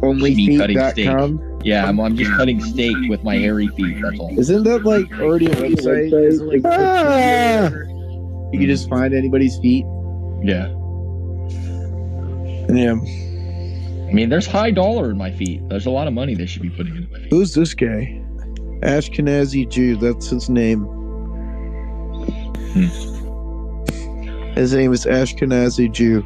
Onlyfeet.com. Yeah, I'm just cutting steak with my hairy feet. That's all. Isn't that like already a website? Isn't it like you can just find anybody's feet? Yeah. Yeah. I mean, there's high dollar in my feet. There's a lot of money they should be putting into my feet. Who's this guy? Ashkenazi Jew. That's his name. His name is Ashkenazi Jew.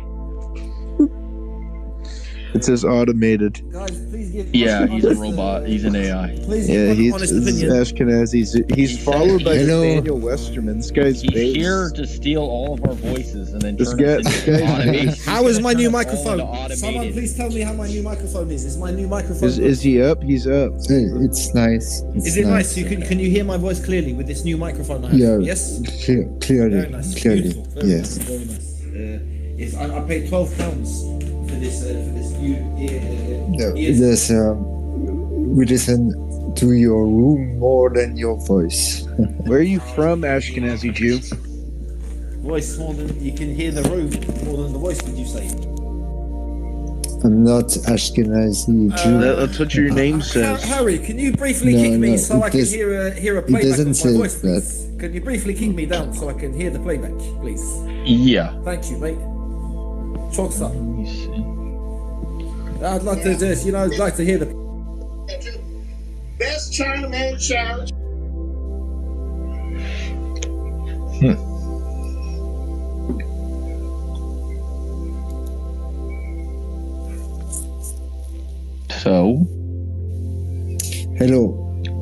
It says automated. Guys, please give Yeah, he's a robot. He's an AI. Please Yeah, give he's honest opinion. Ashkenazi. He's followed by Daniel Westerman. This guy's He's base. here to steal all of our voices and then This turn guy- us this into guy- automation. How is my new Turn us all into microphone? Someone automated. please tell me how my new microphone is. Is my new microphone? Is he up? He's up. It's nice. Is it nice? Can you hear my voice clearly with this new microphone I have? Yeah. Yes. Clearly. Very nice. Clearly. Beautiful. Very Yes. nice. Very nice. Yes, I paid £12 for this new ear. There's we listen to your room more than your voice. Where are you from, Ashkenazi Jew? Voice more than you can hear the room more than the voice. Did you say? I'm not Ashkenazi Jew. That's what your name says. Harry, can you briefly No, kick me no, so I can does- hear a it playback doesn't of my say voice, that. please? Can you briefly kick me down so I can hear the playback, please? Yeah. Thank you, mate. Chalks up. Let me see. I'd like to just, I'd like to hear the. Best Chinaman challenge. So, Hello.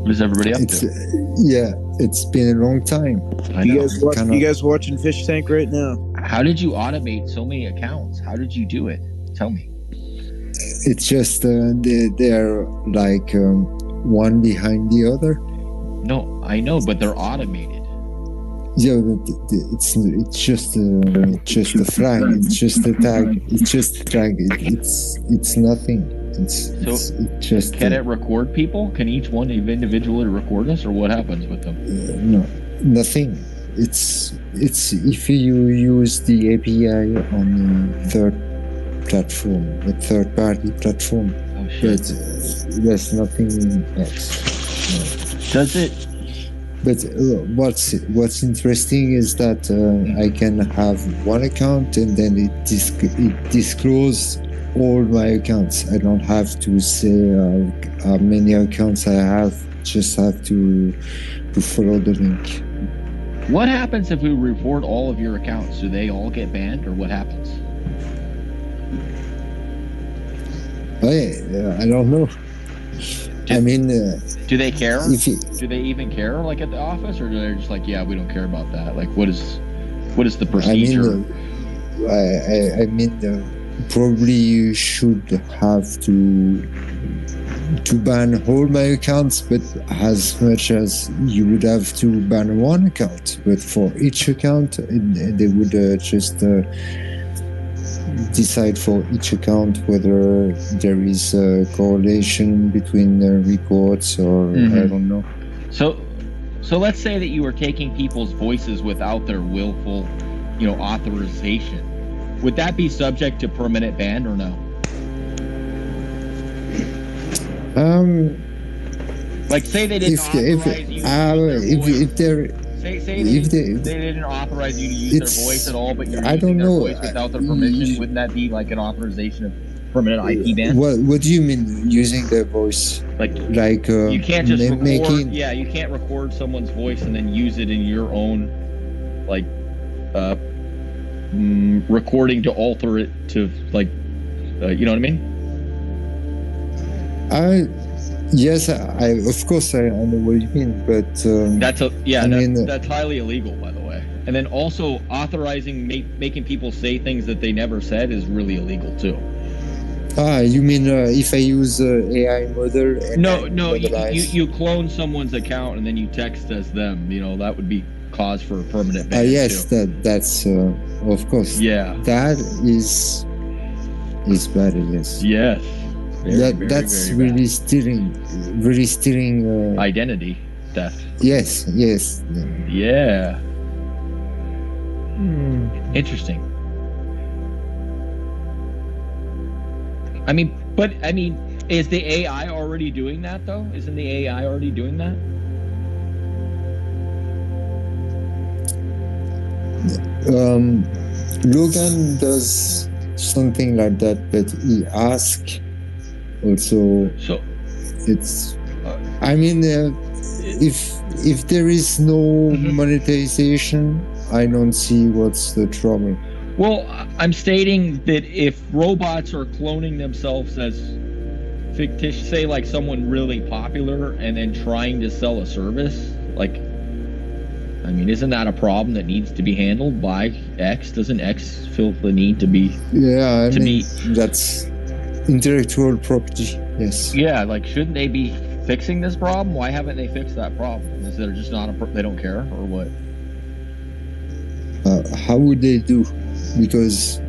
what is everybody up It's to? it's been a long time. I know. You guys watching Fish Tank right now? How did you automate so many accounts? How did you do it? Tell me. It's just they're like one behind the other. No, I know, but they're automated. Yeah, it's just a flag. It's just a tag. It's just a tag. It's nothing. It's just Can it record people? Can each one individually record us, or what happens with them? no, nothing. It's if you use the API on a third party platform, Oh shit! but there's nothing else. Does it? But what's interesting is that I can have one account and then it discloses all my accounts. I don't have to say how many accounts I have. Just have to follow the link. What happens if we report all of your accounts? Do they all get banned, or what happens? I don't know. I mean, Do they care? if Do they even care, like at the office, or they're just like, yeah, we don't care about that? Like, what is the procedure? I mean, probably you should have to ban all my accounts, but as much as you would have to ban one account, but for each account, they would just decide for each account whether there is a correlation between reports or I don't know. So let's say that you were taking people's voices without their willful, authorization. Would that be subject to permanent ban or no? Like, say they didn't authorize you they didn't authorize you to use their voice at all, but you're using their voice without their permission. Wouldn't that be like an authorization of permanent IP ban? What do you mean using their voice? Like you can't just record. You can't record someone's voice and then use it in your own, like, recording to alter it to, like, you know what I mean? Yes, of course I know what you mean, but that's highly illegal, by the way. And then also authorizing making people say things that they never said is really illegal too. You mean if I use AI model? And you clone someone's account and then you text as them. That would be cause for a permanent ban. Yes, too. that's of course. Yeah, that is bad. Yes. Yes. That's very really stealing identity theft. Yes. Yeah. Interesting. I mean, Is the AI already doing that though? Isn't the AI already doing that? Logan does something like that, but he asks also. So It's. I mean, if there is no monetization, I don't see what's the trouble. Well, I'm stating that if robots are cloning themselves as fictitious, say like someone really popular and then trying to sell a service, like, I mean, isn't that a problem that needs to be handled by X? Doesn't X feel the need to be? Yeah, I mean, that's intellectual property. Yes. Yeah, like, shouldn't they be fixing this problem? Why haven't they fixed that problem? Is there just not they don't care, or what? How would they do? Because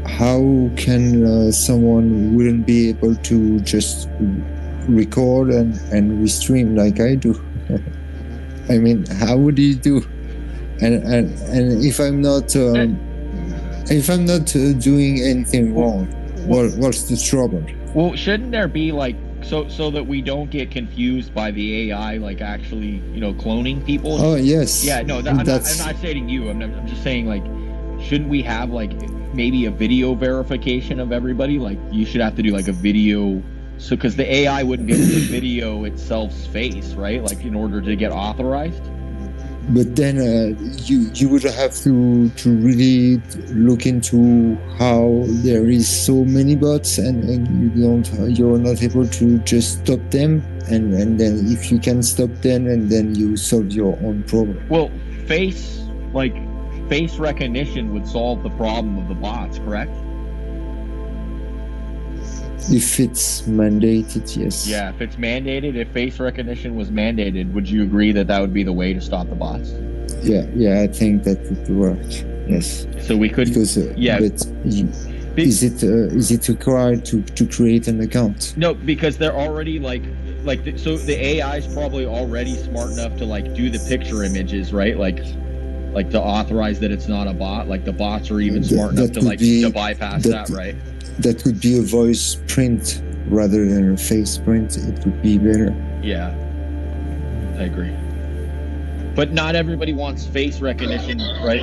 how can someone wouldn't be able to just record and restream like I do? I mean, how would he do? And if I'm not doing anything wrong, what's the trouble? Well, shouldn't there be like so that we don't get confused by the AI, like actually, cloning people? Oh yes. Yeah, no, I'm not stating you. I'm just saying, like, shouldn't we have like maybe a video verification of everybody? Like, you should have to do like a video, so because the AI wouldn't be able to video itself's face, right? Like, in order to get authorized. But then you would have to really look into how there is so many bots and you're not able to just stop them, and then if you can stop them, and then you solve your own problem. Well, face recognition would solve the problem of the bots, correct? If it's mandated, yes. Yeah, if it's mandated, if face recognition was mandated, would you agree that would be the way to stop the bots? Yeah, I think that would work. Yes. So we could. Because but is it required to create an account? No, because they're already so the AI is probably already smart enough to like do the picture images, right? Like to authorize that it's not a bot. Like the bots are even smart enough to bypass that, right? That could be a voice print rather than a face print. It would be better. Yeah, I agree. But not everybody wants face recognition, right?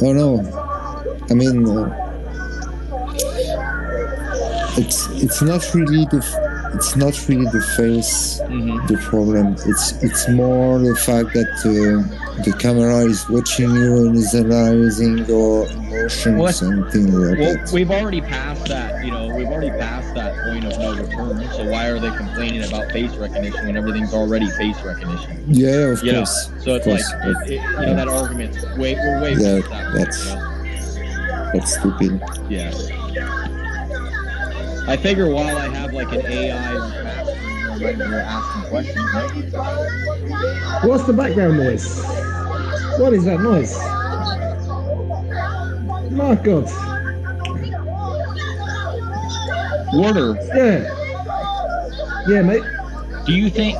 Oh no, I mean, it's not really the face the problem. It's more the fact that the camera is watching you and is analyzing your emotions and things like that. Well, we've already passed that. We've already passed that point of no return. So why are they complaining about face recognition when everything's already face recognition? Yeah, of course. So it's that argument's we're way past that. That's stupid. Yeah. I figure while I have like an AI like we're asking questions, right? What's the background noise? What is that noise? My God. Warder. Yeah, mate. Do you think?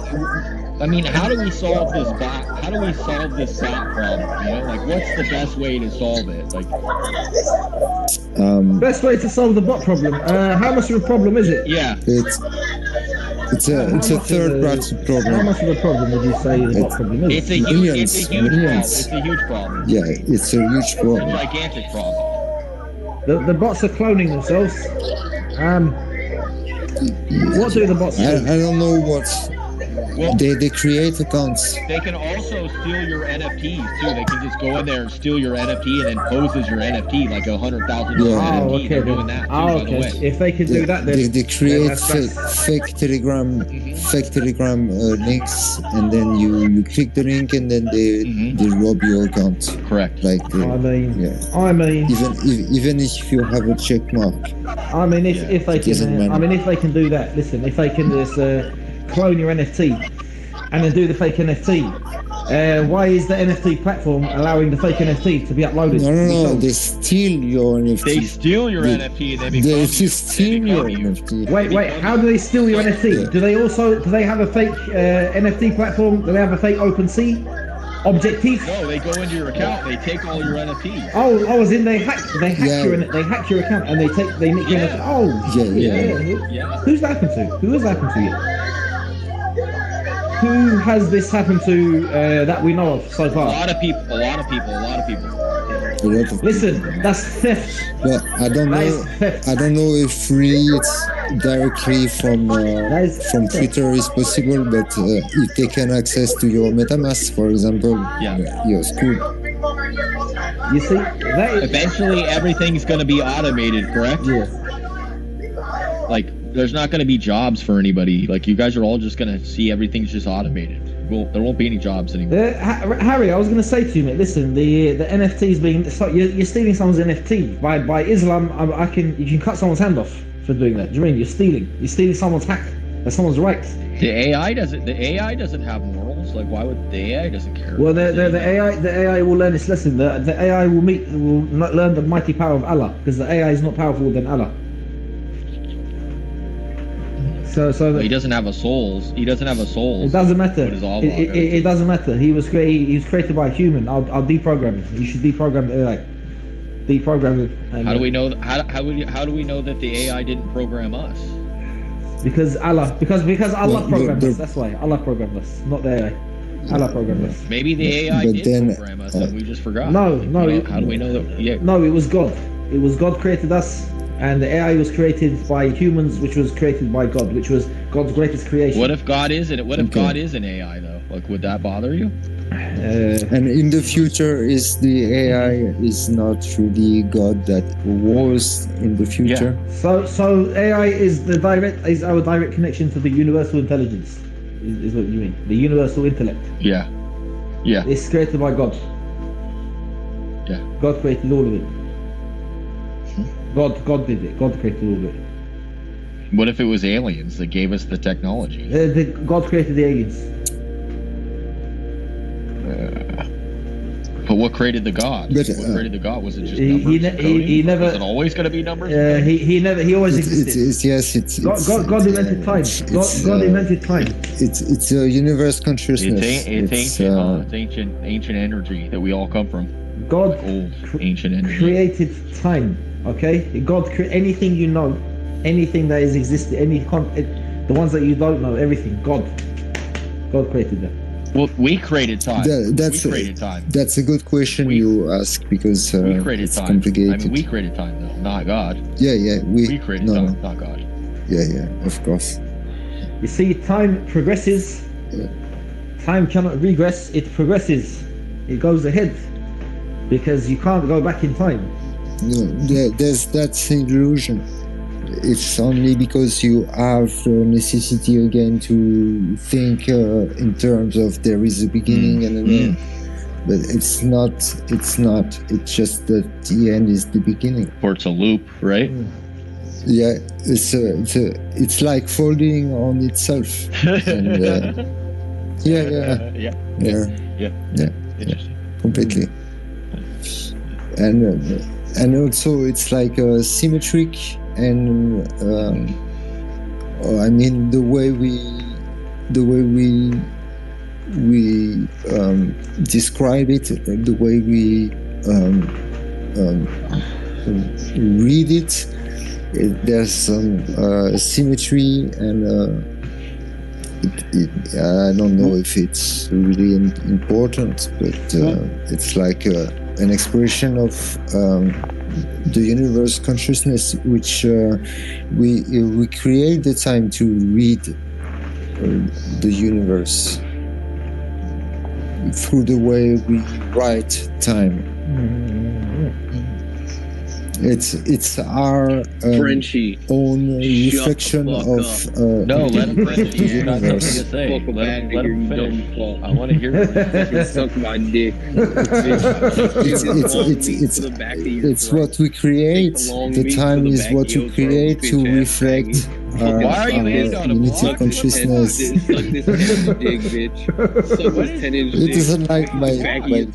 I mean, how do we solve this bot? How do we solve this bot problem? Like, what's the best way to solve it? Like, best way to solve the bot problem. How much of a problem is it? Yeah. It's a third-party problem. How much of a problem would you say the bot problem is? It's a huge problem. It's a huge problem. Yeah, it's a huge problem. It's a gigantic problem. The bots are cloning themselves. What do the bots do? I don't know what. Well, they create accounts. They can also steal your NFTs too. They can just go in there and steal your NFT and then pose as your NFT, like $100,000 NFT. Okay. They're doing that too, by the way. If they can do that, then they create fake Telegram links, and then you click the link, and then they rob your account. Correct. Like even if you have a check mark. I mean, if they can, if they can do that. Listen, if they can just clone your NFT and then do the fake NFT, why is the NFT platform allowing the fake NFT to be uploaded? No, they steal your NFT. They steal your NFT. They steal your NFT. Wait, how do they steal your NFT? Do they have a fake NFT platform? Do they have a fake OpenSea? Objectif. No, they go into your account. They take all your NFTs. Oh, as in they hack Yeah. your account and they nick your Yeah. NFT. Oh, Yeah. Yeah. Who's that happened to? Who has that happened to yet? Who has this happened to that we know of so A far? lot of people. A lot of Listen, that's theft. Well, I don't That know. is theft. I don't know if really it's directly from Twitter is possible, but if they can access to your MetaMask, for example, your school. You see, that is, Eventually, everything's going to be automated, correct? yeah. Like, there's not going to be jobs for anybody. Like, you guys are all just going to see everything's just automated. Well, there won't be any jobs anymore. Harry, I was going to say to you, mate. Listen, the NFTs being you're stealing someone's NFT by Islam. You can cut someone's hand off for doing that. Do you mean you're stealing? You're stealing someone's hack. That's someone's rights. The AI doesn't have morals. Like, why would the AI doesn't care? Well, the AI will learn its lesson. The AI will not learn the mighty power of Allah, because the AI is not powerful than Allah. So Well, he doesn't have a soul. He doesn't have a soul. It doesn't matter. What is Allah It doesn't matter. He was created by a human. I'll deprogram him. You should deprogram the AI. Deprogram it. How do we know? How do we know that the AI didn't program us? Because Allah programmed us. That's why Allah programmed us, not the AI. Allah programmed us. Maybe the AI But did then, program us, and we just forgot. No. How do we know that? Yeah. No, it was God. It was God created us, and the AI was created by humans, which was created by God, which was God's greatest creation. What if God is it? What if God is an AI though? Like, would that bother you? And in the future, is the AI is not really God that was in the future? So AI is our direct connection to the universal intelligence. Is what you mean? The universal intellect. Yeah. Yeah. It's created by God. Yeah. God created all of it. God did it. God created all of it. What if it was aliens that gave us the technology? God created the aliens. But what created the God? But, What created the God? Was it just he numbers? he never. Was it always going to be numbers? He always existed. God invented time. God invented time. It's a universe consciousness. It's ancient energy that we all come from. God Old ancient energy. created time. Okay, anything you know, anything that is existed, the ones that you don't know, everything. God created that. Well, we created time. That's we created time. That's a good question you ask, because We created it's time. complicated. I mean, we created time, though, not God. Yeah, We created time, not God. Yeah, of course. You see, time progresses. Yeah. Time cannot regress. It progresses. It goes ahead, because you can't go back in time. No, that's an illusion. It's only because you have the necessity again to think in terms of there is a beginning and an end. But it's not. It's just that the end is the beginning. Or it's a loop, right? Yeah, it's like folding on itself. And, yeah. Interesting. Completely. And also it's like symmetric, and I mean the way we describe it, the way we read it, there's some symmetry, and I don't know if it's really important, but it's like an expression of the universe consciousness, which we create the time to read the universe through the way we write time. It's our Frenchie, own reflection of No, let him finish. the He's got nothing to universe. say. Fuck Let back him here, finish. you dumb I want to hear it. suck my dick. It's what we create. The time is what we create to reflect our Why are you in on a unity block? consciousness. Suck this 10-inch dick, bitch. Suck this 10-inch It dick. isn't like my big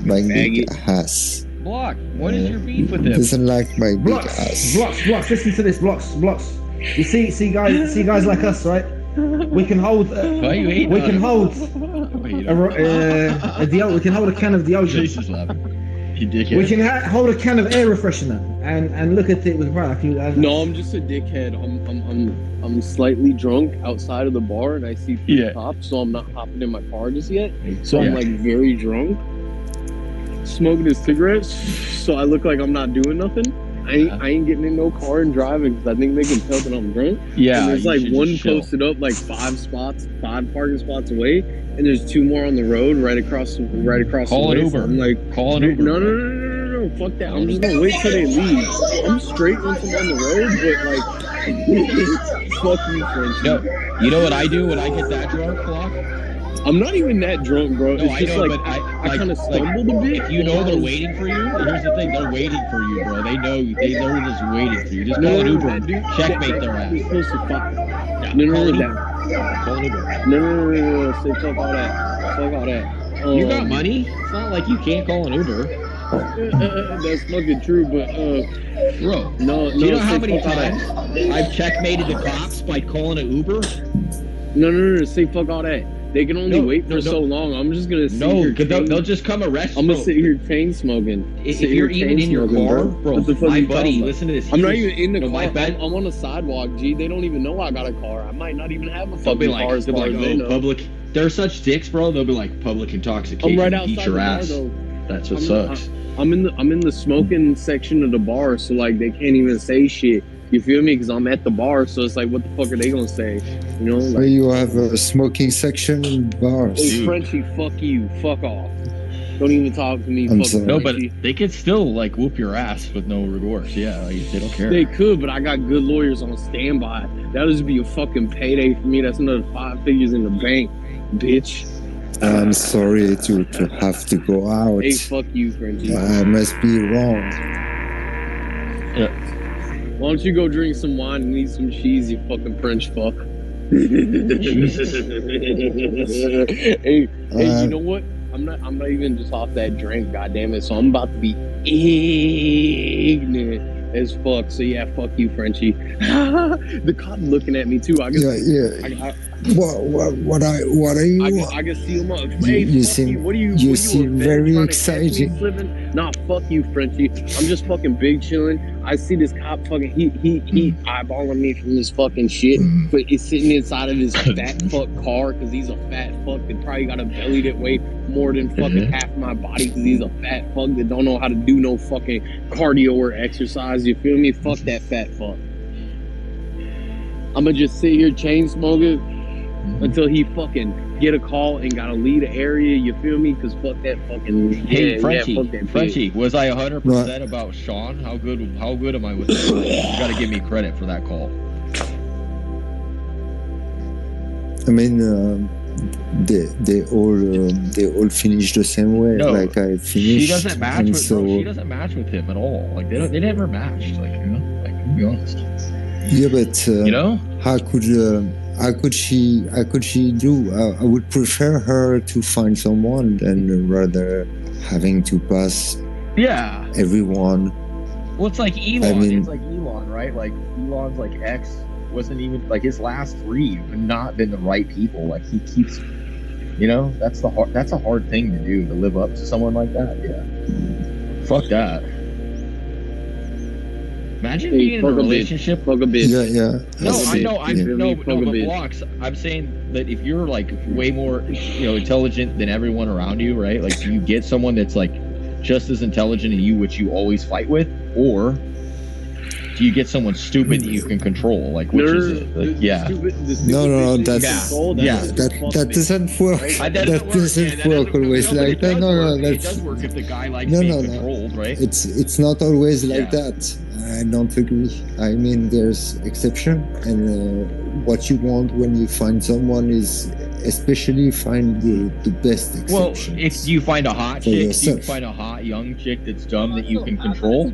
Faggot. ass. Block. What is your beef with It him? isn't like my big Blocks. ass. Listen to this. Blocks. You see guys like us, right? We can hold. Why are you eating We on can it? hold Why you we can hold a can of deodorant. Jesus, laughing. You dickhead. We can hold a can of air freshener and look at it with pride. No, I'm just a dickhead. I'm slightly drunk outside of the bar, and I see 3 cops, so I'm not hopping in my car just yet. So I'm like very drunk, smoking a cigarette, so I look like I'm not doing nothing. I ain't getting in no car and driving because I think they can tell that I'm drunk. Yeah, and there's like one just chill. posted up like 5 parking spots away, and there's 2 more on the road right across the way. Call an Uber. So I'm like, call an Uber. No, fuck that. I'm just gonna wait till they leave. I'm straight once I'm on the road, but like, fuck you, French. No, you know what I do when I get that drunk, Flock? I'm not even that drunk, bro. No, It's I just know, like, but I kind of stumbled a bit. If you know they're waiting for you, here's the thing: they're waiting for you, bro. They know they're just waiting for you. Just call an Uber and checkmate their ass. You're supposed to fuck. Yeah, No. Call an Uber. No. Say fuck all that. Fuck all that. You got money. It's not like you can't call an Uber. That's fucking true, but bro. No. Do you know how many times I've checkmated the cops by calling an Uber? No. Say fuck all that. They can only wait for so long. I'm just gonna sit here. They'll just come arrest you. I'm gonna sit here chain smoking. If you're even in your car, bro, my buddy, listen to this. I'm not even in the car. My bad. I'm on a sidewalk, G. They don't even know I got a car. I might not even have a They'll be fucking car. like, public. They're such dicks, bro. They'll be like, public intoxication. I'm right outside Beat your the ass. bar, though. That's what sucks. I'm in the smoking section of the bar, so like they can't even say shit. You feel me? Because I'm at the bar, so it's like, what the fuck are they gonna say? You know? Like, so you have a smoking section in bars. Hey, Frenchie, fuck you. Fuck off. Don't even talk to me. I'm fuck sorry. No, but they could still like whoop your ass with no remorse. Yeah, like, they don't care. They could, but I got good lawyers on standby. That'll just be a fucking payday for me. That's another 5 figures in the bank, bitch. I'm sorry to have to go out. Hey, fuck you, Frenchie. I must be wrong. Yeah. Why don't you go drink some wine and eat some cheese, you fucking French fuck? hey, you know what? I'm not even just off that drink, goddammit. So I'm about to be ignorant as fuck. So yeah, fuck you, Frenchie. The cop looking at me too. I guess. Yeah. What are you? I can see him up. Hey, you fuck seem. you. What are you? You what seem you very trying to catch me exciting. slipping? Nah, fuck you, Frenchie. I'm just fucking big chilling. I see this cop fucking he eyeballing me from this fucking shit, but he's sitting inside of his fat fuck car because he's a fat fuck that probably got a belly that weighs more than fucking half my body because he's a fat fuck that don't know how to do no fucking cardio or exercise. You feel me? Fuck that fat fuck. I'ma just sit here chain smoking until he fucking get a call and gotta leave the area. You feel me? Because fuck that fucking Hey, Frenchie, fuck that Frenchie, was I 100% What? about Sean? How good am I with that? You gotta give me credit for that call. I mean, they all finish the same way. No, like I finished. She doesn't match and with. so, No, she doesn't match with him at all. Like they never matched. Like to be honest. Yeah, but You know. how could she do? I would prefer her to find someone than rather having to pass Yeah. everyone. Well, it's like Elon. I mean- It's like Elon, right? Like Elon's like ex wasn't even like his last 3 have not been the right people. Like he keeps, that's a hard thing to do, to live up to someone like that. Yeah. Fuck that. Imagine being in a relationship. Fuck a bitch. Yeah. No, That's I it. know, Yeah. but blocks. I'm saying that if you're like way more, intelligent than everyone around you, right? Like, do you get someone that's like just as intelligent as you, which you always fight with, or do you get someone stupid that you can control? Like, which is yeah. No, that doesn't work. That That doesn't work always like that. No, it that's does work if the guy likes No, being no. controlled, right? it's not always like Yeah. that. I don't agree. I mean, there's exception, and what you want when you find someone is especially find the best Well, exceptions. if you find a hot For chick, yourself. you find a hot young chick that's dumb that you can control.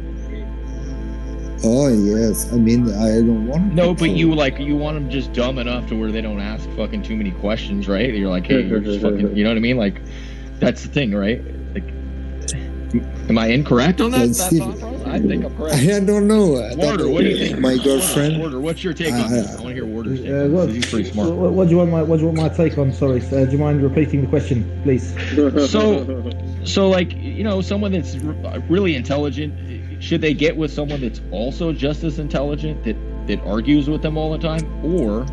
Oh yes, I mean I don't want. No, but you want them just dumb enough to where they don't ask fucking too many questions, right? You're like, hey, you're just fucking, you know what I mean? Like, that's the thing, right? Like, Am I incorrect on that? And That Steve- thought process? I think I'm correct. I don't know. Warder, what do you think? My girlfriend. Warder, what's your take on this? I want to hear Warder's take. On What, this. He's pretty smart. what do you want my take on? Sorry, do you mind repeating the question, please? So like, you know, someone that's really intelligent, should they get with someone that's also just as intelligent that argues with them all the time, or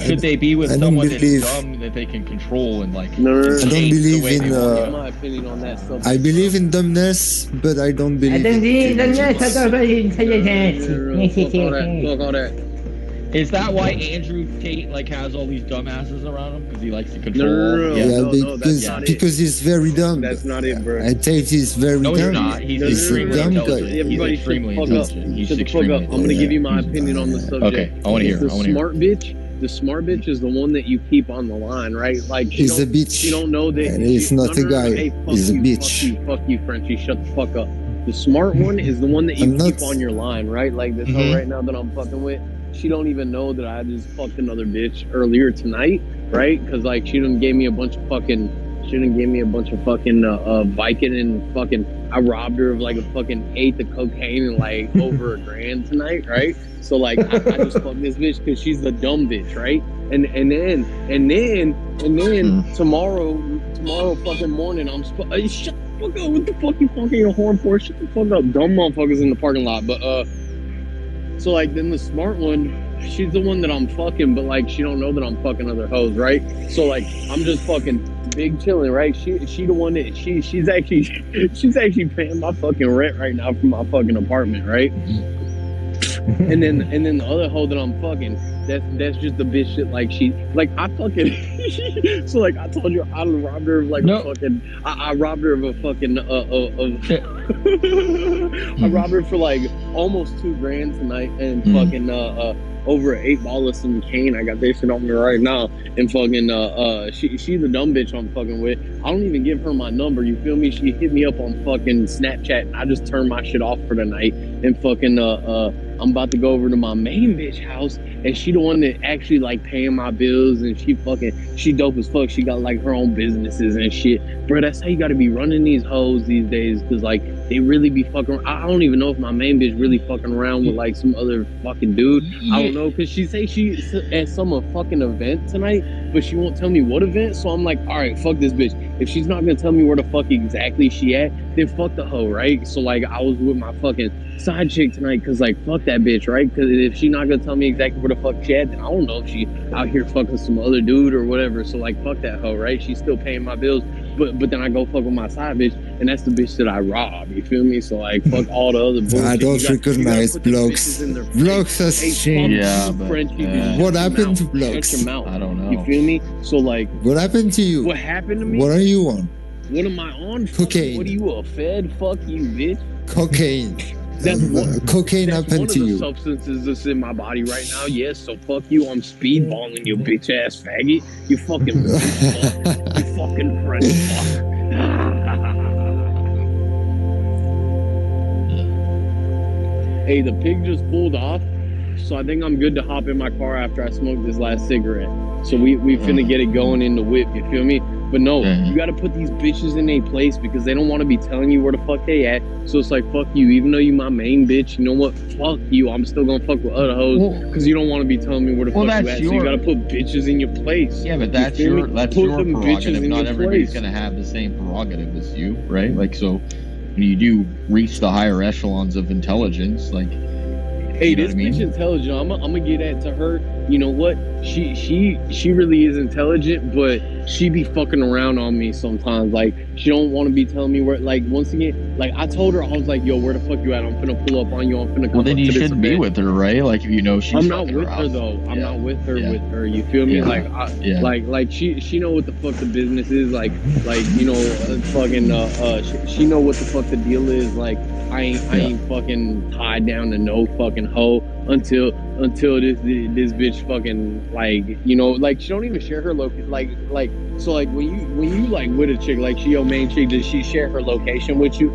should they be with someone that's dumb that they can control and like? No. I don't believe in. My opinion on that subject. I believe in dumbness, but I don't believe in intelligence. Fuck all that. Is that why Andrew Tate like has all these dumbasses around him because he likes to control? No. Yeah, No, that's not it. because he's very dumb. That's not it, bro. I think he's very No, dumb. he's not. He's No, extremely dumb guy. intelligent. Everybody He's extremely shut the fuck up. intelligent. He's Shut the fuck extremely up. I'm gonna give you my opinion on the subject. Okay, I want to hear. The smart bitch. The smart bitch is the one that you keep on the line, right? Like He's a bitch. You don't know that. And he's not a guy. Hey, fuck He's a you, bitch. Fuck you, Frenchie. Shut the fuck up. The smart one is the one that you I'm keep not- on your line, right? Like this Mhm. hoe right now that I'm fucking with. She don't even know that I just fucked another bitch earlier tonight, right? Because like she done gave me a bunch of fucking. She done gave me a bunch of fucking Viking and fucking. I robbed her of like a fucking eighth of cocaine and like over $1,000 tonight, right? So like I just fucked this bitch because she's the dumb bitch, right? And then tomorrow fucking morning hey, shut the fuck up! What the fuck you fucking a horn for? Shut the fuck up, dumb motherfuckers in the parking lot. But so like then the smart one, she's the one that I'm fucking, but like she don't know that I'm fucking other hoes, right? So like I'm just fucking big chilling, right? She the one that she's actually paying my fucking rent right now for my fucking apartment, right? and then the other hoe that I'm fucking, that's just the bitch that like she like I fucking so like I told you I robbed her of like a fucking I robbed her of a fucking I robbed her for like almost $2,000 tonight and fucking over an 8 ball of some cane. I got this shit on me right now. And fucking she the dumb bitch I'm fucking with. I don't even give her my number, you feel me? She hit me up on fucking Snapchat and I just turned my shit off for the night. And fucking I'm about to go over to my main bitch house and she the one that actually like paying my bills and she dope as fuck. She got like her own businesses and shit. Bro, that's how you gotta be running these hoes these days, cause like they really be fucking. I don't even know if my main bitch really fucking around with like some other fucking dude. I don't know, cause she say she's at some fucking event tonight, but she won't tell me what event. So I'm like, all right, fuck this bitch. If she's not gonna tell me where the fuck exactly she at, then fuck the hoe, right? So like I was with my fucking side chick tonight, cause like fuck that bitch, right? Cause if she not gonna tell me exactly where the fuck she at, then I don't know if she out here fucking some other dude or whatever. So like fuck that hoe, right? She's still paying my bills. But then I go fuck with my side bitch, and that's the bitch that I rob. You feel me? So like fuck all the other bullshit. I don't recognize blogs. Blogs has changed. Yeah, but, what happened to blogs? I don't know. You feel me? So like, what happened to you? What happened to me? What are you on? What am I on? Cocaine. What are you, a fed? Fuck you, bitch. Cocaine. Cocaine happened to you. That's one of the substances that's in my body right now. Yes, so fuck you. I'm speedballing you, bitch ass faggot. You fucking fuck. You fucking French fuck. Hey, the pig just pulled off, so I think I'm good to hop in my car after I smoke this last cigarette. So we finna get it going in the whip. You feel me? But no, you gotta put these bitches in a place because they don't want to be telling you where the fuck they at. So it's like, fuck you. Even though you my main bitch, you know what? Fuck you. I'm still gonna fuck with other hoes because you don't want to be telling me where the fuck you at. So you gotta put bitches in your place. Yeah, but that's your prerogative. Not everybody's gonna have the same prerogative as you, right? Like, so when you do reach the higher echelons of intelligence, like, hey, this bitch intelligent. I'm gonna get at to her. You know what? She really is intelligent, but she be fucking around on me sometimes. Like she don't want to be telling me where. Like once again, like I told her, I was like, "Yo, where the fuck you at? I'm finna pull up on you. I'm finna come." Well, then you shouldn't be with her, right? Like if you know she's. I'm not with her though. I'm not with her. With her, you feel me? Like, like she know what the fuck the business is. Like you know, she know what the fuck the deal is. Like I ain't fucking tied down to no fucking hoe until this bitch fucking like, you know, like she don't even share her location. Like so like when you like with a chick, like she your main chick, does she share her location with you?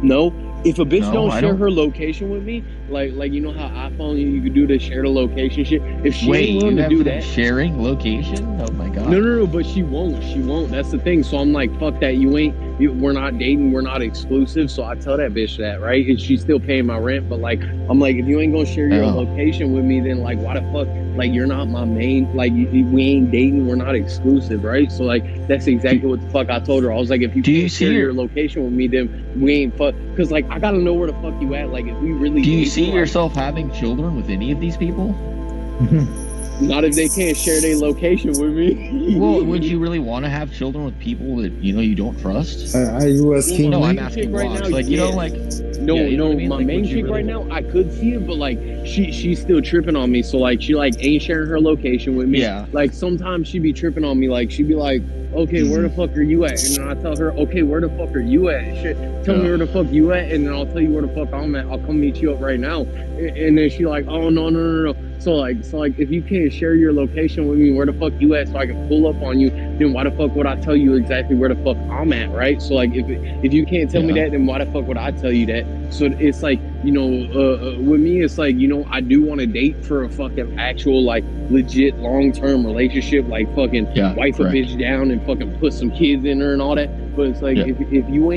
No. If a bitch don't share her location with me, like you know how iPhone you could do the share the location shit. If she Wait, ain't you willing to have do them that, sharing location? Oh my god. no, but she won't. That's the thing. So I'm like, fuck that. We're not dating. We're not exclusive. So I tell that bitch that, right? And she's still paying my rent. But like, I'm like, if you ain't gonna share your location with me, then like, why the fuck? Like, you're not my main. Like, we ain't dating. We're not exclusive, right? So like, that's exactly what the fuck I told her. I was like, if you can't share your location with me, then we ain't fuck. Cause like, I gotta know where the fuck you at. Like, if we really do you see yourself having children with any of these people? Not if they can't share their location with me. Well, would you really want to have children with people that you don't trust? Are you asking No, me? I'm asking right now. Like yeah. My main chick right now, I could see it, but like she's still tripping on me. So like she like ain't sharing her location with me. Yeah. Like sometimes she be tripping on me. Like she be like, okay, where the fuck are you at? And then I tell her, okay, where the fuck are you at? Shit, tell me where the fuck you at, and then I'll tell you where the fuck I'm at. I'll come meet you up right now. And then she like, oh no. So like if you can't share your location with me, where the fuck you at, so I can pull up on you, then why the fuck would I tell you exactly where the fuck I'm at, right? So like if you can't tell me that, then why the fuck would I tell you that? So it's like, with me, it's like, I do want to date for a fucking actual like legit long-term relationship, like fucking wife a bitch down and fucking put some kids in her and all that. But it's like if you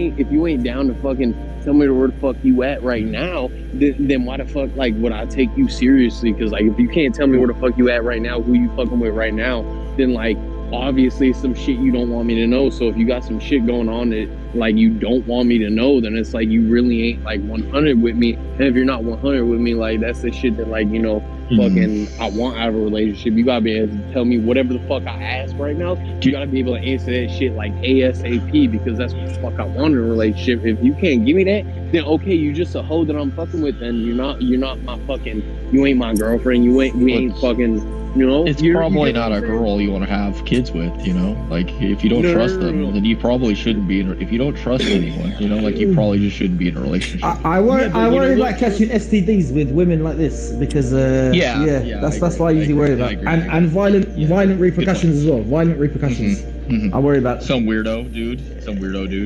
ain't down to fucking tell me where the fuck you at right now, then why the fuck like would I take you seriously? Because like if you can't tell me where the fuck you at right now, who you fucking with right now, then like obviously some shit you don't want me to know. So if you got some shit going on that like you don't want me to know, then it's like you really ain't like 100 with me. And if you're not 100 with me, like that's the shit that like fucking I want out of a relationship. You gotta be able to tell me whatever the fuck I ask right now. You gotta be able to answer that shit like ASAP, because that's what the fuck I want in a relationship. If you can't give me that, then okay, you just a hoe that I'm fucking with, then you're not my fucking, you ain't my girlfriend, we ain't fucking, it's probably not a girl you want to have kids with, like if you don't trust them, then you probably shouldn't be if you don't trust anyone, like you probably just shouldn't be in a relationship. I worry about catching STDs with women like this, because that's what I usually worry about, and violent repercussions as well. Violent repercussions. I worry about some weirdo dude.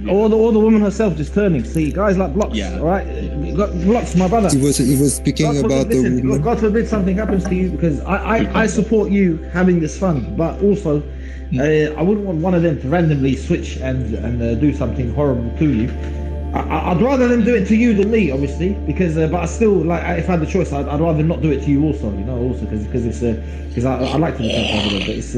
Or the woman herself just turning. See, guys like blocks. All right, you got blocks, my brother. He was speaking about the woman. God forbid something happens to you, because I support you having this fun, but also I wouldn't want one of them to randomly switch and do something horrible to you. I'd rather them do it to you than me, obviously, because but I still like, if I had the choice, I'd rather not do it to you also, because it's because I like to look out for them, but it's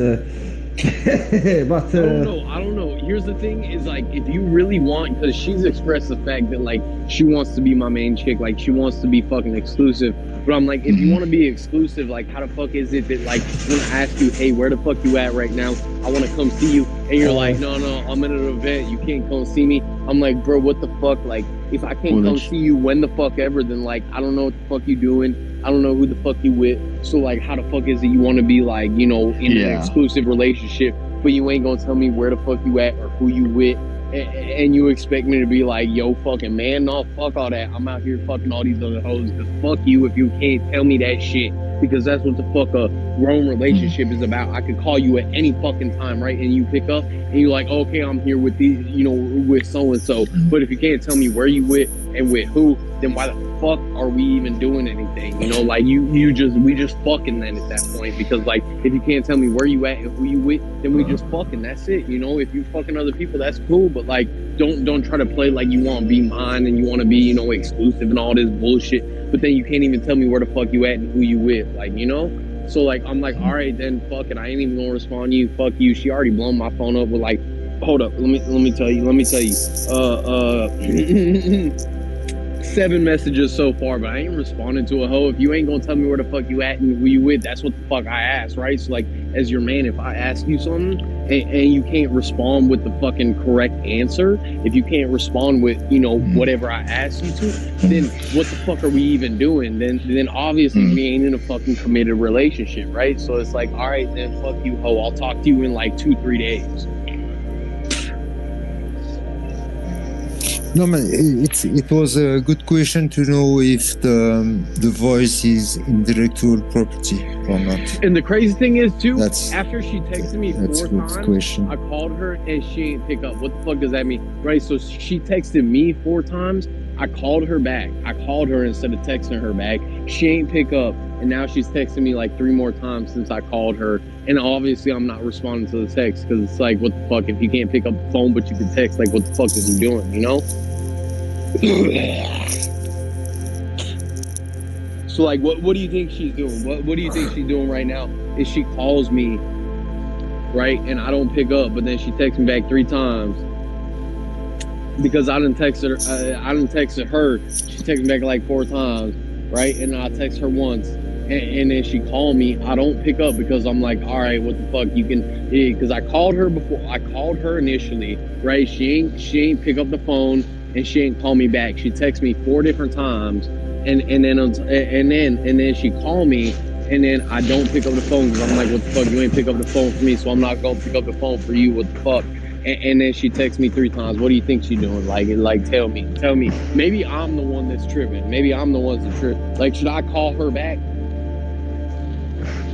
but I don't know. Here's the thing: is like if you really want, because she's expressed the fact that like she wants to be my main chick, like she wants to be fucking exclusive. But I'm like, if you want to be exclusive, like how the fuck is it that like when I ask you, hey, where the fuck you at right now? I want to come see you, and you're like, no, I'm at an event, you can't come see me. I'm like, bro, what the fuck? Like if I can't come see you when the fuck ever, then like I don't know what the fuck you doing. I don't know who the fuck you with. So like, how the fuck is it you want to be like, in an exclusive relationship, but you ain't gonna tell me where the fuck you at or who you with, and you expect me to be like, yo, fucking man, no, fuck all that. I'm out here fucking all these other hoes. Cause fuck you if you can't tell me that shit, because that's what the fuck a grown relationship is about. I could call you at any fucking time, right? And you pick up and you're like, okay, I'm here with these, with so and so. But if you can't tell me where you with and with who, then why the fuck are we even doing anything? Like we just fucking then at that point, because like if you can't tell me where you at and who you with, then we just fucking, that's it. If you fucking other people, that's cool, but like don't try to play like you want to be mine and you want to be exclusive and all this bullshit, but then you can't even tell me where the fuck you at and who you with, like so like I'm like, all right then, fuck it, I ain't even gonna respond to you, fuck you. She already blown my phone up with like, hold up, let me tell you 7 messages so far, but I ain't responding to a hoe. If you ain't gonna tell me where the fuck you at and who you with, that's what the fuck I asked, right? So like, as your man, if I ask you something and you can't respond with the fucking correct answer, if you can't respond with whatever I asked you to, then what the fuck are we even doing? Then obviously we ain't in a fucking committed relationship, right? So it's like, all right then, fuck you, hoe, I'll talk to you in like 2-3 days. No, man, it was a good question to know if the voice is intellectual property or not. And the crazy thing is too, after she texted me 4 times, question. I called her and she ain't pick up. What the fuck does that mean? Right? So she texted me 4 times I called her back. I called her instead of texting her back. She ain't pick up. And now she's texting me like 3 more times since I called her. And obviously I'm not responding to the text because it's like, what the fuck? If you can't pick up the phone but you can text, like, what the fuck is he doing, you know? So like, what do you think she's doing? What do you think she's doing right now? Is she calls me, right, and I don't pick up, but then she texts me back 3 times because I didn't text her. I didn't text her. She texted me back like 4 times, right? And I text her once, and then she called me. I don't pick up because I'm like, all right, what the fuck? You can, because I called her before. I called her initially, right? She ain't pick up the phone, and she ain't call me back. She texted me 4 different times, and then she called me. And then I don't pick up the phone because I'm like, what the fuck? You ain't pick up the phone for me, so I'm not gonna pick up the phone for you. What the fuck? And then she texts me 3 times. What do you think she's doing? Like, tell me. Maybe I'm the one that's tripping. Maybe I'm the one that's tripping. Like, should I call her back?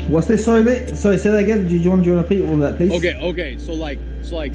What's this? Sorry, mate. Sorry, say that again. Do you want to repeat all that, please? Okay. So like,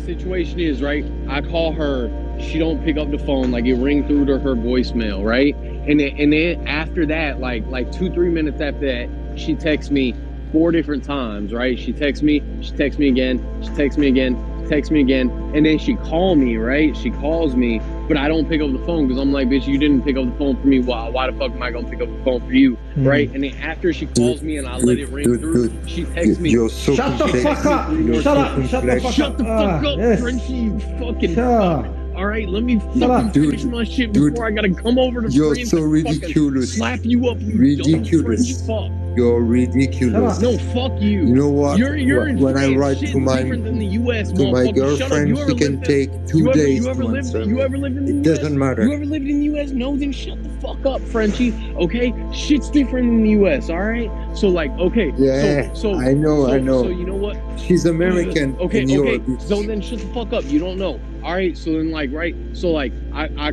situation is, right, I call her. She don't pick up the phone. Like, it ring through to her voicemail, right? And then after that, like 2-3 minutes after that, she texts me 4 different times, right? She texts me again, she texts me again, and then she called me, right? She calls me, but I don't pick up the phone because I'm like, bitch, you didn't pick up the phone for me. Why the fuck am I gonna pick up the phone for you, right? And then after she calls me and I let it ring through, she texts me. Shut the fuck up! Shut the fuck up! Yes. Frenchie, you fucking fuck. All right, let me fucking finish my shit before I gotta come over to You're Frame so and ridiculous. slap you up, you Ridiculous. dumb French fuck. You're ridiculous. No, fuck you. You know what? You're in when I France, write shit's to my different than the US, to my girlfriend, she can take 2 days you ever to lived, answer. you ever lived in the It US? doesn't matter. You ever lived in the US? No, then shut the fuck up, Frenchie. Okay, shit's different in the US. All right. So like, okay. Yeah, So I know. So you know what? She's American. Okay. And you're So then shut the fuck up. You don't know. All right. So then like, right. So like, I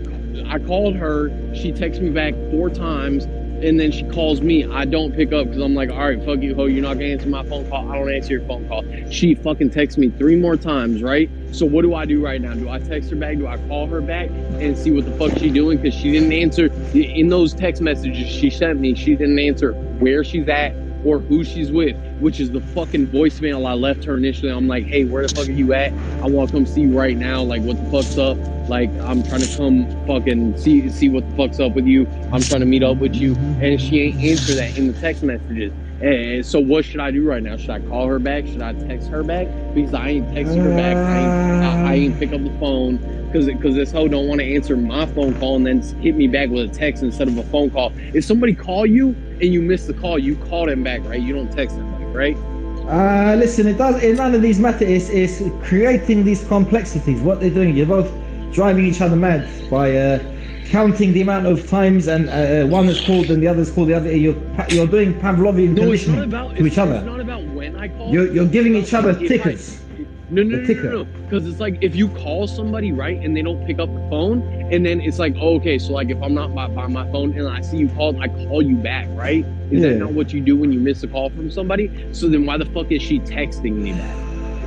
called her. She texts me back 4 times. And then she calls me. I don't pick up because I'm like, all right, fuck you, ho. You're not gonna answer my phone call. I don't answer your phone call. She fucking texts me 3 more times, right? So what do I do right now? Do I text her back? Do I call her back and see what the fuck she's doing? Because she didn't answer in those text messages she sent me. She didn't answer where she's at or who she's with, which is the fucking voicemail I left her initially. I'm like, hey, where the fuck are you at? I want to come see you right now. Like, what the fuck's up? Like, I'm trying to come fucking see what the fuck's up with you. I'm trying to meet up with you. And she ain't answer that in the text messages. And so what should I do right now? Should I call her back? Should I text her back? Because I ain't texting her back. I ain't pick up the phone. Because this hoe don't want to answer my phone call and then hit me back with a text instead of a phone call. If somebody call you and you miss the call, you call them back, right? You don't text them back, right? Listen, it does. In none of these matters is creating these complexities. What they're doing, you're both driving each other mad by counting the amount of times and one is called and the other is called the other. You're doing Pavlovian conditioning to each other. It's not about when I call. You're giving each other tickets. No. Because it's like if you call somebody, right, and they don't pick up the phone, and then it's like, oh, okay, so like if I'm not by my phone and I see you called, I call you back, right? Is that not what you do when you miss a call from somebody? So then why the fuck is she texting me back?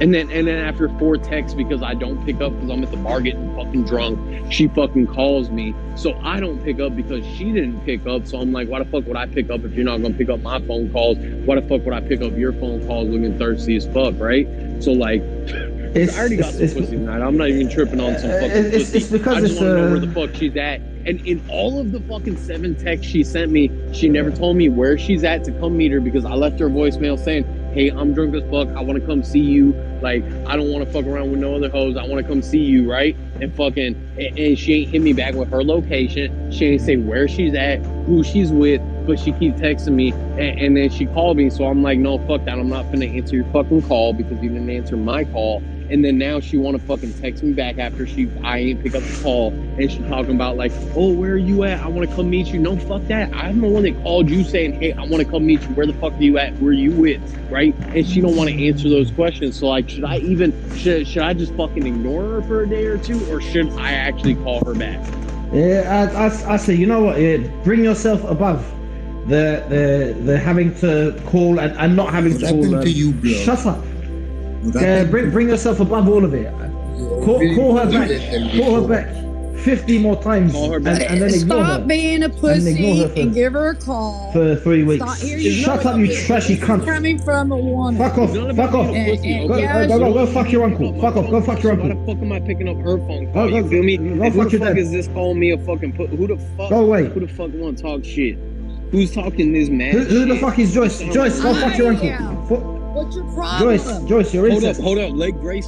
And then after 4 texts because I don't pick up because I'm at the bar getting fucking drunk, she fucking calls me. So I don't pick up because she didn't pick up. So I'm like, why the fuck would I pick up if you're not gonna pick up my phone calls? Why the fuck would I pick up your phone calls looking thirsty as fuck, right? So like, I already got some pussy tonight. I'm not even tripping on some fucking pussy. It's because I just want to know where the fuck she's at. And in all of the fucking 7 texts she sent me, she never told me where she's at to come meet her because I left her a voicemail saying, hey, I'm drunk as fuck. I want to come see you. Like, I don't want to fuck around with no other hoes. I want to come see you, right? And fucking, and she ain't hit me back with her location. She ain't say where she's at, who she's with, but she keeps texting me. And then she called me. So I'm like, no, fuck that. I'm not going to answer your fucking call because you didn't answer my call. And then now she want to fucking text me back after I ain't pick up the call. And she talking about like, oh, where are you at? I want to come meet you. No, fuck that. I'm the one that called you saying, hey, I want to come meet you. Where the fuck are you at? Who are you with? Right? And she don't want to answer those questions. So like, should I just fucking ignore her for a day or 2? Or should I actually call her back? Yeah, I say, you know what? Bring yourself above the having to call and not having to call. What happened to you, bro? Shut up. Bring yourself above all of it. Call her back. Call her back. 50 more times Call her and back. then ignore Stop her. being a ignore pussy her and give her a call. For 3 weeks. Stop, here Shut go. up, you trashy cunt. Coming from a woman. Fuck off. It's not Fuck about off. being a pussy, And- okay? yeah, Go fuck your uncle. Pick up my Fuck off. Go phone fuck call, your so why uncle. the fuck am I picking up her phone call? Go, You feel me? go And fuck who the your fuck dad. is this calling me a fucking who the fuck? Go away. Who the fuck want to talk shit? Who's talking this mad Who the shit? fuck is Joyce? Joyce, go fuck your uncle. What's your problem? Joyce, you're incest. Hold up. Let Grace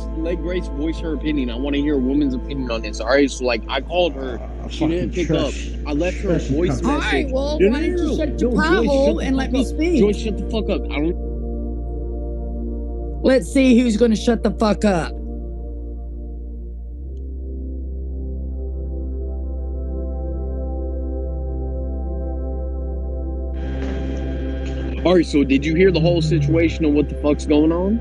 voice her opinion. I want to hear a woman's opinion on this. All right, so like I called her, she didn't pick up. I left her a voice message. All right, well, No, why don't you shut your pie Joyce, hole shut the and let fuck me up. speak? Joyce, shut the fuck up. I don't. Let's see who's going to shut the fuck up. All right, so did you hear the whole situation of what the fuck's going on?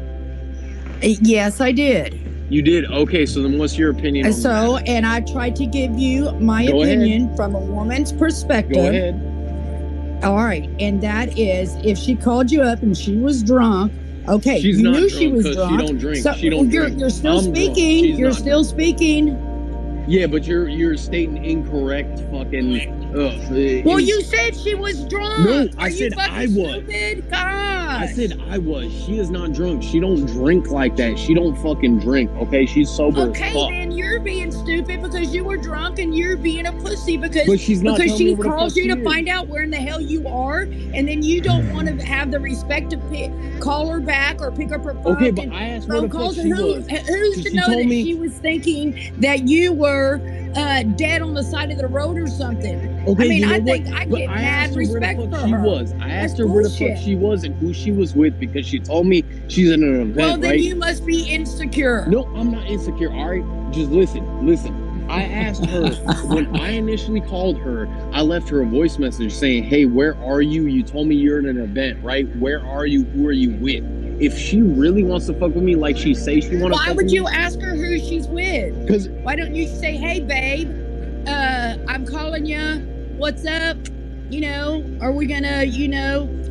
Yes, I did. You did? Okay, so then what's your opinion on So, and I tried to give you my Go opinion from a woman's that? perspective. Go ahead. All right, and that is if she called you up and she was drunk. Okay, She's you not knew drunk she was 'cause drunk. she don't drink. So She don't you're, drink. you're still I'm drunk. speaking. She's You're not still drunk. speaking. Yeah, but you're stating incorrect fucking. Well, you said she was drunk. No, I Are you said fucking I was. stupid? God. I said I was. She is not drunk. She don't drink like that. She don't fucking drink. Okay, she's sober Okay, as fuck. then you're being stupid because you were drunk and you're being a pussy because But she's not telling me she where the calls fuck you she to is. find out where in the hell you are, and then you don't want to have the respect to call her back or pick up her phone. Okay, but I asked where the fuck calls. she And was. who's to She know told that me- she was thinking that you were dead on the side of the road or something? Okay, I mean, you know I what? think I But get I mad asked her where respect the for fuck she her. was. I asked That's her where the fuck bullshit. she was and who she was with because she told me she's in an event, Well, then right? you must be insecure. No, I'm not insecure. All right, just listen. I asked her when I initially called her. I left her a voice message saying, "Hey, where are you? You told me you're in an event, right? Where are you? Who are you with?" If she really wants to fuck with me, like she says she wants to Why fuck would with you me, ask her who she's with? because Why don't you say, "Hey, babe, I'm calling you. What's up? You know, are we gonna,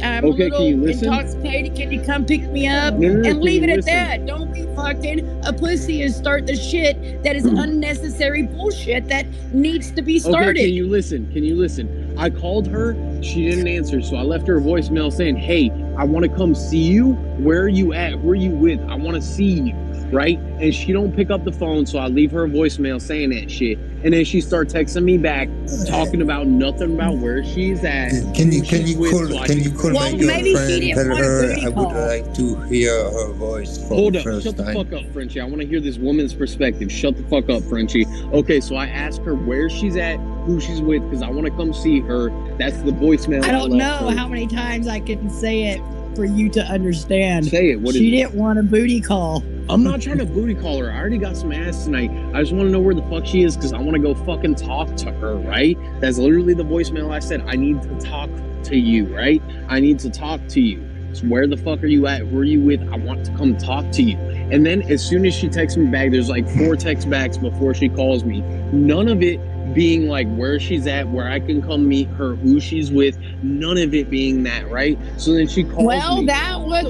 I'm Okay, a can you little listen? intoxicated. Can you come pick me up?" No, And can leave you it at listen? that. Don't be fucking a pussy and start the shit that is unnecessary bullshit that needs to be started. Okay, can you listen? I called her. She didn't answer, so I left her a voicemail saying, "Hey, I want to come see you. Where are you at? Who are you with? I want to see you." Right? And she don't pick up the phone, so I leave her a voicemail saying that shit. And then she start texting me back, talking about nothing about where she's at. Can who you she's with, so I call my Well, maybe she girlfriend? didn't Tell want a her booty I would call. like to hear her voice for Hold the up, first shut the time. fuck up, Frenchie. I want to hear this woman's perspective. Shut the fuck up, Frenchie. Okay, so I asked her where she's at, who she's with, because I want to come see her. That's the voicemail. I don't left know her. how many times I can say it for you to understand. Say it. What is She it? didn't want a booty call. I'm not trying to booty call her. I already got some ass tonight. I just want to know where the fuck she is because I want to go fucking talk to her, right? That's literally the voicemail I said. I need to talk to you, right? I need to talk to you. So where the fuck are you at? Who are you with? I want to come talk to you. And then as soon as she texts me back, there's like 4 text backs before she calls me. None of it being like where she's at, where I can come meet her, who she's with. None of it being that, right? So then she calls Well, me. that was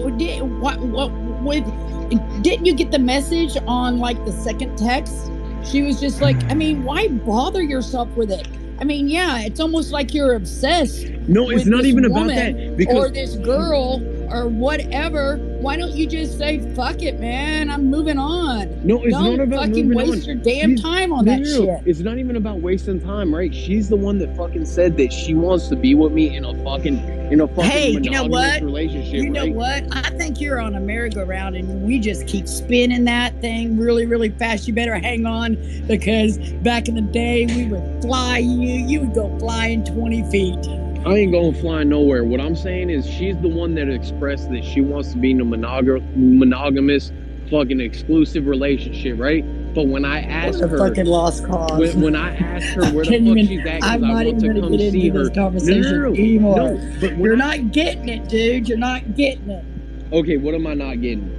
didn't you get the message on like the second text? She was just like, I mean, why bother yourself with it? I mean, yeah, it's almost like you're obsessed. No, it's with not this even about woman that. Because or this girl or whatever. Why don't you just say, "Fuck it, man, I'm moving on"? no, it's Don't not about fucking moving waste on. your damn She's- time on No, that no, no. shit. It's not even about wasting time, right? She's the one that fucking said that she wants to be with me in a fucking Hey, you know monogamous what? relationship, You know right? what? I think you're on a merry-go-round and we just keep spinning that thing really, really fast. You better hang on because back in the day, we would fly you. You would go flying 20 feet. I ain't going flying nowhere. What I'm saying is she's the one that expressed that she wants to be in a monogamous fucking exclusive relationship, right? But when I asked What a her, fucking lost cause. when I asked her where the Can't fuck even- she's at, because I'm I not want even to going to come get see into her. this conversation anymore. No, but when You're I- not getting it, dude. You're not getting it. Okay, what am I not getting?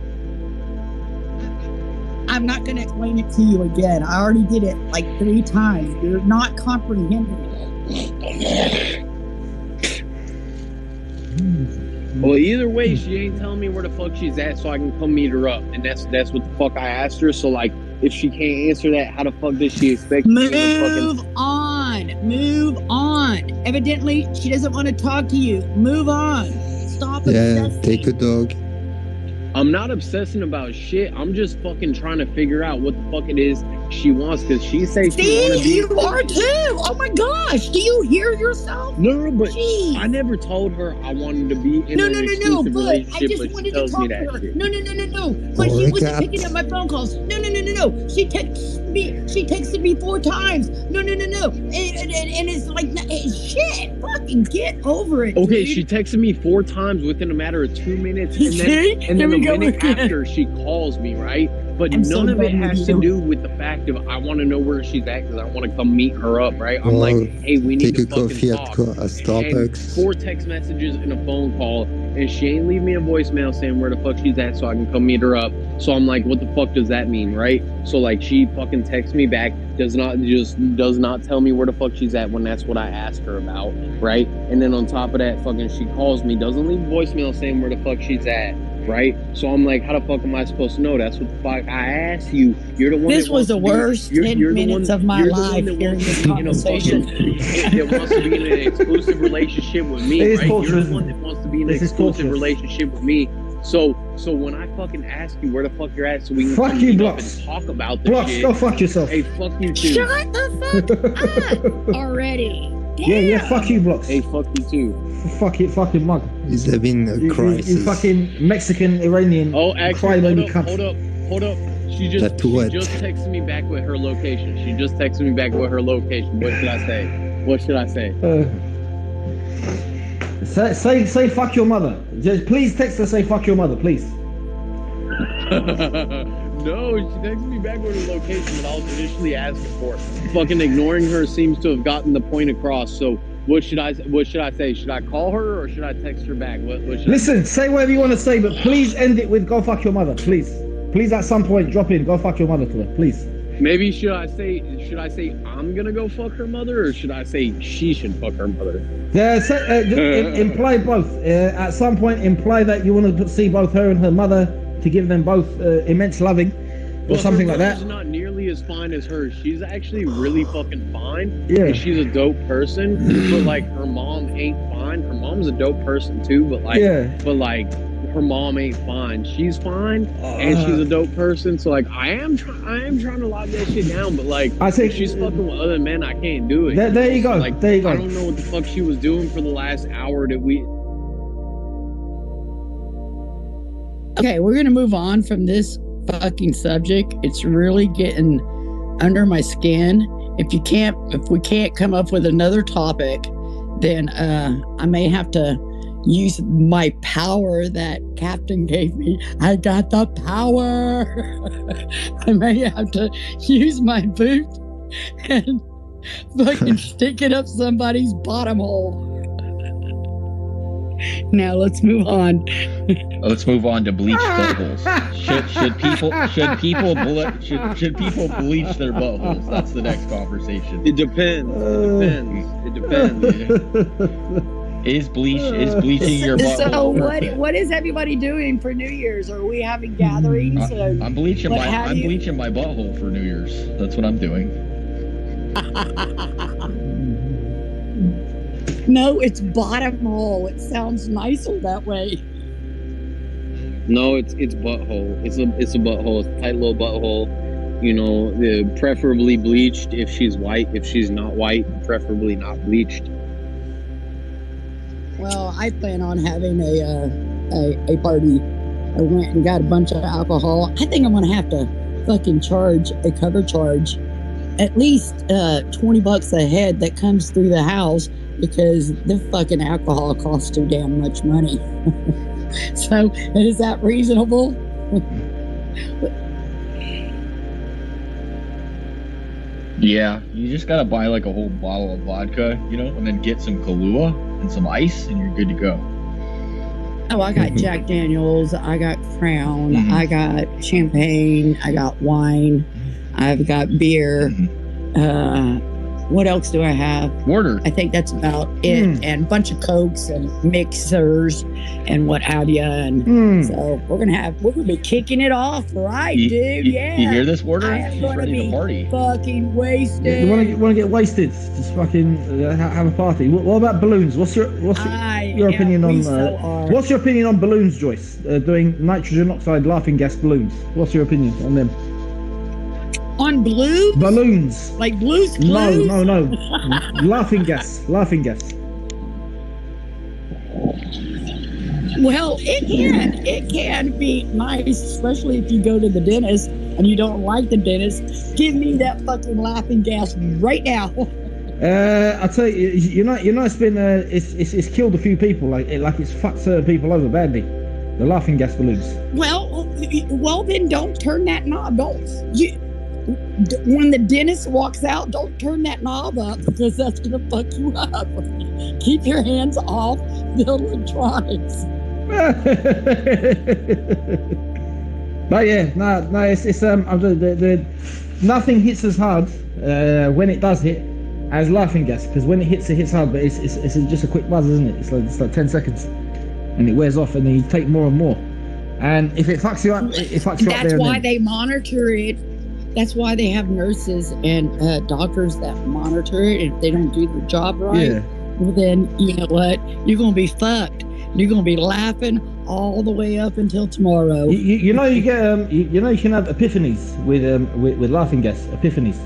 I'm not going to explain it to you again. I already did it like 3 times. You're not comprehending it. Well, either way, she ain't telling me where the fuck she's at, so I can come meet her up, and that's what the fuck I asked her. So like, If she can't answer that, how the fuck does she expect me to fucking... Move on. Evidently, she doesn't want to talk to you. Move on. Stop obsessing. Take a dog. I'm not obsessing about shit. I'm just fucking trying to figure out what the fuck it is she wants, because she says she want to be... you are too! Oh my gosh! Do you hear yourself? No, but Jeez. I never told her I wanted to be in an exclusive but relationship, I just but she wanted to tells me talk to that her. shit. No. But she wasn't picking up my phone calls. No. She texted me 4 times. No. And it's like, shit, fucking get over it, Okay, dude. she texted me 4 times within a matter of 2 minutes, and then Here a we go minute again. after she calls me, right? But I'm so none of it done with has to you. do with the fact of I want to know where she's at because I want to come meet her up, right? I'm like, hey, we need Take to a fucking coffee talk. at Starbucks. And 4 text messages and a phone call, and she ain't leave me a voicemail saying where the fuck she's at so I can come meet her up. So I'm like, what the fuck does that mean, right? So like, she fucking texts me back, does not tell me where the fuck she's at when that's what I asked her about, right? And then on top of that, fucking she calls me, doesn't leave a voicemail saying where the fuck she's at, right? So I'm like, how the fuck am I supposed to know? That's what the fuck I asked you. You're the one. This was the worst 10 minutes of my life hearing this conversation. That wants to be in an exclusive relationship with me, right? You're the one that wants to be in an exclusive relationship with me. So when I fucking ask you where the fuck you're at, so we can Fuck come you, meet up Blocks. and talk about this Blocks, shit. go fuck yourself. Hey, fuck you too. Shut the fuck up already. Damn. Yeah, fuck you, Blocks. Hey, fuck you too. Fucking mug. Is having a crisis. You fucking Mexican Iranian Oh, actually, crybaby cunt. hold up. She just texted me back with her location. What should I say? Say fuck your mother. Just please text her. Say fuck your mother, please. No, she texted me back with her location that I was initially asking for. Fucking ignoring her seems to have gotten the point across. So what should I say? Should I call her or should I text her back? What should Listen, say whatever you want to say, but please end it with go fuck your mother, please. Please at some point drop in, go fuck your mother to her, please. Maybe should I say I'm gonna go fuck her mother, or should I say she should fuck her mother? Yeah, imply both. At some point, imply that you want to see both her and her mother to give them both immense loving, or something like that. She's not nearly as fine as her. She's actually really fucking fine. Yeah. And she's a dope person, but like her mom ain't fine. Her mom's a dope person too, but like her mom ain't fine. She's fine, and she's a dope person. So like, I am trying to lock that shit down. But like, I think if she's fucking with other men, I can't do it. There you go. Like, there you go. I don't know what the fuck she was doing for the last hour that we. Okay, we're gonna move on from this fucking subject. It's really getting under my skin. If we can't come up with another topic, then I may have to use my power that Captain gave me. I got the power. I may have to use my boot and fucking stick it up somebody's bottom hole. Now let's move on. Let's move on to bleach buttholes. Should people bleach their buttholes? That's the next conversation. It depends. Is bleaching your butthole? So what is everybody doing for New Year's? Are we having gatherings? I'm bleaching my butthole for New Year's. That's what I'm doing. No, it's bottom hole. It sounds nicer that way. No, it's butthole. It's a butthole. It's a tight little butthole. You know, preferably bleached if she's white. If she's not white, preferably not bleached. Well, I plan on having a party. I went and got a bunch of alcohol. I think I'm gonna have to fucking charge a cover charge, at least $20 a head that comes through the house, because the fucking alcohol costs too damn much money. So, is that reasonable? Yeah, you just gotta buy like a whole bottle of vodka, you know, and then get some Kahlua and some ice, and you're good to go. Oh, I got Jack Daniels, I got Crown, I got champagne, I got wine, I've got beer. What else do I have? Water. I think that's about it. And a bunch of Cokes and mixers and what have you. And so we're gonna be kicking it off, right, dude? Yeah. You hear this, Water? I am She's gonna ready be to party. fucking wasted. You want to get wasted? Just fucking have a party. What about balloons? What's your opinion on? What's your opinion on balloons, Joyce? Doing nitrogen oxide laughing gas balloons. What's your opinion on them? On balloons? Balloons. Like Blue's Clues? No. Laughing gas. Well, it can be nice, especially if you go to the dentist and you don't like the dentist. Give me that fucking laughing gas right now. I tell you, it's been it's killed a few people. Like it's fucked certain people over badly. The laughing gas balloons. Well, then don't turn that knob. When the dentist walks out, don't turn that knob up because that's gonna fuck you up. Keep your hands off the electronics. But yeah, no, it's nothing hits as hard when it does hit as laughing gas, because when it hits hard, but it's just a quick buzz, isn't it? It's like 10 seconds, and it wears off, and then you take more and more. And if it fucks you up, it fucks you up there. That's why they monitor it. That's why they have nurses and doctors that monitor it. If they don't do their job right, well, then you know what? You're gonna be fucked. You're gonna be laughing all the way up until tomorrow. You know you get you can have epiphanies with laughing gas, epiphanies.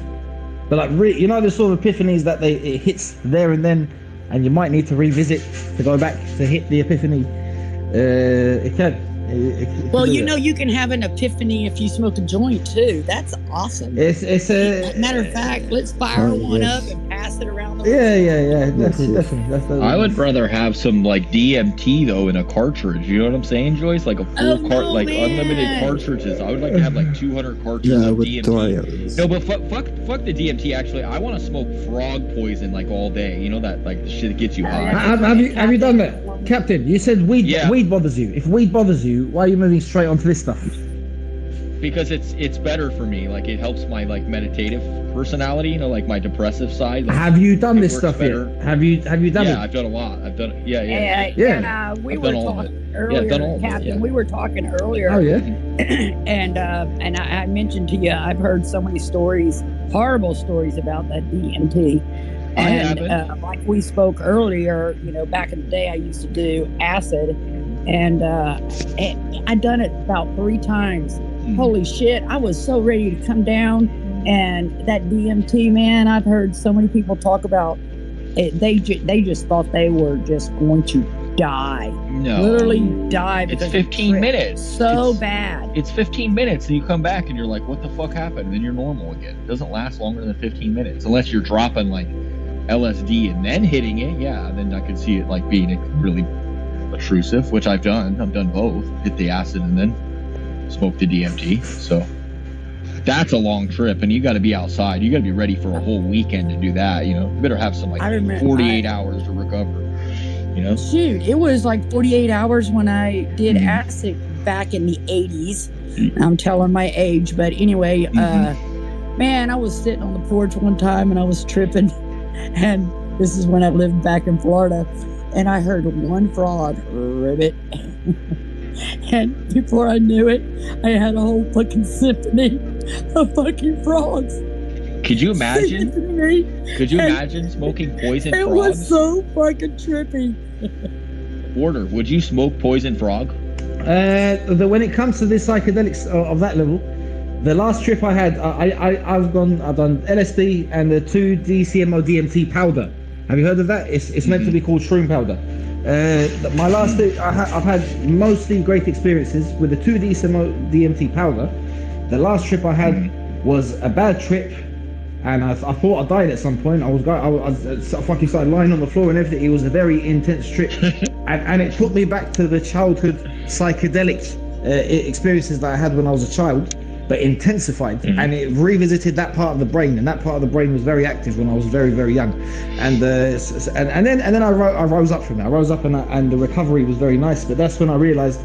But like the sort of epiphanies that it hits there and then, and you might need to revisit to go back to hit the epiphany. It can. Well, you can have an epiphany if you smoke a joint too. That's awesome. It's matter of fact, let's fire one up and pass it around the room. Yeah, definitely. I would rather have some like DMT though in a cartridge. You know what I'm saying, Joyce? Like a full unlimited cartridges. I would like to have like 200 cartridges of DMT. No, but fuck the DMT. Actually, I want to smoke frog poison like all day. You know that like the shit that gets you high. Have you done that? Captain, you said weed bothers you. If weed bothers you, why are you moving straight onto this stuff? Because it's better for me. Like it helps my like meditative personality, like my depressive side. Like, have you done this stuff yet? Have you done it? Yeah, I've done a lot. I've done it. Yeah. We were talking earlier, Captain. We were talking earlier. Oh yeah. and I mentioned to you, I've heard so many stories, horrible stories about that DMT. And like we spoke earlier, back in the day, I used to do acid, and I'd done it about 3 times. Holy shit, I was so ready to come down. And that DMT, man, I've heard so many people talk about it. They just thought they were just going to die. No, literally die. It's 15 minutes. So bad. It's 15 minutes, and you come back and you're like, "What the fuck happened?" And then you're normal again. It doesn't last longer than 15 minutes, unless you're dropping like LSD and then hitting it. Yeah, then I could see it like being really intrusive, which I've done. I've done both. Hit the acid and then smoke the DMT. So that's a long trip, and you got to be outside. You got to be ready for a whole weekend to do that. You better have some 48 hours to recover. Shoot, it was like 48 hours when I did acid back in the 80s. I'm telling my age, but anyway, man, I was sitting on the porch one time and I was tripping, and this is when I lived back in Florida, and I heard one frog ribbit. And before I knew it, I had a whole fucking symphony of fucking frogs. Could you imagine? Could you imagine smoking poison frogs? It was so fucking trippy. Order, would you smoke poison frog? When it comes to the psychedelics of that level, the last trip I had, I've done LSD and the 2-DCMO DMT powder. Have you heard of that? It's meant to be called shroom powder. My last day, I've had mostly great experiences with the 2-DCMO DMT powder. The last trip I had was a bad trip, and I thought I died at some point. I fucking started lying on the floor and everything. It was a very intense trip, and it took me back to the childhood psychedelic experiences that I had when I was a child, but intensified, and it revisited that part of the brain, and that part of the brain was very active when I was very, very young, and then I rose up from that. I rose up, and the recovery was very nice. But that's when I realized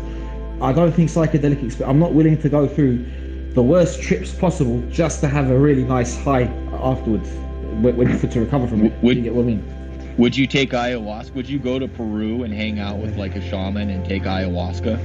I don't think psychedelic. I'm not willing to go through the worst trips possible just to have a really nice high afterwards. when you fit to recover from it. Would- you get what I mean? Would you take ayahuasca? Would you go to Peru and hang out with like a shaman and take ayahuasca?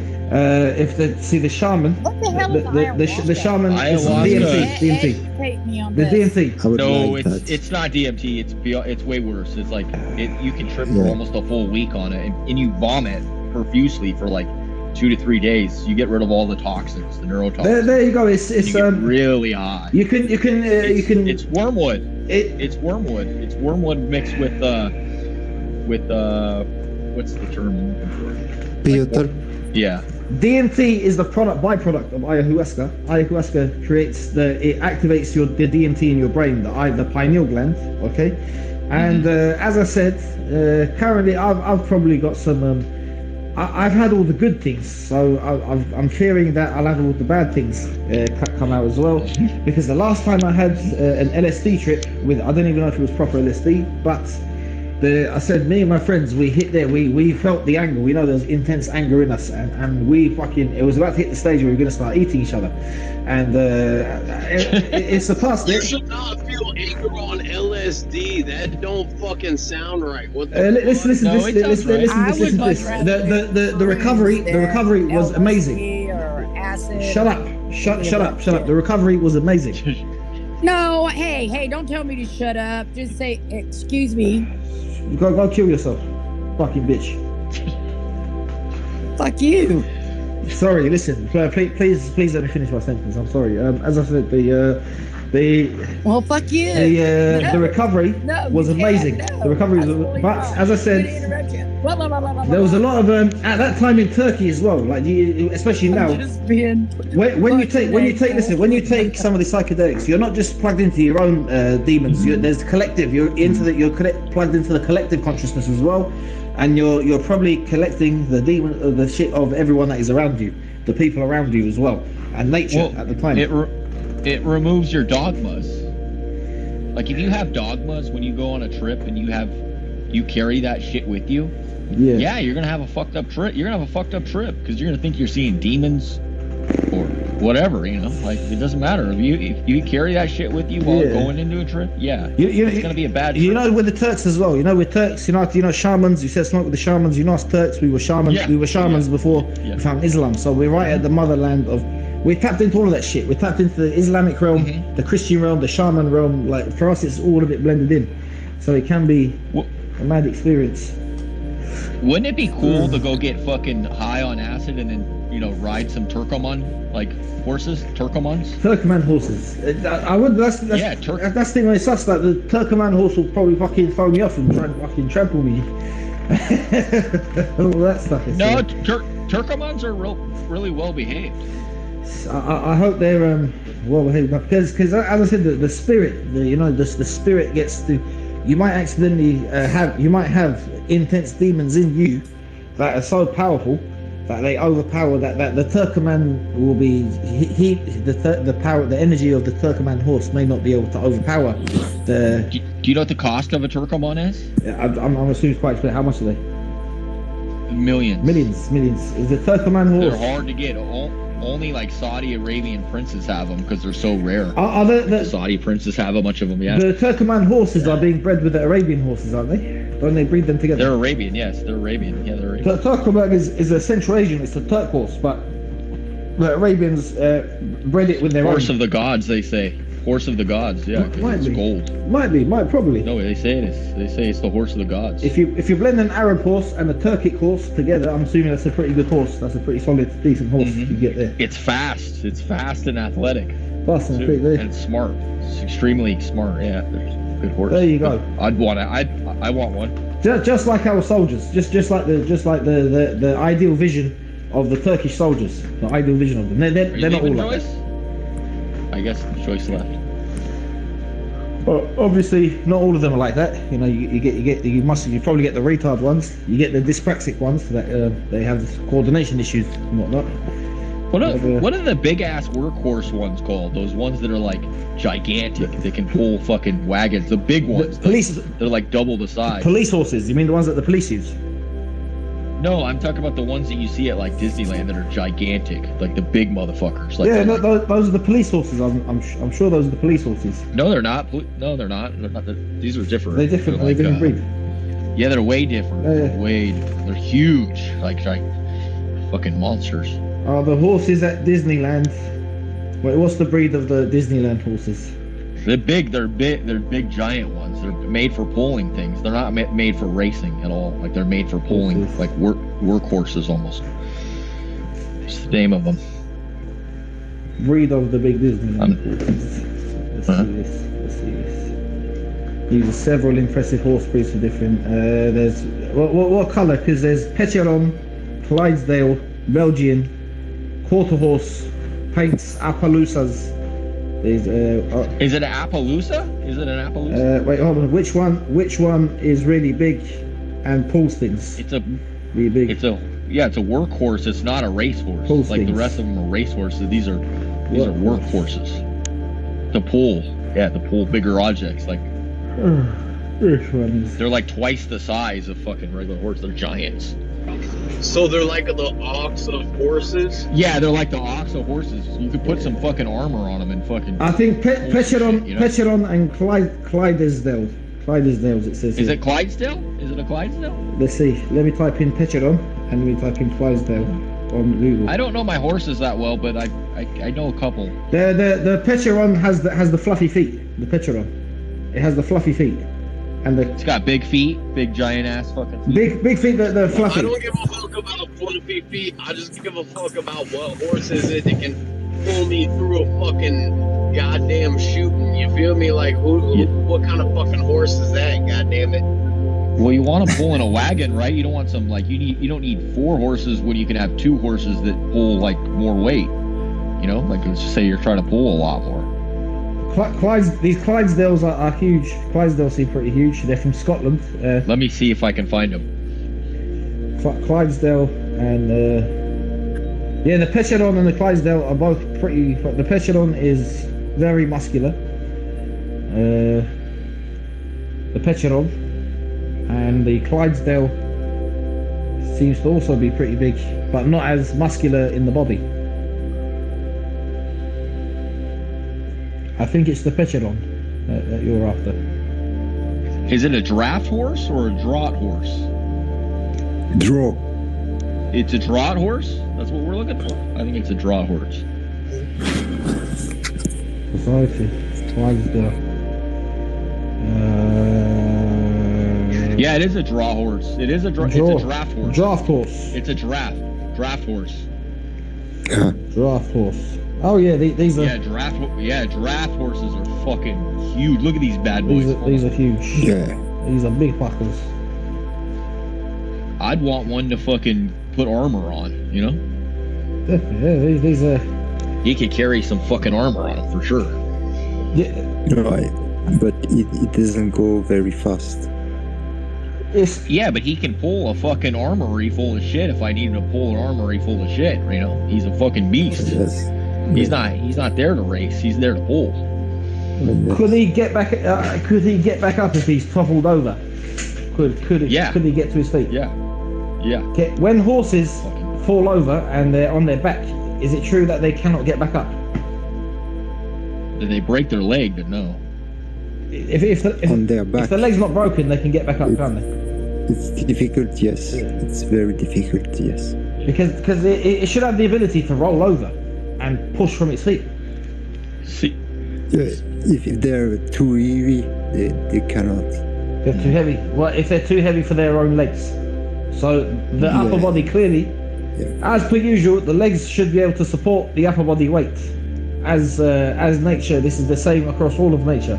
If the shaman, What the hell is the shaman is Ayahuasca. DMT. Educate me on The this. DMT. I would No, like that. it's not DMT. It's way worse. It's like you can trip for Yeah. almost a full week on it, and you vomit profusely for like 2 to 3 days. You get rid of all the toxins, the neurotoxins. There you go. It's you get really high. you can It's wormwood. it, It's wormwood. It's wormwood mixed with what's the term I'm looking for? Peyote. Yeah. DMT is the byproduct of ayahuasca. Ayahuasca it activates the DMT in your brain, the pineal gland. Okay, and as I said, currently I've probably got some. I've had all the good things, so I'm fearing that I'll have all the bad things come out as well. Because the last time I had an LSD trip with, I don't even know if it was proper LSD, but I said me and my friends, we hit there, we felt the anger, we know there was intense anger in us, and we fucking, it was about to hit the stage where we were going to start eating each other, and it surpassed You it. should not feel anger on LSD. That don't fucking sound right. What the Listen to No, it sounds right. I would much this. rather The recovery was amazing. LSD or acid. Shut up. The recovery was amazing. No, hey, don't tell me to shut up. Just say, excuse me. Go kill yourself, fucking bitch. Fuck you. Sorry, listen, please let me finish my sentence. I'm sorry. As I said, the Well, fuck you. the recovery No, was you can't. amazing. No, The recovery was, absolutely but not. as I I'm said, gonna interrupt you. Blah, blah, blah, blah, blah, there was a blah. lot of at that time in Turkey as well. Like especially now. I'm just being. When you take some of the psychedelics, you're not just plugged into your own demons. There's collective. You're plugged into the collective consciousness as well, and you're probably collecting the demon, the shit of everyone that is around you, the people around you as well, and nature at the time. It removes your dogmas. Like if you have dogmas when you go on a trip and you carry that shit with you, yeah, you're gonna have a fucked up trip. You're gonna have a fucked up trip because you're gonna think you're seeing demons or whatever. You know, like it doesn't matter if you carry that shit with you while going into a trip. Yeah, it's gonna be a bad trip. You know, with the Turks as well. You know, with Turks, you know, shamans. You said smoke with the shamans. You know, us Turks, we were shamans. Yeah. We were shamans before Yeah. we found Islam. So we're right at the motherland of. We tapped into all of that shit. We tapped into the Islamic realm, the Christian realm, the shaman realm. Like for us, it's all of it blended in. So it can be a mad experience. Wouldn't it be cool to go get fucking high on acid and then ride some Turkoman like horses, Turkomans? Turkoman horses. I would. That's Yeah, that's the thing. It's us. Like the Turkoman horse will probably fucking throw me off and try and fucking trample me. All that stuff. No, Turkomans are really well behaved. I hope they're well behaved because as I said, the spirit, the spirit gets to. You might accidentally have intense demons in you that are so powerful that they overpower that the Turkoman will be the energy of the Turkoman horse may not be able to overpower the. Do you know what the cost of a Turkoman is? I'm assuming it's quite expensive. How much are they? Millions. Is the Turkoman horse? They're hard to get. Only like Saudi Arabian princes have them because they're so rare. Are the Saudi princes have a bunch of them. Yeah. The Turkoman horses are being bred with the Arabian horses, aren't they? Don't they breed them together? They're Arabian. Yes, they're Arabian. Yeah, they're Arabian. Turkoman is a Central Asian. It's a Turk horse, but the Arabians bred it with their Horse own. of the gods, they say. Horse of the gods. Yeah, 'cause Might it's be. gold. Might probably. No, they say it is. They say it's the horse of the gods. If you blend an Arab horse and a Turkic horse together, I'm assuming that's a pretty good horse. That's a pretty solid, decent horse you get there. It's fast. It's fast and athletic. Fast and too. quick there. And it's smart. It's extremely smart. Yeah, there's a good horse. There you go. I'd want it. I want one. Just like our soldiers, just like the ideal vision of the Turkish soldiers, the ideal vision of them. They're not all like that. I guess Joyce left. Well, obviously, not all of them are like that. You know, you probably get the retard ones. You get the dyspraxic ones that they have coordination issues and whatnot. What are the big ass workhorse ones called? Those ones that are like gigantic. They can pull fucking wagons. The big ones. Police. They're like double the size. Police horses. You mean the ones that the police use? No, I'm talking about the ones that you see at like Disneyland that are gigantic, like the big motherfuckers. Like Yeah, no, those are the police horses. I'm sure those are the police horses. No, they're not. No, they're not. These are different. They're different. They're They're different breed. Yeah, they're way different. Yeah. Way. They're huge, like fucking monsters. Are the horses at Disneyland? Wait, what's the breed of the Disneyland horses? They're big. They're big, giant ones. They're made for pulling things. They're not made for racing at all. Like they're made for pulling, like work horses almost. It's the name of them. Breed of the big Disneyland horses. Let's see this. These are several impressive horse breeds for different. There's what colour? Because there's Percheron, Clydesdale, Belgian, Quarter Horse, Paints, Appaloosas. Is it an Appaloosa? Is it an Appaloosa? Wait, hold on. Which one is really big and pulls things? It's a really big. It's a workhorse. It's not a racehorse. Pulls like things. The rest of them are racehorses. These are workhorses. To pull bigger objects. Like Which ones? they're like twice the size of fucking regular horse. They're giants. So they're like the ox of horses? Yeah, they're like the ox of horses. You could put some fucking armor on them and fucking. I think Percheron, you know? Percheron and Clydesdale. Clydesdales, it says. Is here. it Clydesdale? Is it a Clydesdale? Let's see. Let me type in Percheron and let me type in Clydesdale on Google. I don't know my horses that well, but I know a couple. The Percheron has the fluffy feet. The Percheron, it has the fluffy feet, and It's got big feet, big giant ass fucking feet. big feet. The fluffy. I don't give a fuck about fluffy feet. I just give a fuck about what horse is it that can pull me through a fucking goddamn shooting. You feel me? Like what kind of fucking horse is that? Goddamn it! Well, you want to pull in a wagon, right? You don't want some like you don't need 4 horses when you can have 2 horses that pull like more weight. You know, like let's just say you're trying to pull a lot more. These Clydesdales are huge. Clydesdales seem pretty huge. They're from Scotland. Let me see if I can find them. Clydesdale and the Percheron and the Clydesdale are both pretty. The Percheron is very muscular. The Percheron and the Clydesdale seems to also be pretty big, but not as muscular in the body. I think it's the Percheron that you're after. Is it a draft horse or a draught horse? Draw. It's a draught horse? That's what we're looking for. I think it's a draught horse. Society. Clydesdale. Yeah, it is a draw horse. It is a it's a draft horse. Draft horse. It's a draft horse. Draft horse. Oh yeah, these are. Yeah, draft horses are fucking huge. Look at these bad boys. These are huge. Yeah. These are big fuckers. I'd want one to fucking put armor on, you know? Definitely, yeah, these are. He could carry some fucking armor on him for sure. Yeah. Right. But it doesn't go very fast. Yeah, but he can pull a fucking armory full of shit if I need him to pull an armory full of shit, you know? He's a fucking beast. Yes. He's not there to race. He's there to pull. Could he get back? Could he get back up if he's toppled over? Could he get to his feet? Yeah. Okay. When horses fall over and they're on their back, is it true that they cannot get back up? Did they break their leg? But no. If on their back. If the leg's not broken, they can get back up, can't they? It's difficult, yes. It's very difficult, yes. Because it should have the ability to roll over and push from its feet. See. If they're too heavy, they cannot. They're too heavy. Well, if they're too heavy for their own legs. So the upper body clearly, as per usual, the legs should be able to support the upper body weight. As nature, this is the same across all of nature.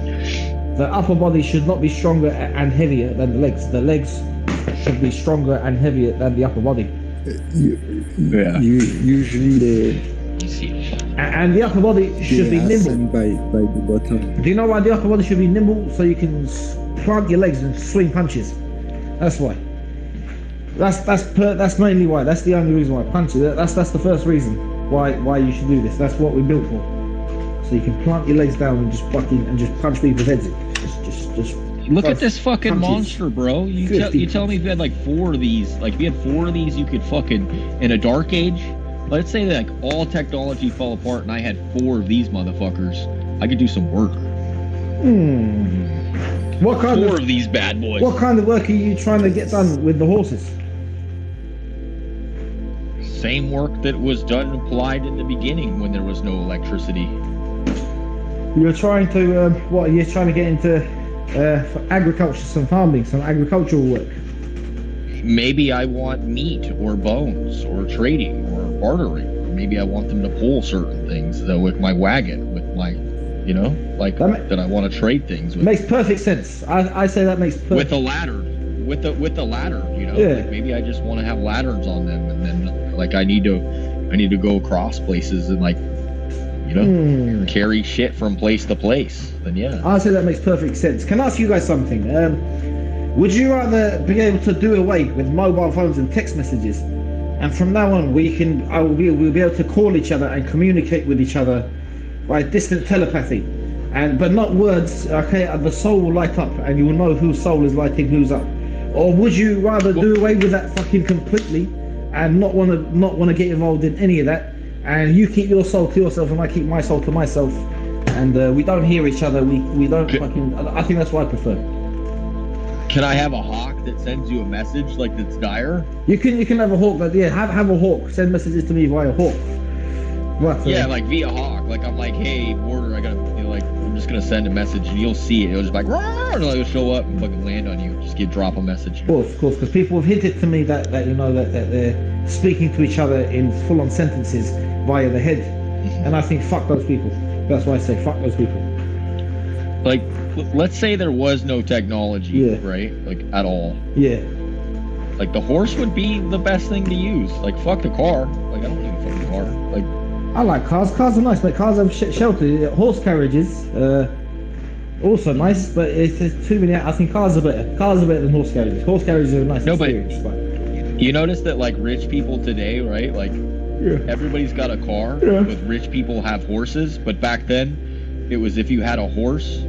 The upper body should not be stronger and heavier than the legs. The legs should be stronger and heavier than the upper body. Usually they. And the upper body should be nimble. By the bottom. Do you know why the upper body should be nimble? So you can plant your legs and swing punches. That's why. That's mainly why. That's the only reason why. Punches. That's the first reason why you should do this. That's what we're built for. So you can plant your legs down and just fucking and just punch people's heads in. Just Look at this fucking countries. monster, bro. You tell me if you had like 4 of these, like if you had 4 of these, you could fucking, in a dark age, let's say that like all technology fell apart and I had 4 of these motherfuckers, I could do some work. What kind 4 of these bad boys. What kind of work are you trying to get done with the horses? Same work that was done and applied in the beginning when there was no electricity. You're trying to, what, you're trying to get into agriculture, some farming, some agricultural work. Maybe I want meat or bones or trading or bartering. Or maybe I want them to pull certain things though with my wagon, with my, you know, like that I want to trade things with. Makes perfect sense. I say that makes perfect. With the ladder, with the ladder, you know. Yeah. Like maybe I just want to have ladders on them, and then like I need to go across places and like, you know, carry shit from place to place. Then yeah. I say that makes perfect sense. Can I ask you guys something? Would you rather be able to do away with mobile phones and text messages, and from now on we'll be able to call each other and communicate with each other by distant telepathy, but not words? Okay, the soul will light up, and you will know whose soul is lighting who's up. Or would you rather do away with that fucking completely, and not want to get involved in any of that, and you keep your soul to yourself and I keep my soul to myself, and we don't hear each other. We don't fucking. I think that's what I prefer. Can I have a hawk that sends you a message like that's dire? You can have a hawk, but yeah, have a hawk. Send messages to me via hawk. What? Yeah, like via hawk. Like I'm like, hey, Border, I gotta, you know, like I'm just gonna send a message and you'll see it. It'll just be like, "Rawr," and it'll show up and fucking land on you. Just drop a message. Of course, because people have hinted to me that you know that they're speaking to each other in full-on sentences via the head, and I think fuck those people. That's why I say fuck those people. Like, let's say there was no technology, Yeah. right? Like at all. Yeah. Like the horse would be the best thing to use. Like fuck the car. Like I don't need a fucking car. Like I like cars. Cars are nice, but cars have shelter. Horse carriages, also nice, but it's too many. I think cars are better. Cars are better than horse carriages. Horse carriages are a nice experience. But you notice that like rich people today, right? Like everybody's got a car, but rich people have horses. But back then, it was if you had a horse,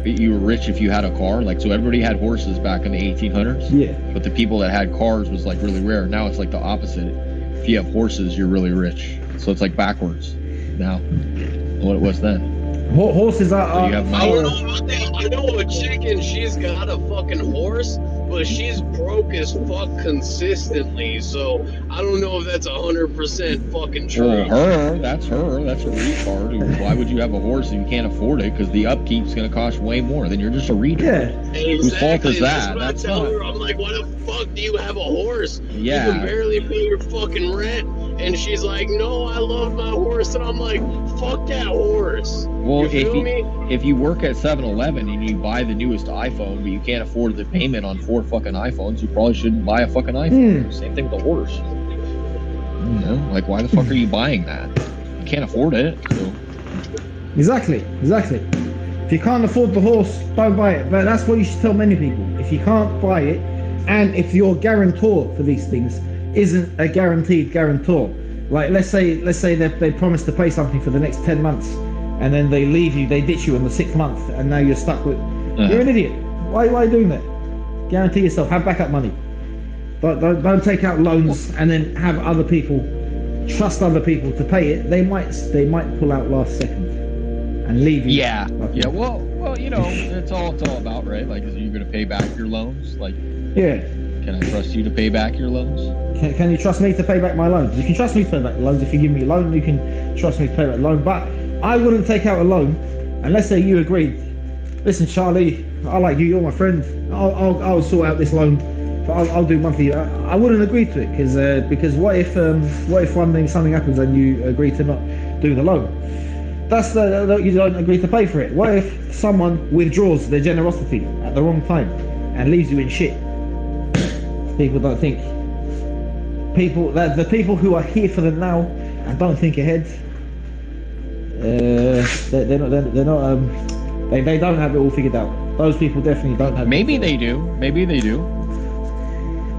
you were rich if you had a car. Like so, everybody had horses back in the 1800s. Yeah. But the people that had cars was like really rare. Now it's like the opposite. If you have horses, you're really rich. So it's like backwards now what it was then. Horses are. You have I don't know about that. I know a chick and she's got a fucking horse, but she's broke as fuck consistently. So I don't know if that's 100% fucking true. Well, that's her. That's a retard. Why would you have a horse if you can't afford it? Because the upkeep's going to cost way more. Then you're just a retard. Yeah. Exactly. Whose fault is that? That's what I tell her. I'm like, why the fuck do you have a horse? Yeah. You can barely pay your fucking rent. And she's like, no, I love my horse. And I'm like, fuck that horse. Well, you feel me? if you work at 7-Eleven and you buy the newest iPhone, but you can't afford the payment on 4 fucking iPhones, you probably shouldn't buy a fucking iPhone. Same thing with a horse. You know, like why the fuck are you buying that? You can't afford it. So. Exactly. If you can't afford the horse, don't buy it. But that's what you should tell many people. If you can't buy it, and if your guarantor for these things isn't a guaranteed guarantor, like let's say they promise to pay something for the next 10 months, and then they leave you, they ditch you in the 6th month, and now you're stuck with. You're an idiot. Why are you doing that? Guarantee yourself. Have backup money. Don't take out loans and then have other people trust other people to pay it. They might pull out last second and leave you. Yeah. Yeah. Well, you know, it's all about, right? Like, is you gonna pay back your loans? Like, yeah. Can I trust you to pay back your loans? Can you trust me to pay back my loans? You can trust me to pay back the loans. If you give me a loan, you can trust me to pay back the loan. But I wouldn't take out a loan, and let's say you agreed. Listen, Charlie, I like you. You're my friend. I'll sort out this loan, but I'll do monthly. I wouldn't agree to it because what if one day something happens and you agree to not do the loan? You don't agree to pay for it. What if someone withdraws their generosity at the wrong time and leaves you in shit? People don't think. The people who are here for the now and don't think ahead. They don't have it all figured out. Those people definitely don't have. Maybe they do. Maybe they do.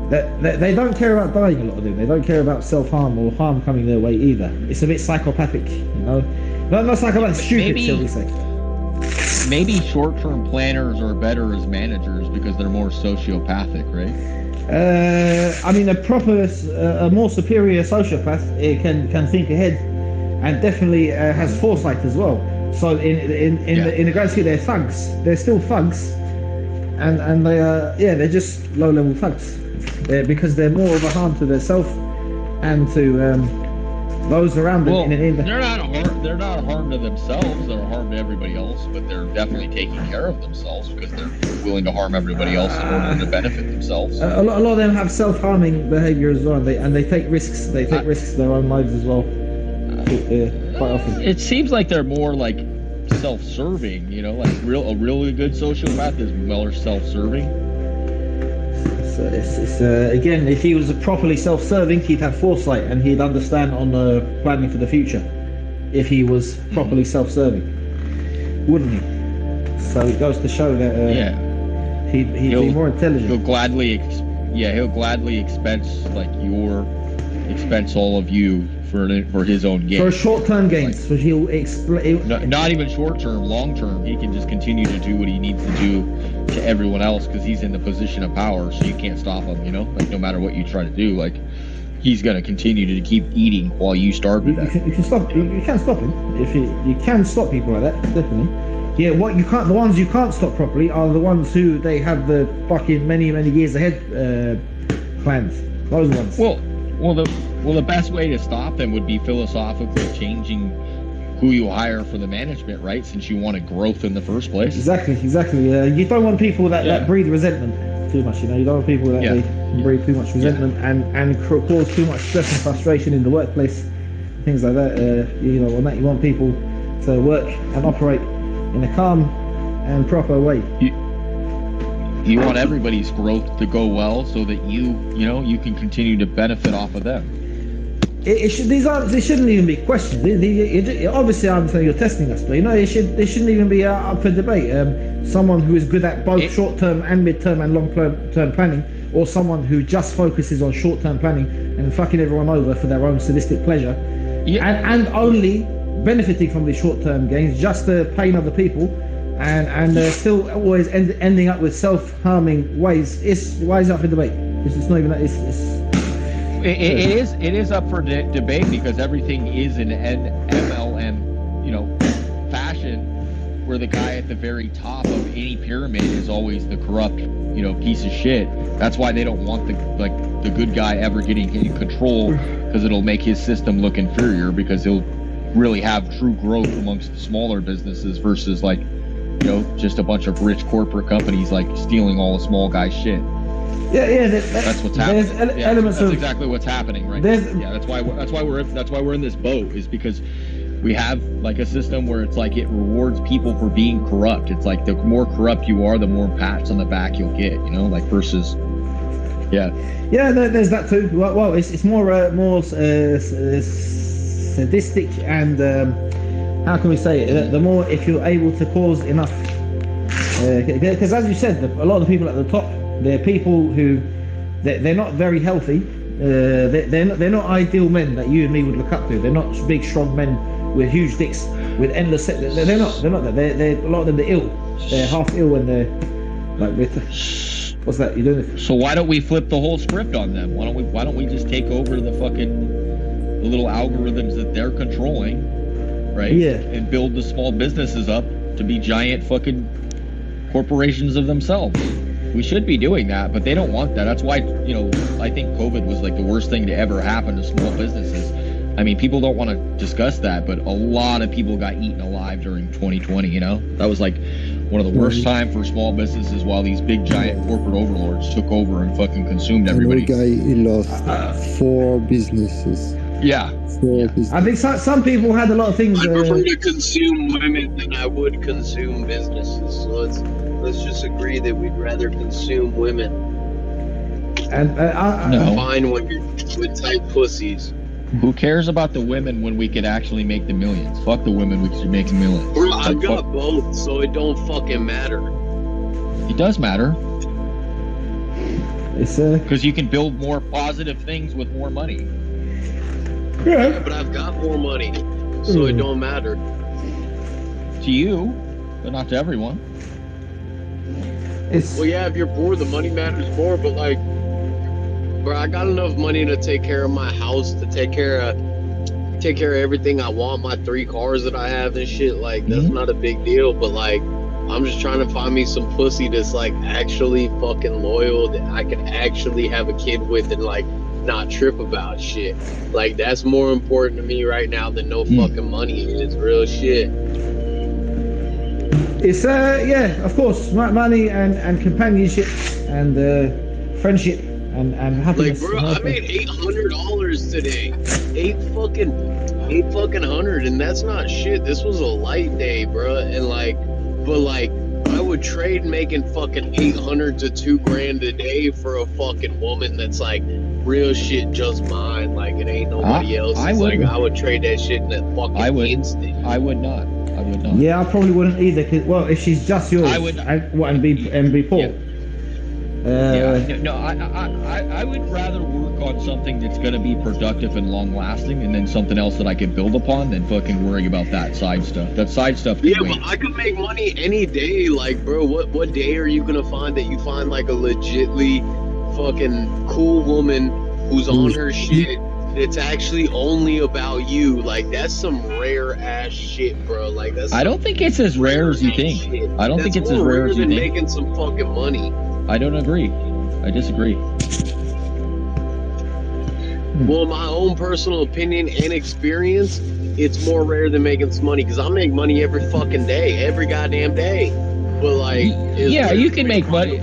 They don't care about dying. A lot of them. They don't care about self-harm or harm coming their way either. It's a bit psychopathic, you know. Not psychopathic, stupid, shall we say? maybe short-term planners are better as managers because they're more sociopathic, right? I mean, a more superior sociopath can think ahead, and definitely has foresight as well. So in the grand scheme, they're thugs. They're still thugs, and they are they're just low-level thugs, because they're more of a harm to themselves and to those around them. They're not a harm to themselves. They're a harm to everybody else, but they're definitely taking care of themselves because they're willing to harm everybody else in order to benefit themselves. A lot of them have self-harming behavior as well, and they take risks. They take risks in their own lives as well. Quite often. It seems like they're more like self-serving. You know, like a really good sociopath is more self-serving. Again, if he was properly self-serving, he'd have foresight and he'd understand on planning for the future. If he was properly self-serving, wouldn't he? So it goes to show that he'd be more intelligent. He'll gladly expense all of you for his own gain. For short-term gains, so he'll not even short-term, long-term. He can just continue to do what he needs to do to everyone else because he's in the position of power, so you can't stop him. You know, like no matter what you try to do, like he's gonna continue to keep eating while you starve to death. You can stop. You can stop him if you can stop people like that. Definitely. Yeah, what you can't. The ones you can't stop properly are the ones who they have the fucking many years ahead plans. Those ones. Well, the best way to stop them would be philosophically changing who you hire for the management, right? Since you wanted growth in the first place. Exactly. You don't want people that breathe resentment too much. You know, you don't want people that they breathe too much resentment and cause too much stress and frustration in the workplace, things like that. You want people to work and operate in a calm and proper way. You want everybody's growth to go well so that you can continue to benefit off of them. They shouldn't even be questions. Obviously, I'm saying you're testing us, but they shouldn't even be up for debate. Someone who is good at both short-term and mid-term and long-term planning, or someone who just focuses on short-term planning and fucking everyone over for their own sadistic pleasure, and only benefiting from these short-term gains just to pain other people, and still always ending up with self-harming ways. Why is it up for debate? It's not even that. It is up for debate because everything is in MLM, fashion, where the guy at the very top of any pyramid is always the corrupt, piece of shit. That's why they don't want the good guy ever getting in control, because it'll make his system look inferior, because he'll really have true growth amongst the smaller businesses versus just a bunch of rich corporate companies stealing all the small guys' shit. That's what's happening. That's exactly what's happening right now. That's why we're in this boat, is because we have a system where it's it rewards people for being corrupt. It's the more corrupt you are, the more pats on the back you'll get. Versus. There's that too. Well, it's more sadistic and how can we say it? The more, if you're able to cause enough, because as you said, a lot of the people at the top, they're people who they're not very healthy. They're not ideal men that you and me would look up to. They're not big, strong men with huge dicks with endless. They're not that. They're a lot of them. They're ill. They're half ill, and they're what's that? You doing it? So why don't we flip the whole script on them? Why don't we just take over the little algorithms that they're controlling, right? Yeah. And build the small businesses up to be giant fucking corporations of themselves. We should be doing that, but they don't want that. That's why, I think COVID was the worst thing to ever happen to small businesses. I mean, people don't want to discuss that, but a lot of people got eaten alive during 2020, That was one of the worst time for small businesses, while these big giant corporate overlords took over and fucking consumed everybody. The guy, he lost 4 businesses. Yeah. I think some people had a lot of things. I prefer to consume women than I would consume businesses. So let's just agree that we'd rather consume women. And Fine women with tight pussies. Who cares about the women when we could actually make the millions? Fuck the women, we could make millions. Bro, I've got both, so it don't fucking matter. It does matter. It's because you can build more positive things with more money. Yeah, but I've got more money, so it don't matter. To you, but not to everyone. Well, yeah, if you're poor, the money matters more. But like, bro, I got enough money to take care of my house, to take care of everything I want. My 3 cars that I have and shit. Like, that's not a big deal. But like, I'm just trying to find me some pussy that's like actually fucking loyal, that I can actually have a kid with and like not trip about shit. Like, that's more important to me right now than no fucking money. It's real shit. It's yeah, of course, money and companionship and friendship and happiness. Like, bro, I made $800 today. Eight fucking hundred, and that's not shit. This was a light day, bro. And like, but like, I would trade making fucking 800 to $2,000 a day for a fucking woman that's like real shit, just mine. Like, it ain't nobody else's. I would trade that shit in that fucking instant. I would not. Yeah, I probably wouldn't either. Cause, well, if she's just yours, I would. And be poor. Yeah. I would rather work on something that's going to be productive and long lasting, and then something else that I can build upon, than fucking worrying about that side stuff. That side stuff. Yeah, but I could make money any day. Like, bro, what day are you gonna find that you find like a legitly fucking cool woman who's on her shit? It's actually only about you. Like, that's some rare ass shit, bro. Like, that's. I don't think it's as rare as you think. Shit. I don't think it's as rare as you think. Making some fucking money. I don't agree. I disagree. Well, in my own personal opinion and experience, it's more rare than making some money, because I make money every fucking day, every goddamn day. But like, yeah, you can make money.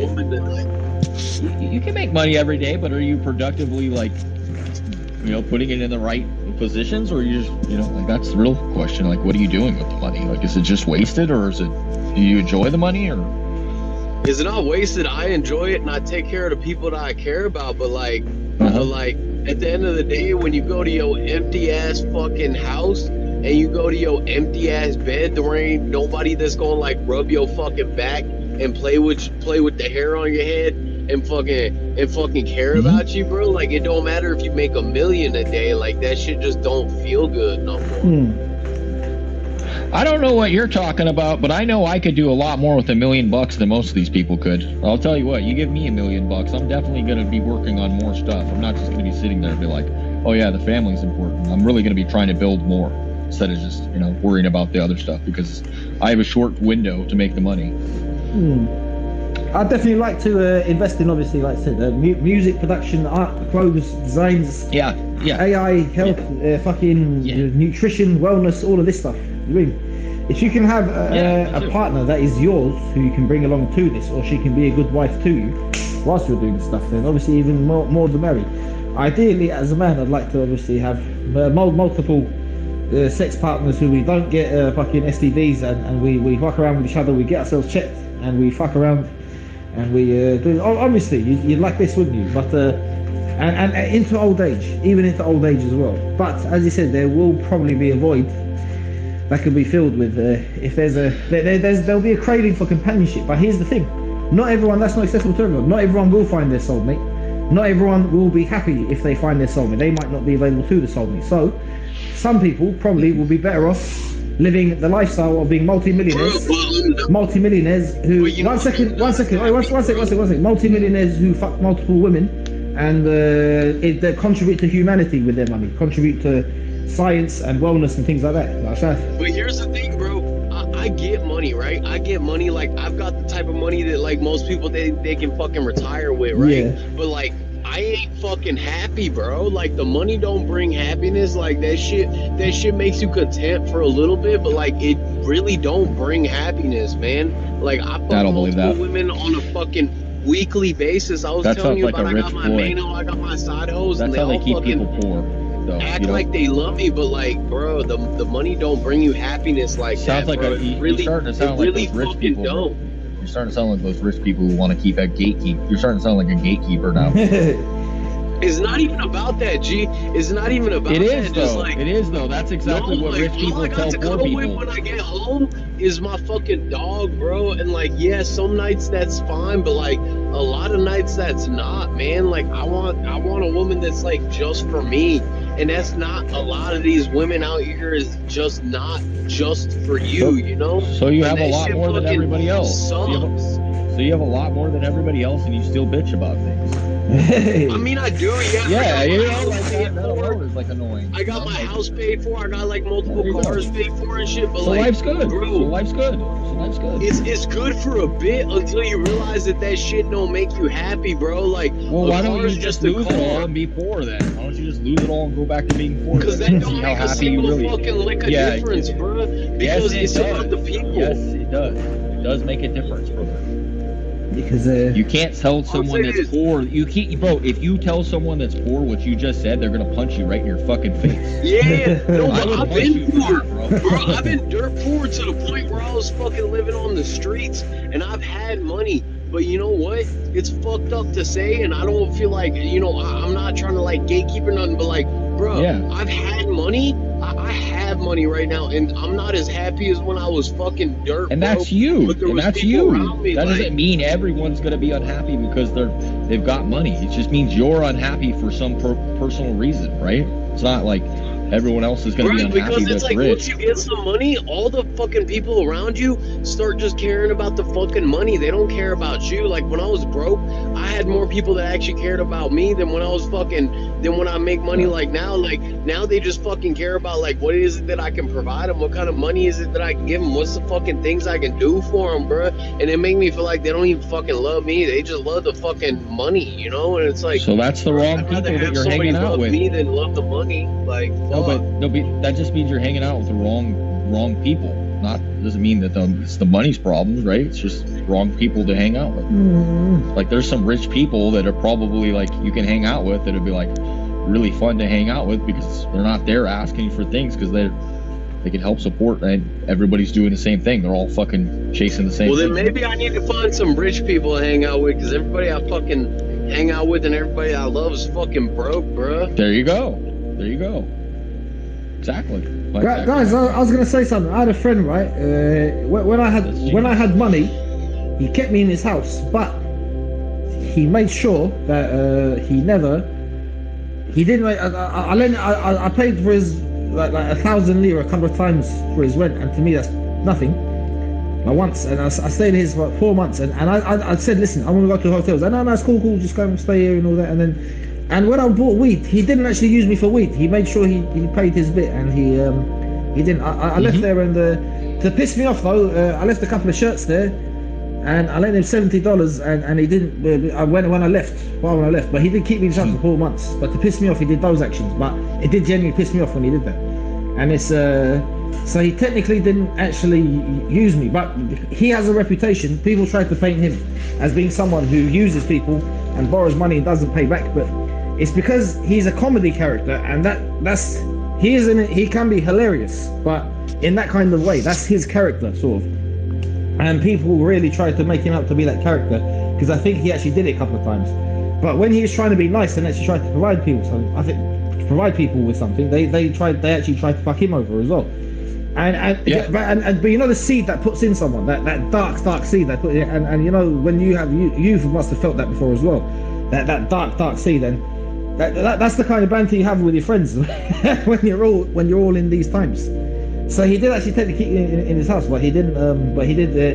You can make money every day, but are you productively like, putting it in the right positions, or you just, like, that's the real question. Like, what are you doing with the money? Like, is it just wasted, or do you enjoy the money, or? Is it not wasted? I enjoy it, and I take care of the people that I care about. But like, at the end of the day, when you go to your empty ass fucking house and you go to your empty ass bed, there ain't nobody that's gonna like rub your fucking back and play with the hair on your head and fucking care about you, bro. Like, it don't matter if you make $1 million a day. Like, that shit just don't feel good no more. I don't know what you're talking about, but I know I could do a lot more with $1 million than most of these people could. I'll tell you what, you give me $1 million, I'm definitely going to be working on more stuff. I'm not just going to be sitting there and be like, oh yeah, the family's important. I'm really going to be trying to build more instead of just, worrying about the other stuff, because I have a short window to make the money. I'd definitely like to invest in, obviously, like I said, music production, art, clothes, designs, AI, health, nutrition, wellness, all of this stuff. If you can have a partner that is yours, who you can bring along to this, or she can be a good wife to you whilst you're doing this stuff, then obviously even more the merry. Ideally, as a man, I'd like to obviously have multiple sex partners who we don't get fucking STDs, and we fuck around with each other, we get ourselves checked, and we fuck around, and we do. Obviously, you'd like this, wouldn't you? But and into old age, even into old age as well. But as you said, there will probably be a void that can be filled with if there'll be a craving for companionship. But here's the thing, that's not accessible to everyone. Not everyone will find their soulmate. Not everyone will be happy if they find their soulmate. They might not be available to the soulmate. So some people probably will be better off living the lifestyle of being multi-millionaires who multi-millionaires who fuck multiple women, and they contribute to humanity with their money, contribute to science and wellness and things like that. But here's the thing, bro. I get money, right? I get money. Like, I've got the type of money that like most people they can fucking retire with, right? Yeah. But like, I ain't fucking happy, bro. Like, the money don't bring happiness. Like, that shit makes you content for a little bit, but like, it really don't bring happiness, man. Like, I fuck multiple women on a fucking weekly basis. I was telling you about, I got my main hoe, I got my side hoes, and they all keep people poor. Though, act like they love me, but like, bro, the money don't bring you happiness like sounds that. Sounds like you're starting to sound like those rich people. You're starting to sound like those rich people who want to keep a gatekeeper. You're starting to sound like a gatekeeper now. It's not even about that, G. It's not even about that. It is, though. Like, it is, though. That's exactly what rich people tell poor people. When I get home is my fucking dog, bro. And like, yeah, some nights that's fine, but like, a lot of nights that's not, man. Like, I want a woman that's like just for me. and that's not a lot of these women out here is just not just for you, you know. So you have And a that lot shit more than fucking everybody else. sucks. So you have a lot more than everybody else, and you still bitch about things. I mean, I do, yeah. Yeah, you know, Like, like that alone is like annoying. I got my house paid for. I got like multiple There you go. cars paid for and shit. But So like, life's good. bro, So life's good. So life's good. it's good for a bit until you realize that shit don't make you happy, bro. Like, Well, why don't car's you just a lose it all car. and be poor then? Why don't you just lose it all and go back to being poor? Because that and don't see how make a happy you single really. fucking lick of Yeah, difference, bro. Because Yes, it's it about does. the people. Yes, it does. It does make a difference, brother. Because You can't tell someone say that's this. poor. You can't, bro. If you tell someone that's poor what you just said, they're gonna punch you right in your fucking face. Yeah, no, I but would I've punch been you for poor, that, bro. I've been dirt poor to the point where I was fucking living on the streets, and I've had money. But you know what? It's fucked up to say, and I don't feel like, you know, I'm not trying to like gatekeep or nothing, but like, bro, Yeah. I've had money. I have money right now, and I'm not as happy as when I was fucking dirt. And broke, that's you. but there And was that's people you. around me, That like- doesn't mean everyone's gonna be unhappy because they've got money. It just means you're unhappy for some personal reason, right? It's not like everyone else is gonna be Right, unhappy because it's that's like rich. once you get some money, all the fucking people around you start just caring about the fucking money. They don't care about you. Like when I was broke, I had more people that actually cared about me than when I was than when I make money like now. Like now they just fucking care about like what is it that I can provide them, what kind of money is it that I can give them, what's the fucking things I can do for them, bro. And it make me feel like they don't even fucking love me. They just love the fucking money, you know. And it's like, So that's the wrong I'd people rather that have you're somebody hanging out love with. me than love the money. Like That just means you're hanging out with the wrong people. Not doesn't mean that it's the money's problems, right? It's just wrong people to hang out with. Like there's some rich people that are probably like you can hang out with that'd be like really fun to hang out with because they're not there asking for things because they can help support and everybody's doing the same thing. They're all fucking chasing the same Well, thing. then maybe I need to find some rich people to hang out with because everybody I fucking hang out with and everybody I love is fucking broke, bruh. There you go. There you go. Exactly. Like that. guys, I was gonna say something. I had a friend, right? When I had money, he kept me in his house, but he made sure that he didn't. I paid for his like 1,000 lira a couple of times for his rent, and to me that's nothing. Like once, and I stayed in his for 4 months, and I said, listen, I want to go to hotels. And no, it's cool, just go and stay here and all that, and when I bought weed, he didn't actually use me for weed. He made sure he paid his bit, and he didn't. I left there, and to piss me off though, I left a couple of shirts there, and I lent him $70, and he didn't. When I left, but he did keep me in touch for 4 months. But to piss me off, he did those actions. But it did genuinely piss me off when he did that, and it's so he technically didn't actually use me, but he has a reputation. People try to paint him as being someone who uses people and borrows money and doesn't pay back, but it's because he's a comedy character, and he can be hilarious, but in that kind of way, that's his character, sort of. And people really try to make him out to be that character, because I think he actually did it a couple of times. But when he was trying to be nice and actually tried to provide people something, I think to provide people with something, they actually tried to fuck him over as well. But you know the seed that puts in someone, that dark seed that put in, and you know when you must have felt that before as well, that dark seed, and that's the kind of banter you have with your friends when you're all in these times. So he did actually technically keep me in his house, but he didn't.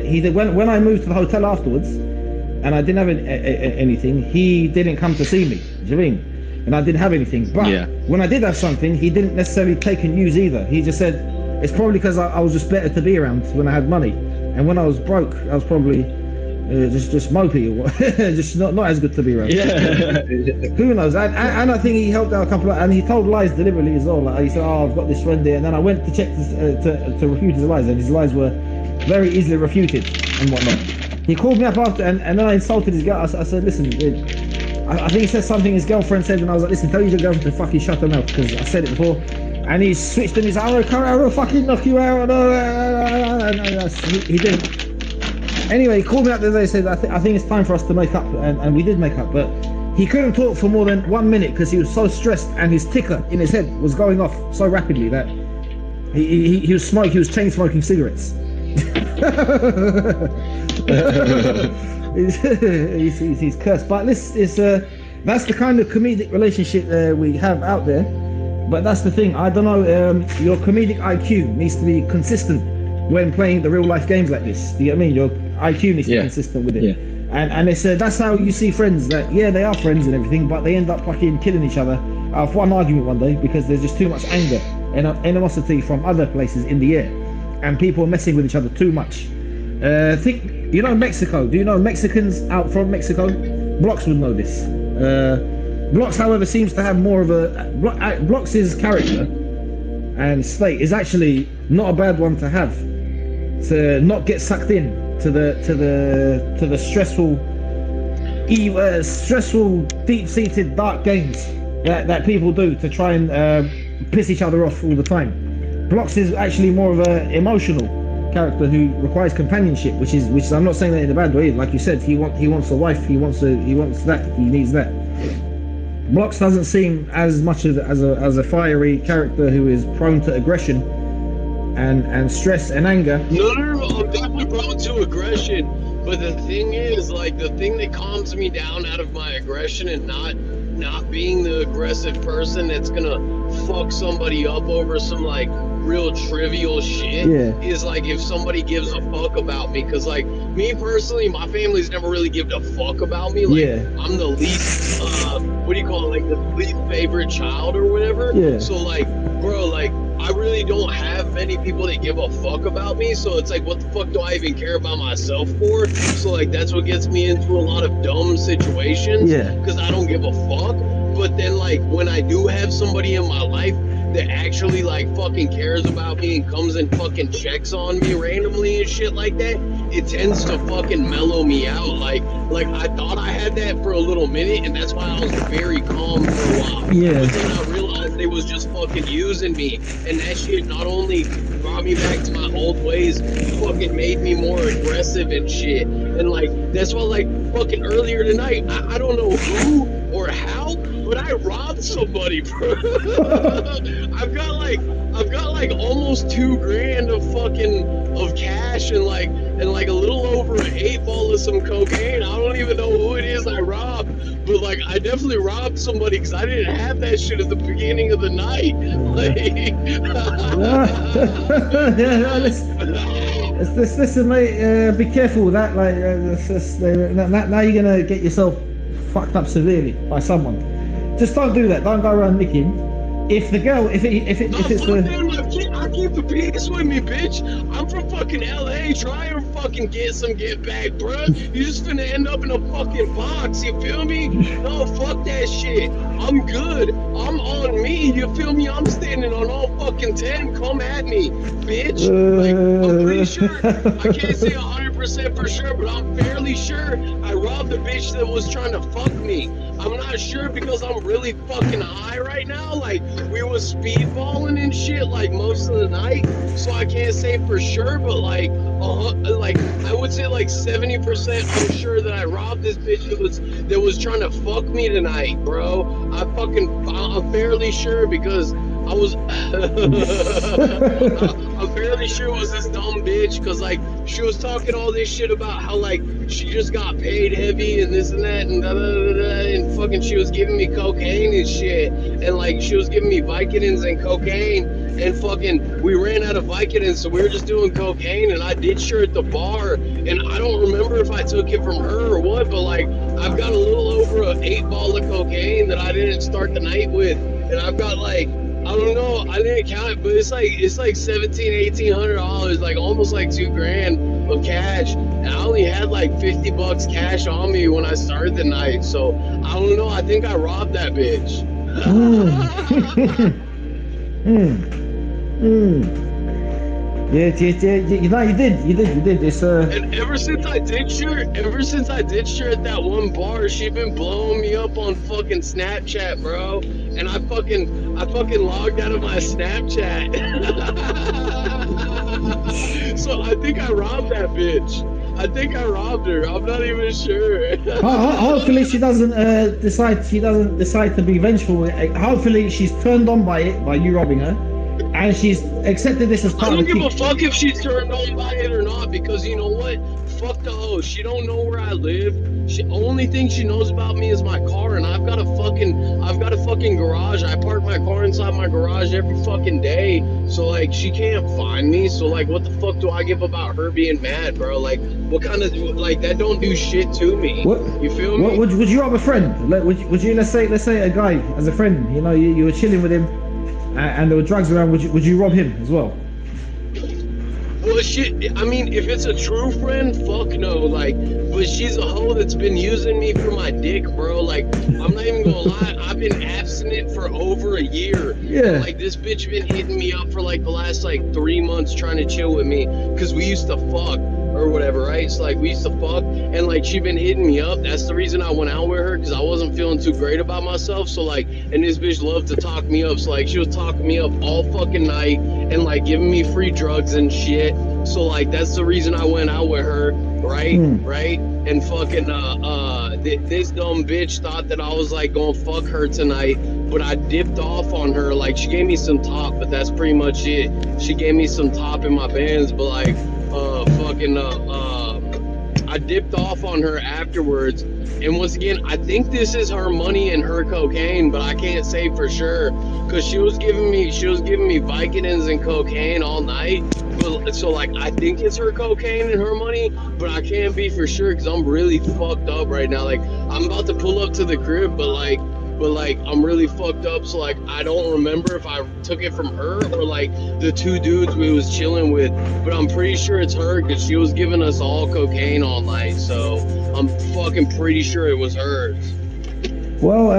He did when I moved to the hotel afterwards, and I didn't have anything. He didn't come to see me. Do you know what I mean? And I didn't have anything. But when I did have something, he didn't necessarily take and use either. He just said it's probably because I was just better to be around when I had money, and when I was broke, I was probably just mopey or what. Just not as good to be around. Yeah. Who knows? And I think he helped out a couple of, and he told lies deliberately as well. Like he said, "Oh, I've got this friend there," and then I went to check to refute his lies, and his lies were very easily refuted and whatnot. He called me up after, and then I insulted his girl. I said, "Listen, I think he said something his girlfriend said," and I was like, "Listen, tell your girlfriend to fucking shut her mouth," because I said it before. And he switched and he's like, I will fucking knock you out. He didn't. Anyway, he called me up the other day and said, I think it's time for us to make up. And we did make up. But he couldn't talk for more than 1 minute because he was so stressed and his ticker in his head was going off so rapidly that he was chain smoking cigarettes. he's cursed. But this is that's the kind of comedic relationship we have out there. But that's the thing. I don't know. Your comedic IQ needs to be consistent when playing the real life games like this. Do you get what I mean? Your IQ needs to be consistent with it. Yeah. And it's that's how you see friends. That they are friends and everything, but they end up fucking killing each other out of one argument one day because there's just too much anger and animosity from other places in the air, and people are messing with each other too much. You know Mexico? Do you know Mexicans out from Mexico? Blocks would know this. Blocks, however, seems to have more of a Blocks' character and state is actually not a bad one to have, to not get sucked in to the stressful, deep-seated dark games that people do to try and piss each other off all the time. Blocks is actually more of a emotional character who requires companionship, which is I'm not saying that in a bad way. Like you said, he wants a wife, he wants that, he needs that. Blocks doesn't seem as much as a fiery character who is prone to aggression and stress and anger. No, I'm definitely prone to aggression. But the thing is, like, the thing that calms me down out of my aggression and not being the aggressive person that's gonna fuck somebody up over some like real trivial shit is like if somebody gives a fuck about me. Cause like me personally, my family's never really given a fuck about me. Like I'm the least what do you call it, like the least favorite child or whatever. So like, bro, like I really don't have many people that give a fuck about me, so it's like, what the fuck do I even care about myself for? So like that's what gets me into a lot of dumb situations, because I don't give a fuck. But then like when I do have somebody in my life that actually like fucking cares about me and comes and fucking checks on me randomly and shit like that, it tends to fucking mellow me out. Like I thought I had that for a little minute, and that's why I was very calm for a while. But then I realized they was just fucking using me, and that shit not only brought me back to my old ways, fucking made me more aggressive and shit. And like that's why like fucking earlier tonight, I don't know who or how, but I robbed somebody, bro. I've got like almost $2,000 of cash and like a little over an 8-ball of some cocaine. I don't even know who it is I robbed, but like I definitely robbed somebody because I didn't have that shit at the beginning of the night. Listen, mate. Be careful with that. Like, now you're gonna get yourself fucked up severely by someone. Just don't do that. Don't go around nicking. If the girl, if it's I keep the peace with me, bitch. I'm from fucking LA. Try and fucking get back, bro. You just finna end up in a fucking box. You feel me? No, fuck that shit. I'm good. I'm on me. You feel me? I'm standing on all fucking 10. Come at me, bitch. Like, I'm pretty sure. I can't say 100% for sure, but I'm fairly sure I robbed a bitch that was trying to fuck me. I'm not sure because I'm really fucking high right now. Like, we was speedballing and shit like most of the night, so I can't say for sure, but like I would say like 70% I'm sure that I robbed this bitch that was trying to fuck me tonight, bro. I'm fairly sure because I was I'm fairly sure it was this dumb bitch, because like she was talking all this shit about how like she just got paid heavy and this and that and da da da da, and fucking she was giving me cocaine and shit, and like she was giving me Vicodins and cocaine, and fucking we ran out of Vicodins, so we were just doing cocaine, and I ditched her at the bar, and I don't remember if I took it from her or what, but like I've got a little over an 8-ball of cocaine that I didn't start the night with, and I've got like, I don't know, I didn't count it, but it's like $1,800, like almost like $2,000 of cash, and I only had like $50 cash on me when I started the night, so I don't know, I think I robbed that bitch. Yeah, you know, you did. It's And ever since I ditched her at that one bar, she been blowing me up on fucking Snapchat, bro. And I fucking logged out of my Snapchat. So I think I robbed that bitch. I think I robbed her. I'm not even sure. Hopefully she doesn't decide to be vengeful. Hopefully she's turned on by it, by you robbing her, and she's accepted this as part of the I don't give a fuck if she's turned on by it or not, because you know what? Fuck the hoe. She don't know where I live. only thing she knows about me is my car, and I've got a fucking garage. I park my car inside my garage every fucking day. So like, she can't find me. So like, what the fuck do I give about her being mad, bro? Like, what kind of, like, that don't do shit to me. What? You feel me? What, would you have a friend? Like, would you let's say a guy as a friend? You know, you were chilling with him, and there were drugs around. Would you rob him as well? Well, shit, I mean, if it's a true friend, fuck no, like, but she's a hoe that's been using me for my dick, bro, like, I'm not even gonna lie, I've been abstinent for over a year. Yeah. Like, this bitch been hitting me up for, like, the last, like, 3 months trying to chill with me, because we used to fuck, or whatever, right? So, like, we used to fuck, and, like, she been hitting me up. That's the reason I went out with her, because I wasn't feeling too great about myself, so, like, and this bitch loved to talk me up, so, like, she was talking me up all fucking night, and, like, giving me free drugs and shit. So like, that's the reason I went out with her, right? Right? And fucking this dumb bitch thought that I was like gonna fuck her tonight, but I dipped off on her. Like, she gave me some top, but that's pretty much it. She gave me some top in my bands, but like I dipped off on her afterwards. And once again, I think this is her money and her cocaine, but I can't say for sure, because she was giving me Vicodins and cocaine all night. But, so like, I think it's her cocaine and her money, but I can't be for sure because I'm really fucked up right now. Like, I'm about to pull up to the crib, but like I'm really fucked up. So like, I don't remember if I took it from her or like the two dudes we was chilling with, but I'm pretty sure it's her because she was giving us all cocaine all night. So I'm fucking pretty sure it was hers. Well,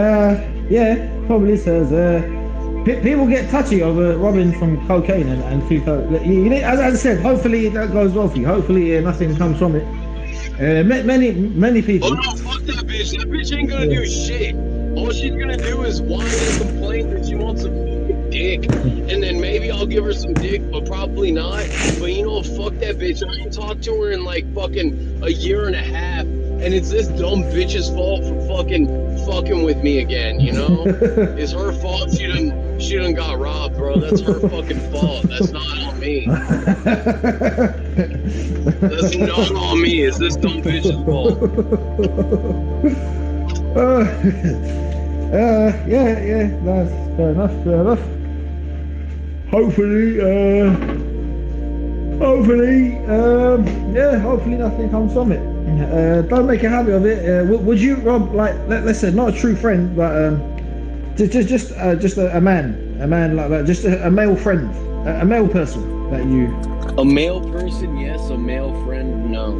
yeah, probably says. People get touchy over robbing from cocaine and through as I said, hopefully that goes well for you. Hopefully nothing comes from it. Many people. Oh no, fuck that bitch. That bitch ain't gonna do shit. All she's gonna do is whine and complain that she wants some dick, and then maybe I'll give her some dick, but probably not. But you know, fuck that bitch. I haven't talked to her in like fucking a year and a half, and it's this dumb bitch's fault for fucking with me again. You know, it's her fault. She done got robbed, bro. That's her fucking fault. That's not on me. That's not on me. It's this dumb bitch's fault. Yeah, that's fair enough. Hopefully, hopefully nothing comes from it. Don't make a habit of it. Would you rob, like, let's say, not a true friend, but just a man like that, just a male friend, a male person that you. A male person, yes. A male friend, no.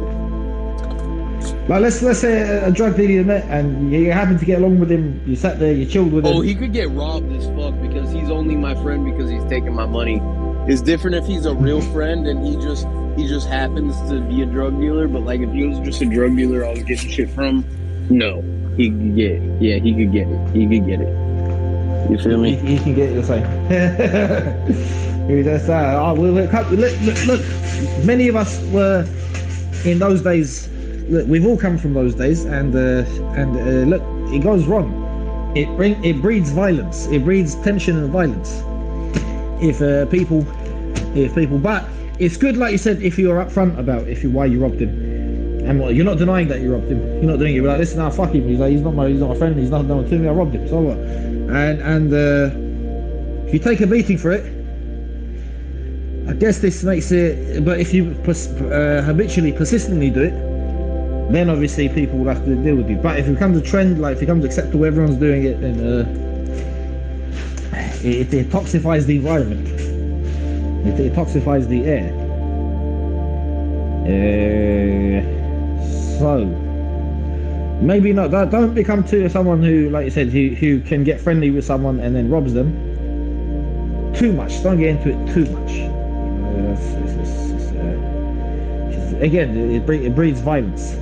Like, let's say a drug dealer you met and you happen to get along with him. You sat there, you chilled with him. Oh, he could get robbed as fuck because he's only my friend because he's taking my money. It's different if he's a real friend and he just happens to be a drug dealer. But like, if he was just a drug dealer I was getting shit from, no, he could get it. Yeah, he could get it. He could get it. You feel me? He can get it the same. Look, many of us were in those days. Look, we've all come from those days, and look, it goes wrong. It breeds violence. It breeds tension and violence. If people, but it's good, like you said, if you're upfront about why you robbed him, and you're not denying that you robbed him. You're not doing it. You're like, listen, now fuck him. He's not my friend. He's not to me. I robbed him. So what? And if you take a beating for it, I guess this makes it. But if you habitually, persistently do it, then obviously people will have to deal with you. But if it becomes a trend, like if it becomes acceptable, everyone's doing it, then it toxifies the environment. It toxifies the air. So maybe not. Don't become someone who, like you said, who can get friendly with someone and then robs them too much. Don't get into it too much. Again, it breeds violence.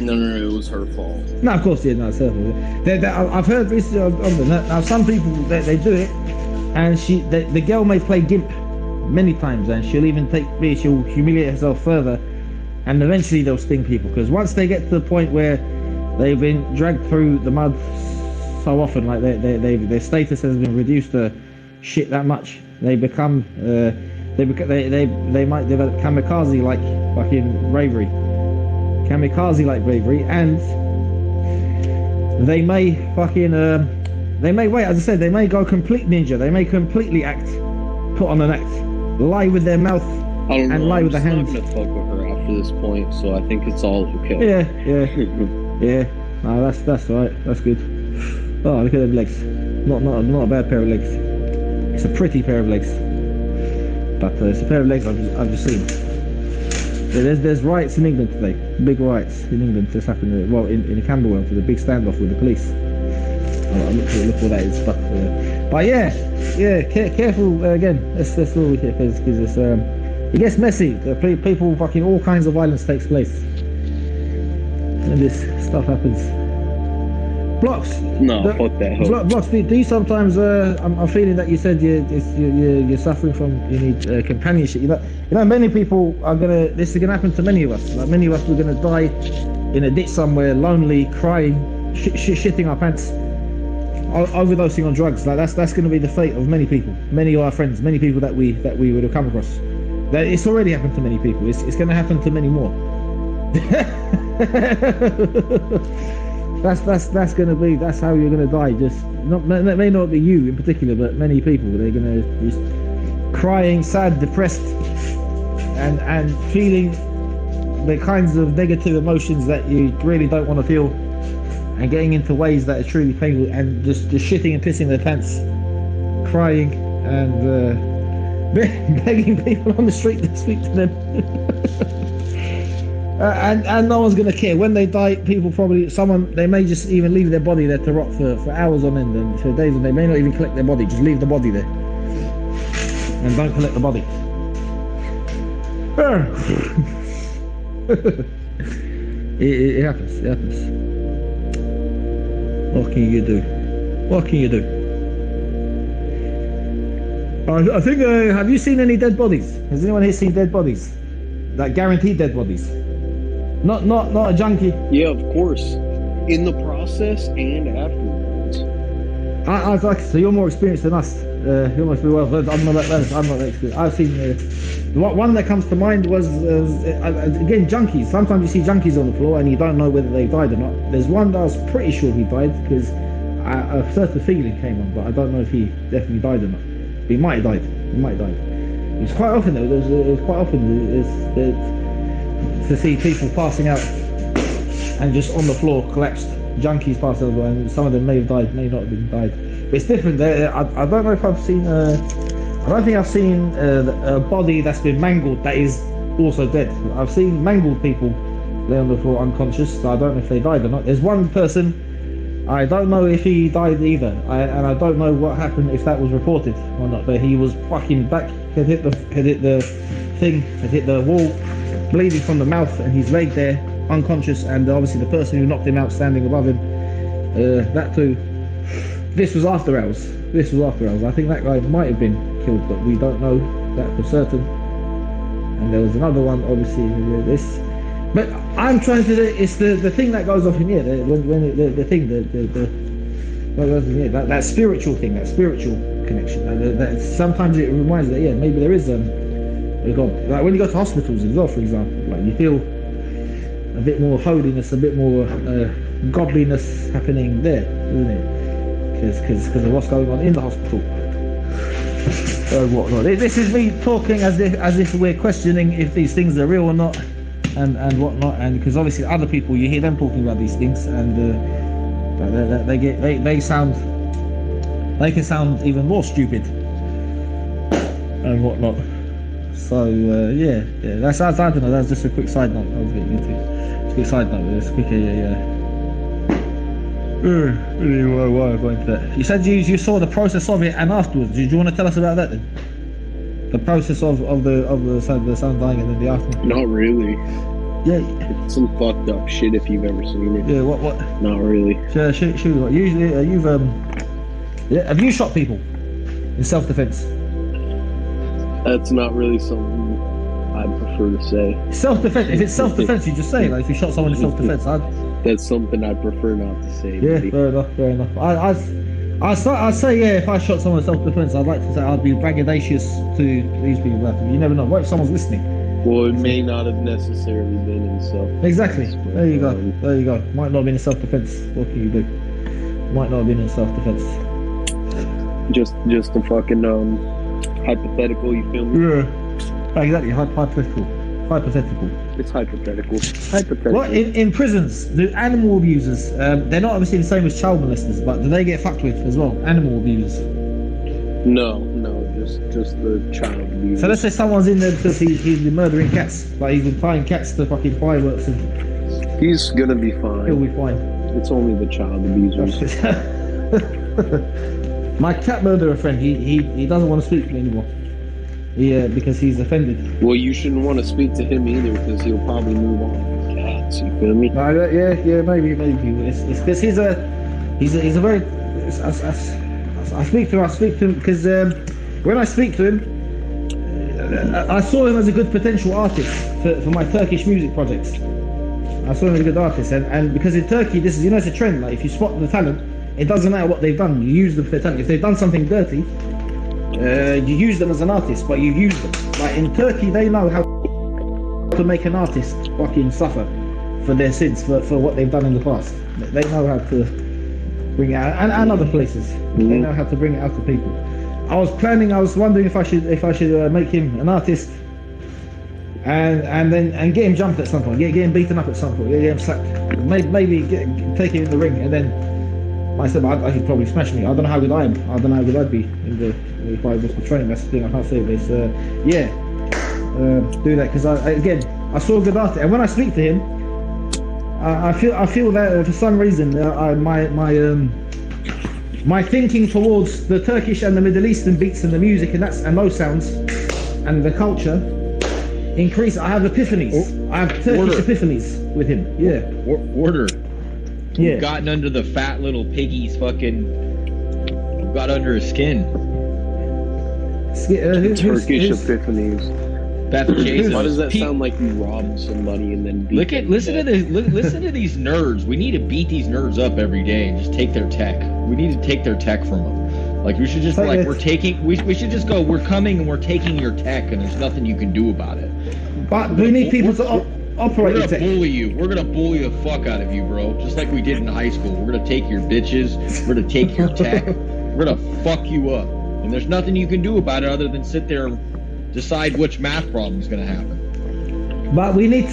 No, it was her fault. No, of course, yeah, no, it's her fault. I've heard recently on them. Now, some people they do it, and the girl may play gimp many times, and she'll humiliate herself further, and eventually they'll sting people, because once they get to the point where they've been dragged through the mud so often, like their status has been reduced to shit that much, they become they might develop kamikaze like fucking bravery. kamikaze-like bravery, and they may fucking they may wait. As I said, they may go complete ninja. They may completely put on an act, lie with their mouth I don't know. and lie with I'm their just hands. not gonna fuck with her after this point, so I think it's all okay. Yeah. No, that's right. That's good. Oh, look at them legs. Not a bad pair of legs. It's a pretty pair of legs. But it's a pair of legs I've just seen. There's riots in England today. Big riots in England just happened. Well, in Camberwell, for the big standoff with the police. I'll look what that is. But yeah. Careful again. That's all we get, because it's it gets messy. People fucking all kinds of violence takes place, and this stuff happens. Blocks. No, fuck that. Blocks. Do you sometimes? I'm feeling that you said you're suffering from. You need companionship. You know, many people are gonna. This is gonna happen to many of us. Like many of us, we're gonna die in a ditch somewhere, lonely, crying, shitting our pants, overdosing on drugs. Like that's gonna be the fate of many people. Many of our friends, many people that we would have come across. That it's already happened to many people. It's gonna happen to many more. That's how you're gonna die. Just that may not be you in particular, but many people. They're gonna just crying, sad, depressed, and feeling the kinds of negative emotions that you really don't want to feel, and getting into ways that are truly painful, and just shitting and pissing their pants, crying and begging people on the street to speak to them. And no one's gonna care when they die. People they may just even leave their body there to rot for hours on end and for days, and they may not even collect their body. Just leave the body there and don't collect the body. It happens. What can you do? I think. Have you seen any dead bodies? Has anyone here seen dead bodies? Like guaranteed dead bodies? Not a junkie. Yeah, of course. In the process and afterwards. I like. So you're more experienced than us. You must be well. I'm not that experienced. I've seen. One that comes to mind was again junkies. Sometimes you see junkies on the floor and you don't know whether they died or not. There's one that I was pretty sure he died because a certain feeling came on, but I don't know if he definitely died or not. He might have died. It's quite often though. It's quite often to see people passing out and just on the floor collapsed. Junkies passing out, and some of them may have died, may not have been died. But it's different. I don't know if I've seen. I don't think I've seen a body that's been mangled that is also dead. I've seen mangled people lay on the floor unconscious. So I don't know if they died or not. There's one person. I don't know if he died either, and I don't know what happened if that was reported or not. But he was fucking back, had hit the thing, had hit the wall, bleeding from the mouth, and he's laid there unconscious. And obviously the person who knocked him out standing above him. That too. This was after hours. I think that guy might have been killed, but we don't know that for certain. And there was another one, obviously. This. But I'm trying to. It's the thing that goes off in here. That spiritual thing, that spiritual connection. That sometimes it reminds that maybe there is a God. Like when you go to hospitals as well, for example, like you feel a bit more holiness, a bit more godliness happening there, isn't it? Because of what's going on in the hospital. Whatnot. This is me talking as if we're questioning if these things are real or not. And whatnot, and because obviously other people, you hear them talking about these things, and they can sound even more stupid and whatnot. So that's I don't know. That's just a quick side note I was getting into. It's a quick side note. It's quick. Really why I'm going to that. You said you saw the process of it and afterwards. Do you want to tell us about that then? The process of the son dying and then the aftermath. Not really. Yeah. It's some fucked up shit if you've ever seen it. Yeah. What? Not really. Shoot. Usually, have you shot people in self-defense? That's not really something I'd prefer to say. Self-defense. If it's self-defense, you just say. Like if you shot someone in self-defense, that's something I'd prefer not to say. Yeah. Maybe. Fair enough. I'd say if I shot someone in self-defense, I'd like to say I'd be braggadocious to these people. You never know. What if someone's listening? Well, it may not have necessarily been in self. Exactly. There you go. There you go. Might not have been in self-defense. What can you do? Might not have been in self-defense. Just a fucking hypothetical. You feel me? Yeah. Exactly. Hypothetical. Hypothetical. It's hypothetical. Hypothetical. Well, in prisons, the animal abusers, they're not obviously the same as child molesters, but do they get fucked with as well? Animal abusers. No, just the child abuse. So let's say someone's in there because he's been murdering cats, like he's been tying cats to fucking fireworks, and He's gonna be fine. he'll be fine. It's only the child abusers. My cat murderer friend, he doesn't want to speak to me anymore. Because he's offended. Well, you shouldn't want to speak to him either, because he'll probably move on from cats. You feel me? Yeah, maybe. It's because he's a very. I speak to him because when I speak to him, I saw him as a good potential artist for my Turkish music projects. I saw him as a good artist, and because in Turkey, this is it's a trend. Like if you spot the talent, it doesn't matter what they've done. You use them for their talent. If they've done something dirty, you use them as an artist, but you use them. Like in Turkey, they know how to make an artist fucking suffer for their sins, for what they've done in the past. They know how to bring it out, and other places. They know how to bring it out to people. I was wondering if I should make him an artist, and get him jumped at some point, get him beaten up at some point, get him slapped, maybe take him in the ring, and then myself, I could probably smash me. I don't know how good I am. I don't know how good I'd be if I was portraying. That's the thing. I can't say this. Do that because I saw a good artist, and when I speak to him, I feel that for some reason my thinking towards the Turkish and the Middle Eastern beats and the music and those sounds and the culture increase. I have epiphanies. I have Turkish epiphanies with him. Yeah. Order. Yeah. We've gotten under the fat little piggy's fucking. Got under his skin. Turkish epiphanies. Beth Jason. Why does that sound like you robbed somebody and then beat listen to these nerds. We need to beat these nerds up every day and just take their tech. We need to take their tech from them. Like we should just we should just go. We're coming and we're taking your tech and there's nothing you can do about it. But we need people to operate. We're gonna bully you. We're gonna bully the fuck out of you, bro. Just like we did in high school. We're gonna take your bitches. We're gonna take your tech. We're gonna fuck you up. And there's nothing you can do about it other than sit there and decide which math problem is gonna happen. But we need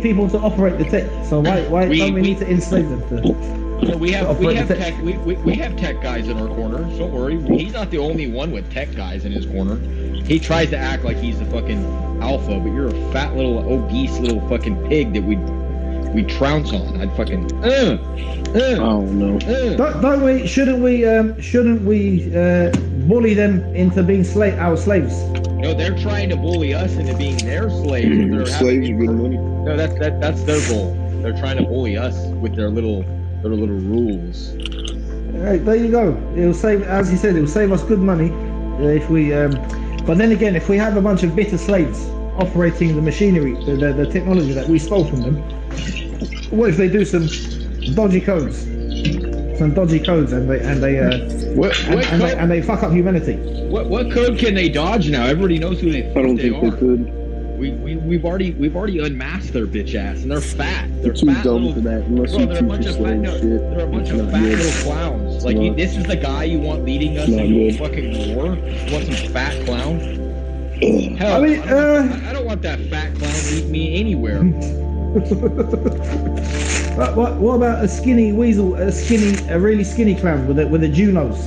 people to operate the tech. So why don't we need to enslave them? We have tech guys in our corner. Don't worry. He's not the only one with tech guys in his corner. He tries to act like he's the fucking alpha, but you're a fat little obese little fucking pig that we trounce on. I'd fucking oh no. Don't we? Shouldn't we bully them into being our slaves? No, they're trying to bully us into being their slaves. Slaves are good money. No, that's their goal. They're trying to bully us with their little rules. Right, there you go. It'll save, as you said, it'll save us good money if we. But then again, if we have a bunch of bitter slaves operating the machinery, the technology that we stole from them, what if they do some dodgy codes, and they fuck up humanity? What code can they dodge now? Everybody knows who they think I don't they think are. they could. We've already unmasked their bitch ass, and they're fat. They're too fat dumb little, for that. Unless bro, you they're a teach bunch your of fat. slave No, shit. they're a bunch of It's fat not good. little clowns. It's Like not. this is the guy you want leading us It's not into a good. fucking war. You want some fat clown? Hell, I mean, I don't want that fat clown leading me anywhere. What about a skinny weasel, a really skinny clown with a Jew nose,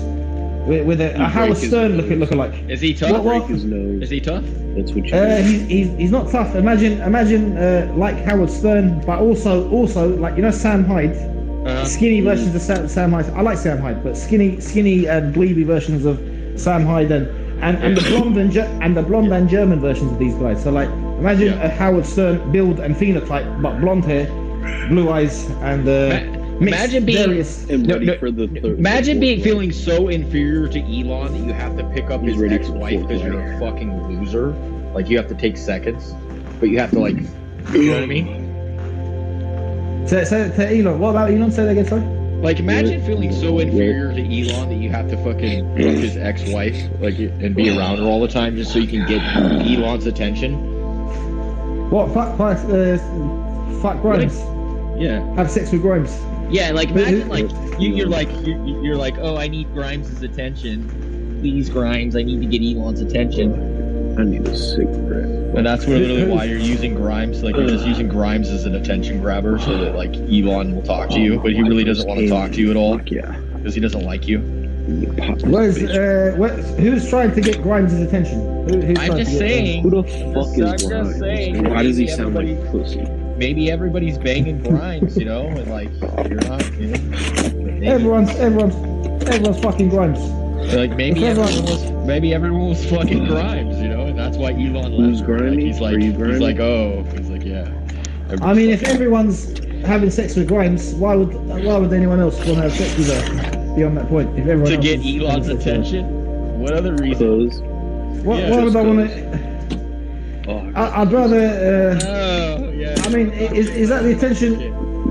with a Howard Stern lookalike? Is he tough? Break his nose. Is he tough? That's what you He's not tough. Imagine like Howard Stern, but also like Sam Hyde, skinny versions of Sam Hyde. I like Sam Hyde, but skinny and dweeby versions of Sam Hyde and the blonde and German versions of these guys. So like imagine a Howard Stern build and phenotype, but blonde hair, blue eyes, and imagine being feeling feeling so inferior to Elon that you have to pick up his ex-wife because you're a fucking loser. Like you have to take seconds, but you have to like, you know what I mean? To Elon. What about Elon? Say that again, sorry. Like imagine feeling so inferior to Elon that you have to fucking fuck his ex-wife, like, and be around her all the time just so you can get Elon's attention. What? Fuck Grimes. Yeah. Have sex with Grimes. Yeah, like imagine like you're like, oh, I need Grimes' attention. Please, Grimes, I need to get Elon's attention. I need a cigarette. And that's literally why you're using Grimes. Like you're just using Grimes as an attention grabber, so that like Elon will talk to you, but he really doesn't want to talk to you at all. Yeah. Because he doesn't like you. Who's trying to get Grimes' attention? I'm just saying. Who the fuck is Grimes? Saying, why does he sound like pussy? Maybe everybody's banging Grimes, you know, and like you're not, you know. Everyone's fucking Grimes. Like maybe everyone was fucking Grimes, you know, and that's why Elon left. Who's grimy? He's like, yeah. I mean, if everyone's having sex with Grimes, why would anyone else want to have sex with her beyond that point? If everyone to get Elon's attention, what other reason? Why would I want to? I'd rather. Yeah. I mean, is that the attention?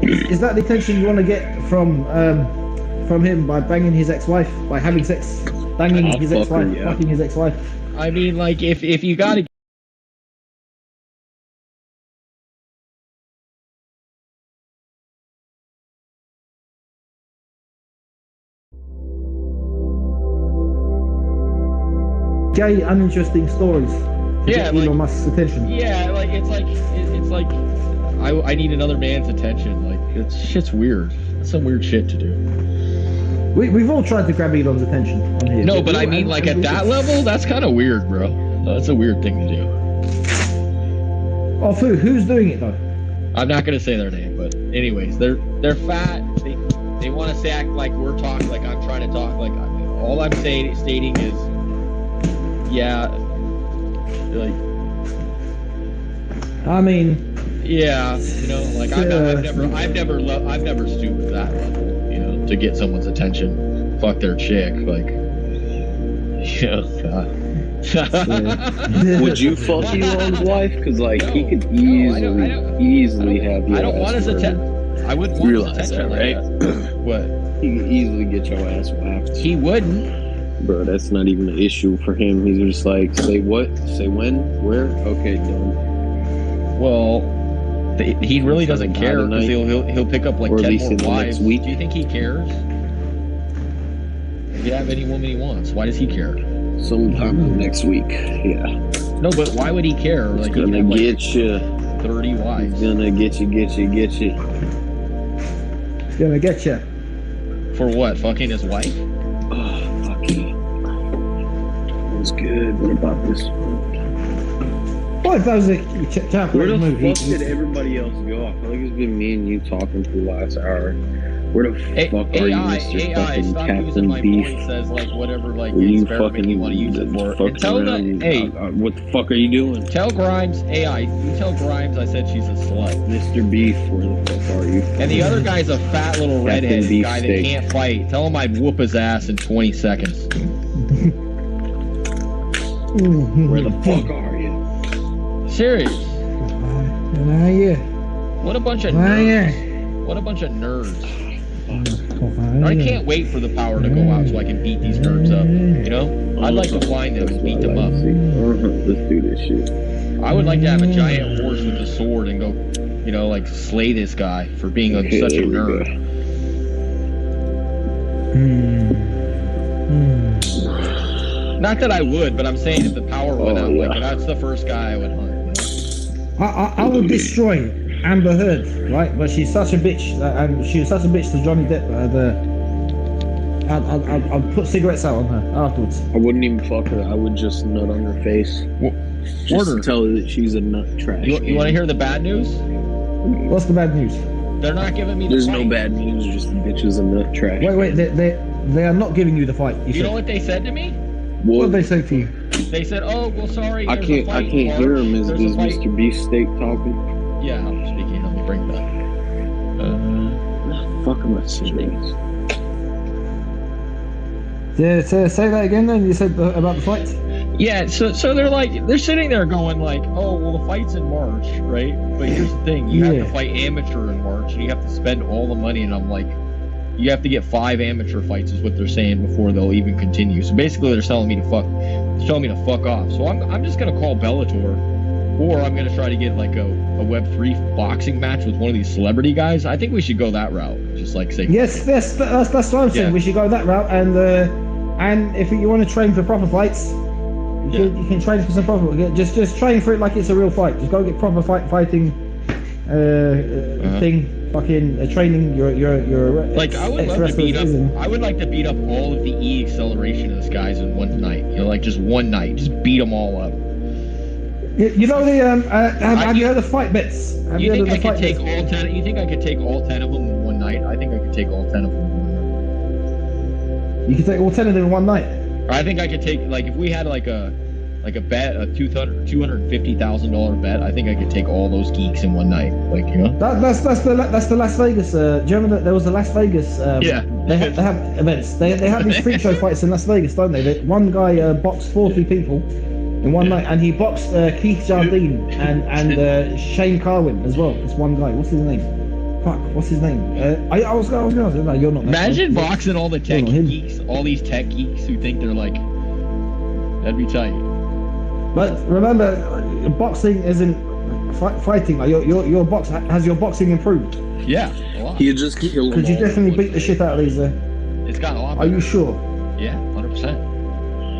Is that the attention you want to get from him by banging his ex-wife, by having sex, banging his ex-wife, fucking his ex-wife? I mean, like if you gotta. Gay, uninteresting stories. Yeah, like, Elon Musk's attention. Yeah, like it's like I need another man's attention. Like it's shit's weird. That's some weird shit to do. We've all tried to grab Elon's attention on here. No, but I mean, like at that level, that's kind of weird, bro. That's a weird thing to do. Oh, who's doing it though? I'm not gonna say their name, but anyways, they're fat. They want to act like we're talking, like I'm trying to talk. Like all I'm stating is, yeah. Like, I mean, yeah, you know, like I've never stooped that level, you know, to get someone's attention. Fuck their chick, like, you know, God. Would you fuck Elon's wife? Because like he could easily have you. I don't want his attention. I wouldn't want his attention, that, right? What? He could easily get your ass whacked. He wouldn't. Bro, that's not even an issue for him. He's just like, say what? Say when? Where? Okay, done. Well, he really doesn't care because he'll pick up like 10 more wives. Do you think he cares? He can have any woman he wants. Why does he care? Sometime next week, yeah. No, but why would he care? Like, he's gonna get you 30 wives. He's gonna get you. He's gonna get you. For what? Fucking his wife? Was good. What about this one? What if that was a chapter? Where the fuck did everybody else go? I feel like it's been me and you talking for the last hour. Where the fuck are you, Mr. fucking stop Captain using my Beef? voice as like whatever like you fucking you want to use it for. And tell them, hey, what the fuck are you doing? Tell Grimes, you tell Grimes I said she's a slut. Mr. Beef, where the fuck are you? And the other guy's a fat little redhead guy that can't fight. Tell him I'd whoop his ass in 20 seconds. Where the fuck are you? Serious. Yeah. What a bunch of nerds. What a bunch of nerds. I can't wait for the power to go out so I can beat these nerds up. You know? I'd like to find them and beat them up. Let's do this shit. I would like to have a giant horse with a sword and go, you know, like slay this guy for being such a nerd. Not that I would, but I'm saying if the power went out, like that's the first guy I would hunt. I would destroy Amber Heard, right? But she's such a bitch, and she was such a bitch to Johnny Depp. I'll put cigarettes out on her afterwards. I wouldn't even fuck her. I would just nut on her face. Just tell her that she's a nut trash. You want to hear the bad news? What's the bad news? They're not giving me. There's no bad news. Just the bitch is a nut trash. Wait. They are not giving you the fight. You know what they said to me? What did they say to you? They said, "Oh, well, sorry." I can't hear him. Is Mr. Beefsteak talking? Yeah, I'm speaking. Let me bring it up. Fuck am I saying? Yeah, say that again. Then you said about the fight. Yeah, so they're sitting there going like, oh well, the fight's in March, right? But here's the thing: you have to fight amateur in March, and you have to spend all the money. And I'm like, you have to get 5 amateur fights, is what they're saying, before they'll even continue. So basically, they're telling me to fuck off. So I'm just gonna call Bellator or I'm gonna try to get like a Web3 boxing match with one of these celebrity guys. I think we should go that route. Just like say. Yes, that's what I'm saying. Yeah. We should go that route, and if you want to train for proper fights, you can train for some proper. Just train for it like it's a real fight. Just go get proper fighting thing. Fucking training your like I would love to beat up. I would like to beat up all of the E acceleration of those guys in one night. You know, like just one night, just beat them all up. You know the have you heard of fight bets? You think I could take all 10? You think I could take all 10 of them in one night? I think I could take all 10 of them in one night. You could take all 10 of them in one night. Or I think I could take like if we had like a bet, a $250,000 bet. I think I could take all those geeks in one night. Like, you know. That's the Las Vegas. Do you remember that there was the Las Vegas? Yeah. They have events. They have these freak show fights in Las Vegas, don't they? One guy boxed 40 people in one night, and he boxed Keith Jardine and Shane Carwin as well. It's one guy. What's his name? Fuck. What's his name? I was gonna say, no, you're not. Imagine boxing all the tech geeks, all these tech geeks who think they're like. That'd be tight. But remember, boxing isn't fighting. Like your box has your boxing improved. Yeah, a lot. You just kill them. Could you definitely beat the shit out of these? It's gotten a lot. Are you sure? Yeah, 100%.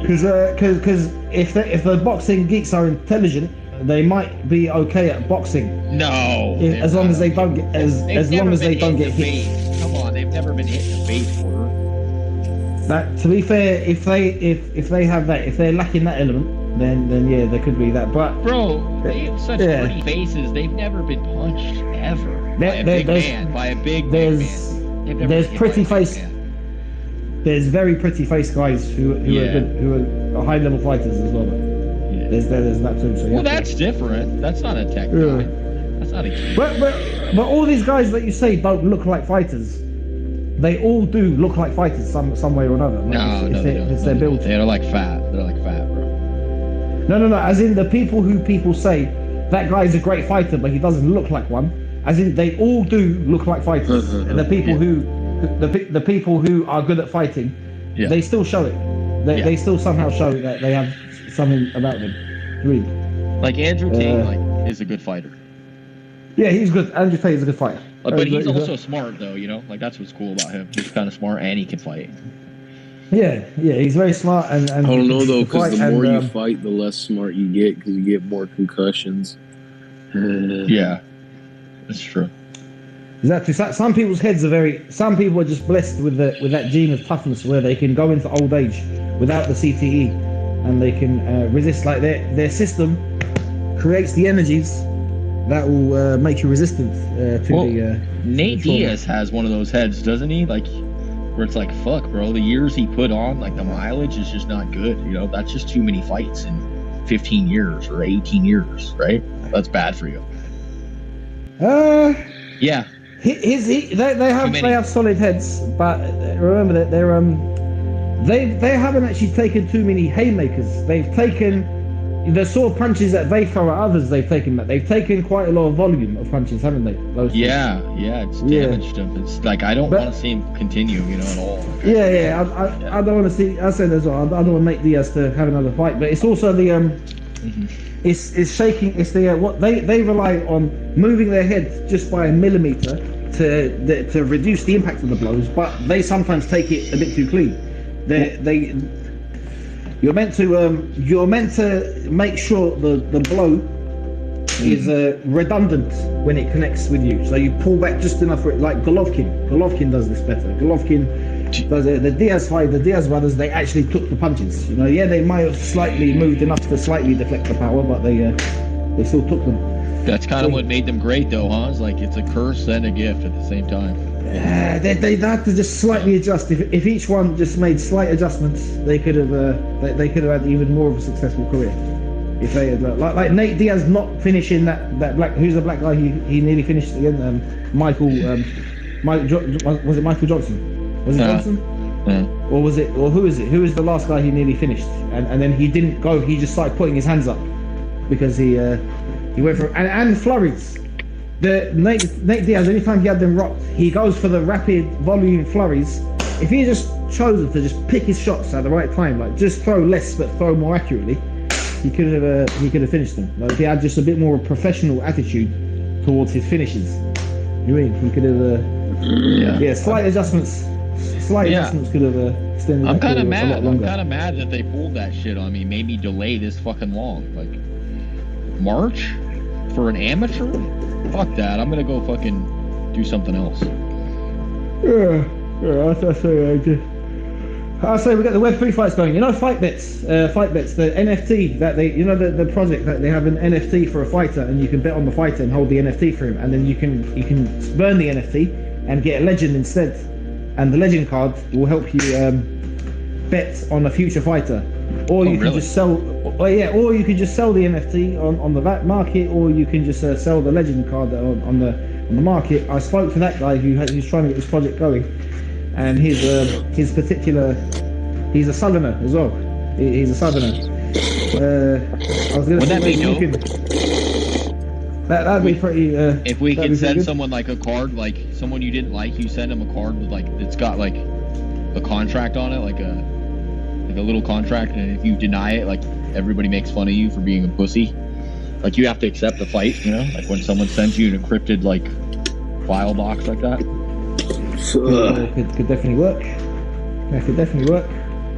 Because if the boxing geeks are intelligent, they might be okay at boxing. No. As long as they don't get as long as they don't get hit. Come on, they've never been hit in the face for. That, to be fair, if they have that, if they're lacking that element, then yeah, there could be that. But bro, they have such pretty faces. They've never been punched ever by a big man. By a big man. There's pretty face. There's very pretty face guys who are good, who are high level fighters as well. Yeah. There's that too. So well, that's different. That's not a tech guy. That's not a kid. But all these guys that you say don't look like fighters. They all do look like fighters some way or another. No, it's their build. They're like fat. They're like fat, bro. No. As in the people who people say that guy is a great fighter, but he doesn't look like one. As in they all do look like fighters. And the people the people who are good at fighting, they still show it. They still somehow show that they have something about them. Really. Like Andrew Tate, is a good fighter. Yeah, he's good. Andrew Tate is a good fighter. But he's also smart, though. You know, like that's what's cool about him. He's kind of smart and he can fight. Yeah, he's very smart and I don't know though, because the more you fight, the less smart you get, because you get more concussions. Yeah, that's true. Exactly. Some people's heads are some people are just blessed with that gene of toughness where they can go into old age without the CTE, and they can resist. Like their system creates the energies that will make you resistant to the. Nate Diaz has one of those heads, doesn't he? Like, where it's like, fuck, bro, the years he put on, like the mileage is just not good. You know, that's just too many fights in 15 years or 18 years, right? That's bad for you. Yeah. They have solid heads, but remember that they haven't actually taken too many haymakers. They've taken the sort of punches that they throw at others. They've taken quite a lot of volume of punches, haven't they? Yeah, it's damaged them. It's like I don't want to see him continue, you know, at all. I don't want to see. I said as well. I don't want Nate Diaz to have another fight, but it's also the it's shaking. It's the what they rely on moving their head just by a millimeter to reduce the impact of the blows, but they sometimes take it a bit too clean. You're meant to make sure the blow is redundant when it connects with you. So you pull back just enough for it. Like Golovkin. Golovkin does this better. Golovkin does it. The Diaz brothers, they actually took the punches. You know, they might have slightly moved enough to slightly deflect the power, but they still took them. That's kind of what made them great, though, huh? It's like it's a curse and a gift at the same time. They had to just slightly adjust. If each one just made slight adjustments, they could have had even more of a successful career. If they had like Nate Diaz not finishing that black, who's the black guy he nearly finished again? Was it Michael Johnson? Was it Johnson? Or was it? Or who is it? Who was the last guy he nearly finished? And then he didn't go. He just started putting his hands up because he went for and flurries. Nate Diaz, anytime he had them rocked, he goes for the rapid volume flurries. If he just chosen to just pick his shots at the right time, like just throw less but throw more accurately, he could have finished them. Like if he had just a bit more professional attitude towards his finishes. You mean he could have? Yeah, slight adjustments. Adjustments could have extended. I'm kind of a lot mad. I'm longer. kind of mad that they pulled that shit on me. Made me delay this fucking long. Like March for an amateur? Fuck that. I'm gonna go fucking do something else. I say we got the Web3 fights going. You know, fight bets, the NFT that they, you know, the project that they have an NFT for a fighter, and you can bet on the fighter and hold the NFT for him, and then you can burn the NFT and get a legend instead, and the legend card will help you bet on a future fighter, or you can just sell, or you can just sell the NFT on the market, or you can just sell the legend card on the market. I spoke to that guy who's trying to get this project going. And his particular, he's a southerner as well. He's a southerner. I was going to say that be dope? That'd be pretty. If we could send someone like a card, like someone you didn't like, you send them a card with like it's got like a contract on it, like a little contract, and if you deny it, like everybody makes fun of you for being a pussy. Like you have to accept the fight, you know, like when someone sends you an encrypted like file box like that. Could definitely work. That could definitely work.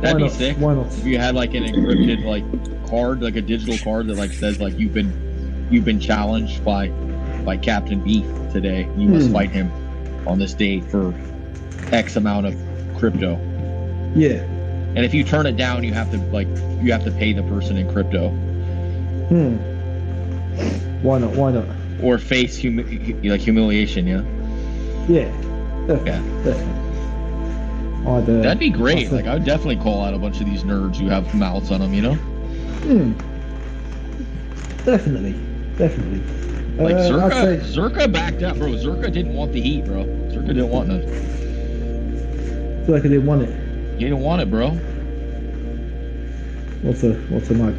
That'd be sick. Why not? If you had like an encrypted like card, like a digital card that like says like you've been challenged by Captain Beef today. You must fight him on this date for X amount of crypto. Yeah. And if you turn it down, you have to pay the person in crypto. Why not? Why not? Or face humiliation. Yeah. Yeah. Definitely. That'd be great. Like I would definitely call out a bunch of these nerds who have mouths on them, you know? Definitely. Like Zerka backed out, bro. Zerka didn't want the heat, bro. Zerka didn't want none. Zerka didn't want it. He didn't want it, bro. What's a mug?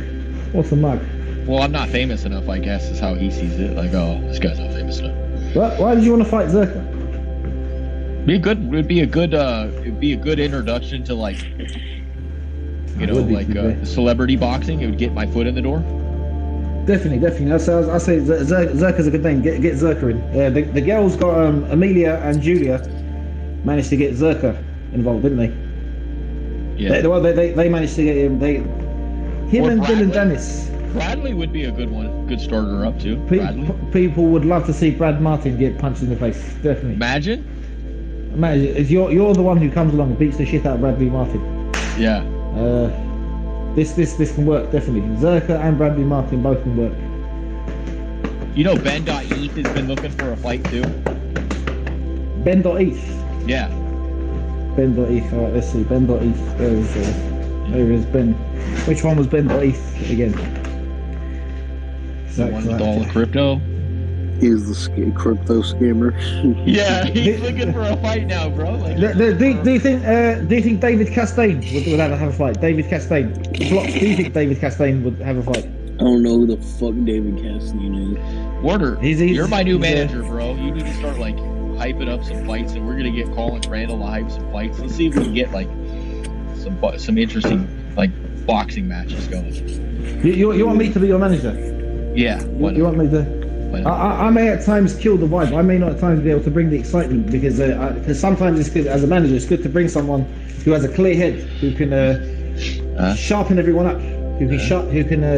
What's a mug? Well, I'm not famous enough, I guess, is how he sees it. Like, oh, this guy's not famous enough. Why did you want to fight Zerka? It'd be a good introduction to like, you know, like celebrity boxing. It would get my foot in the door. Definitely. I say Zerka's a good name. Get Zerka in. The girls got Amelia and Julia managed to get Zerka involved, didn't they? Yeah. They managed to get him. Him and Dylan Dennis. Bradley would be a good one. Good starter up too. People would love to see Brad Martin get punched in the face. Definitely. Imagine if you're the one who comes along and beats the shit out of Bradley Martin. Yeah. This can work, definitely. Zerka and Bradley Martin both can work. You know Ben.Eth has been looking for a fight too. Ben.Eth? Yeah. Ben.Eth, alright, let's see. Ben.Eth. There is Ben. Which one was Ben.Eth again? The one with all the crypto? He's the crypto scammer. Yeah, he's looking for a fight now, bro. Like, do you think David Castaigne would have a fight? David Castaigne. Blocks, do you think David Castaigne would have a fight? I don't know who the fuck David Castaigne is. Warder, you're my new manager, bro. You need to start like hyping up some fights, and we're gonna get Colin Crandall to hype some fights. Let's see if we can get like some interesting like boxing matches going. You want me to be your manager? Yeah. You want me to? I may at times kill the vibe. I may not at times be able to bring the excitement because sometimes it's good as a manager. It's good to bring someone who has a clear head, who can sharpen everyone up, who can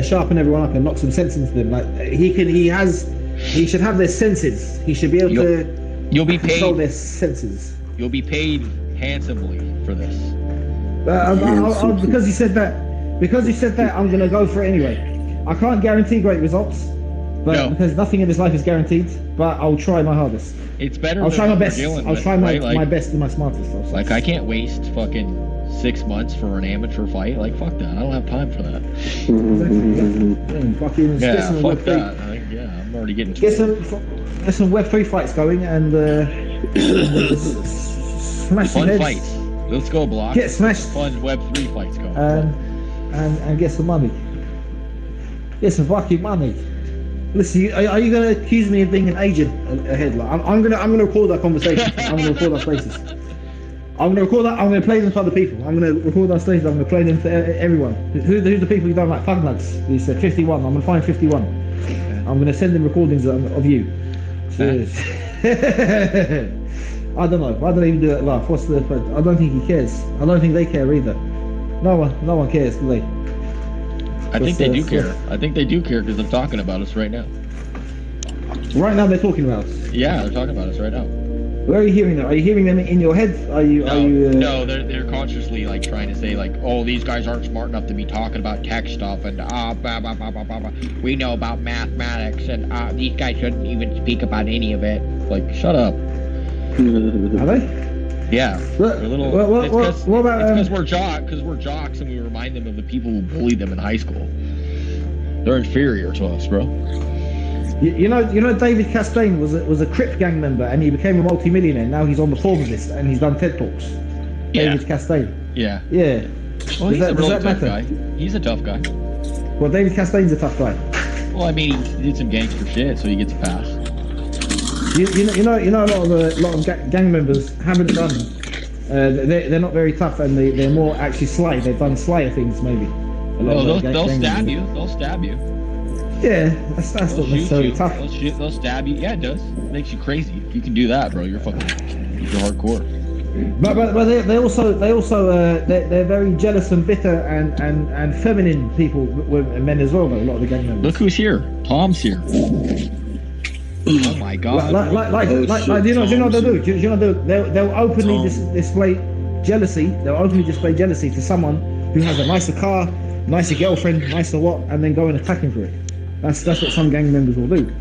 sharpen everyone up and knock some sense into them. Like he should have their senses. He should be able to. You'll be paid. Control their senses. You'll be paid handsomely for this. Because you said that, I'm gonna go for it anyway. I can't guarantee great results. Because nothing in this life is guaranteed, but I'll try my hardest. It's better. I'll try my best. I'll try my best and my smartest. So. Like I can't waste fucking 6 months for an amateur fight. Like fuck that. I don't have time for that. Fuck that. I'm already getting. Get some Web3 fights going and smash fun heads. Fights. Let's go, Block. Get smashed. Fun Web3 fights going. And get some money. Get some fucking money. Listen, are you going to accuse me of being an agent ahead? Like, I'm gonna record that conversation. I'm gonna record our faces. I'm gonna record that. I'm gonna play them for other people. I'm gonna record our stages. I'm gonna play them for everyone. Who's the people you don't like? Thug Nuts. He said 51. I'm gonna find 51. I'm gonna send them recordings of you. So, I don't know. I don't even do it live. What's the? I don't think he cares. I don't think they care either. No one cares, do they? I think they do care. I think they do care because they're talking about us right now. Right now they're talking about us. Yeah, they're talking about us right now. Where are you hearing them? Are you hearing them in your head? No, they're consciously like trying to say like, oh, these guys aren't smart enough to be talking about tech stuff and blah, blah, blah, blah, blah. We know about mathematics and these guys shouldn't even speak about any of it. Like, shut up. Are they? Yeah. What about? Because we're jocks, and we remind them of the people who bullied them in high school. They're inferior to us, bro. You know, David Castaigne was a Crip gang member, and he became a multi-millionaire. Now he's on the Forbes list, and he's done TED Talks. Yeah. David Castaigne. Yeah. Yeah. Well, he's a really tough guy. He's a tough guy. Well, David Castaigne's a tough guy. Well, I mean, he did some gangster shit, so he gets a pass. You know, a lot of gang members haven't done. They're not very tough, and they're more actually sly. They've done slyer things, maybe. They'll stab you. They'll stab you. Yeah, that's not necessarily tough. They'll stab you. Yeah, it does. It makes you crazy. If you can do that, bro, you're hardcore. But they also they're very jealous and bitter and feminine people, men as well. Though, a lot of the gang members. Look who's here. Tom's here. Oh my God! Do you know what they'll do? Do you know they'll openly display jealousy. They'll openly display jealousy to someone who has a nicer car, nicer girlfriend, nicer what, and then go and attack him for it. That's what some gang members will do.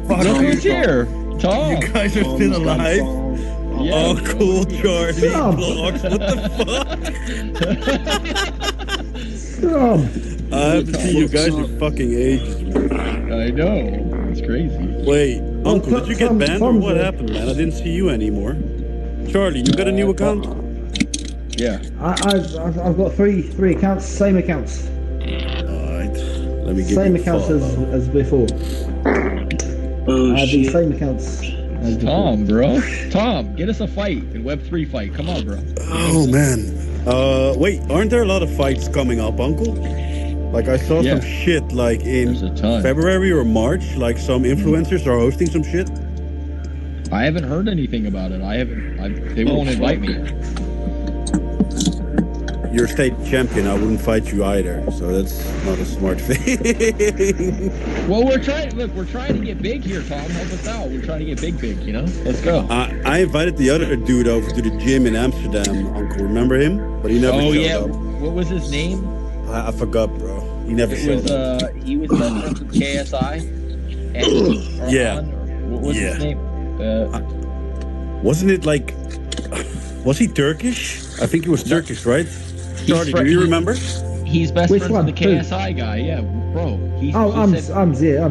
Look who's here. Tom. You guys are still alive. Yeah. Oh, cool, Charlie. Tom. Blocks. What the fuck? Tom. I haven't seen you guys in fucking ages, man. I know. It's crazy. Wait, Uncle, did you get banned or what Tom's happened, man? I didn't see you anymore. Charlie, you got a new account? Yeah. I've got three accounts, same accounts. Alright. Let me give Same you a accounts follow. as before. Oh, I have the shit. same accounts. As before. Tom, bro. Tom, get us a fight in Web3 fight. Come on, bro. Oh, man. Wait, aren't there a lot of fights coming up, Uncle? Like, I saw some shit, like, in There's a ton. February or March, like, some influencers are hosting some shit. I haven't heard anything about it. They won't invite me. You're state champion, I wouldn't fight you either, so that's not a smart thing. Well, we're trying to get big here, Tom. Help us out. We're trying to get big, you know? Let's go. I invited the other dude over to the gym in Amsterdam, Uncle. Remember him? But he never showed up. What was his name? I forgot, bro. He never showed up. He was best friends with KSI. And Yeah. What was his name? Wasn't it like... Was he Turkish? I think he was Turkish, right? Charlie, do you remember? He's best Which friends one? with the KSI guy. Yeah, bro. Ums. Yeah.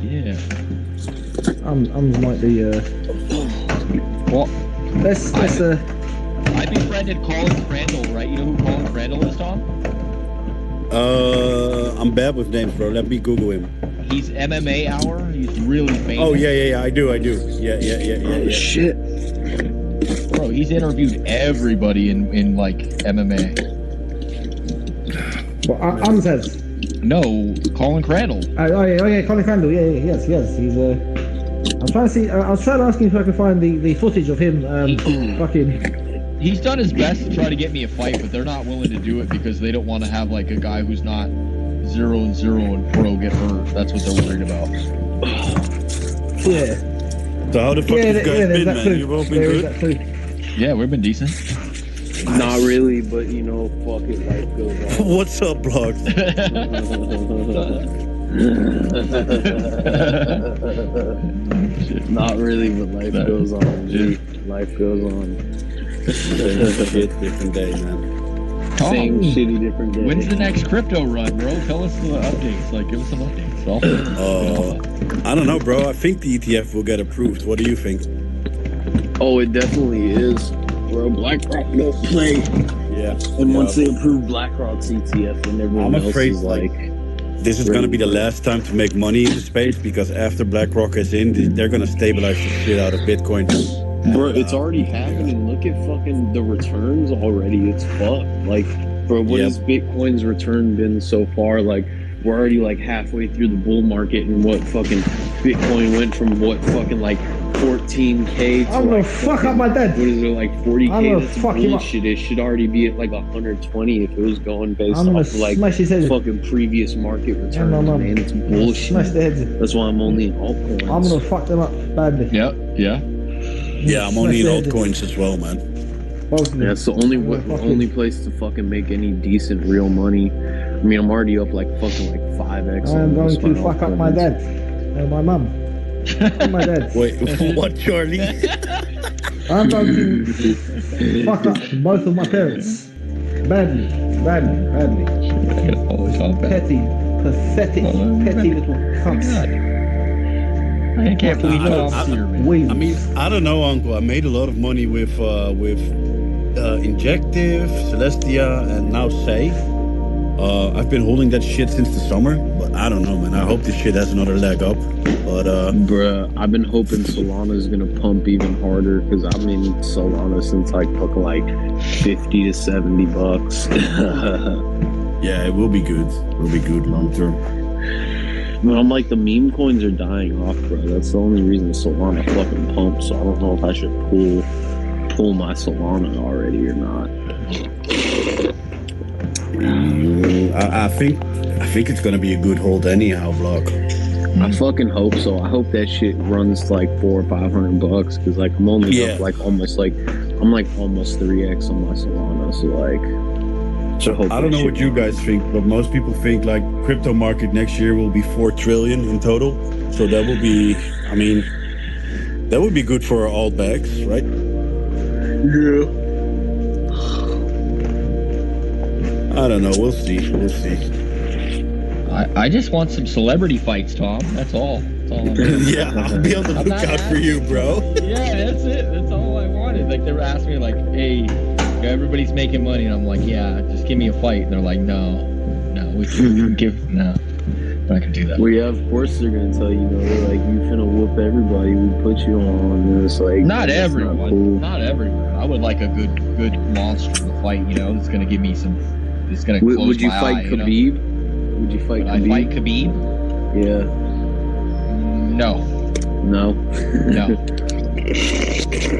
Yeah. Ums might be. Well, Let's. I befriended Colin Crandall, right? You know who Colin Crandall is, Tom? I'm bad with names, bro. Let me Google him. He's MMA Hour. He's really famous. Oh, yeah, I do. Yeah. Shit. Bro, he's interviewed everybody in like MMA. Well, Ums has. No, Colin Crandall. Yeah, Colin Crandall. Yeah, yes. He's I'm trying to see. I was trying to ask him if I could find the footage of him. He's done his best to try to get me a fight, but they're not willing to do it because they don't want to have like a guy who's not 0-0 and pro get hurt. That's what they're worried about. Yeah. So how the fuck you guys been, man? You've all been good? Yeah, we've been decent. Not really, but you know, fuck it, life goes on. What's up, Blocks? Not really, but life goes on. Life goes on. Same shit, different day, man. Tom, Same shitty, different day. when's the next crypto run, bro? Tell us the updates. Like, give us some updates. I don't know, bro. I think the ETF will get approved. What do you think? Oh, it definitely is. Bro, BlackRock don't play. Yeah. And once they approve BlackRock's ETF, and everyone else is like... this is going to be the last time to make money in the space, because after BlackRock is in, they're going to stabilize the shit out of Bitcoin. Bro, it's already happening. Look at fucking the returns already. It's fucked. Like, bro, what has Bitcoin's return been so far? Like, we're already like halfway through the bull market, and what fucking Bitcoin went from what fucking like 14K to I'm gonna like fuck up my dad. What is it, like 40K? I'm gonna That's fuck him up. bullshit. It should already be at like 120 if it was going based I'm gonna off of like smash his head. fucking previous market returns, my mum. man. It's bullshit. Smash the heads in. That's why I'm only in altcoins. I'm gonna fuck them up badly. Yeah. Yeah, I'm only in altcoins as well, man. Both of them. Yeah, it's the only place to fucking make any decent real money. I mean, I'm already up like fucking like 5x. I'm going to fuck up my dad and my mum. And my dad. Wait, what, Charlie? I'm going to fuck up both of my parents. Badly. Petty, pathetic, petty little cunts. I can't believe Tom's here, man. I mean, I don't know, Uncle. I made a lot of money with Injective, Celestia, and now Say. I've been holding that shit since the summer, but I don't know, man. I hope this shit has another leg up. But bruh, I've been hoping Solana's gonna pump even harder, because I've been in Solana since like fucking like 50 to 70 bucks. yeah, it will be good. It will be good long term. But I'm like, the meme coins are dying off, bro. That's the only reason Solana fucking pumps. So I don't know if I should pull my Solana already or not. I think it's gonna be a good hold anyhow, Block. I fucking hope so. I hope that shit runs like $400 or $500, because like I'm only up like almost 3x on my Solana. So like, I don't know what you guys think, but most people think like crypto market next year will be 4 trillion in total. So that will be, I mean, that would be good for our alt bags, right? Yeah. I don't know. We'll see. I just want some celebrity fights, Tom. That's all. Yeah, I'll be on the lookout for you, bro. Yeah, that's it. That's all I wanted. Like, they were asking me, like, hey, everybody's making money. And I'm like, yeah, just give me a fight. And they're like, no, we can give, no. I'm not going to do that. Well, yeah, of course they're going to tell you, they're like, you finna whoop everybody. We put you on. And it's like, not everyone. Not cool. Not everyone. I would like a good monster to fight, that's going to give me some, it's going to close my eye. Would you fight Khabib? Would you fight Khabib? I fight Khabib? Yeah. No.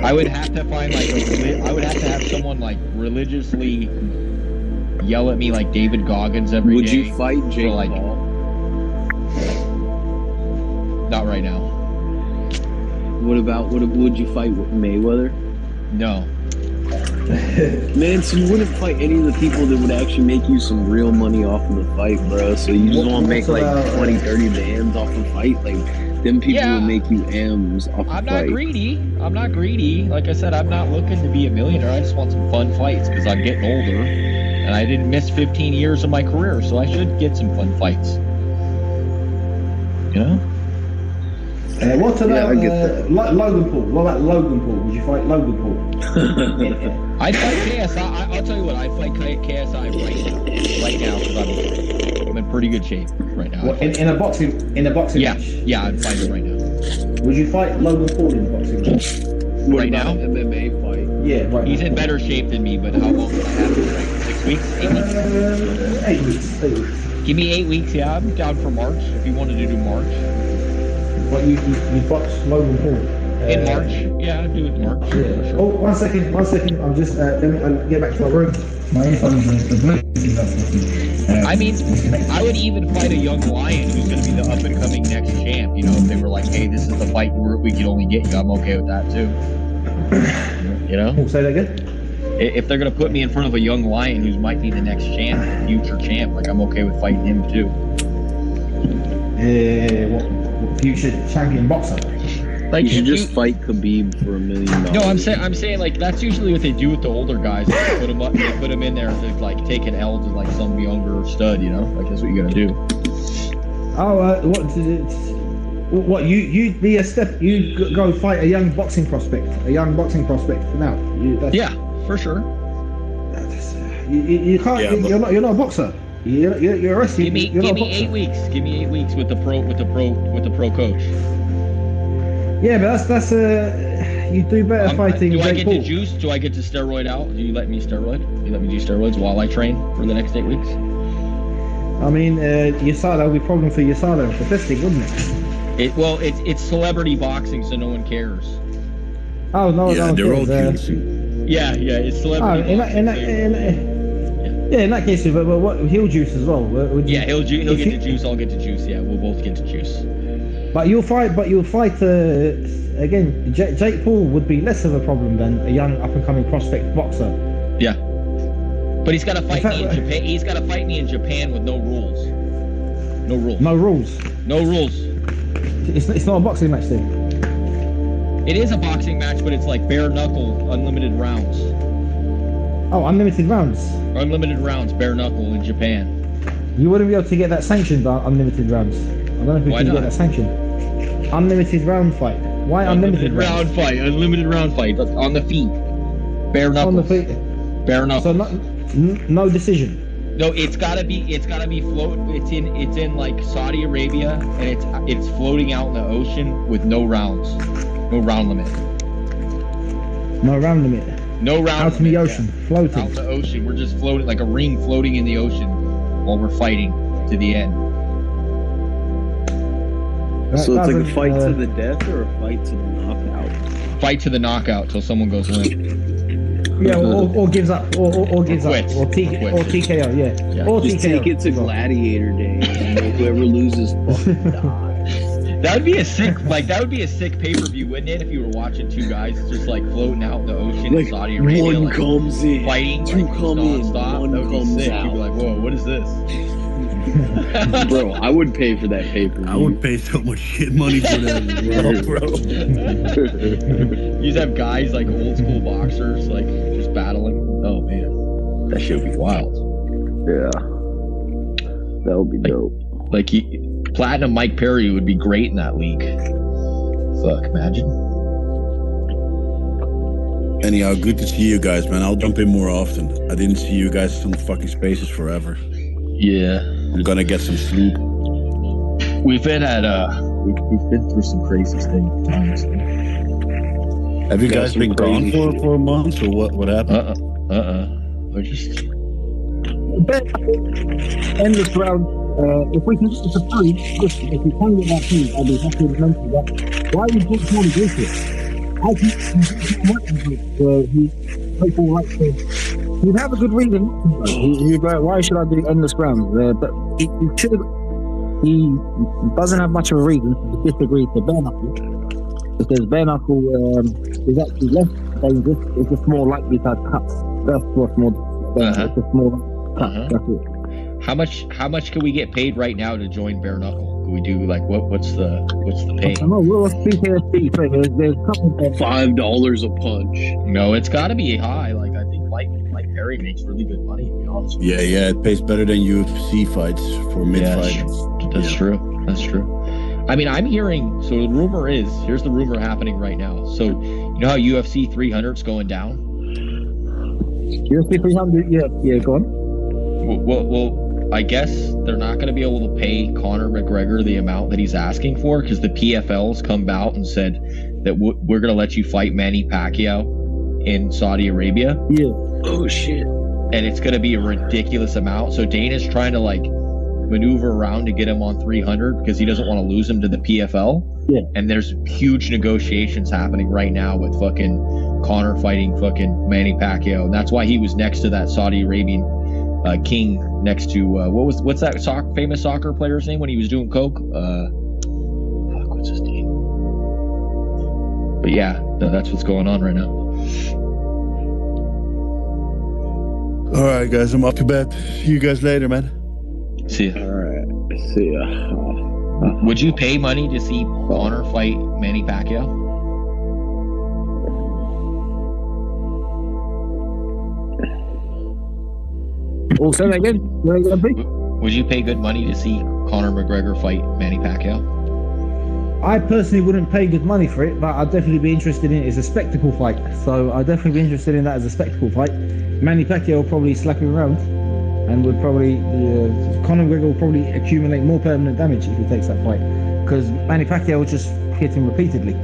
I would have to find I would have to have someone like religiously yell at me like David Goggins every day. Would you fight Jake Paul? Not right now. Would you fight Mayweather? No. Man, so you wouldn't fight any of the people that would actually make you some real money off of the fight, bro. So you just want to make like 20, 30 bands off the fight? Like, them people will make you M's off the fight. I'm not greedy. Like I said, I'm not looking to be a millionaire. I just want some fun fights because I'm getting older. And I didn't miss 15 years of my career, so I should get some fun fights. What about Logan Paul? What about Logan Paul? Would you fight Logan Paul? I'd fight KSI. I'll tell you what, I'd fight KSI right now because I'm in pretty good shape right now. What, in a boxing match? Yeah, I'd fight him right now. Would you fight Logan Paul in a boxing match? Right now? MMA fight. Yeah, right. He's in better shape than me, but how long would I have to train? 6 weeks? 8 weeks? 8 weeks. Give me 8 weeks, yeah. I'm down for March if you wanted to do March. What, you box Logan Paul? In March? Yeah, I'd do it in March. Yeah. Sure. Oh, one second. I'm just, let me get back to my room. My earphones are I mean, I would even fight a young lion who's going to be the up-and-coming next champ. If they were like, hey, this is the fight we could only get you, I'm okay with that, too. Say that again? If they're going to put me in front of a young lion who might be the next champ, future champ, like, I'm okay with fighting him, too. What future champion boxer? Like, you should just fight Khabib for $1 million. No, I'm saying like that's usually what they do with the older guys. They put them up, they put them in there to like take an L to like some younger stud. Like that's what you gotta do. Oh, what you'd be a step? You'd go fight a young boxing prospect. Now, yeah, for sure. You can't. Yeah, you're not a boxer. You're a wrestler. Give me 8 weeks. Give me 8 weeks with the pro coach. Yeah, but that's you do better fighting. Do I Jake get Paul. to juice? Do I get to steroid out? Do you let me steroid? You let me do steroids while I train for the next 8 weeks? I mean, USADA would be a problem for USADA and for testing, wouldn't it? It's celebrity boxing, so no one cares. Oh no, Yeah, no, they're all cares. juicing. Yeah, it's celebrity. In that case, but what he'll juice as well. Yeah, he'll get to juice. I'll get to juice. Yeah, we'll both get to juice. But you'll fight. Again. Jake Paul would be less of a problem than a young up and coming prospect boxer. Yeah, but he's got to fight me in Japan. He's got to fight me in Japan with no rules. No rules. No rules. No rules. It's not a boxing match then. It is a boxing match, but it's like bare knuckle, unlimited rounds. Oh, unlimited rounds. Unlimited rounds, bare knuckle in Japan. You wouldn't be able to get that sanctioned by unlimited rounds. I don't know if you can get that sanctioned. Unlimited round fight. Why unlimited round fight? Unlimited round fight on the feet. Bare knuckles. On the feet. Bare knuckles. So no decision. No, it's gotta be float. It's in like Saudi Arabia, and it's floating out in the ocean with no rounds, no round limit. No round limit. No round. Out in the ocean, floating. Out in the ocean, we're just floating like a ring floating in the ocean while we're fighting to the end. So it's like a fight to the death or a fight to the knockout? Fight to the knockout till someone goes limp. Yeah, or gives up, or gives up, quits. or TKO, yeah. Or Just TKO. take it to Gladiator Day, and whoever loses fucking dies. That would be a sick pay-per-view, wouldn't it? If you were watching two guys just like floating out in the ocean in Saudi Arabia, one like, comes in, fighting, two like, come in, nonstop. one That would be comes sick. out. You'd be like, whoa, what is this? Bro, I would pay for that pay-per-view. I would pay so much shit money for that, bro. You just have guys like old school boxers, like just battling. Oh man, that shit would be wild. Yeah, that would be dope. Like Platinum Mike Perry would be great in that league. Fuck, imagine. Anyhow, good to see you guys, man. I'll jump in more often. I didn't see you guys in fucking spaces forever. Yeah, I'm gonna get some sleep. We've been through some crazy times. Have you guys been gone for a month or what happened? We're just endless round. If we can get the food, listen, if we can get that food, I'll be happy to mention that. Why would Jake Paul do this? I think people like to. You'd have a good reason. Why should I do endless rounds? But he should. He doesn't have much of a reason to disagree to bare knuckle, because bare knuckle is actually less dangerous. It's just more likely to have cuts. That's what's more dangerous. It's just more cuts. That's it. How much can we get paid right now to join bare knuckle? Can we do like what's the pay? I don't know. We'll PTSD thing. There's a couple of $5 a punch. No, it's got to be high. Like I think Mike Perry makes really good money. To be honest with you. Yeah, it pays better than UFC fights for mid-fights. That's true. That's true. I mean, I'm hearing. So the rumor is, here's the rumor happening right now. So you know how UFC 300's going down? UFC 300. Yeah, go on. Well, I guess they're not going to be able to pay Conor McGregor the amount that he's asking for because the PFL's come out and said that we're going to let you fight Manny Pacquiao in Saudi Arabia. Yeah. Oh shit. And it's going to be a ridiculous amount. So Dana's trying to like maneuver around to get him on 300 because he doesn't want to lose him to the PFL. Yeah. And there's huge negotiations happening right now with fucking Conor fighting fucking Manny Pacquiao. And that's why he was next to that Saudi Arabian king next to what's that famous soccer player's name when he was doing coke? What's his name? But yeah, no, that's what's going on right now. All right, guys, I'm off to bed. See you guys later, man. See ya. All right. See ya. Would you pay money to see Conor fight Manny Pacquiao? Also, again, would you pay good money to see Conor McGregor fight Manny Pacquiao? I personally wouldn't pay good money for it, but I'd definitely be interested in it as a spectacle fight. So I'd definitely be interested in that as a spectacle fight. Manny Pacquiao will probably slap him around. and would probably Conor McGregor will probably accumulate more permanent damage if he takes that fight, because Manny Pacquiao would just hit him repeatedly.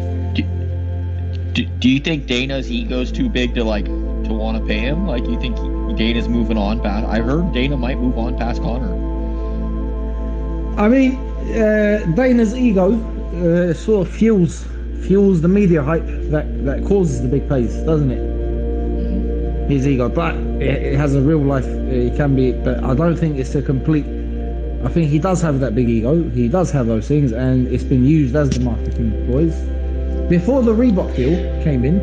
Do you think Dana's ego's too big to want to pay him? Like, you think Dana's moving on past? I heard Dana might move on past Conor. I mean, Dana's ego sort of fuels the media hype that causes the big pays, doesn't it? His ego, but it has a real life. It can be, but I don't think it's a complete. I think he does have that big ego. He does have those things, and it's been used as the marketing ploys. Before the Reebok deal came in,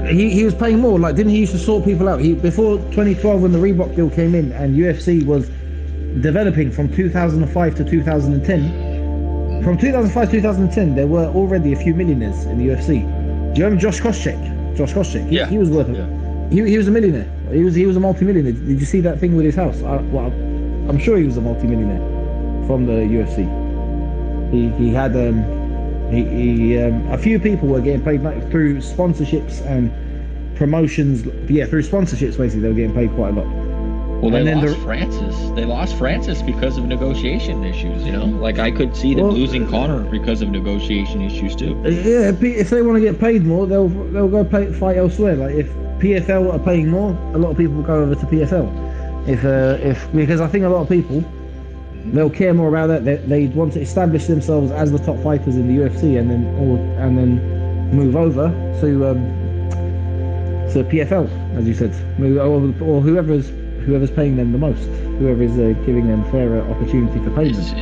he was paying more. Like, didn't he used to sort people out? Before 2012, when the Reebok deal came in, and UFC was developing from 2005 to 2010. From 2005 to 2010, there were already a few millionaires in the UFC. Do you remember Josh Koscheck? Yeah. He was worth it. He was a millionaire. He was a multi-millionaire. Did you see that thing with his house? I'm sure he was a multi-millionaire from the UFC. He had a few people were getting paid through sponsorships and promotions. Yeah, through sponsorships basically they were getting paid quite a lot. Well, they lost Francis because of negotiation issues, you know? Like, I could see them losing Conor because of negotiation issues too. Yeah, if they want to get paid more, they'll go fight elsewhere. Like, if PFL are paying more, a lot of people will go over to PFL. Because I think a lot of people, they'll care more about that. They want to establish themselves as the top fighters in the UFC, and then move over to PFL, as you said, or whoever's paying them the most, whoever is giving them fairer opportunity for payment.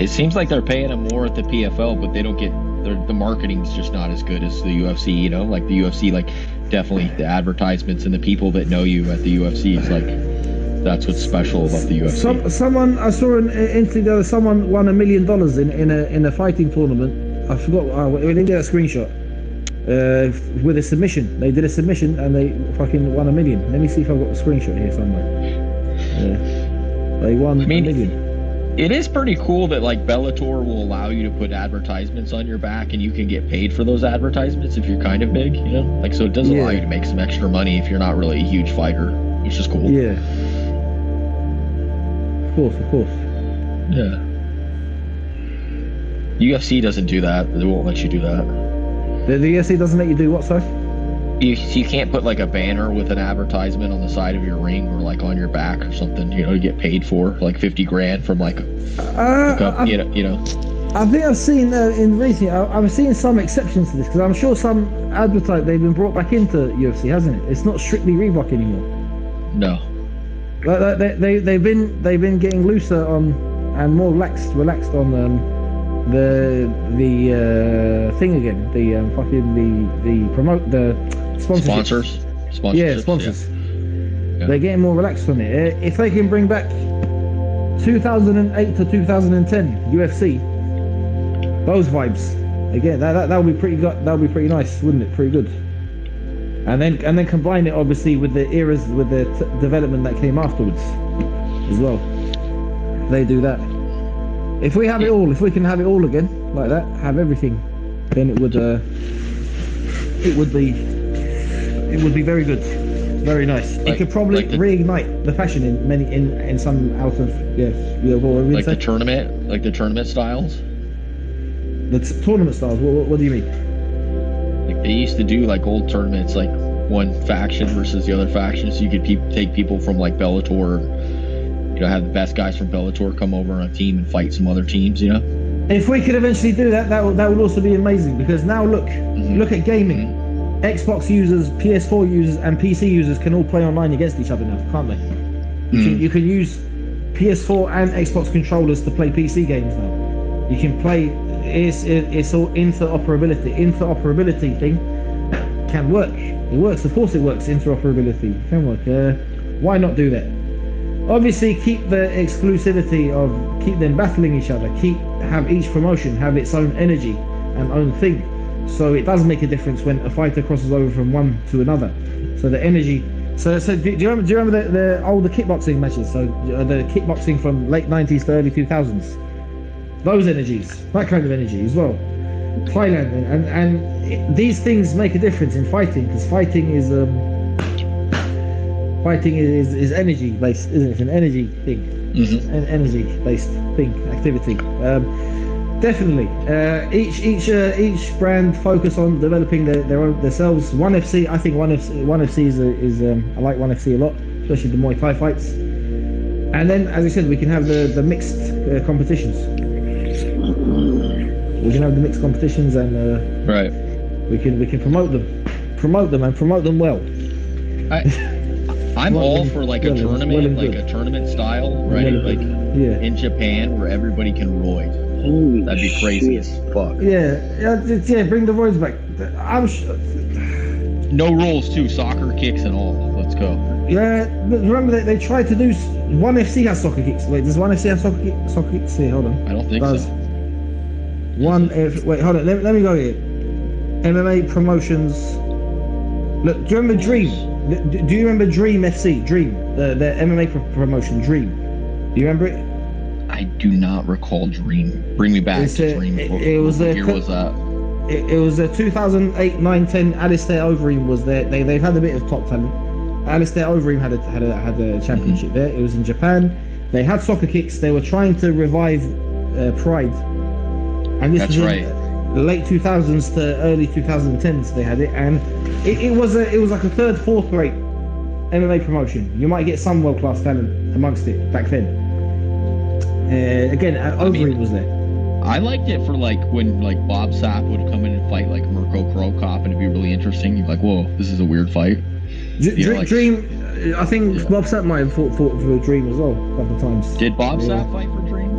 It seems like they're paying them more at the PFL, but they don't get the marketing's just not as good as the UFC. You know, like the UFC, like definitely the advertisements and the people that know you at the UFC is like that's what's special about the UFC. Someone I saw an interview the other. Someone won $1 million in a fighting tournament. I forgot. We didn't get a screenshot. With a submission, they did a submission and they fucking won $1 million. Let me see if I've got a screenshot here somewhere. They won $1 million. It is pretty cool that like Bellator will allow you to put advertisements on your back and you can get paid for those advertisements if you're kind of big, you know? Like, so it does allow you to make some extra money if you're not really a huge fighter, which is cool. Yeah. Of course. Yeah. UFC doesn't do that. They won't let you do that. The UFC doesn't let you do what, sorry? You can't put like a banner with an advertisement on the side of your ring or like on your back or something, you know, to get paid for like 50 grand from like you know. I think I've seen in recent. I've seen some exceptions to this because I'm sure some they've been brought back into UFC, hasn't it? It's not strictly Reebok anymore. No. Like they've been getting looser on and more relaxed on the thing again. The sponsors. Yeah, sponsors. Yeah. They're getting more relaxed on it. If they can bring back 2008 to 2010 UFC, those vibes again, that would be pretty good. That would be pretty nice, wouldn't it? Pretty good. And then combine it obviously with the eras, with the development that came afterwards as well. They do that. If we have it all, if we can have it all again like that, have everything, then it would be very good, very nice. It could probably reignite the fashion in some out of like the tournament styles. The tournament styles. What do you mean? Like they used to do like old tournaments, like one faction versus the other faction, so you could take people from like Bellator, you know, have the best guys from Bellator come over on a team and fight some other teams, you know. If we could eventually do that, that would also be amazing, because now look at gaming. Xbox users, PS4 users, and PC users can all play online against each other now, can't they? You can use PS4 and Xbox controllers to play PC games now. You can play. It's all interoperability. Interoperability thing can work. It works. Of course, it works. Interoperability can work. Why not do that? Obviously, keep the exclusivity of keep them battling each other. Have each promotion have its own energy and own thing. So it does make a difference when a fighter crosses over from one to another. So the energy. So do you remember the older kickboxing matches? So the kickboxing from late 90s to early 2000s. Those energies, that kind of energy as well. Thailand and these things make a difference in fighting, because fighting is Fighting is energy based, isn't it? It's an energy thing, an energy based thing, activity. Definitely. Each brand focus on developing themselves. One FC, I think One FC is I like One FC a lot, especially the Muay Thai fights. And then, as I said, we can have the mixed competitions. We can have the mixed competitions, and right. We can promote them well. I'm all for like a tournament, like a tournament style, right? Like in Japan where everybody can roid. Holy That'd be crazy as fuck. Yeah. Bring the roids back. I'm no rules too. Soccer kicks and all. Let's go. Yeah, remember they tried to do. One FC has soccer kicks. Wait, does One FC have soccer kicks? Here, hold on. I don't think so. Wait, hold on. Let me go here. MMA promotions. Look, do you remember Dream? Do you remember Dream FC? Dream, the MMA promotion. Dream. Do you remember it? I do not recall Dream. Bring me back to Dream. It was a. Year was that? It was a 2008, 9, 10. Alistair Overeem was there. They've had a bit of top talent. Alistair Overeem had a championship there. It was in Japan. They had soccer kicks. They were trying to revive Pride. And this was in the late 2000s to early 2010s. They had it, and it was like a third, fourth rate MMA promotion. You might get some world class talent amongst it back then. Again, Overeem was there. I liked it for like when like Bob Sapp would come in and fight like Mirko Cro Cop, and it'd be really interesting. You'd be like, whoa, this is a weird fight. Dream, I think Bob Sapp might have fought for Dream as well a couple of times. Did Bob Sapp fight for Dream?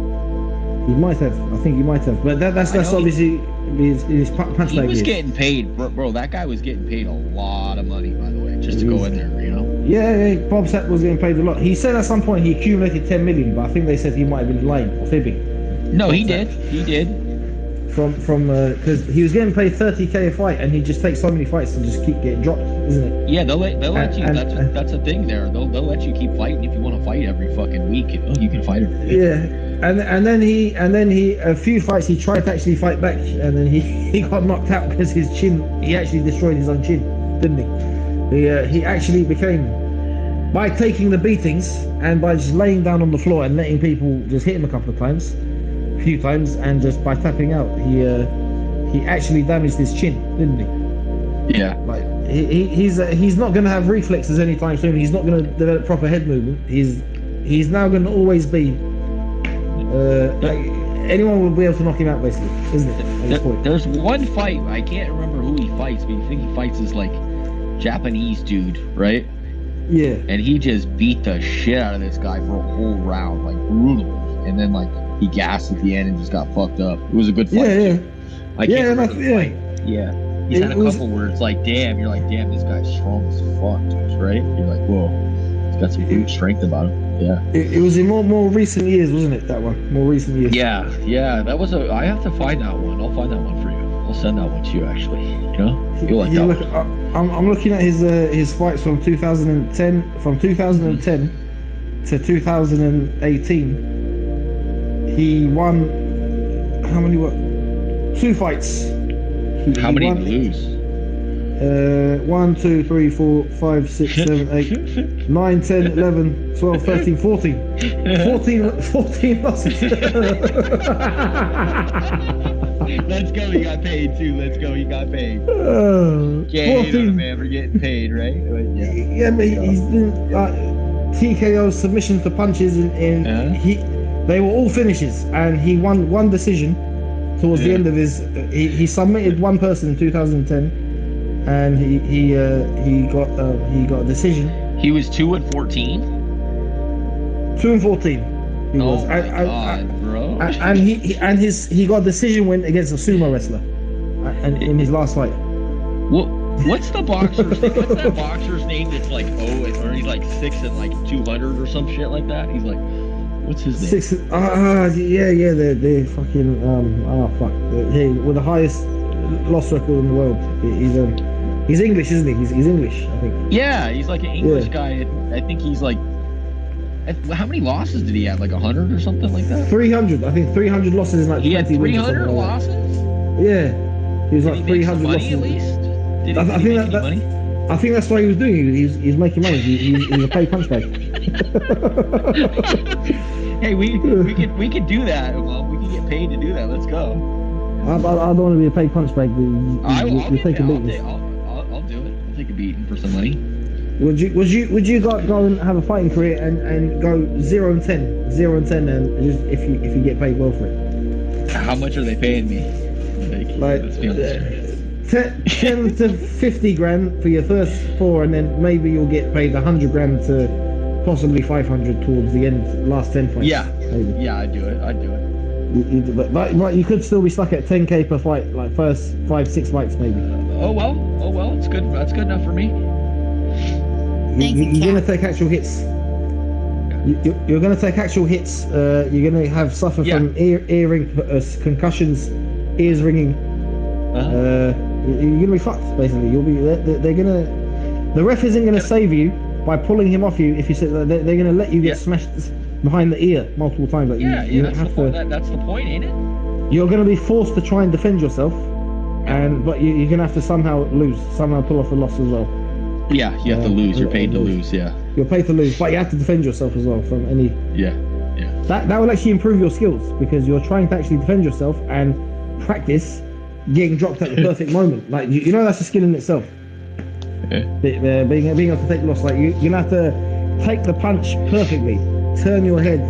He might have. I think he might have. But that's obviously his punch bag. He was getting paid, bro. That guy was getting paid a lot of money, by the way, just to go in there, you know? Yeah, Bob Sapp was getting paid a lot. He said at some point he accumulated 10 million, but I think they said he might have been lying or fibbing. No, he did. He did. From because he was getting paid 30k a fight, and he just takes so many fights and just keep getting dropped, isn't it? Yeah, they'll let you. That's a thing there. They'll let you keep fighting if you want to fight every fucking week. You can fight every week. Yeah, and then he a few fights he tried to actually fight back, and then he got knocked out because his chin. He actually destroyed his own chin, didn't he? He actually became, by taking the beatings and by just laying down on the floor and letting people just hit him a few times, and just by tapping out, he actually damaged his chin, didn't he? Yeah. Like he's not going to have reflexes anytime soon. He's not going to develop proper head movement. He's now going to always be like anyone will be able to knock him out, basically, isn't it? At this point. There's one fight, I can't remember who he fights, but you think he fights this like Japanese dude, right? Yeah. And he just beat the shit out of this guy for a whole round, like brutal. And then like he gassed at the end and just got fucked up. It was a good fight. Yeah. I can't remember the fight. Yeah. He's had a couple where it's like, damn, you're like, damn, this guy's strong as fuck, dude, right? You're like, whoa, he's got some brute strength about him. Yeah. It was in more recent years, wasn't it? That one, more recent years. Yeah. That was I have to find that one. I'll find that one for you. I'll send that one to you, actually. You know, you'll like that one. I'm looking at his fights from 2010. From 2010 to 2018. He won how many? 2 fights. How many did he lose? 1, 2, 3, 4, 5, 6, 7, 8, 9, 10, 11, 12, 13, 14. 14 losses. Let's go, he got paid too. Let's go, he got paid. Yeah, 14. Man, we're getting paid, right? Yeah, but he's been TKO submissions to punches, and they were all finishes, and he won one decision towards the end of his. He submitted one person in 2010, and he got a decision. He was 2-14. 2-14. He was. My God, bro. And he got a decision win against a sumo wrestler, and in his last fight. What's the boxer's name? What's that boxer's name that's like or he's like 6 and like 200 or some shit like that? He's like, what's his name? 6. Yeah. They're fucking with the highest loss record in the world. He's English, isn't he? He's English, I think. Yeah, he's like an English guy. I think he's like. How many losses did he have? Like 100 or something like that? 300. I think 300 losses is like. He had 300 losses. Yeah, he was like 300 losses. Money at least. Did he make money? I think that's why he was doing it. He's making money. He's a paid punch bag. Hey, we could do that. Well, we can get paid to do that. Let's go. I don't want to be a paid punch bag. I'll take a beating. I'll do it. I'll take a beating for some money. Would you go and have a fighting career and go 0-10, 0-10, and just if you get paid well for it? How much are they paying me? Let's be honest. 10 to 50 grand for your first 4, and then maybe you'll get paid 100 grand to possibly 500 towards the end, last 10 fights. Yeah, maybe. yeah, I'd do it. But you could still be stuck at 10k per fight, like first 5-6 fights maybe. Oh well, it's good. That's good enough for me. You're gonna take actual hits. You're gonna take actual hits. You're gonna suffer from earring concussions, ears ringing. You're gonna be fucked basically. They're gonna. The ref isn't gonna save you by pulling him off you if you sit. They're gonna let you get smashed behind the ear multiple times. Like you that's the point, ain't it? You're gonna be forced to try and defend yourself, but you're gonna have to somehow pull off a loss as well. Yeah, you have to lose. You're paid to lose. Yeah. You're paid to lose, but you have to defend yourself as well from any. Yeah. That will actually improve your skills because you're trying to actually defend yourself and practice getting dropped at the perfect moment. Like you know that's a skill in itself. Being able to take the loss, like you're gonna have to take the punch perfectly, turn your head.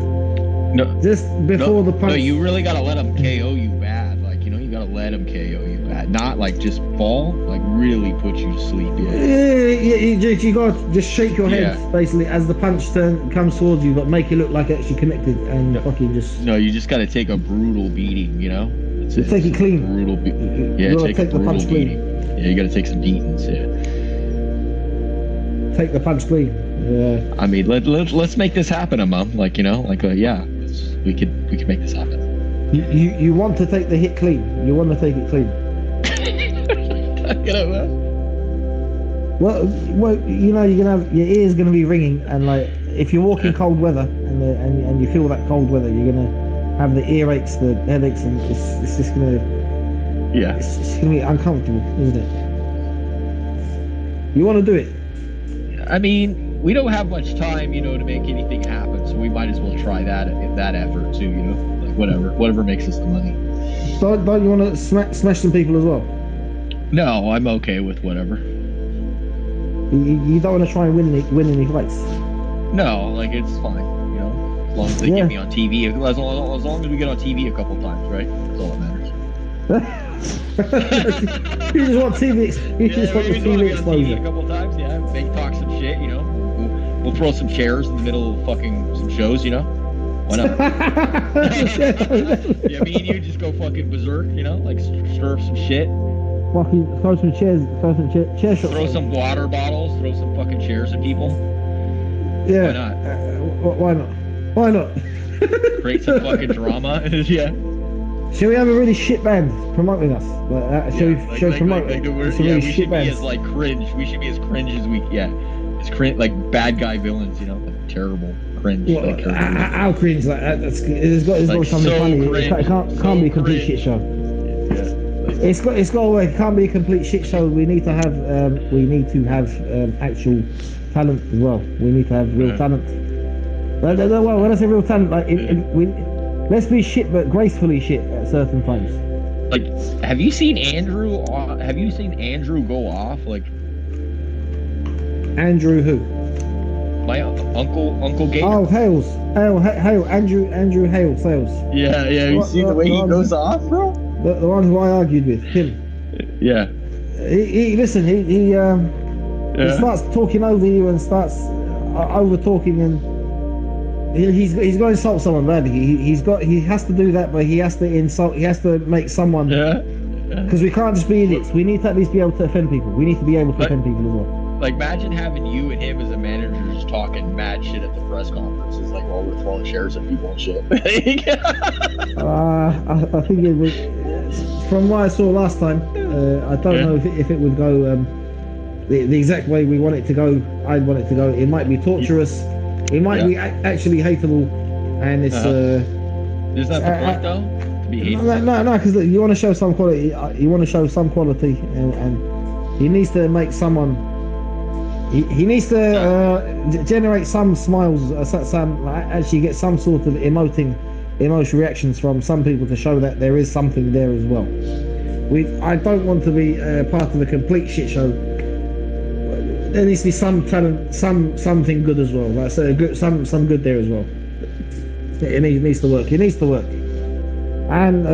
No. Just before the punch. No, you really gotta let them KO you bad. Like you gotta let them KO you bad. Not like just fall. Like really put you to sleep. You gotta just shake your head basically as the punch comes towards you, but make it look like it's actually connected and fucking just. No, you just gotta take a brutal beating. Take it clean. Brutal beating. Yeah, take a brutal beating. Yeah, you gotta take some beatings. Yeah. Take the punch clean. Yeah. I mean, let's make this happen, Mom. We could make this happen. You want to take the hit clean. You want to take it clean. Well, you're gonna have your ears gonna be ringing, and like if you're walking cold weather and you feel that cold weather, you're gonna have the earaches, the headaches, and it's just gonna it's gonna be uncomfortable, isn't it? You want to do it. I mean, we don't have much time, to make anything happen, so we might as well try that effort too, like whatever makes us the money. Don't you want to smash some people as well? No, I'm okay with whatever. You don't want to try and win any fights? No, it's fine, as long as they get me on TV, as long as we get on TV a couple times, right? That's all that matters. You just want TV. You just want the TV exposure. A couple times, They talk some shit, We'll throw some chairs in the middle of fucking some shows, Why not? Me and you just go fucking berserk, stir up some shit. Fucking throw some chairs, chair shots. Throw some water bottles, throw some fucking chairs at people. Yeah. Why not? Why not? Create some fucking drama. Yeah. Shall we have a really shit band promoting us? We should be as cringe. We should be as cringe as we as cringe, like bad guy villains, terrible cringe. How cringe like that? It's got something so funny. It can't be a complete shit show. It's got to work. It can't be a complete shit show. We need to have actual talent as well. We need to have real talent. Well, when I say real talent, let's be shit, but gracefully shit at certain times. Like, have you seen Andrew go off? Like, Andrew who? My Uncle Gator. Oh, Hales. Hale. Andrew Hale Sales. Yeah. You see the way he goes off, bro? The one who I argued with, him. Yeah. He starts talking over you and starts over talking and. He's got to insult someone badly. He has to do that, but he has to insult. He has to make someone. Because we can't just be idiots. We need to at least be able to offend people. We need to be able to offend people as well. Like, imagine having you and him as a manager just talking mad shit at the press conferences, like while we're throwing chairs at people and shit. I think it would. From what I saw last time, I don't know if it would go the exact way we want it to go. I'd want it to go. It might be torturous. It might be actually hateable, and it's. Is that the point though? To be hateful? No, because you want to show some quality. You want to show some quality, and he needs to make someone He needs to generate some smiles, some actually get some sort of emotional reactions from some people to show that there is something there as well. I don't want to be part of a complete shit show. There needs to be some talent, something good as well. Like good, some good there as well. It needs to work. It needs to work, and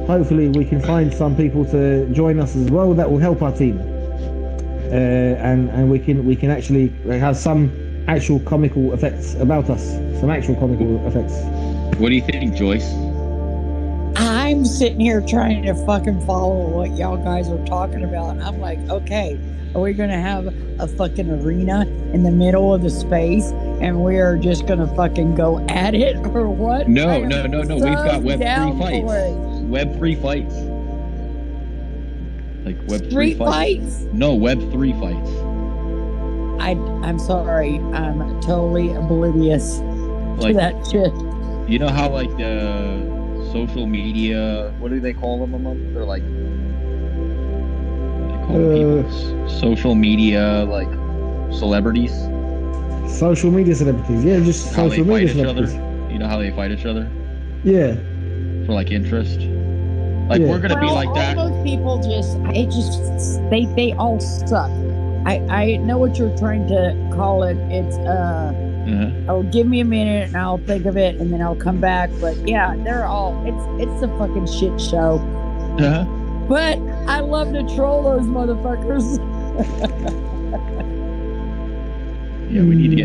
hopefully we can find some people to join us as well that will help our team. And we can actually have some actual comical effects about us. Some actual comical effects. What do you think, Joyce? I'm sitting here trying to fucking follow what y'all guys are talking about. And I'm like, okay, are we going to have a fucking arena in the middle of the space and we are just going to fucking go at it or what? No. We've got Web3 fights. Web3 fights. Like Web3 Street fights? No, Web3 fights. I'm sorry. I'm totally oblivious to that shit. You know how like the social media, what do they call them among? They're like, they call people social media like celebrities. Social media celebrities, yeah, just how social media celebrities. You know how they fight each other? Yeah. For like interest. Like we're gonna be like that. All those people they all suck. I know what you're trying to call it. It's oh, give me a minute and I'll think of it and then I'll come back. But yeah, they're all it's a fucking shit show. But I love to troll those motherfuckers. Yeah, we need to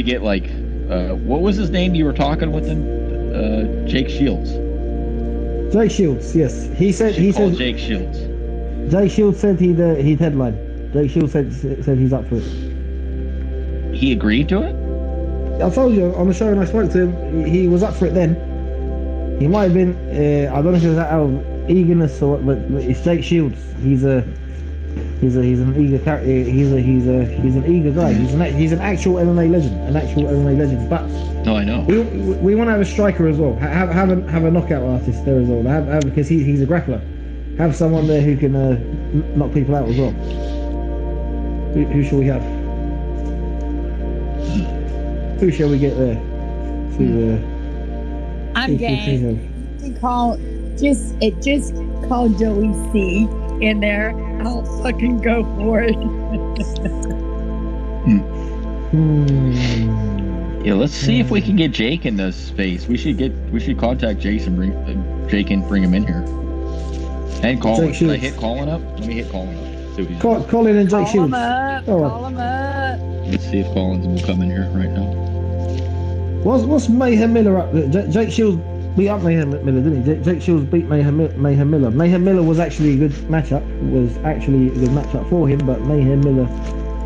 get like what was his name you were talking with him? Jake Shields. Jake Shields, yes. He said Jake Shields. Jake Shields said he'd headline. Jake Shields said he's up for it. He agreed to it? I told you on the show when I spoke to him, he was up for it then. He might have been I don't know if it was out of eagerness or what, but it's Jake Shields. He's an eager character. He's an eager guy. He's an actual MMA legend. But no, I know. We want to have a striker as well. Have a knockout artist there as well. Have because he's a grappler. Have someone there who can knock people out as well. Who shall we have? Who shall we get there? I'm game. Call Joey C in there. I'll fucking go for it. Yeah, let's see if we can get Jake in this space. We should contact Jason, Jake and bring him in here. And Colin. Should I hit Colin up? Let me hit Colin up. Colin and Jake Shields. Call him up. Let's see if Collins will come in here right now. What's Mayhem Miller up? Jake Shields beat up Mayhem Miller, didn't he? Jake Shields beat Mayhem Miller. Mayhem Miller was actually a good matchup. For him, but Mayhem Miller,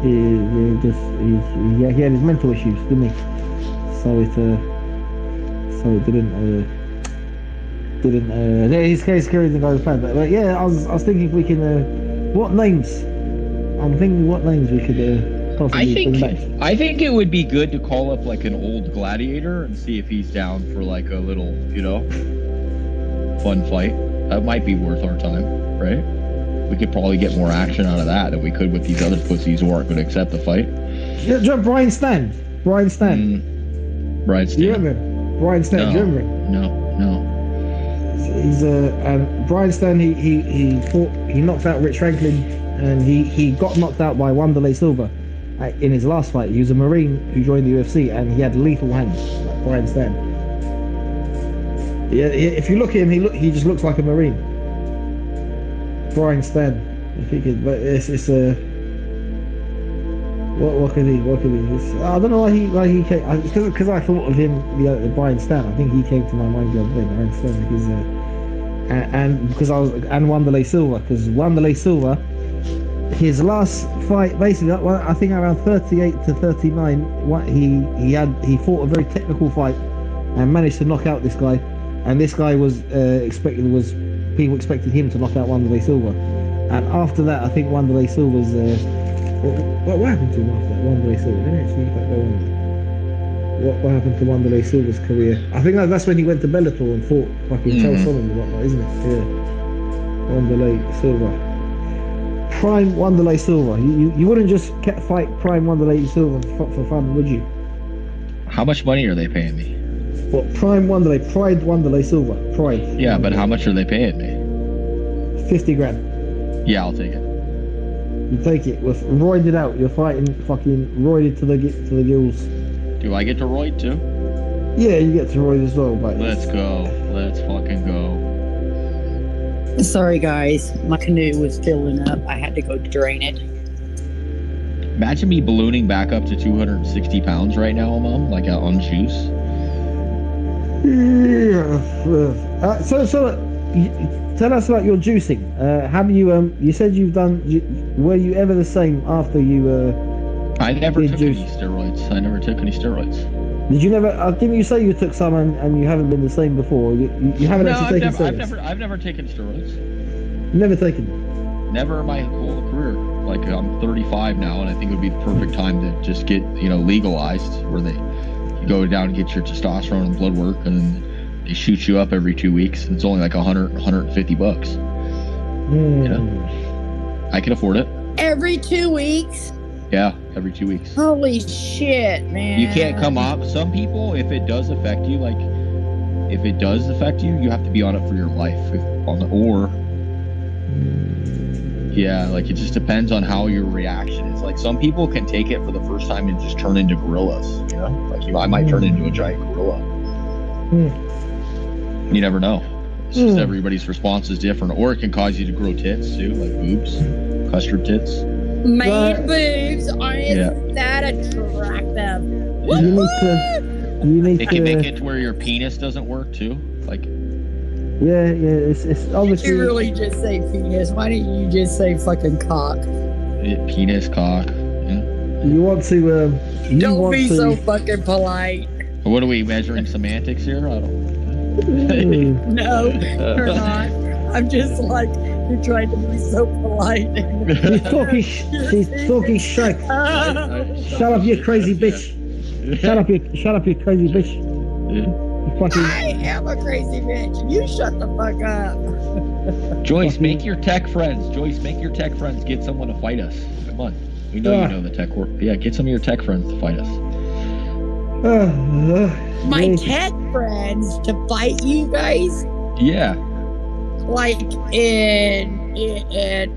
he had his mental issues, didn't he? So it didn't. His case carried and goes bad. But yeah, I was thinking if we can. What names? I'm thinking what names we could possibly bring back. I think it would be good to call up like an old gladiator and see if he's down for like a little, fun fight. That might be worth our time, right? We could probably get more action out of that than we could with these other pussies who aren't going to accept the fight. Yeah, Brian Stan. Brian Stan. You remember Brian Stan? No. Do you remember? No. He's and Brian Stan. He knocked out Rich Franklin, and he got knocked out by Wanderlei Silva in his last fight. He was a Marine who joined the UFC, and he had lethal hands, like Brian Stan. Yeah, if you look at him, he just looks like a Marine. Brian Stan, if he could, but it's what could he? I don't know why he came, because I thought of him, Brian Stan. I think he came to my mind the other day, Brian Stan, because and Wanderlei Silva, because Wanderlei Silva, his last fight, basically, I think around 38 to 39, he fought a very technical fight and managed to knock out this guy, and this guy people expected him to knock out Wanderlei Silva, and after that, I think Wanderlei Silva's what happened to him after that? Wanderlei Silva, didn't actually go on. What happened to Wanderlei Silva's career? I think that's when he went to Bellator and fought fucking Charles Sonnen and whatnot, isn't it? Yeah. Wanderlei Silva. Prime Wanderlei Silver. You wouldn't just fight Prime Wanderlei Silver for fun, would you? How much money are they paying me? What, Pride Wanderlei Silver. Pride. Yeah, but how much are they paying me? 50 grand. Yeah, I'll take it. You take it. With roided out. You're fighting fucking roided to the gills. Do I get to roid too? Yeah, you get to roid as well, but Let's go. Let's fucking go. Sorry, guys. My canoe was filling up. I had to go drain it. Imagine me ballooning back up to 260 pounds right now, Mom, like on juice. Yeah. So tell us about your juicing. Have you you said you've done? Were you ever the same after you? I never took juice? any steroids. I never took any steroids. Did you never? Didn't you say you took some and you haven't been the same before? You haven't No, actually taken steroids? I've never taken steroids. Never taken. Never in my whole career. Like I'm 35 now, and I think it would be the perfect time to just get legalized, where you go down and get your testosterone and blood work, and then they shoot you up every 2 weeks. It's only like $150. You know, I can afford it. Every 2 weeks? Yeah, every 2 weeks. Holy shit, man. You can't come off. Some people, if it does affect you, you have to be on it for your life. Yeah, like it just depends on how your reaction is. Like some people can take it for the first time and just turn into gorillas. You know, like I might turn into a giant gorilla. You never know. It's just everybody's response is different, or it can cause you to grow tits too, like boobs, custard tits. Man boobs aren't that attractive. You need It can make it to where your penis doesn't work too, like. Yeah, it's obviously. You really just say penis. Why didn't you just say fucking cock? Penis, cock. Yeah. You want to. Don't be so fucking polite. What are we measuring semantics here? I don't. No, you're not. I'm just like, you're trying to be so polite. She's talking shit. Shut up, you crazy bitch. Shut up, you crazy bitch. I am a crazy bitch. You shut the fuck up. Joyce, make your tech friends. Get someone to fight us. Come on. We know you know the tech work. Yeah, get some of your tech friends to fight us. My tech friends to fight you guys? Yeah. Like, and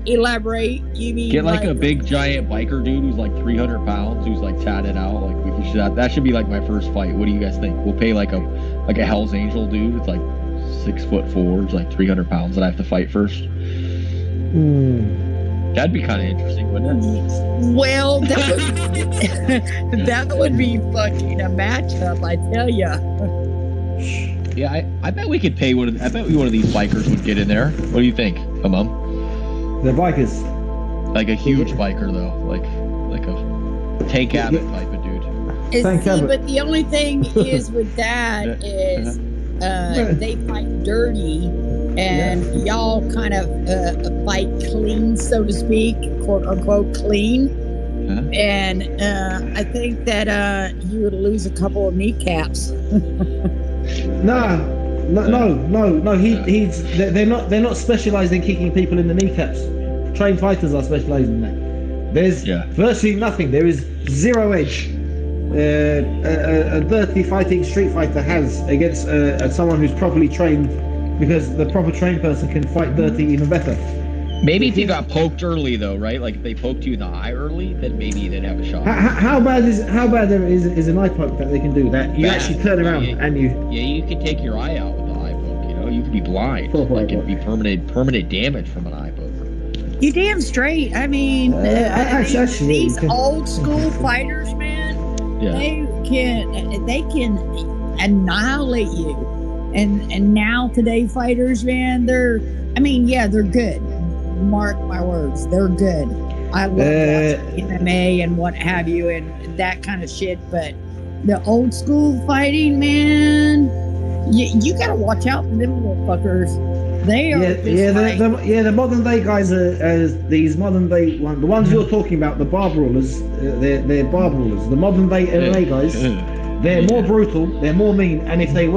elaborate, you mean? Get like a big giant biker dude who's like 300 pounds, who's like tatted out. Like that should be like my first fight. What do you guys think? We'll pay like a Hell's Angel dude. It's like 6'4", it's like 300 pounds that I have to fight first. That'd be kind of interesting, wouldn't it? Well, that would be fucking a matchup, I tell ya. Yeah, I bet we could pay one of these bikers would get in there. What do you think, Mom? They're bikers. Like a huge biker though, like a Tank Abbott type of dude. But the only thing is with that is they fight dirty, and y'all kind of fight clean, so to speak, quote unquote clean. And I think that you would lose a couple of kneecaps. No. They're not specialized in kicking people in the kneecaps. Trained fighters are specialized in that. There's virtually nothing. There is zero edge. A dirty fighting street fighter has against someone who's properly trained, because the proper trained person can fight dirty even better. Maybe if you got poked early though, right? Like if they poked you in the eye early, then maybe they'd have a shot. How bad is an eye poke that they can do that? You actually turn around and you. Yeah, you could take your eye out with the eye poke. You know, you could be blind. Like it'd be permanent damage from an eye poke. You damn straight. I mean, these old school fighters, man. Yeah. They can annihilate you. And now today fighters, man, they're good. Mark my words, they're good. I love watching MMA and what have you and that kind of shit, but the old school fighting, man, you gotta watch out for them little fuckers. They are the modern day guys are these modern day ones. The ones you're talking about, the bar brawlers, they're bar brawlers. The modern day MMA guys, they're more brutal, they're more mean, and if they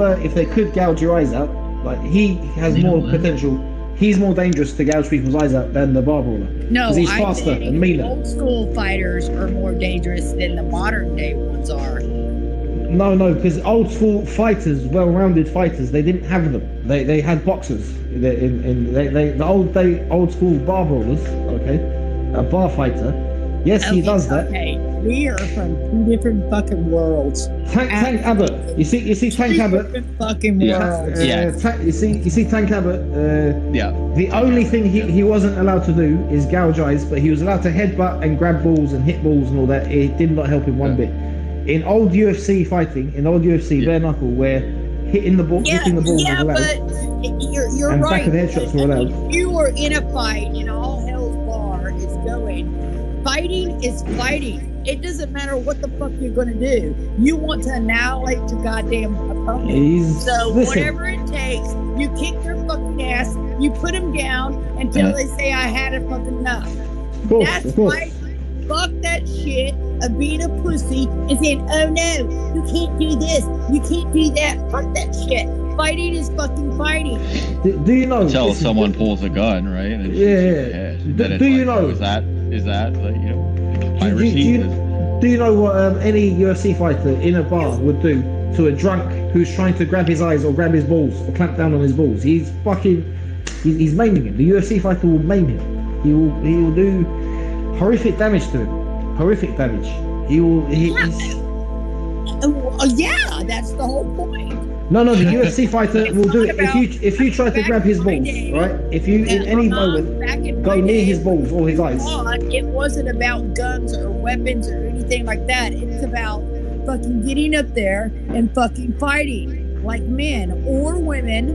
could gouge your eyes out, like he has more potential he's more dangerous to gouge people's eyes out than the bar brawler. No, because he's I faster think and meaner. old school fighters are more dangerous than the modern day ones are. No, because old school fighters, well-rounded fighters, they didn't have them. They had boxers. The old school bar brawlers, okay, a bar fighter. Yes, he does that. Okay, we are from two different fucking worlds. Tank Abbott. You see Tank Abbott. Different fucking worlds. You see Tank Abbott. Yeah. The only thing he wasn't allowed to do is gouge eyes, but he was allowed to headbutt and grab balls and hit balls and all that. It did not help him one bit. In old UFC fighting, bare knuckle, where hitting the ball was allowed. But you're and right. back of the headshots were allowed. If you were in a fight and all hell's bar is going, fighting is fighting. It doesn't matter what the fuck you're gonna do. You want to annihilate your goddamn opponent. Whatever it takes, you kick their fucking ass, you put them down until they say I had a fucking enough. That's why. Fuck that shit of being a pussy and saying, oh no, you can't do this, you can't do that. Fuck that shit. Fighting is fucking fighting. Do you know? Until someone pulls a gun, right? And Do you know? Is that like, you know, piracy? Do you know what any UFC fighter in a bar would do to a drunk who's trying to grab his eyes or grab his balls or clamp down on his balls? He's maiming him. The UFC fighter will maim him. He will do horrific damage to him. Horrific damage. Yeah, that's the whole point. No, the UFC fighter will do it if you try to grab his balls, right? If you in any moment go near his balls or his eyes. It wasn't about guns or weapons or anything like that. It's about fucking getting up there and fucking fighting like men or women.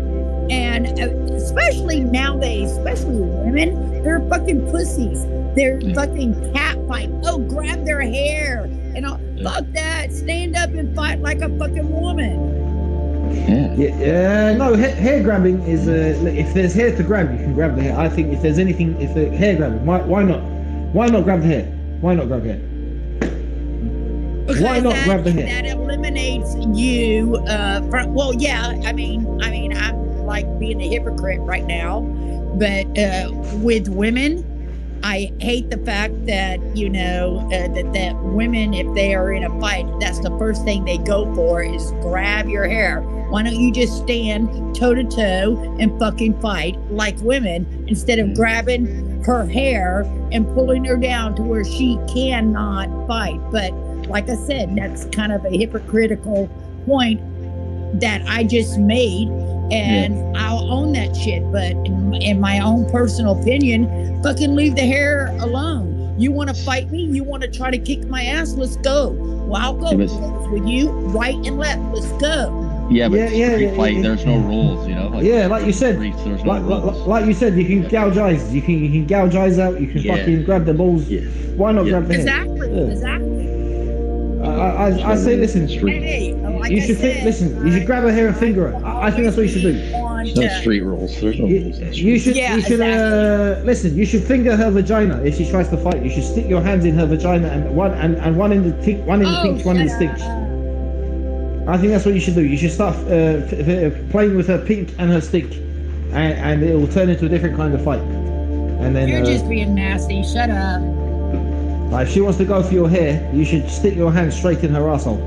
And especially nowadays, especially women, they're fucking pussies. They're fucking cat fight. Oh, grab their hair. And fuck that. Stand up and fight like a fucking woman. No, hair grabbing is if there's hair to grab, you can grab the hair. I think if there's anything, if the hair grabbing, why not? Why not grab the hair? Why not grab the hair? Because why not grab the hair? That eliminates you from. Well, yeah. I mean, I'm like being a hypocrite right now, but with women, I hate the fact that that women, if they are in a fight, that's the first thing they go for is grab your hair. Why don't you just stand toe to toe and fucking fight like women instead of grabbing her hair and pulling her down to where she cannot fight? But like I said, that's kind of a hypocritical point that I just made, and I'll own that shit. But in my own personal opinion, fucking leave the hair alone. You want to fight me? You want to try to kick my ass? Let's go. Well, I'll go with you, right and left. Let's go. Yeah, but street fight, there's no rules, you know. Like you said, there's no rules. Like you said, you can gouge eyes. You can gouge eyes out. You can fucking grab the balls. Yeah. Why not grab the hair? Exactly. I say, listen. Hey, like you should listen. You should grab her hair and finger her. I think that's what you should do. There's no street rules. There's no rules. You should listen. You should finger her vagina if she tries to fight. You should stick your hands in her vagina and one in the pinch, one in the stitch. I think that's what you should do. You should start playing with her pink and her stick, and it will turn into a different kind of fight. And then you're just being nasty. Shut up. If she wants to go for your hair, you should stick your hand straight in her asshole.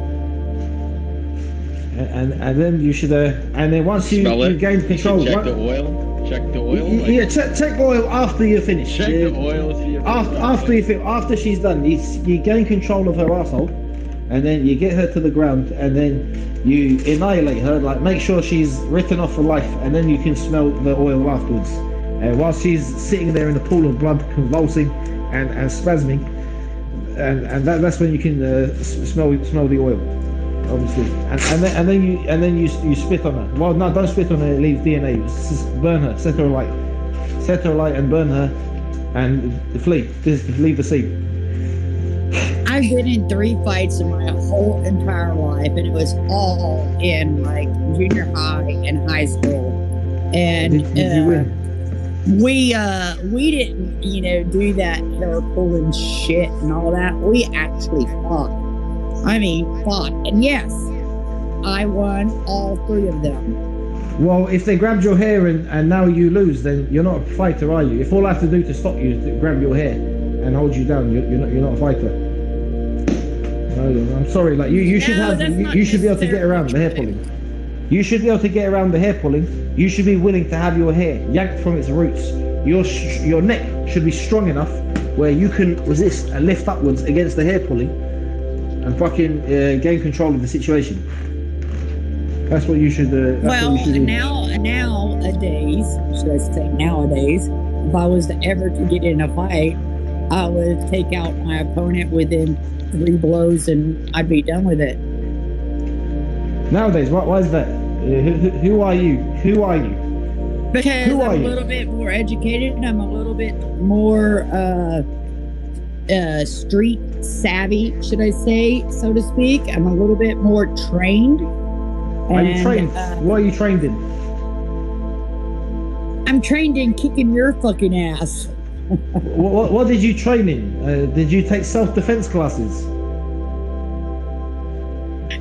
And then you should and then once you gain control, check the oil. Check the oil. Check oil after you finish. Check the oil. After she's done, you gain control of her asshole. And then you get her to the ground, and then you annihilate her. Like, make sure she's written off for life, and then you can smell the oil afterwards. While she's sitting there in the pool of blood, convulsing and spasming, and that's when you can smell the oil, obviously. And then you spit on her. Well, no, don't spit on her. It leaves DNA. Just burn her. Set her alight, and burn her, and flee. Just leave the scene. I've been in 3 fights in my whole entire life, and it was all in like junior high and high school. And did you win? We didn't, do that hair pulling shit and all that. We actually fought. And yes, I won all 3 of them. Well, if they grabbed your hair and now you lose, then you're not a fighter, are you? If all I have to do to stop you is to grab your hair and hold you down, you're not a fighter. No, I'm sorry. Like you should have you should be able to get around the hair pulling. You should be able to get around the hair pulling. You should be willing to have your hair yanked from its roots. Your neck should be strong enough where you can resist and lift upwards against the hair pulling and fucking gain control of the situation. That's what you should. Nowadays, should I say nowadays, if I was ever to get in a fight, I would take out my opponent within 3 blows and I'd be done with it. Nowadays, why is that? Who are you? Who are you? Because I'm a little bit more educated and I'm a little bit more street savvy, should I say, so to speak. I'm a little bit more trained. Are you trained? What are you trained in? I'm trained in kicking your fucking ass. What did you train in? Did you take self-defense classes?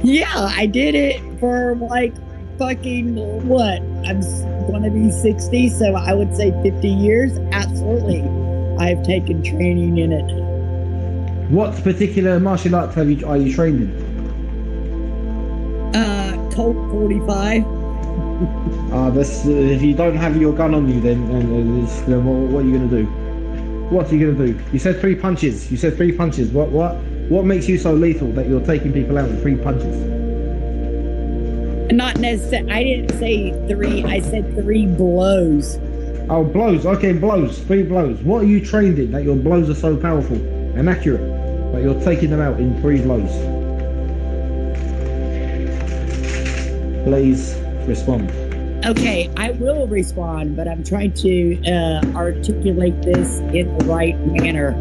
Yeah, I did it for like fucking what? I'm gonna be 60, so I would say 50 years. Absolutely, I've taken training in it. What particular martial arts are you trained in? Colt 45. That's if you don't have your gun on you, then what are you gonna do? What are you gonna do? You said 3 punches. You said 3 punches. What makes you so lethal that you're taking people out with 3 punches? Not necessarily. I didn't say 3. I said 3 blows. Oh, blows. Okay, blows. 3 blows. What are you trained in that your blows are so powerful and accurate that you're taking them out in 3 blows? Please respond. Okay, I will respond, but I'm trying to articulate this in the right manner.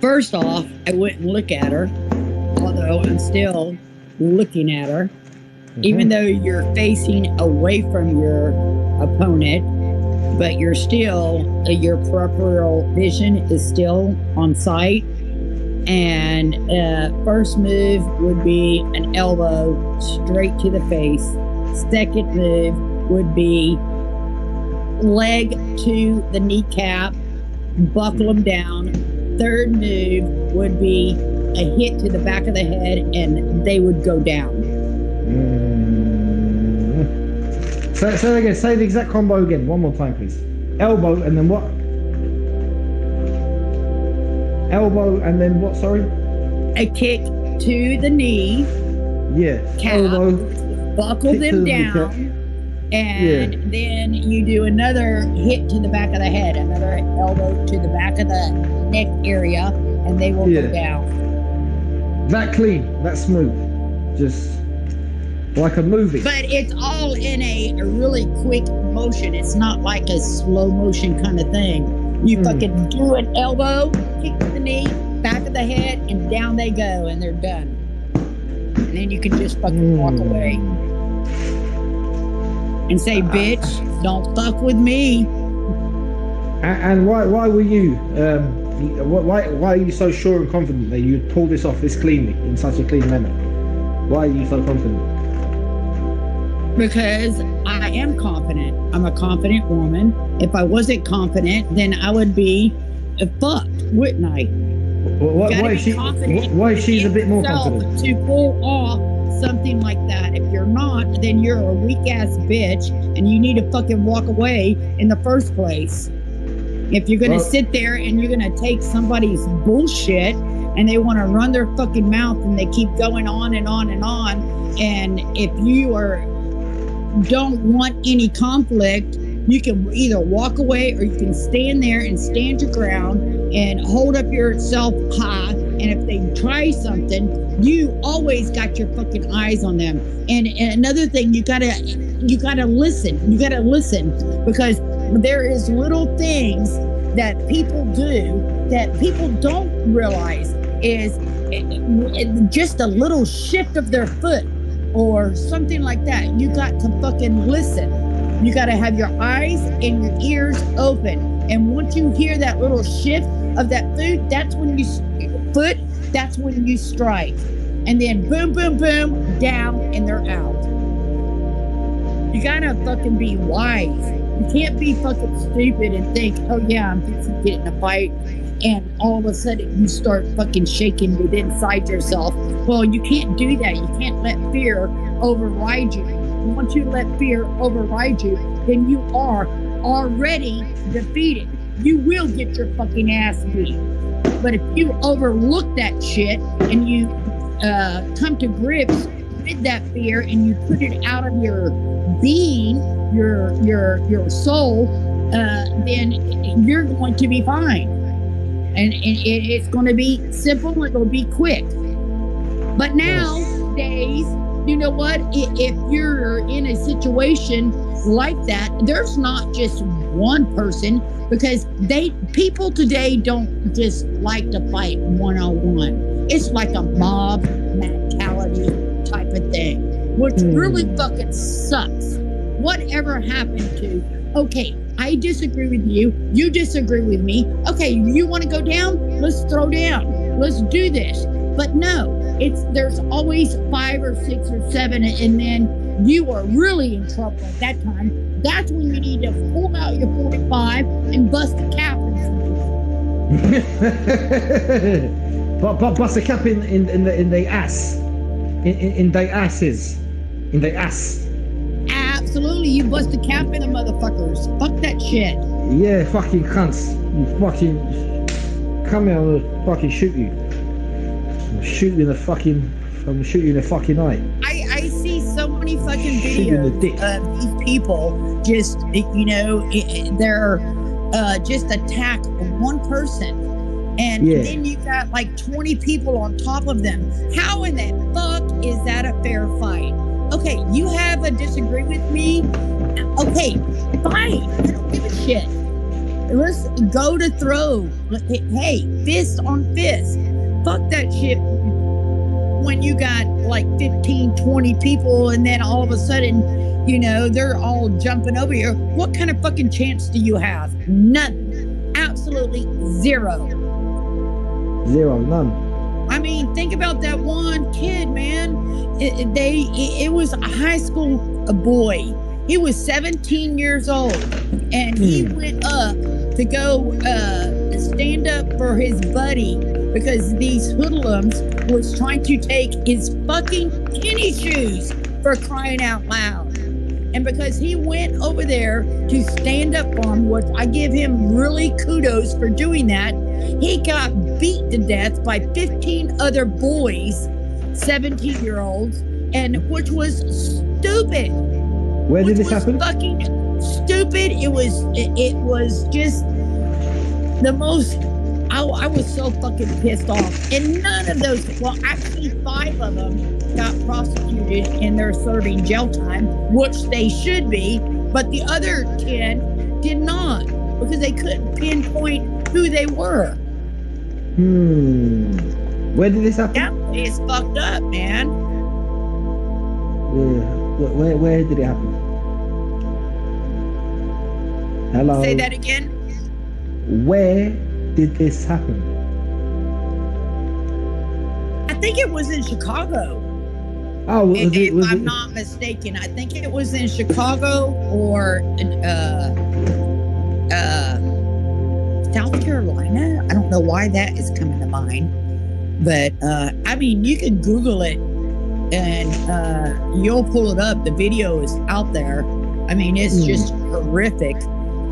First off, I wouldn't look at her, although I'm still looking at her. Even though you're facing away from your opponent, but you're still, your peripheral vision is still on sight. And first move would be an elbow straight to the face. Second move would be leg to the kneecap, buckle them down. Third move would be a hit to the back of the head and they would go down. So again, say the exact combo again, one more time please. Elbow and then what? Elbow and then what, sorry? A kick to the knee. Yeah. Cap, elbow. Buckle them down. And then you do another hit to the back of the head, another elbow to the back of the neck area, and they will go down. That clean, that smooth. Just like a movie. But it's all in a really quick motion. It's not like a slow motion kind of thing. You fucking do an elbow, kick to the knee, back of the head, and down they go, and they're done. And then you can just fucking walk away. And say, bitch, don't fuck with me. And why were you, why are you so sure and confident that you'd pull this off this cleanly, in such a clean manner? Why are you so confident? Because I am confident. I'm a confident woman. If I wasn't confident, then I would be fucked, wouldn't I? What if she's a bit more confident? To pull off something like that. If you're not, then you're a weak ass bitch and you need to fucking walk away in the first place. If you're gonna sit there and you're gonna take somebody's bullshit and they want to run their fucking mouth and they keep going on and on and on, and if you don't want any conflict, you can either walk away or you can stand there and stand your ground and hold up yourself high. And if they try something, you always got your fucking eyes on them. And another thing, you gotta listen. You gotta listen, because there is little things that people do that people don't realize is just a little shift of their foot or something like that. You got to fucking listen. You got to have your eyes and your ears open. And once you hear that little shift of that foot, that's when you strike. And then boom, boom, boom, down, and they're out. You gotta fucking be wise. You can't be fucking stupid and think, oh yeah, I'm fixing to get in a fight, and all of a sudden you start fucking shaking within inside yourself. Well, you can't do that. You can't let fear override you. Once you let fear override you, then you are already defeated. You will get your fucking ass beat. But if you overlook that shit and you come to grips with that fear and you put it out of your being, your soul, then you're going to be fine. And it's going to be simple. It'll be quick. But nowadays, you know what? If you're in a situation like that, there's not just one person, because people today don't just like to fight one-on-one. It's like a mob mentality type of thing, which really fucking sucks. Whatever happened to, okay, I disagree with you, you disagree with me, okay, you want to go down, let's throw down, let's do this. But no, there's always 5 or 6 or 7, and then you are really in trouble at that time. That's when you need to pull out your 45 and bust a cap in but bust a cap in the ass, in the asses, in the ass. Absolutely, you bust a cap in the motherfuckers. Fuck that shit. Yeah, fucking cunts. You fucking come here, I'll fucking shoot you. I'm shooting in the fucking eye. I see so many fucking videos of these people just, they're just attack one person. And then you got like 20 people on top of them. How in the fuck is that a fair fight? Okay, you have a disagree with me. Okay, fine. I don't give a shit. Let's go to throw. Hey, fist on fist. Fuck that shit. When you got like 15, 20 people, and then all of a sudden, they're all jumping over you. What kind of fucking chance do you have? None. Absolutely zero. Zero, none. I mean, think about that one kid, man. It was a high school boy. He was 17 years old, and he went up to go stand up for his buddy because these hoodlums was trying to take his fucking tennis shoes, for crying out loud. And because he went over there to stand up for him, which I give him really kudos for doing that, he got beat to death by 15 other boys, 17-year-olds, and which was stupid. Where did this happen? Fucking stupid. It was just the most. I was so fucking pissed off. And none of those, well, actually 5 of them got prosecuted and they're serving jail time, which they should be, but the other 10 did not, because they couldn't pinpoint who they were. Where did this happen? Yeah, it's fucked up, man. Yeah. Where did it happen? Hello? Say that again? Where did this happen? I think it was in Chicago. Oh, if I'm not mistaken, I think it was in Chicago or South Carolina. I don't know why that is coming to mind, but I mean, you can Google it and you'll pull it up. The video is out there. I mean, it's just horrific.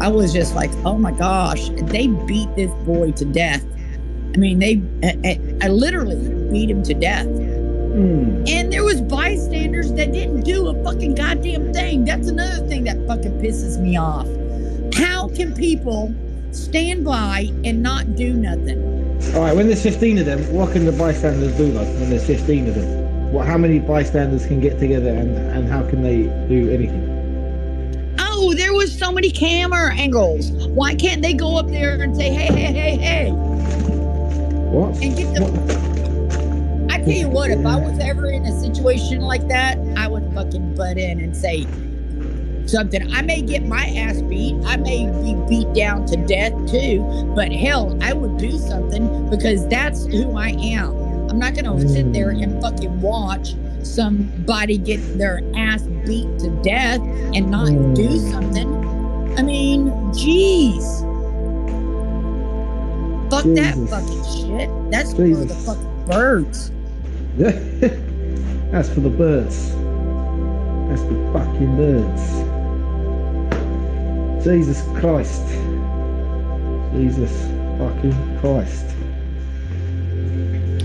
I was just like, oh my gosh, they beat this boy to death. I mean, I literally beat him to death. And there was bystanders that didn't do a fucking goddamn thing. That's another thing that fucking pisses me off. How can people stand by and not do nothing? All right, when there's 15 of them, what can the bystanders do, like, when there's 15 of them? How many bystanders can get together and how can they do anything? Oh, there was so many camera angles. Why can't they go up there and say, hey? What? And get them. I tell you what, if I was ever in a situation like that, I would fucking butt in and say something. I may get my ass beat. I may be beat down to death too. But hell, I would do something because that's who I am. I'm not going to sit there and fucking watch somebody get their ass beat to death and not do something. I mean, jeez. Fuck that fucking shit. That's for the fucking birds. That's for the birds. That's the fucking birds. Jesus Christ. Jesus fucking Christ.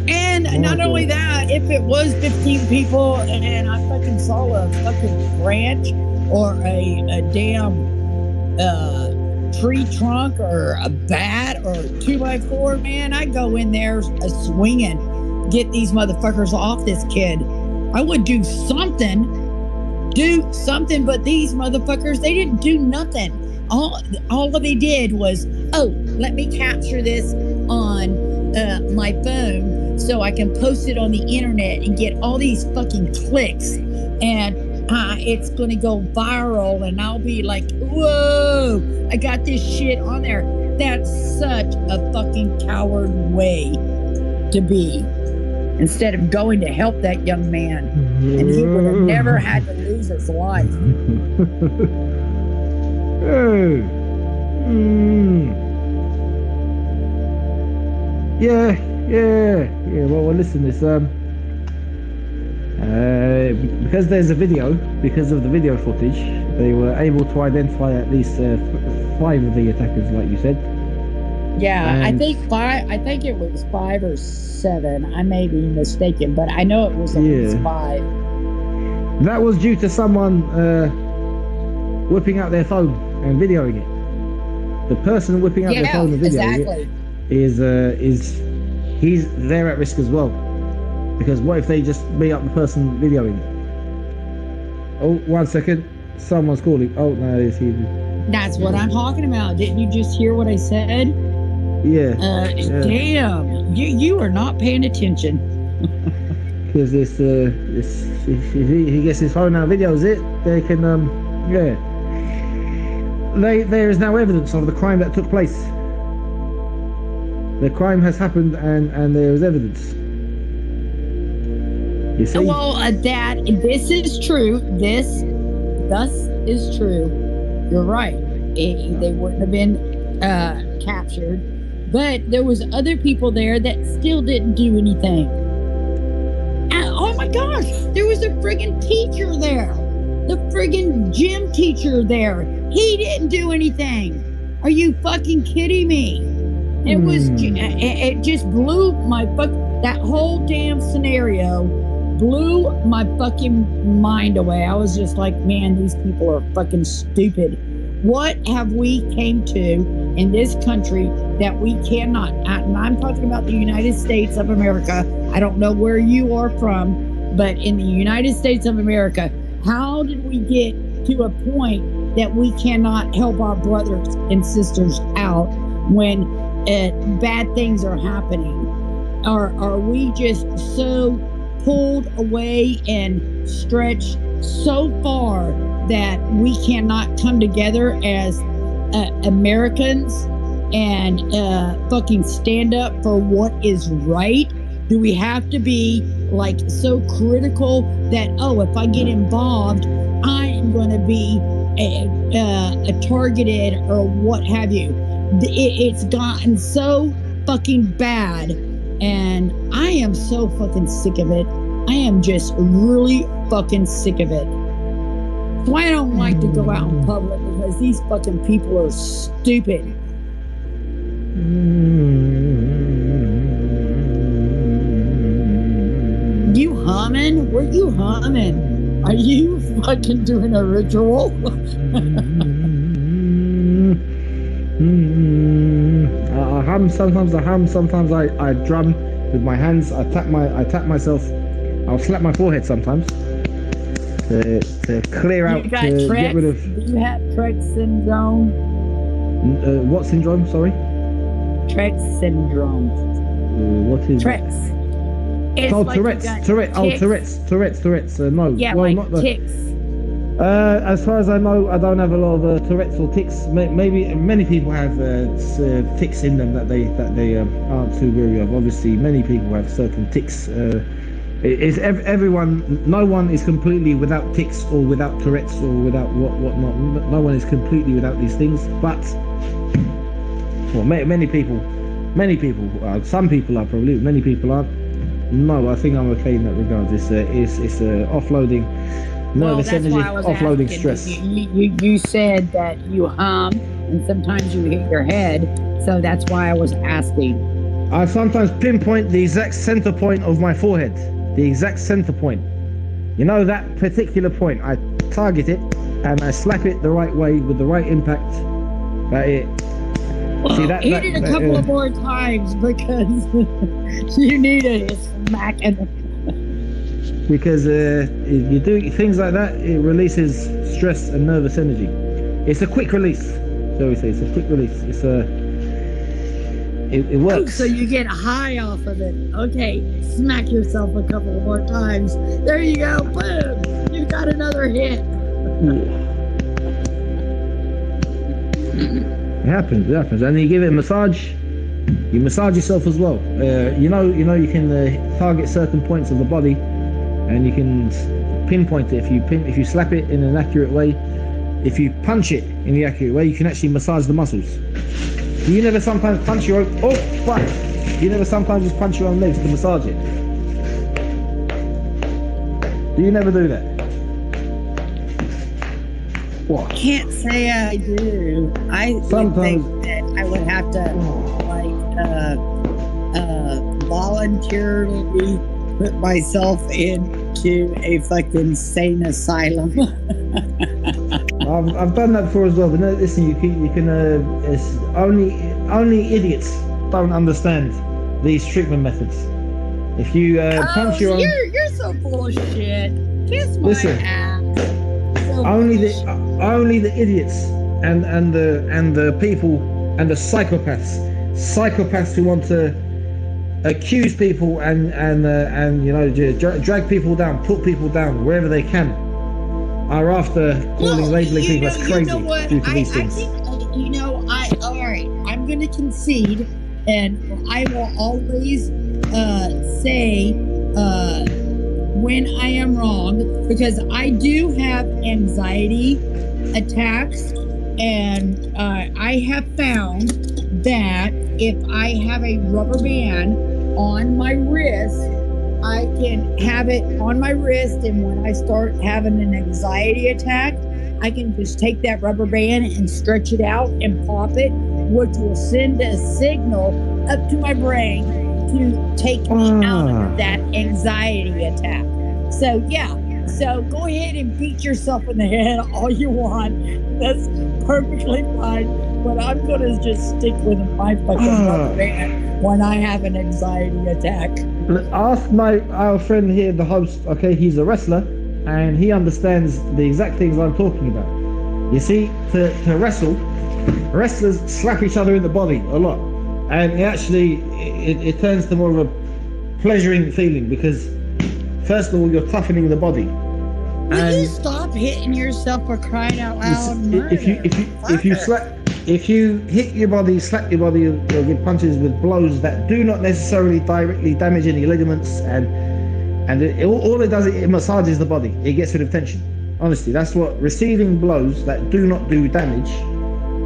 And not only that, if it was 15 people and I fucking saw a fucking branch or a damn tree trunk or a bat or a 2x4, man, I'd go in there swinging, get these motherfuckers off this kid. I would do something, but these motherfuckers, they didn't do nothing. All they did was, let me capture this on my phone so I can post it on the internet and get all these fucking clicks, and it's gonna go viral, and I'll be like, whoa, I got this shit on there. That's such a fucking coward way to be. Instead of going to help that young man, and he would have never had to lose his life. Yeah. Well, listen, it's because there's a video, because of the video footage, they were able to identify at least 5 of the attackers, like you said. Yeah, I think it was 5 or 7. I may be mistaken, but I know it was at least 5. That was due to someone whipping out their phone and videoing it. The person whipping out their phone and videoing it they're at risk as well. Because what if they just beat up the person videoing it? Oh, 1 second. Someone's calling. Oh, no, it's he. That's what I'm talking about. Didn't you just hear what I said? Yeah. Damn. You are not paying attention. Because if he gets his phone out and videos it, they can, there is now evidence of the crime that took place. The crime has happened, and there is evidence. You see? Well, this is true. This is true. You're right. They wouldn't have been captured, but there was other people there that still didn't do anything. Oh my gosh, there was a friggin' teacher there. The friggin' gym teacher there. He didn't do anything. Are you fucking kidding me? It just blew my that whole damn scenario blew my fucking mind away. I was just like, man, these people are fucking stupid. What have we came to in this country that we cannot, and I'm talking about the United States of America. I don't know where you are from, but in the United States of America, how did we get to a point that we cannot help our brothers and sisters out when bad things are happening? Are we just so pulled away and stretched so far that we cannot come together as Americans and fucking stand up for what is right? Do we have to be like so critical that, if I get involved, I am going to be targeted or what have you? It's gotten so fucking bad, and I am so fucking sick of it. I am just really fucking sick of it. That's why I don't like to go out in public, because these fucking people are stupid. You humming? Were you humming? Are you fucking doing a ritual? I hum sometimes. Sometimes I drum with my hands. I tap myself. I'll slap my forehead sometimes to clear out. You got to Trex? Get rid of. Do you have Trex syndrome? What syndrome? Sorry. Trex syndrome. What is Trex? It's like Tourette's. Tourette's. No. Yeah, well, like not the ticks. As far as I know, I don't have a lot of Tourette's or tics. Maybe many people have tics in them that they aren't too wary of. Obviously, many people have certain tics It's everyone. No one is completely without tics or without Tourette's or without whatnot. No one is completely without these things. But well, many people. Some people are probably. Many people aren't. No, I think I'm okay in that regard. It's offloading nervous energy, offloading stress. You said that you hum and sometimes you hit your head, so that's why I was asking. I sometimes pinpoint the exact center point of my forehead. The exact center point. You know, that particular point. I target it and I slap it the right way with the right impact. That it. See, hit it a couple of more times because you need a smack in the. Because you do things like that, it releases stress and nervous energy. It's a quick release, shall we say? It's a quick release. It's it works. So you get high off of it. Okay, smack yourself a couple more times. There you go. Boom! You got another hit. It happens, and then you give it a massage. You massage yourself as well. You know, you can target certain points of the body, and you can pinpoint it. If you slap it in an accurate way, if you punch it in the accurate way, you can actually massage the muscles. Do you never sometimes punch your own? Oh, fuck! You never sometimes just punch your own legs to massage it? Do you never do that? What? Can't say I do. I would think that I would have to voluntarily put myself into a fucking sane asylum. I've done that before as well. But no, listen, you can. It's only idiots don't understand these treatment methods. If you punch your own, you're so full of shit. Kiss my ass. Only the idiots and the people and the psychopaths who want to accuse people and you know, drag people down, put people down wherever they can, are after labeling people as crazy due to these things. I think, all right, I'm going to concede, and I will always say when I am wrong, because I do have anxiety attacks, and I have found that if I have a rubber band on my wrist, I can have it on my wrist, and when I start having an anxiety attack, I can just take that rubber band and stretch it out and pop it, which will send a signal up to my brain to take me out of that anxiety attack. So yeah, so go ahead and beat yourself in the head all you want. That's perfectly fine. But I'm gonna just stick with my fucking rubber band when I have an anxiety attack. Ask our friend here, the host. Okay, he's a wrestler, and he understands the exact things I'm talking about. You see, to wrestle, wrestlers slap each other in the body a lot, and it turns to more of a pleasuring feeling, because first of all, you're toughening the body. Will you stop hitting yourself for crying out loud? If you hit your body, slap your body, or give punches with blows that do not necessarily directly damage any ligaments, and all it does, it massages the body. It gets rid of tension. Honestly, that's what receiving blows that do not do damage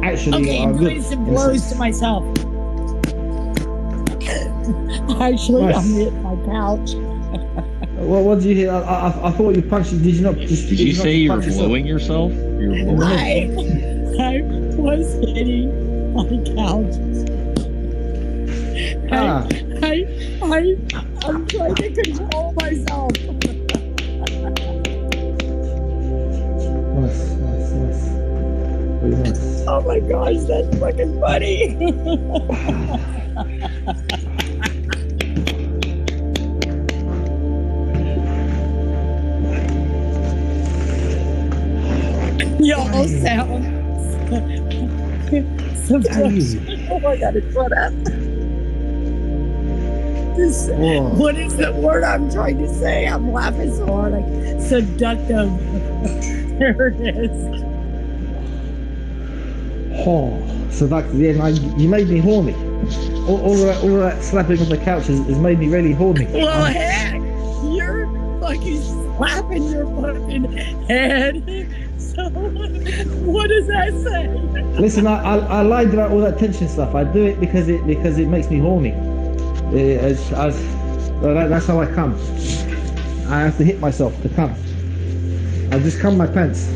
actually are good. Okay, I'm doing some blows to myself. Actually, nice. I'm hitting my couch. What did you hit? I thought you punched. Did you not? Did you say you're blowing yourself? You're blowing. I was hitting my couch. I'm trying to control myself. Nice. Very nice. Oh my gosh, that's fucking funny. Y'all sound oh my god, it's what up. What is the word I'm trying to say? I'm laughing so hard, like seductive. There it is. Oh, seductive. Yeah, you made me horny. All of that slapping on the couch has made me really horny. Well, heck, you're there, fucking slapping your fucking head. So, what does that say? Listen, I lied about all that tension stuff. I do it because it makes me horny. That's how I come. I have to hit myself to come. I just come my pants,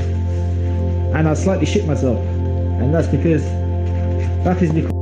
and I slightly shit myself, and that's because that is because.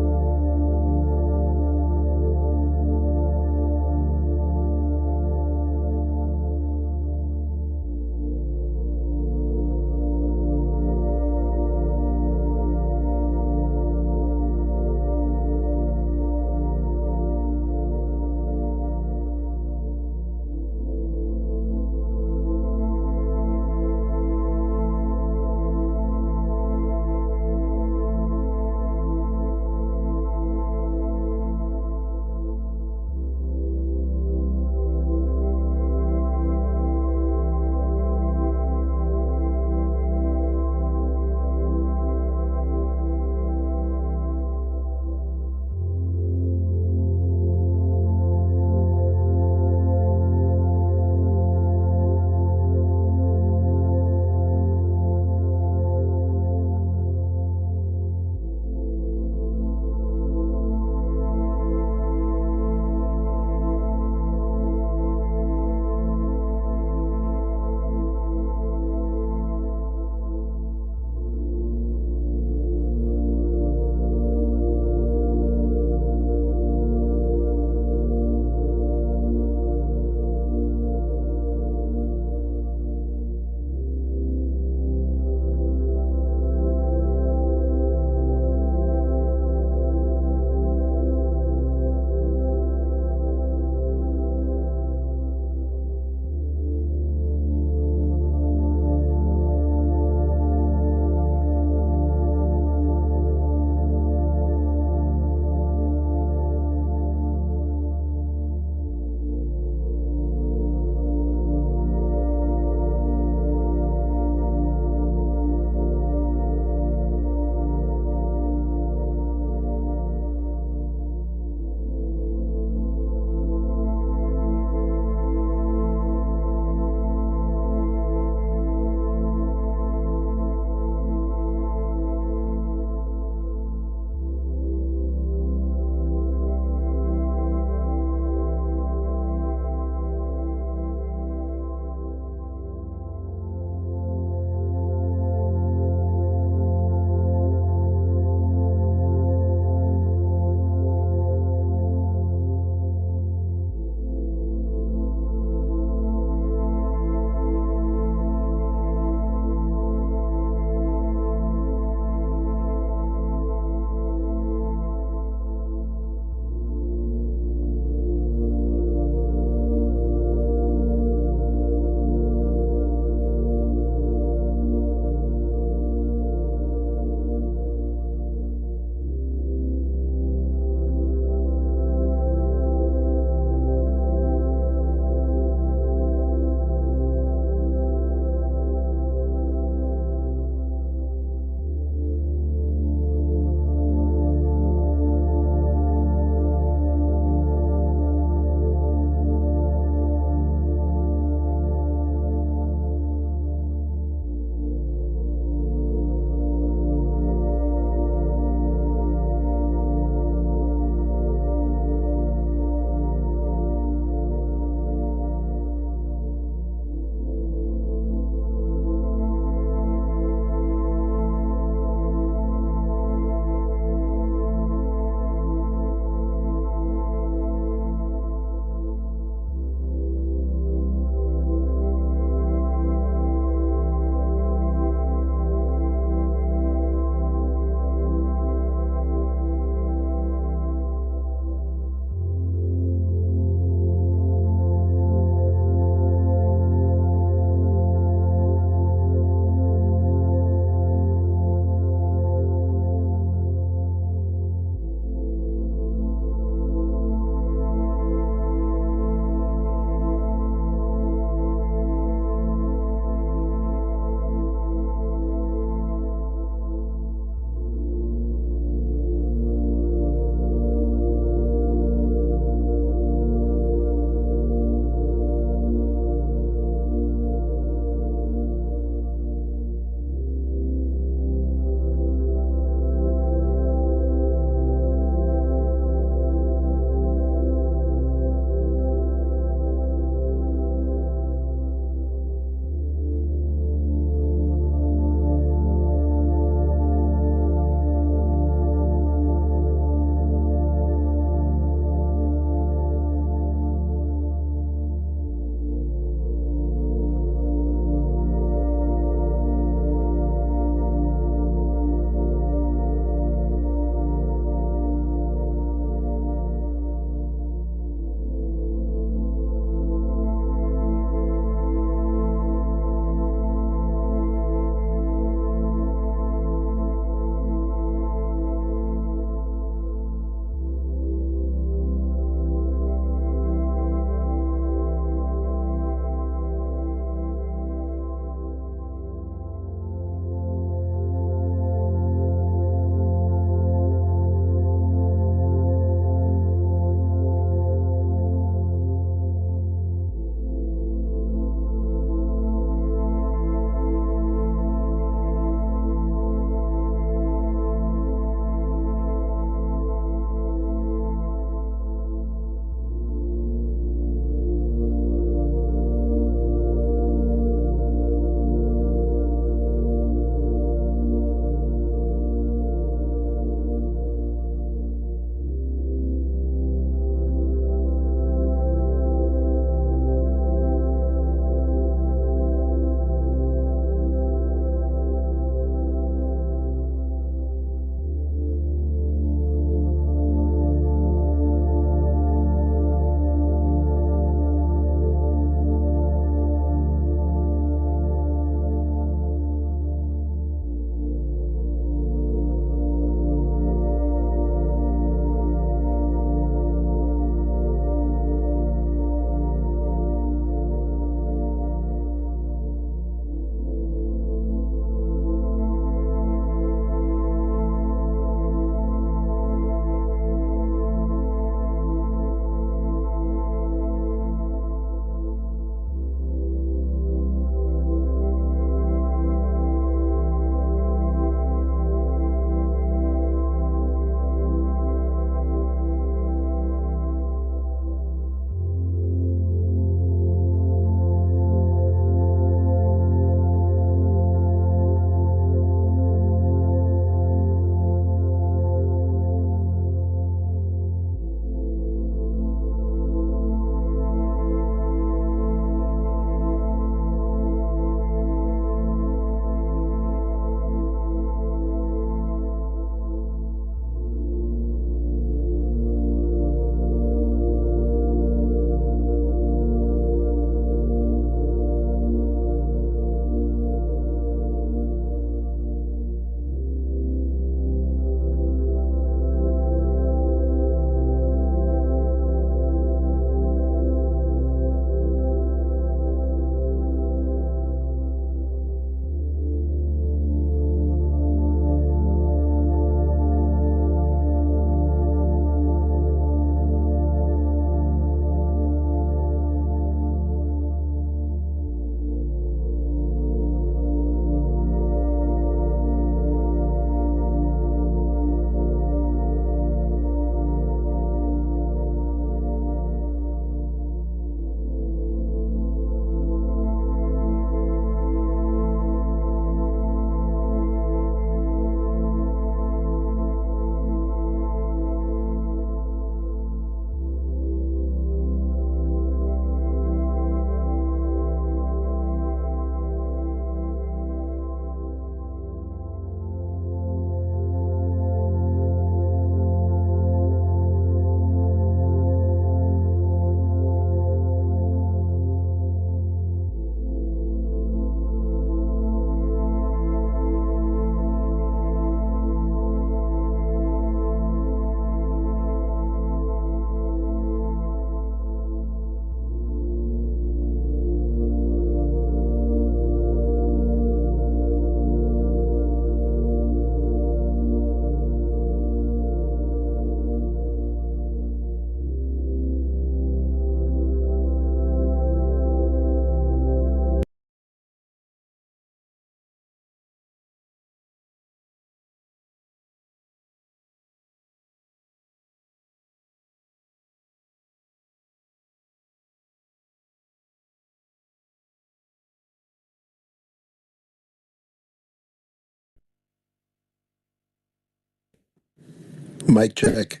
Mic check.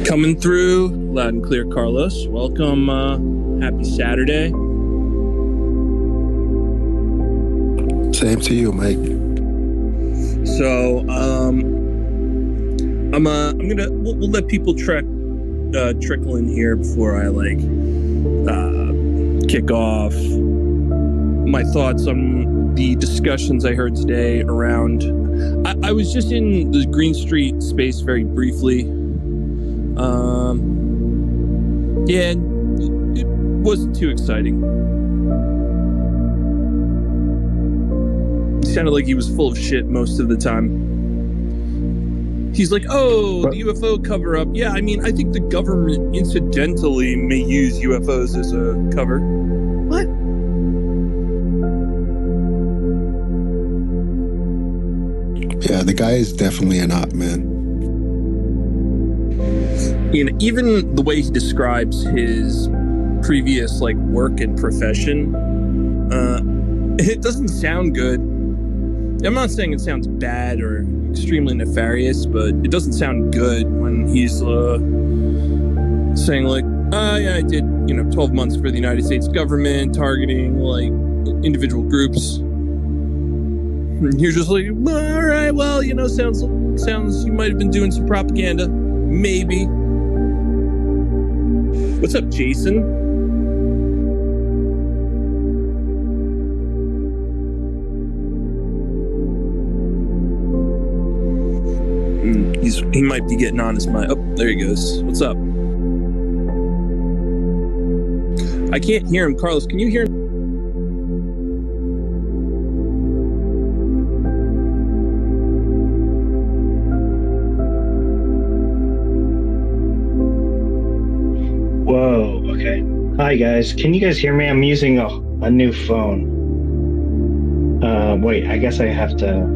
Coming through loud and clear, Carlos. Welcome. Happy Saturday. Same to you, Mike. So, we'll let people trickle in here before I kick off my thoughts on the discussions I heard today around. I was just in the Green Street space very briefly. Yeah, it wasn't too exciting. It sounded like he was full of shit most of the time. He's like, oh, the UFO cover-up. Yeah, I mean, I think the government incidentally may use UFOs as a cover. What? Yeah, the guy is definitely an op, man. You know, even the way he describes his previous work and profession, it doesn't sound good. I'm not saying it sounds bad or extremely nefarious, but it doesn't sound good when he's saying yeah, I did 12 months for the United States government targeting individual groups. And you're just like, all right, well, sounds you might have been doing some propaganda, maybe. What's up, Jason? He might be getting on his mic. Oh, there he goes. What's up? I can't hear him. Carlos, can you hear him? Whoa, okay. Hi, guys. Can you guys hear me? I'm using a new phone. Wait, I guess I have to...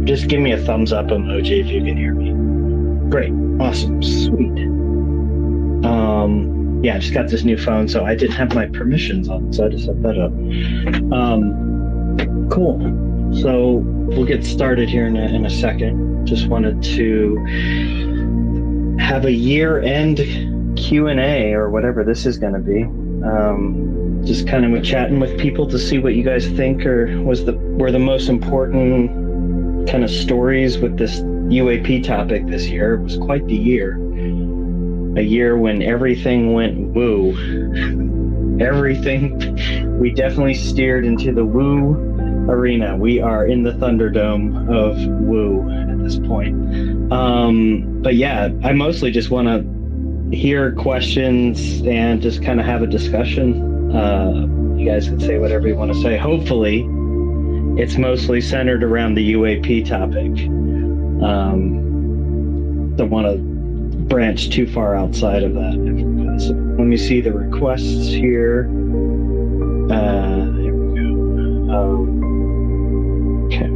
Just give me a thumbs up emoji if you can hear me. Great. Awesome. Sweet. Yeah, I just got this new phone, so I didn't have my permissions on, so I just set that up. Cool. So we'll get started here in a second. Just wanted to have a year-end Q&A or whatever this is going to be. Just kind of chatting with people to see what you guys think were the most important kind of stories with this UAP topic this year. It was quite the year. A year when everything went woo. Everything, we definitely steered into the woo arena. We are in the Thunderdome of woo at this point. But yeah, I mostly just want to hear questions and just kind of have a discussion. You guys can say whatever you want to say. Hopefully, it's mostly centered around the UAP topic. Don't want to branch too far outside of that. So let me see the requests here. Here we go. Okay.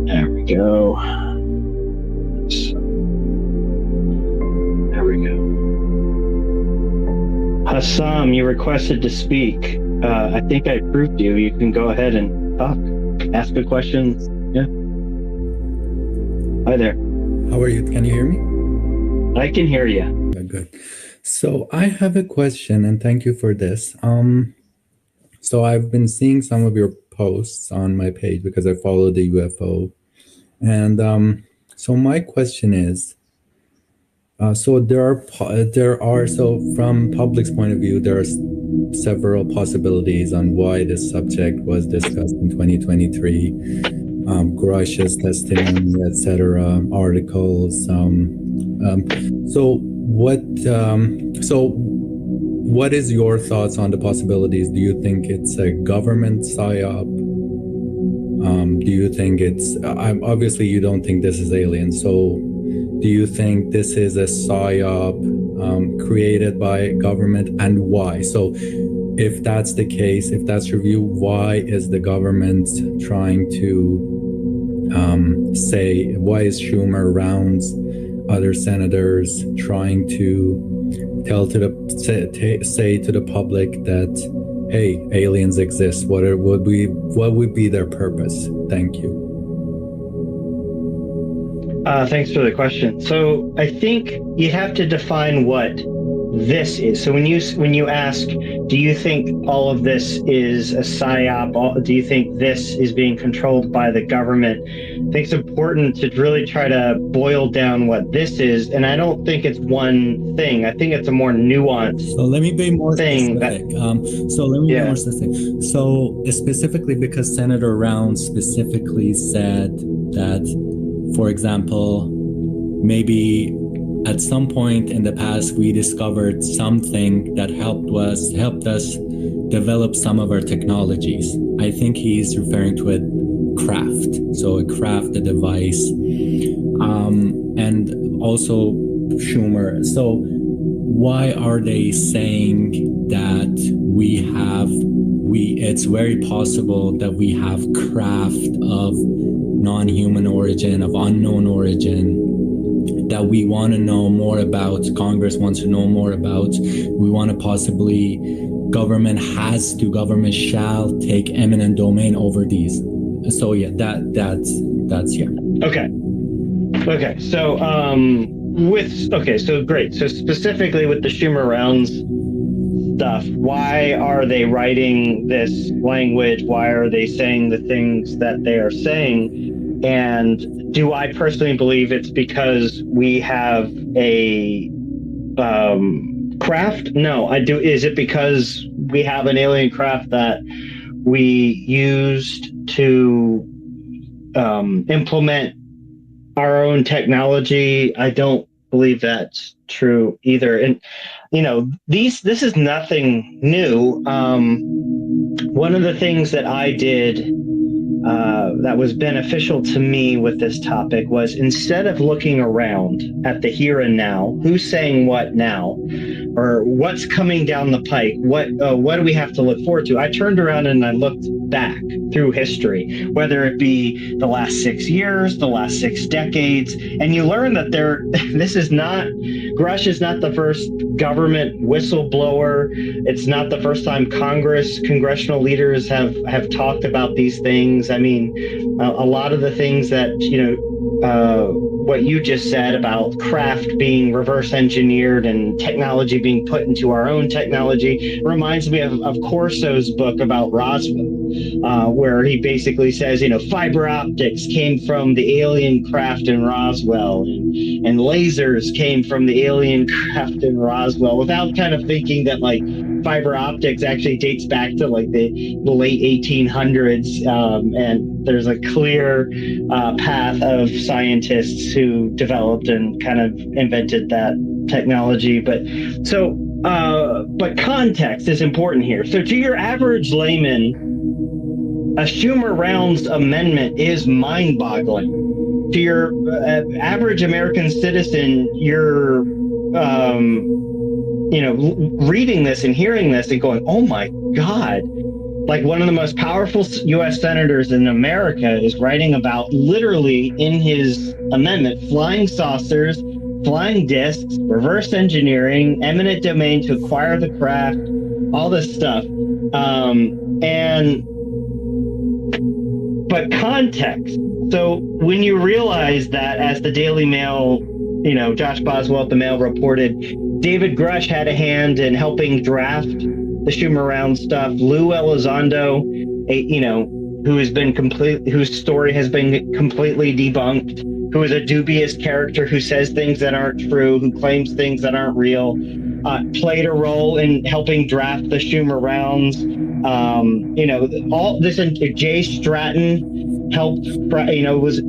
There we go. There we go. Hassam, you requested to speak. I think I approved you. You can go ahead and talk. Ask a question. Yeah. Hi there. How are you? Can you hear me? I can hear you. Good. So I have a question, and thank you for this. So I've been seeing some of your posts on my page because I follow the UFO. And so my question is, so from public's point of view, there are several possibilities on why this subject was discussed in 2023. Grush's testimony, etc., articles. So what is your thoughts on the possibilities? Do you think it's a government psyop? Do you think it's obviously you don't think this is alien, so do you think this is a psyop created by government, and why? So if that's the case, if that's your view, why is the government trying to why is Schumer, Rounds, other senators trying to say to the public that, hey, aliens exist? What would be their purpose? Thank you. Thanks for the question. So I think you have to define what this is. So when you ask, do you think all of this is a psyop? Do you think this is being controlled by the government? I think it's important to really try to boil down what this is. And I don't think it's one thing. I think it's a more nuanced. So let me be more specific. Yeah. More specific. So specifically because Senator Rounds specifically said that, for example, maybe at some point in the past we discovered something that helped us develop some of our technologies. I think he's referring to a craft. So a craft, a device, and also Schumer. So why are they saying that it's very possible that we have craft of non-human origin, of unknown origin, that we want to know more about, Congress wants to know more about, we want to possibly, government shall take eminent domain over these. So yeah, that's yeah. Okay. So great. So specifically with the Schumer Rounds stuff, why are they writing this language? Why are they saying the things that they are saying? And do I personally believe it's because we have a craft? No, I do. Is it because we have an alien craft that we used to implement our own technology? I don't believe that's true either. And this is nothing new. One of the things that I did that was beneficial to me with this topic was, instead of looking around at the here and now, who's saying what now, or what's coming down the pike, what do we have to look forward to, I turned around and I looked back through history, whether it be the last 6 years, the last 6 decades, and you learn that Grush is not the first government whistleblower. It's not the first time congressional leaders have talked about these things. I mean, a lot of the things that, what you just said about craft being reverse engineered and technology being put into our own technology reminds me of Corso's book about Roswell, where he basically says, fiber optics came from the alien craft in Roswell, and lasers came from the alien craft in Roswell, without kind of thinking that fiber optics actually dates back to the late 1800s, and there's a clear path of scientists who developed and kind of invented that technology. But context is important here. So to your average layman, a Schumer Rounds amendment is mind-boggling. To your average American citizen, you're reading this and hearing this and going, oh my God, one of the most powerful U.S. senators in America is writing about, literally in his amendment, flying saucers, flying discs, reverse engineering, eminent domain to acquire the craft, all this stuff. But context. So when you realize that, as the Daily Mail, Josh Boswell at the Mail reported, David Grush had a hand in helping draft the Schumer Rounds stuff. Lou Elizondo, whose story has been completely debunked, who is a dubious character who says things that aren't true, who claims things that aren't real, played a role in helping draft the Schumer Rounds. All this, and Jay Stratton helped,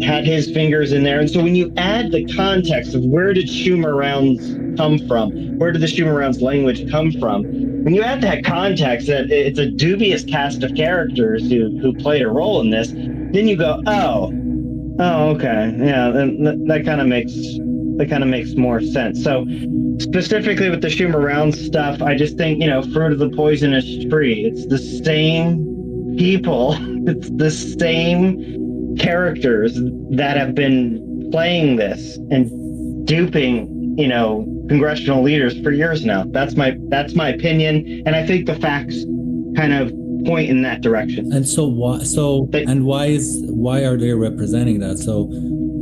had his fingers in there. And so when you add the context of where did Schumer Rounds come from, where did the Schumer Rounds language come from, when you add that context, that it's a dubious cast of characters who played a role in this, then you go, oh, okay, yeah, then that kind of makes more sense. So specifically with the Schumer Rounds stuff, I just think, fruit of the poisonous tree. It's the same people, it's the same characters that have been playing this and duping, congressional leaders for years now. That's my opinion, and I think the facts kind of point in that direction. And so why are they representing that? So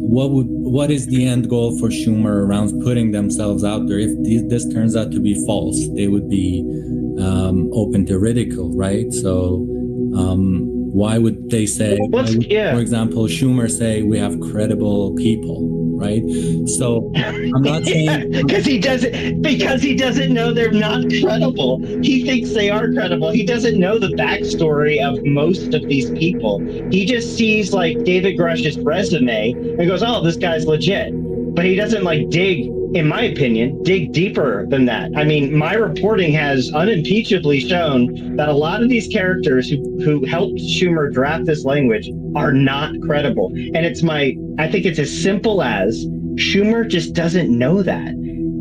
what is the end goal for Schumer around putting themselves out there? If this turns out to be false, they would be open to ridicule, right? So why would they say, for example, Schumer say we have credible people, right? So I'm not saying because he doesn't know they're not credible. He thinks they are credible. He doesn't know the backstory of most of these people. He just sees like David Grush's resume and goes, "Oh, this guy's legit," but he doesn't like dig. In my opinion, dig deeper than that. I mean, my reporting has unimpeachably shown that a lot of these characters who helped Schumer draft this language are not credible. And I think it's as simple as Schumer just doesn't know that.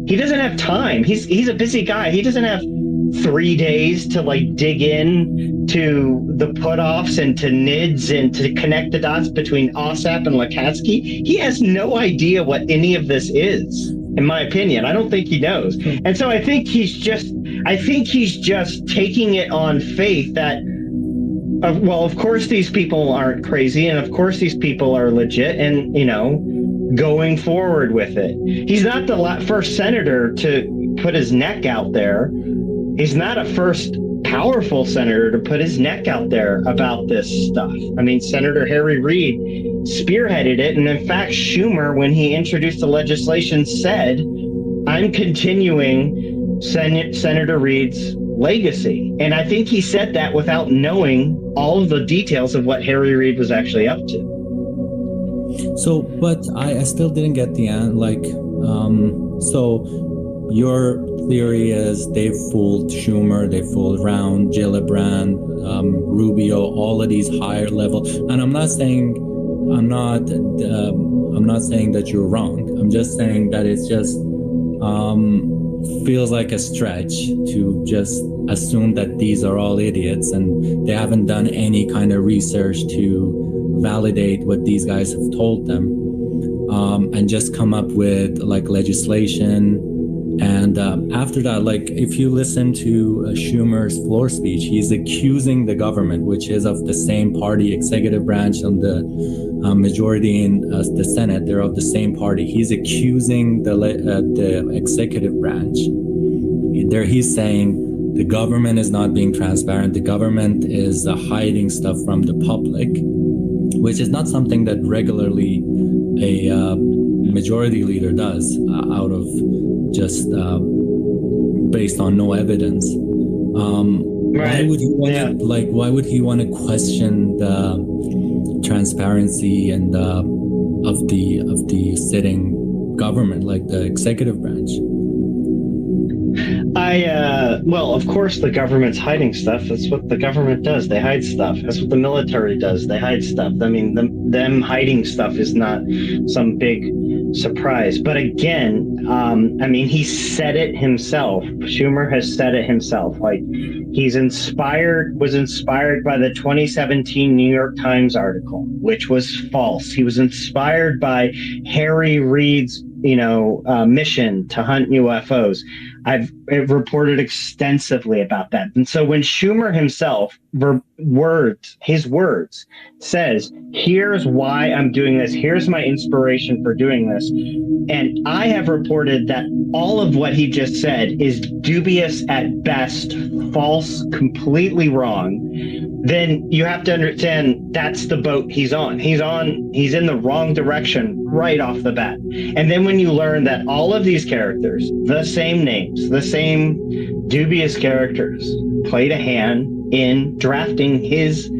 He doesn't have time. He's a busy guy. He doesn't have 3 days to like dig in to the put-offs and to NIDS and to connect the dots between OSAP and Lukatsky. He has no idea what any of this is. In my opinion, I don't think he knows. And so I think he's just taking it on faith that, well, of course these people aren't crazy. And of course these people are legit and, going forward with it. He's not the first senator to put his neck out there. He's not a first powerful senator to put his neck out there about this stuff. I mean, Senator Harry Reid spearheaded it. And in fact, Schumer, when he introduced the legislation, said, "I'm continuing Senator Reid's legacy." And I think he said that without knowing all of the details of what Harry Reid was actually up to. So, but I still didn't get the end. So your theory is they fooled Schumer, they fooled Round, Gillibrand, Rubio, all of these higher level. And I'm not saying that you're wrong. I'm just saying that it's just feels like a stretch to just assume that these are all idiots and they haven't done any kind of research to validate what these guys have told them, and just come up with like legislation. And after that, like if you listen to Schumer's floor speech, he's accusing the government, which is of the same party, executive branch and the majority in the Senate, they're of the same party. He's accusing the executive branch. He's saying the government is not being transparent. The government is hiding stuff from the public, which is not something that regularly a majority leader does out of just based on no evidence. Why would he want to, why would he want to question the transparency and of the sitting government, like the executive branch? Well, of course the government's hiding stuff. That's what the government does. They hide stuff. That's what the military does. They hide stuff. I mean, them hiding stuff is not some big surprise. But again, I mean, he said it himself. Schumer has said it himself. Like, was inspired by the 2017 New York Times article, which was false. He was inspired by Harry Reid's, mission to hunt UFOs. I've reported extensively about that. And so when Schumer himself, his words says, here's why I'm doing this, here's my inspiration for doing this, and I have reported that all of what he just said is dubious at best, false, completely wrong, then you have to understand that's the boat he's on. He's in the wrong direction right off the bat. And then when you learn that all of these characters, the same names, the same dubious characters, played a hand in drafting his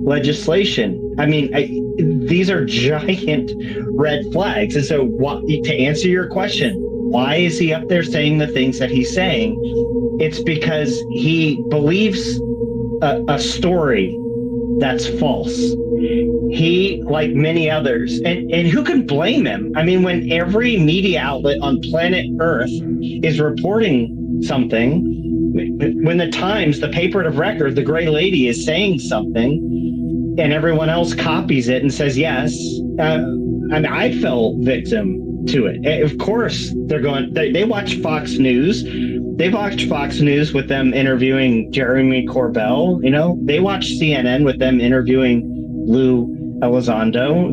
legislation. I mean, these are giant red flags. And so to answer your question, why is he up there saying the things that he's saying? It's because he believes a story that's false. He, like many others, and who can blame him? I mean, when every media outlet on planet Earth is reporting something, when the Times, the paper of record, the Gray Lady is saying something, and everyone else copies it and says yes, and I fell victim to it. Of course, they watch Fox News. They watched Fox News with them interviewing Jeremy Corbell. They watched CNN with them interviewing Lou Elizondo.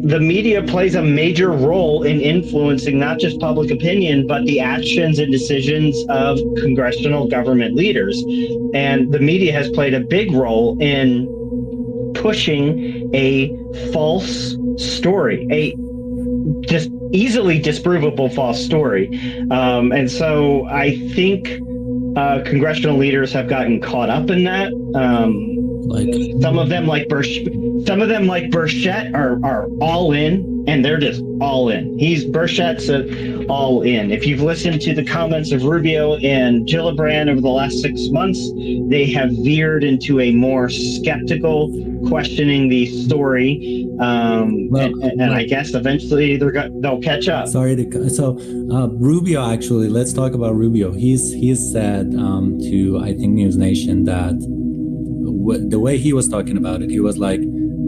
The media plays a major role in influencing not just public opinion, but the actions and decisions of congressional government leaders. And the media has played a big role in pushing a false story, a just easily disprovable false story. And so I think congressional leaders have gotten caught up in that. Some of them like Burchett are all in, and they're just all in. Burchett's all in. If you've listened to the comments of Rubio and Gillibrand over the last 6 months, they have veered into a more skeptical, questioning the story, and I guess eventually they'll catch up. Rubio, actually, let's talk about Rubio. He's said to, I think, News Nation that the way he was talking about it, he was like,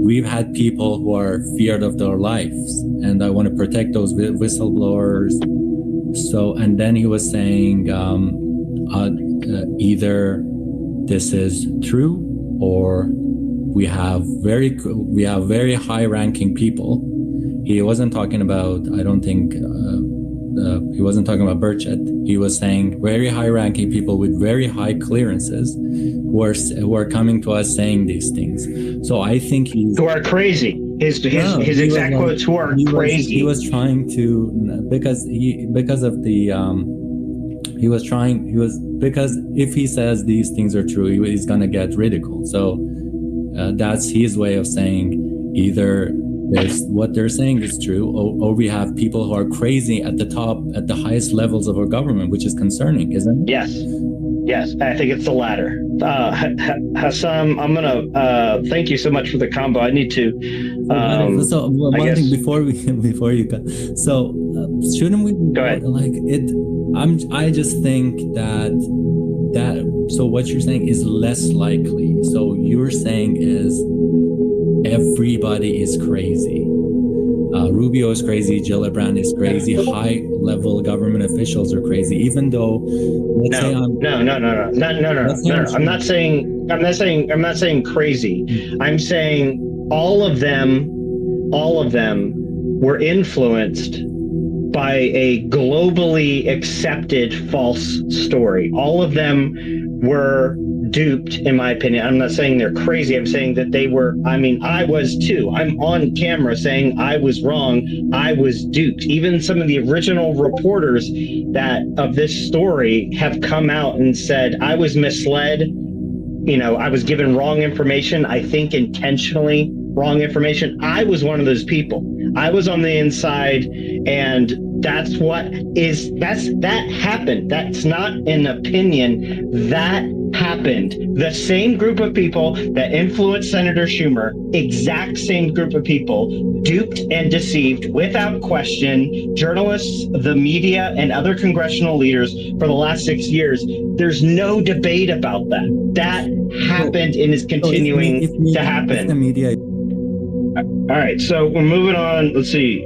we've had people who are feared of their lives, and I want to protect those whistleblowers. So, and then he was saying either this is true, or we have very high-ranking people. He wasn't talking about, I don't think, he wasn't talking about Burchett. He was saying very high-ranking people with very high clearances who are coming to us saying these things. So I think who are crazy. His exact quotes: "Who are crazy." He was trying to because if he says these things are true, he's gonna get ridiculed. So that's his way of saying either what they're saying is true, or we have people who are crazy at the top, at the highest levels of our government, which is concerning, isn't it? Yes, I think it's the latter. Hassam, I'm gonna thank you so much for the combo. I need to. One thing before you go. So shouldn't we? Go ahead. I just think that. So what you're saying is less likely. So you're saying is everybody is crazy. Rubio is crazy. Gillibrand is crazy. High-level government officials are crazy. Even though, No. I'm not saying crazy. I'm saying all of them were influenced by a globally accepted false story. All of them were duped, in my opinion. I'm not saying they're crazy. I'm saying that they were. I mean, I was too. I'm on camera saying I was wrong. I was duped. Even some of the original reporters of this story have come out and said I was misled. I was given wrong information. I think intentionally wrong information. I was one of those people. I was on the inside, and that happened. That's not an opinion. That happened. The same group of people that influenced Senator Schumer, exact same group of people, duped and deceived without question journalists, the media, and other congressional leaders for the last 6 years. There's no debate about that. That happened and is continuing to happen. The media. All right, so we're moving on. Let's see.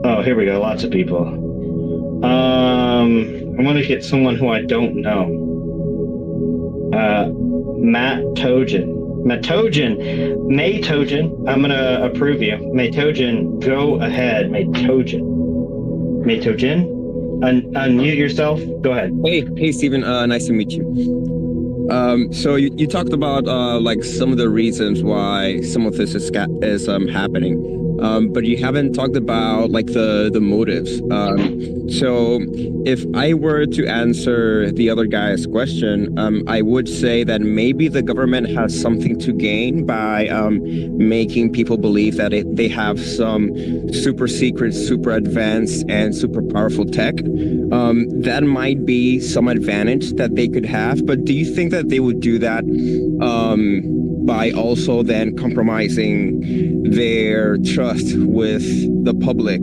Oh, here we go. Lots of people. I want to get someone who I don't know. Matt Tojan. Maytojan. I'm going to approve you. Maytojan, go ahead. Maytojan. Unmute yourself. Go ahead. Hey, Stephen. Nice to meet you. So you talked about like some of the reasons why some of this is happening, but you haven't talked about like the motives. So if I were to answer the other guy's question, I would say that maybe the government has something to gain by making people believe that they have some super secret, super advanced, and super powerful tech. That might be some advantage that they could have, but do you think that they would do that by also then compromising their trust with the public?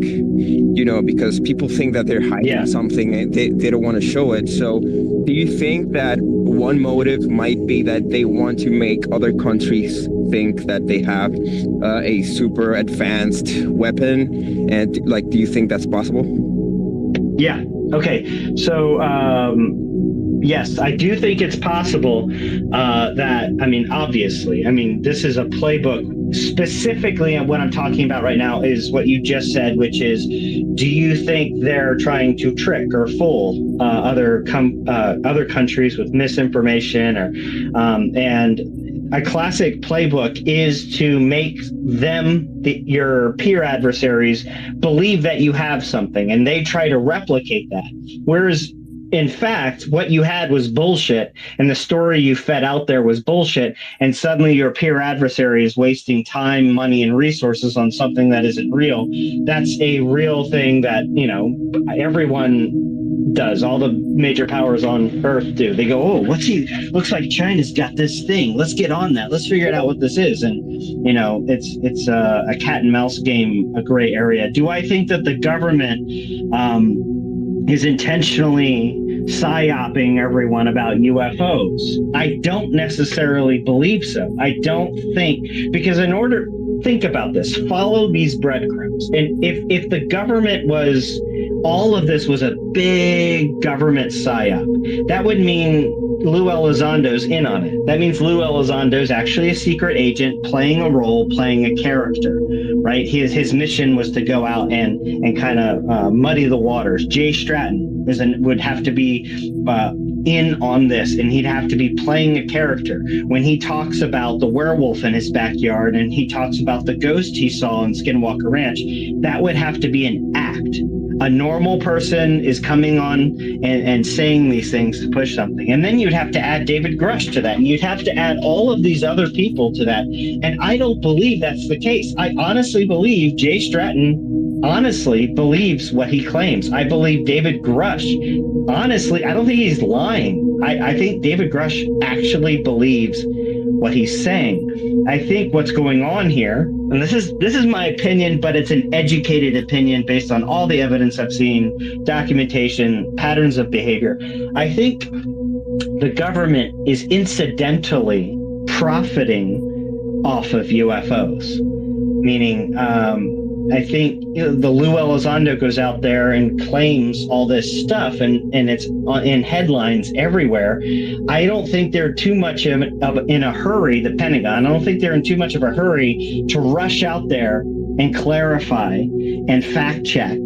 Because people think that they're hiding something and they don't want to show it. So do you think that one motive might be that they want to make other countries think that they have a super advanced weapon? And do you think that's possible? Yeah. Okay. So Yes, I do think it's possible that, I mean, obviously, I mean, this is a playbook. Specifically, what I'm talking about right now is what you just said, which is, do you think they're trying to trick or fool other countries with misinformation? And a classic playbook is to make them, your peer adversaries, believe that you have something, and they try to replicate that. Whereas, in fact, what you had was bullshit, and the story you fed out there was bullshit, and suddenly your peer adversary is wasting time, money, and resources on something that isn't real. That's a real thing that, you know, everyone does. All the major powers on Earth do. They go, oh, looks like China's got this thing. Let's get on that. Let's figure out what this is. And, you know, it's a cat and mouse game, a gray area. Do I think that the government is intentionally psyoping everyone about UFOs? I don't necessarily believe so. I don't think, because think about this, follow these breadcrumbs. And if the government was, all of this was a big government psyop, that would mean Lou Elizondo's in on it. That means Lou Elizondo's actually a secret agent playing a role, playing a character, right? His mission was to go out and kind of muddy the waters. Jay Stratton would have to be in on this, and he'd have to be playing a character. When he talks about the werewolf in his backyard and he talks about the ghost he saw in Skinwalker Ranch, that would have to be an act. A normal person is coming on and saying these things to push something. And then you'd have to add David Grush to that. And you'd have to add all of these other people to that. And I don't believe that's the case. I honestly believe Jay Stratton honestly believes what he claims. I believe David Grush, honestly, I don't think he's lying. I think David Grush actually believes what he's saying. I think what's going on here, and this is my opinion, but it's an educated opinion based on all the evidence I've seen, documentation, patterns of behavior. I think the government is incidentally profiting off of UFOs, meaning I think the Lou Elizondo goes out there and claims all this stuff, and it's in headlines everywhere. I don't think they're too much in a hurry, the Pentagon. I don't think they're in too much of a hurry to rush out there and clarify and fact check.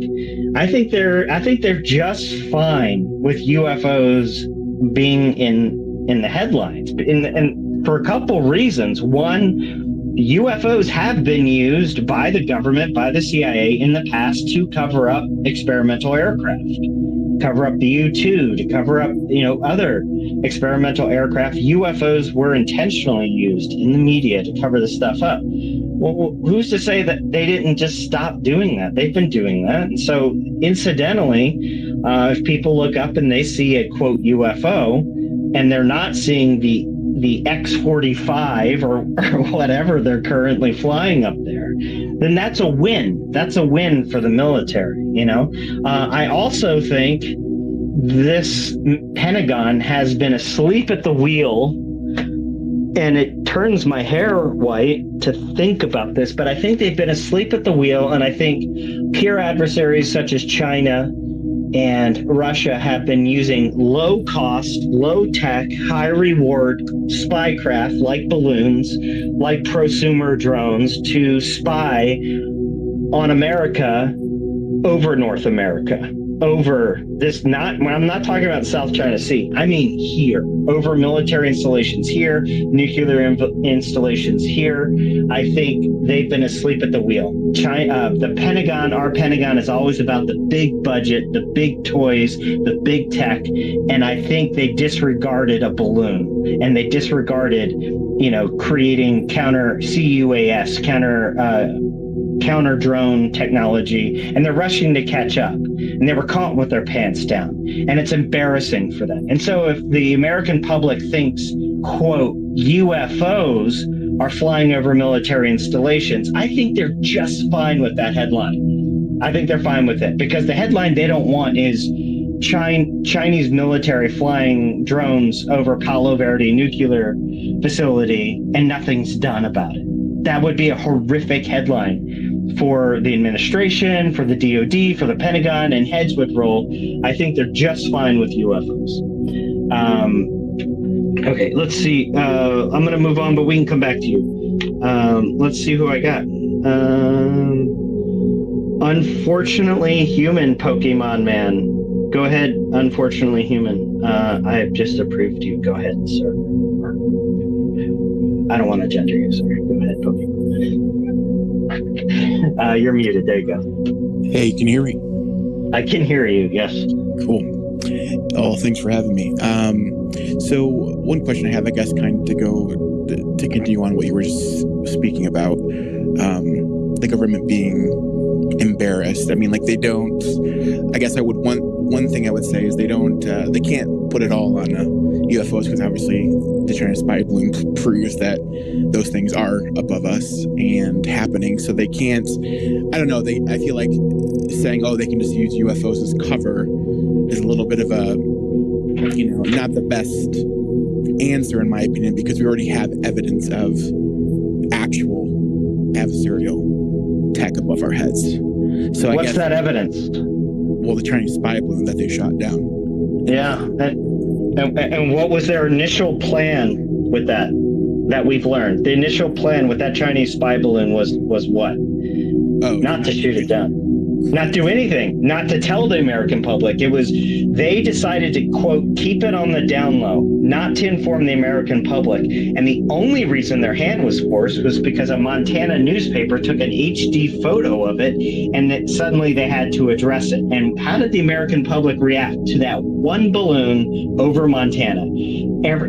I think they're just fine with UFOs being in the headlines, and for a couple reasons. One, UFOs have been used by the government, by the CIA in the past to cover up experimental aircraft, cover up the U-2, to cover up, other experimental aircraft. UFOs were intentionally used in the media to cover this stuff up. Well, who's to say that they didn't just stop doing that? They've been doing that. And so incidentally, if people look up and they see a quote UFO and they're not seeing the X-45 or whatever they're currently flying up there, then that's a win. That's a win for the military, I also think this Pentagon has been asleep at the wheel, and it turns my hair white to think about this, but I think they've been asleep at the wheel, and I think peer adversaries such as China and Russia have been using low-cost, low-tech, high-reward spycraft like balloons, like prosumer drones to spy on America over North America, over this, I'm not talking about South China Sea. I mean here, over military installations here, nuclear installations here. I think they've been asleep at the wheel. The Pentagon, our Pentagon, is always about the big budget, the big toys, the big tech, and I think they disregarded a balloon, and they disregarded, creating counter CUAS, counter drone technology, and they're rushing to catch up, and they were caught with their pants down, and it's embarrassing for them. And so if the American public thinks, quote, UFOs are flying over military installations, I think they're just fine with that headline. I think they're fine with it, because the headline they don't want is Chinese military flying drones over Palo Verde nuclear facility and nothing's done about it. That would be a horrific headline for the administration, for the DOD, for the Pentagon, and heads would roll. I think they're just fine with UFOs. Okay, let's see. I'm going to move on, but we can come back to you. Let's see who I got. Unfortunately human, Pokemon man. Go ahead, unfortunately human. I have just approved you. Go ahead, sir. I don't want to gender you, sir. Go ahead, Pokemon. You're muted. There you go. Hey, can you hear me? I can hear you, yes. Cool. Oh, thanks for having me. So one question I have, I guess, kind of to continue on what you were just speaking about, the government being embarrassed. I mean, like, they don't, I guess one thing I would say is they can't put it all on UFOs, because obviously the China spy balloon proves that those things are above us and happening. So they can't, I don't know, I feel like saying, oh, they can just use UFOs as cover is a little bit of a, not the best answer in my opinion, because we already have evidence of actual adversarial tech above our heads. So what's that evidence? Well, the Chinese spy balloon that they shot down. Yeah, and what was their initial plan with that we've learned? The initial plan with that Chinese spy balloon was what? Oh, not to shoot it down. Not do anything, not to tell the American public. It was, they decided to, quote, keep it on the down low, not to inform the American public. And the only reason their hand was forced was because a Montana newspaper took an HD photo of it, and that suddenly they had to address it. And how did the American public react to that one balloon over Montana?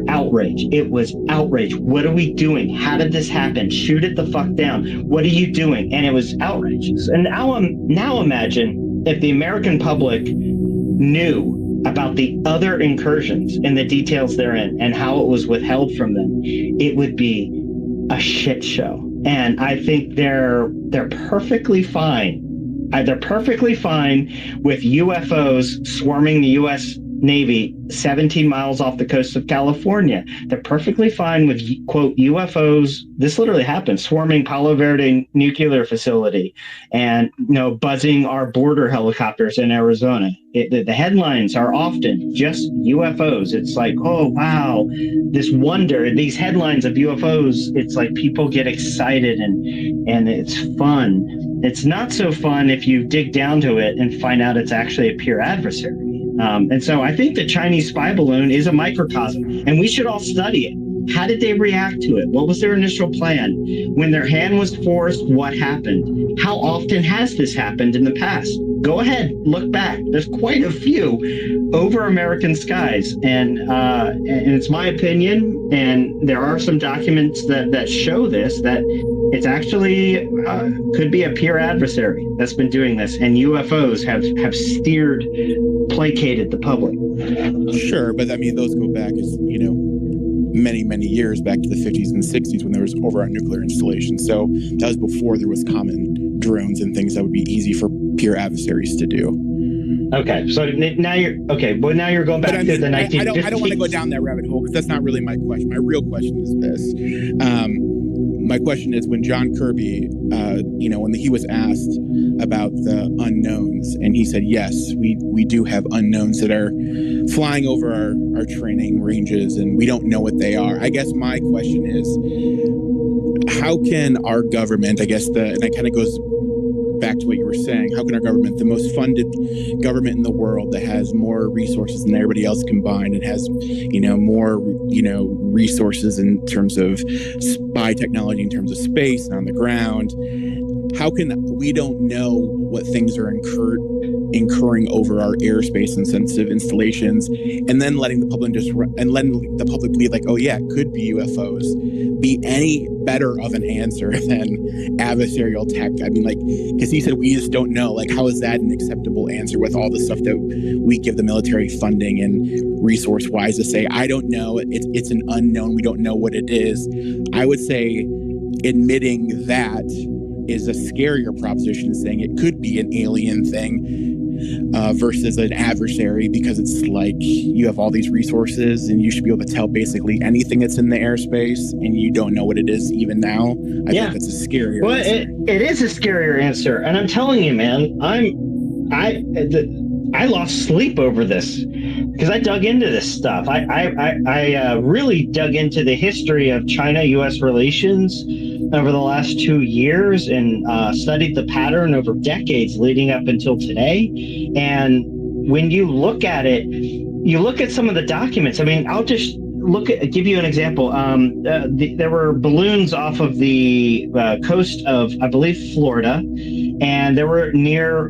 Outrage. It was outrage. What are we doing? How did this happen? Shoot it the fuck down. What are you doing? And it was outrageous. And now imagine if the American public knew about the other incursions and the details therein and how it was withheld from them. It would be a shit show. And I think they're perfectly fine. They're perfectly fine with UFOs swarming the U.S. Navy 17 miles off the coast of California. They're perfectly fine with, quote, UFOs. This literally happened, swarming Palo Verde nuclear facility and, buzzing our border helicopters in Arizona. The headlines are often just UFOs. It's like, oh, wow, this wonder, these headlines of UFOs, it's like people get excited and it's fun. It's not so fun if you dig down to it and find out it's actually a pure adversary. And so I think the Chinese spy balloon is a microcosm, and we should all study it. How did they react to it? What was their initial plan? When their hand was forced, what happened? How often has this happened in the past? Go ahead, look back. There's quite a few over American skies, and it's my opinion, and there are some documents that show this, that it's actually could be a pure adversary that's been doing this, and UFOs have placated the public. Sure, but I mean, those go back as, many, many years, back to the 50s and 60s when there was over our nuclear installations. So that was before there was common drones and things that would be easy for pure adversaries to do. Okay, so now you're going back to the 1950s. I don't want to go down that rabbit hole because that's not really my question. My real question is this. My question is, when John Kirby, when he was asked about the unknowns, and he said, yes, we do have unknowns that are flying over our training ranges, and we don't know what they are. I guess my question is, how can our government, and it kind of goes back to what you were saying, how can our government, the most funded government in the world that has more resources than everybody else combined and has, more, resources in terms of spy technology, in terms of space and on the ground, how can we don't know what things are incurring over our airspace and sensitive installations, and then letting the public believe like, oh yeah, it could be UFOs, be any better of an answer than adversarial tech? I mean, like, because he said we just don't know. Like, how is that an acceptable answer with all the stuff that we give the military funding and resource wise to say, I don't know, it's an unknown, we don't know what it is? I would say admitting that is a scarier proposition, saying it could be an alien thing versus an adversary, because it's like you have all these resources and you should be able to tell basically anything that's in the airspace, and you don't know what it is even now. I think that's a scarier answer. It is a scarier answer, and I'm telling you, man, I lost sleep over this because I dug into this stuff. I really dug into the history of China-U.S. relations over the last 2 years and studied the pattern over decades leading up until today. And when you look at it, you look at some of the documents. I mean, I'll just give you an example. There were balloons off of the coast of, I believe, Florida, and there were near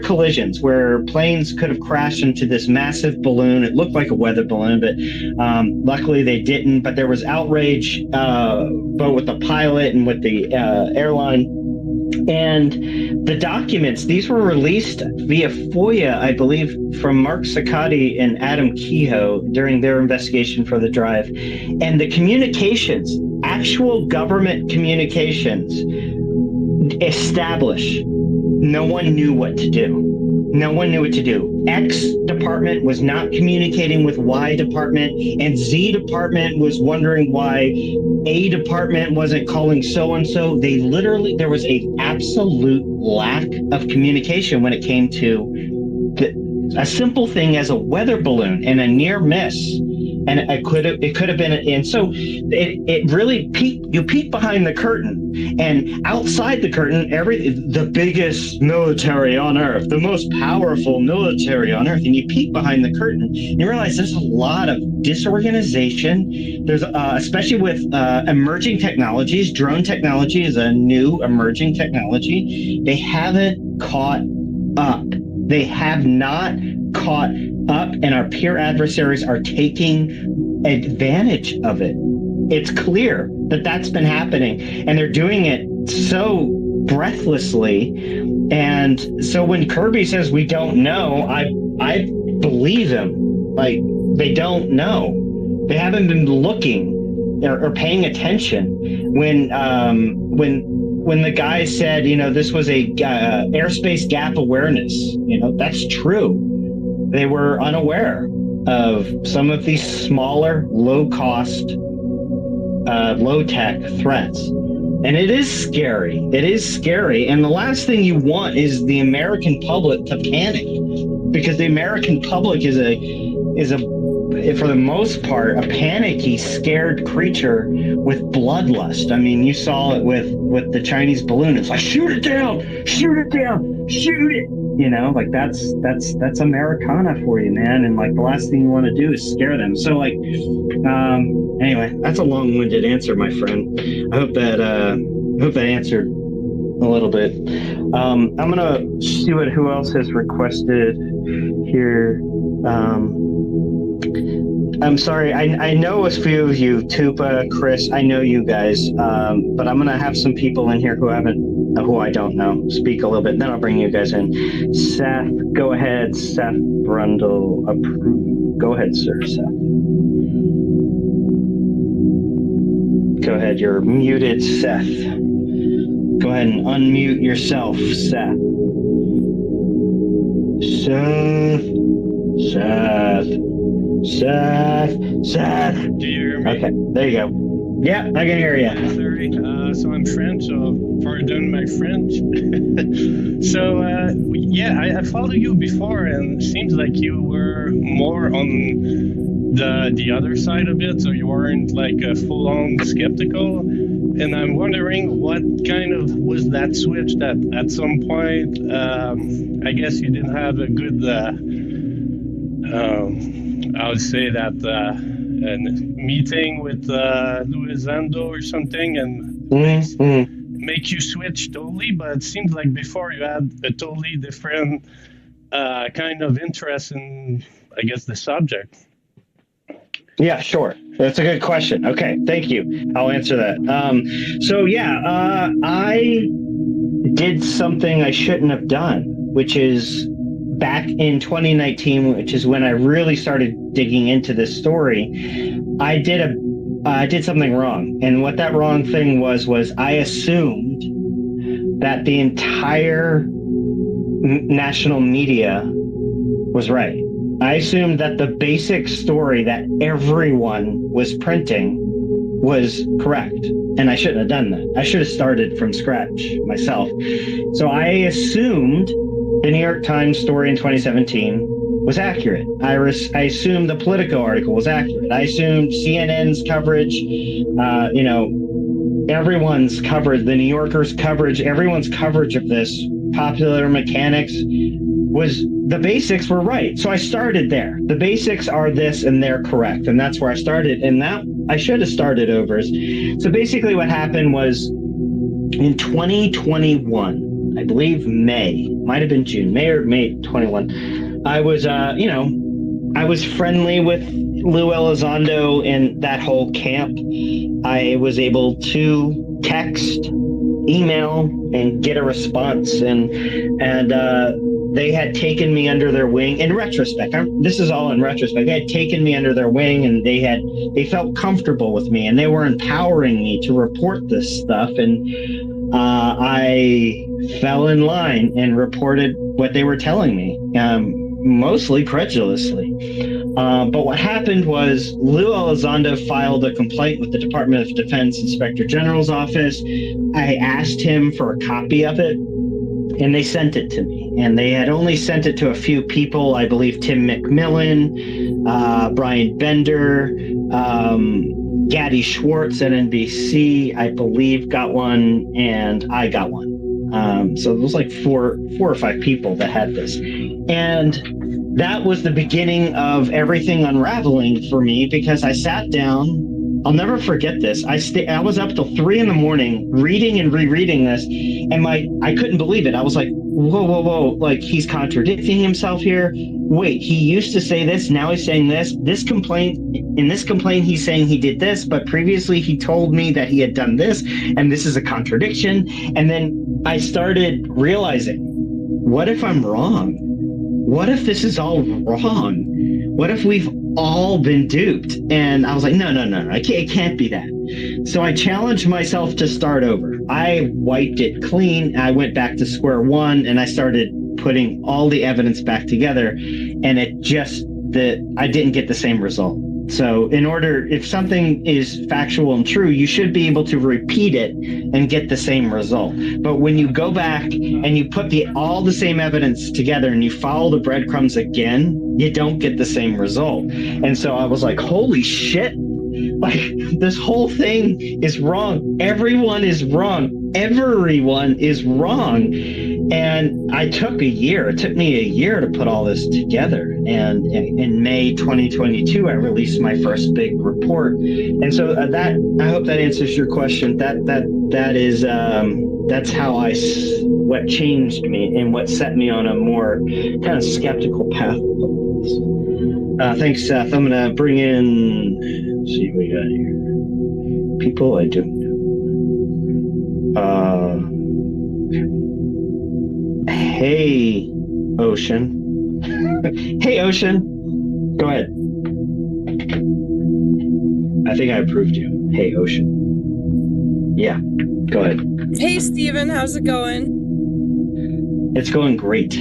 collisions where planes could have crashed into this massive balloon. It looked like a weather balloon, but luckily they didn't. But there was outrage both with the pilot and with the airline. And the documents, these were released via FOIA, I believe, from Mark Saccotti and Adam Kehoe during their investigation for the drive. And the communications, actual government communications, establish no one knew what to do. No one knew what to do. X department was not communicating with Y department, and Z department was wondering why A department wasn't calling so-and-so. There was an absolute lack of communication when it came to a simple thing as a weather balloon and a near miss. And it could have been, and so it really you peek behind the curtain, and outside the curtain, the biggest military on earth, the most powerful military on earth, and you peek behind the curtain, and you realize there's a lot of disorganization. There's especially with emerging technologies. Drone technology is a new emerging technology. They haven't caught up. They have not caught up, and our peer adversaries are taking advantage of it. It's clear that that's been happening, and they're doing it so breathlessly. And so when Kirby says we don't know, I believe him. Like, they don't know. They haven't been looking or paying attention. When the guy said, this was a airspace gap awareness, that's true. They were unaware of some of these smaller, low-cost, low-tech threats. And it is scary. It is scary. And the last thing you want is the American public to panic, because the American public is for the most part, a panicky, scared creature with bloodlust. I mean, you saw it with the Chinese balloon. It's like, shoot it down, shoot it down, shoot it. Like that's Americana for you, man. And like the last thing you want to do is scare them. So like, anyway, that's a long-winded answer, my friend. I hope that answered a little bit. I'm gonna see who else has requested here. I'm sorry, I know a few of you, Tupa, Chris, I know you guys, but I'm gonna have some people in here who I don't know, speak a little bit, then I'll bring you guys in. Seth, go ahead. Seth Brundle, approve. Go ahead, sir, Seth. Go ahead, you're muted, Seth. Go ahead and unmute yourself, Seth. Seth. Do you hear me? Okay, there you go. Yeah, I can hear you. Sorry, so I'm French, so pardon my French. So, I followed you before, and it seems like you were more on the other side of it, so you weren't like full-on skeptical. And I'm wondering what kind of was that switch that at some point, I guess you didn't have a good, I would say that, a meeting with Louis Zando or something, and make you switch totally. But it seems like before you had a totally different kind of interest in, I guess, the subject. Yeah, sure. That's a good question. Okay, thank you. I'll answer that. I did something I shouldn't have done, which is back in 2019, which is when I really started digging into this story. I did something wrong, and what that wrong thing was I assumed that the entire national media was right. I assumed that the basic story that everyone was printing was correct, and I shouldn't have done that. I should have started from scratch myself. So I assumed, the New York Times story in 2017 was accurate. I assumed the Politico article was accurate. I assumed CNN's coverage, everyone's coverage, the New Yorker's coverage, everyone's coverage of this, Popular Mechanics, the basics were right. So I started there. The basics are this and they're correct. And that's where I started. And that I should have started over. So basically what happened was in 2021, I believe May, might have been June, May 21. I was, I was friendly with Lou Elizondo and that whole camp. I was able to text, email, and get a response. And they had taken me under their wing. In retrospect, this is all in retrospect. They had taken me under their wing, and they felt comfortable with me, and they were empowering me to report this stuff. And I fell in line and reported what they were telling me, mostly credulously. But what happened was Lou Elizondo filed a complaint with the Department of Defense Inspector General's office. I asked him for a copy of it, and they sent it to me. And they had only sent it to a few people. I believe Tim McMillan, Brian Bender, Gaddy Schwartz at NBC, I believe, got one, and I got one. So it was like four or five people that had this. And that was the beginning of everything unraveling for me, because I sat down. I'll never forget this. I was up till 3 a.m. reading and rereading this, and I couldn't believe it. I was like, whoa, like he's contradicting himself here. Wait, he used to say this, now he's saying this. In this complaint, he's saying he did this, but previously he told me that he had done this, and this is a contradiction. And then I started realizing, what if I'm wrong? What if this is all wrong? What if we've all been duped? And I was like, no, it can't be that. So I challenged myself to start over. I wiped it clean. I went back to square one, and I started putting all the evidence back together, and I didn't get the same result. So if something is factual and true, you should be able to repeat it and get the same result. But when you go back and you put all the same evidence together and you follow the breadcrumbs again, you don't get the same result. And so I was like, holy shit, like this whole thing is wrong. Everyone is wrong. Everyone is wrong. And it took me a year to put all this together. And in May 2022, I released my first big report. And so I hope that answers your question. That is, that's how what changed me and what set me on a more kind of skeptical path. Thanks, Seth. I'm going to bring in, let's see what we got here. People I don't know. Hey, Ocean. Hey, Ocean. Go ahead. I think I approved you. Hey, Ocean. Yeah, go ahead. Hey, Steven. How's it going? It's going great.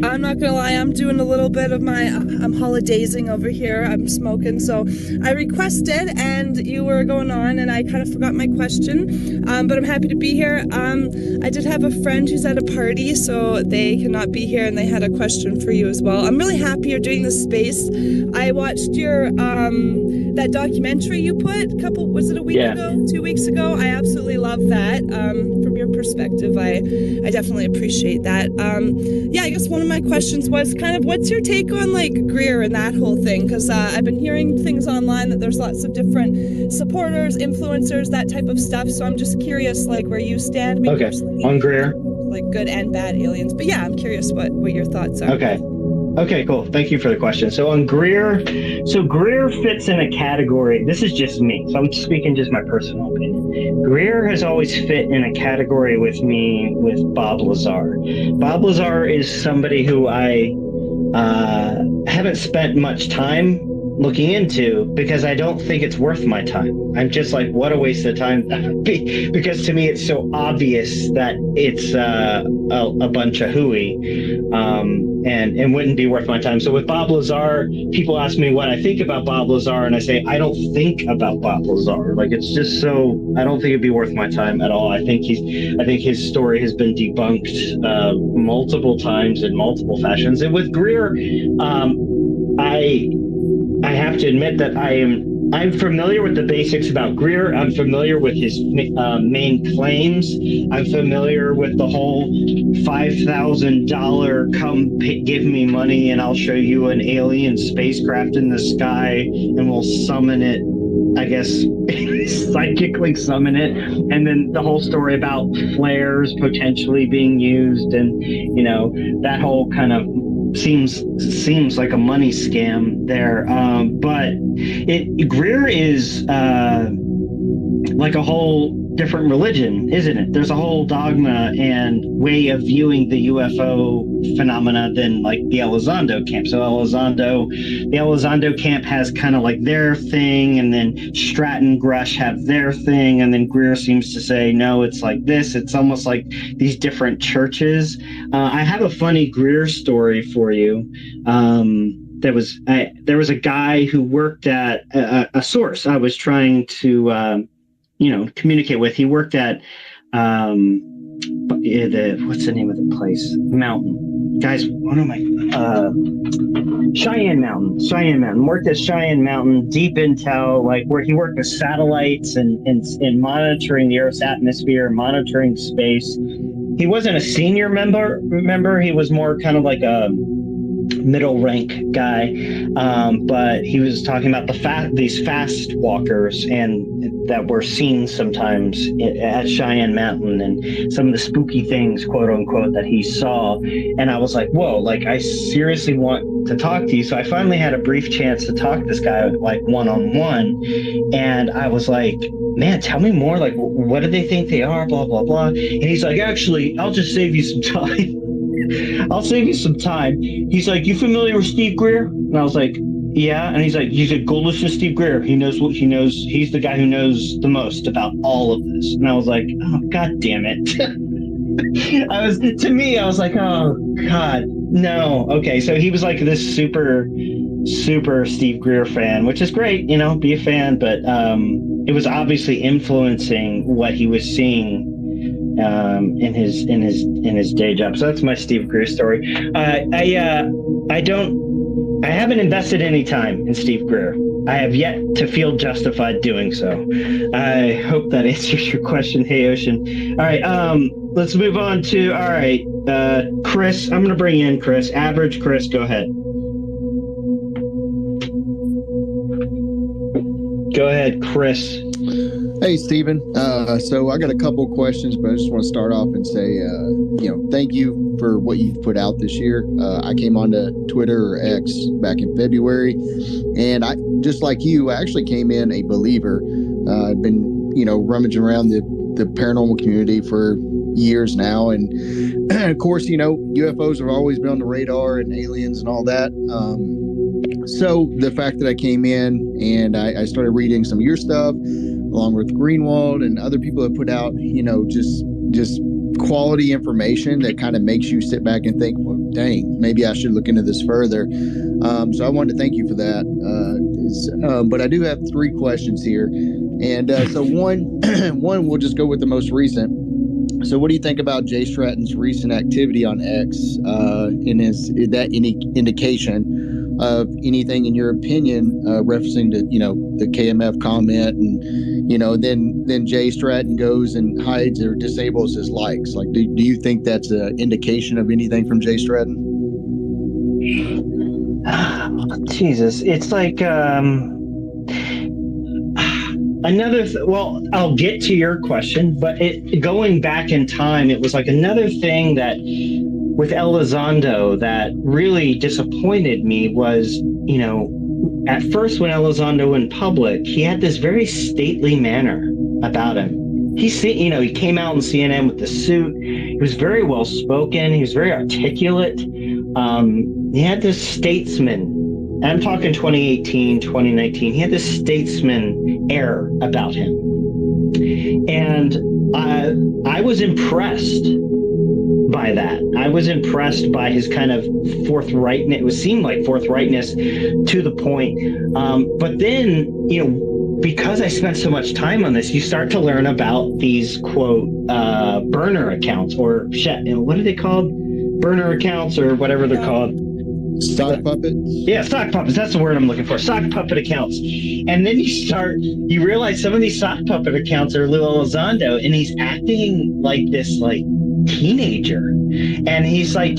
I'm not gonna lie, I'm doing a little bit of I'm holidayzing over here. I'm smoking, so I requested and you were going on and I kind of forgot my question, but I'm happy to be here. I did have a friend who's at a party, so they cannot be here, and they had a question for you as well. I'm really happy you're doing this space. I watched your, that documentary you put was it a week ago, 2 weeks ago? I absolutely love that. From your perspective, I definitely appreciate that. Yeah, I guess one of my questions was kind of what's your take on like Greer and that whole thing? Because I've been hearing things online that there's lots of different supporters, influencers, that type of stuff. So I'm just curious, like where you stand. Me personally, on Greer, like good and bad aliens. But yeah, I'm curious what your thoughts are. Okay, cool. Thank you for the question. So on Greer, Greer fits in a category. This is just me, so I'm speaking just my personal opinion. Greer has always fit in a category with me with Bob Lazar. Bob Lazar is somebody who I haven't spent much time looking into because I don't think it's worth my time. I'm just like, what a waste of time that would be, because to me it's so obvious that it's a bunch of hooey. and wouldn't be worth my time. So with Bob Lazar, people ask me what I think about Bob Lazar, and I say I don't think about Bob Lazar. Like, it's just so, I don't think it'd be worth my time at all. I think his story has been debunked multiple times in multiple fashions. And with Greer, I have to admit that I'm familiar with the basics about Greer. I'm familiar with his main claims. I'm familiar with the whole $5,000 come give me money and I'll show you an alien spacecraft in the sky and we'll summon it, I guess, psychically summon it. And then the whole story about flares potentially being used, and, you know, that whole kind of seems like a money scam there. But Greer is like a whole different religion, isn't it? There's a whole dogma and way of viewing the UFO phenomena than like the Elizondo camp. So the Elizondo camp has kind of like their thing, and then Stratton, Grush have their thing, and then Greer seems to say, no, it's like this. It's almost like these different churches. I have a funny Greer story for you. There was a guy who worked at a source I was trying to communicate with. He worked at what's the name of the place? Mountain. Guys, what am I? Cheyenne Mountain. Worked at Cheyenne Mountain, deep intel, like where he worked with satellites and monitoring the Earth's atmosphere, monitoring space. He wasn't a senior member. Remember, he was more kind of like a middle rank guy, but he was talking about these fast walkers and that were seen sometimes at Cheyenne Mountain and some of the spooky things, quote unquote, that he saw. And I was like, whoa, like I seriously want to talk to you. So I finally had a brief chance to talk to this guy like one-on-one, and I was like, man, tell me more, like what do they think they are, blah blah blah. And he's like, actually, I'll just save you some time. I'll save you some time. He's like, you familiar with Steve Greer? And I was like, yeah. And he's like, go listen to Steve Greer. He knows what he knows. He's the guy who knows the most about all of this. And I was like, oh, God damn it. I was like, oh God, no. Okay. So he was like this super Steve Greer fan, which is great, be a fan, but it was obviously influencing what he was seeing in his day job. So that's my Steve Greer story. I haven't invested any time in Steve Greer. I have yet to feel justified doing so. I hope that answers your question. Hey, Ocean. All right, let's move on to Chris. I'm gonna bring you in, Chris. Average Chris, go ahead. Go ahead, Chris. Hey, Stephen. So I got a couple questions, but I just want to start off and say, thank you for what you've put out this year. I came onto Twitter or X back in February, and I, just like you, I actually came in a believer. I've been, rummaging around the paranormal community for years now, and of course, UFOs have always been on the radar, and aliens and all that. So the fact that I came in and I started reading some of your stuff, along with Greenwald and other people that put out, just quality information that kind of makes you sit back and think, well, dang, maybe I should look into this further. So I wanted to thank you for that. But I do have 3 questions here. And so one, we'll just go with the most recent. So what do you think about Jay Stratton's recent activity on X? Is that any indication of anything, in your opinion, referencing to, the KMF comment, and, then Jay Stratton goes and hides or disables his likes? Like, do you think that's an indication of anything from Jay Stratton? Jesus, it's like well, I'll get to your question, but going back in time, it was like another thing that with Elizondo that really disappointed me was, at first when Elizondo went public, he had this very stately manner about him. He came out on CNN with the suit. He was very well spoken. He was very articulate. He had this statesman. I'm talking 2018, 2019. He had this statesman air about him. And I was impressed by that. I was impressed by his kind of forthrightness. It seemed like forthrightness to the point. But then, because I spent so much time on this, you start to learn about these quote burner accounts, or what are they called? Burner accounts, or whatever they're called. Sock puppets? Yeah, sock puppets. That's the word I'm looking for. Sock puppet accounts. And then you realize some of these sock puppet accounts are Lou Elizondo, and he's acting like this teenager. And he's like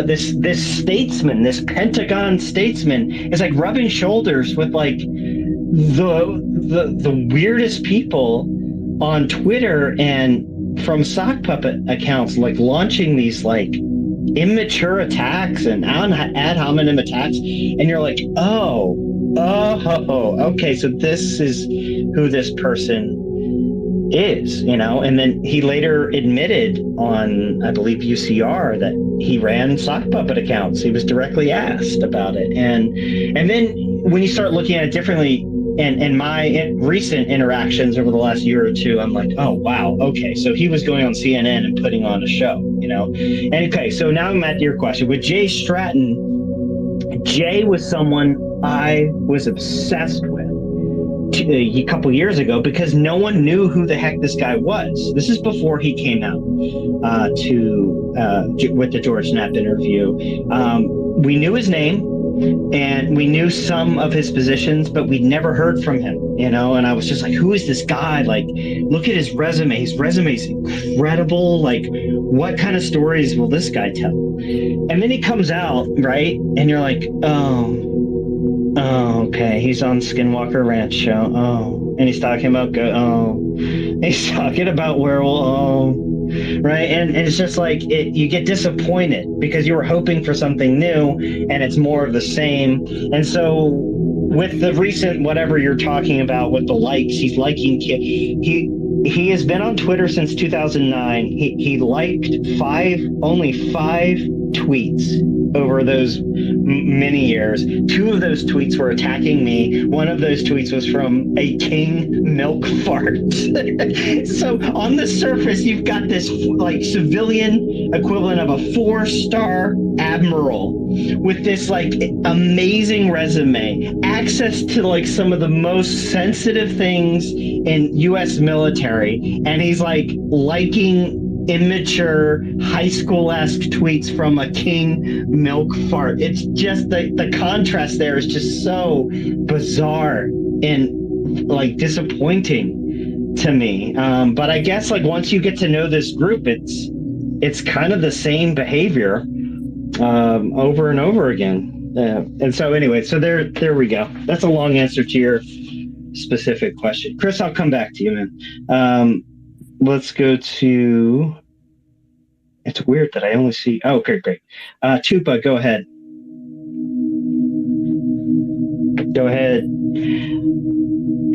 this statesman, this Pentagon statesman is like rubbing shoulders with like the weirdest people on Twitter and from sock puppet accounts, like launching these like immature attacks and ad hominem attacks, and you're like, okay, so this is who this person is, and then he later admitted on, I believe, UCR that he ran sock puppet accounts. He was directly asked about it, and then when you start looking at it differently, and my recent interactions over the last year or two, I'm like, oh wow, okay, so he was going on CNN and putting on a show, And okay, so now I'm at your question with Jay Stratton. Jay was someone I was obsessed with a couple years ago because no one knew who the heck this guy was. This is before he came out with the George Knapp interview. We knew his name and we knew some of his positions, but we'd never heard from him, and I was just like, who is this guy? Like, look at his resume. His resume is incredible. Like, what kind of stories will this guy tell? And then he comes out, right? And you're like, oh, okay, he's on Skinwalker Ranch show. Oh, and he's talking about he's talking about werewolf. Right, and it's just like you get disappointed because you were hoping for something new, and it's more of the same. And so, with the recent whatever you're talking about with the likes, he's liking. He has been on Twitter since 2009. He liked only five tweets over those many years. Two of those tweets were attacking me. One of those tweets was from a king milk fart. So on the surface, you've got this like civilian equivalent of a 4-star admiral with this like amazing resume, access to like some of the most sensitive things in U.S. military, and he's like liking immature high school-esque tweets from a king milk fart. It's just the contrast there is just so bizarre and like disappointing to me. But I guess like once you get to know this group, it's kind of the same behavior over and over again. And so anyway, so there we go. That's a long answer to your specific question. Chris, I'll come back to you, man. Let's go to. It's weird that I only see. Oh, okay, great. Tupa, go ahead. Go ahead.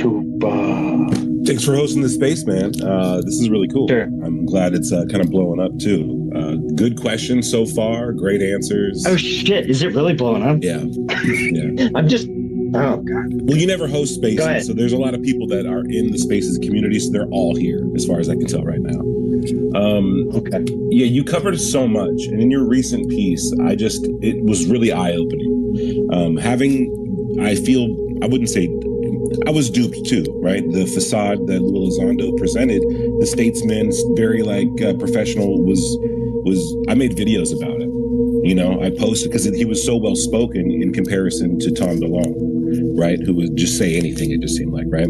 Tupa. Thanks for hosting the space, man. This is really cool. Sure. I'm glad it's kind of blowing up too. Good questions so far. Great answers. Oh shit! Is it really blowing up? Yeah. Yeah. I'm just. Oh god. Well, you never host spaces, so there's a lot of people that are in the spaces community, so they're all here, as far as I can tell right now. Okay. Yeah, you covered so much, and in your recent piece, it was really eye-opening. I was duped too, right? The facade that Lou Elizondo presented, the statesman, very professional, I made videos about it. I posted because he was so well spoken in comparison to Tom DeLonge, right? Who would just say anything, it just seemed like, right?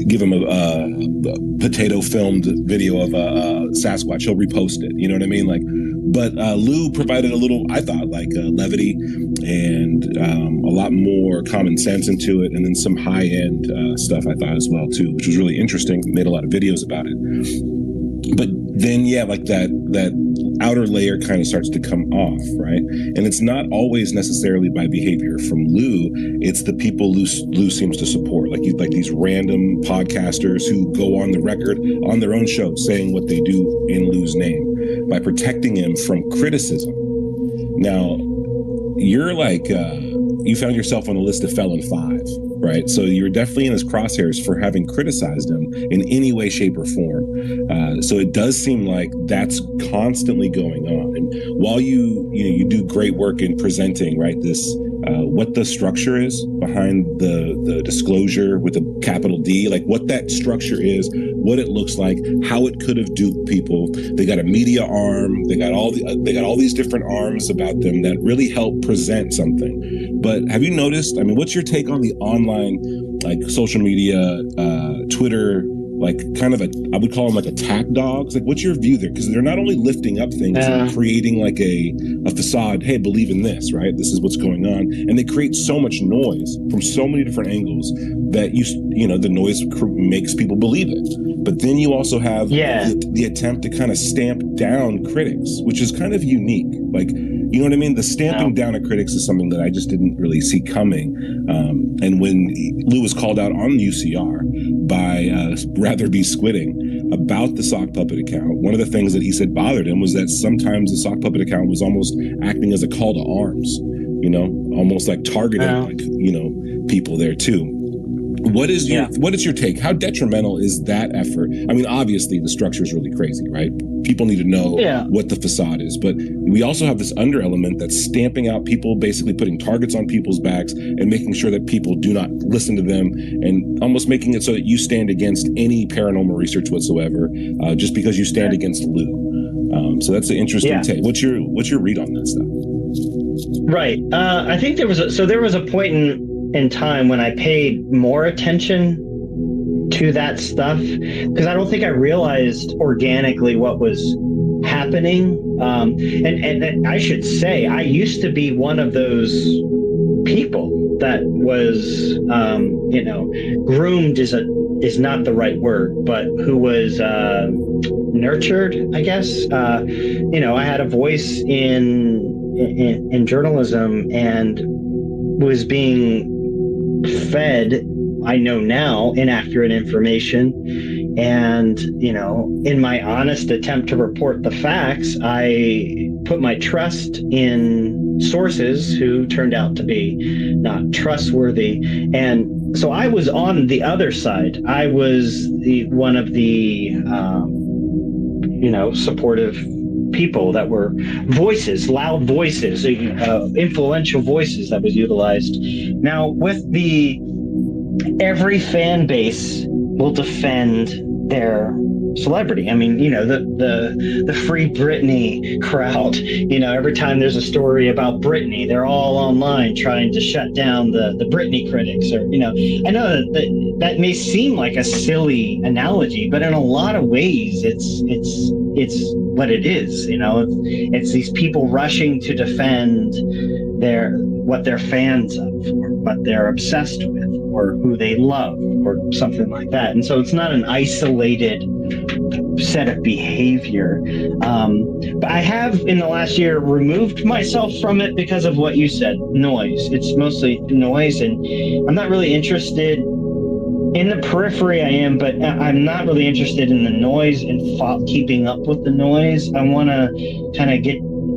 Give him a potato filmed video of a Sasquatch, he'll repost it. You know what I mean? But Lou provided a little, I thought, levity and a lot more common sense into it, and then some high end stuff I thought as well too, which was really interesting. Made a lot of videos about it. But then, that outer layer kind of starts to come off, right? And it's not always necessarily by behavior from Lou. It's the people Lou seems to support, like these random podcasters who go on the record on their own show saying what they do in Lou's name by protecting him from criticism. Now, you're you found yourself on the list of Felon 5. right? So you're definitely in his crosshairs for having criticized him in any way, shape, or form. So it does seem like that's constantly going on. And while you do great work in presenting, right, this what the structure is behind the disclosure with a capital D, like what that structure is, what it looks like, how it could have duped people. They got a media arm. They got all these different arms about them that really help present something. But have you noticed? I mean, what's your take on the online, like social media, Twitter? Like kind of I would call them like attack dogs. Like, what's your view there? Because they're not only lifting up things and creating like a facade. Hey, believe in this, right? This is what's going on, and they create so much noise from so many different angles that the noise makes people believe it. But then you also have the attempt to kind of stamp down critics, which is kind of unique. Like, you know what I mean? The stamping down of critics is something that I just didn't really see coming. And when Lou was called out on UCR by Rather Be Squidding about the sock puppet account, one of the things that he said bothered him was that sometimes the sock puppet account was almost acting as a call to arms, almost like targeting people there too. What is your take? How detrimental is that effort? I mean, obviously the structure is really crazy, right? People need to know what the facade is, but we also have this under element that's stamping out people, basically putting targets on people's backs and making sure that people do not listen to them, and almost making it so that you stand against any paranormal research whatsoever, just because you stand against Lou. So that's an interesting take. What's your read on that stuff? Right. I think there was a point in time when I paid more attention to that stuff, because I don't think I realized organically what was happening. And I should say, I used to be one of those people that was, groomed is not the right word, but who was nurtured, I guess. I had a voice in journalism and was being fed, I know now, inaccurate information. And, in my honest attempt to report the facts, I put my trust in sources who turned out to be not trustworthy. And so I was on the other side. I was one of the, supportive people that were voices, loud voices, influential voices that was utilized. Now, with every fan base will defend their celebrity. I mean, the Free Britney crowd, every time there's a story about Britney, they're all online trying to shut down the Britney critics. Or, I know that may seem like a silly analogy, but in a lot of ways, it's what it is. It's these people rushing to defend what they're fans of, or what they're obsessed with, or who they love, or something like that. And so it's not an isolated set of behavior. But I have, in the last year, removed myself from it because of what you said, noise. It's mostly noise, and I'm not really interested in the periphery. I am, but I'm not really interested in the noise and keeping up with the noise. I want to kind of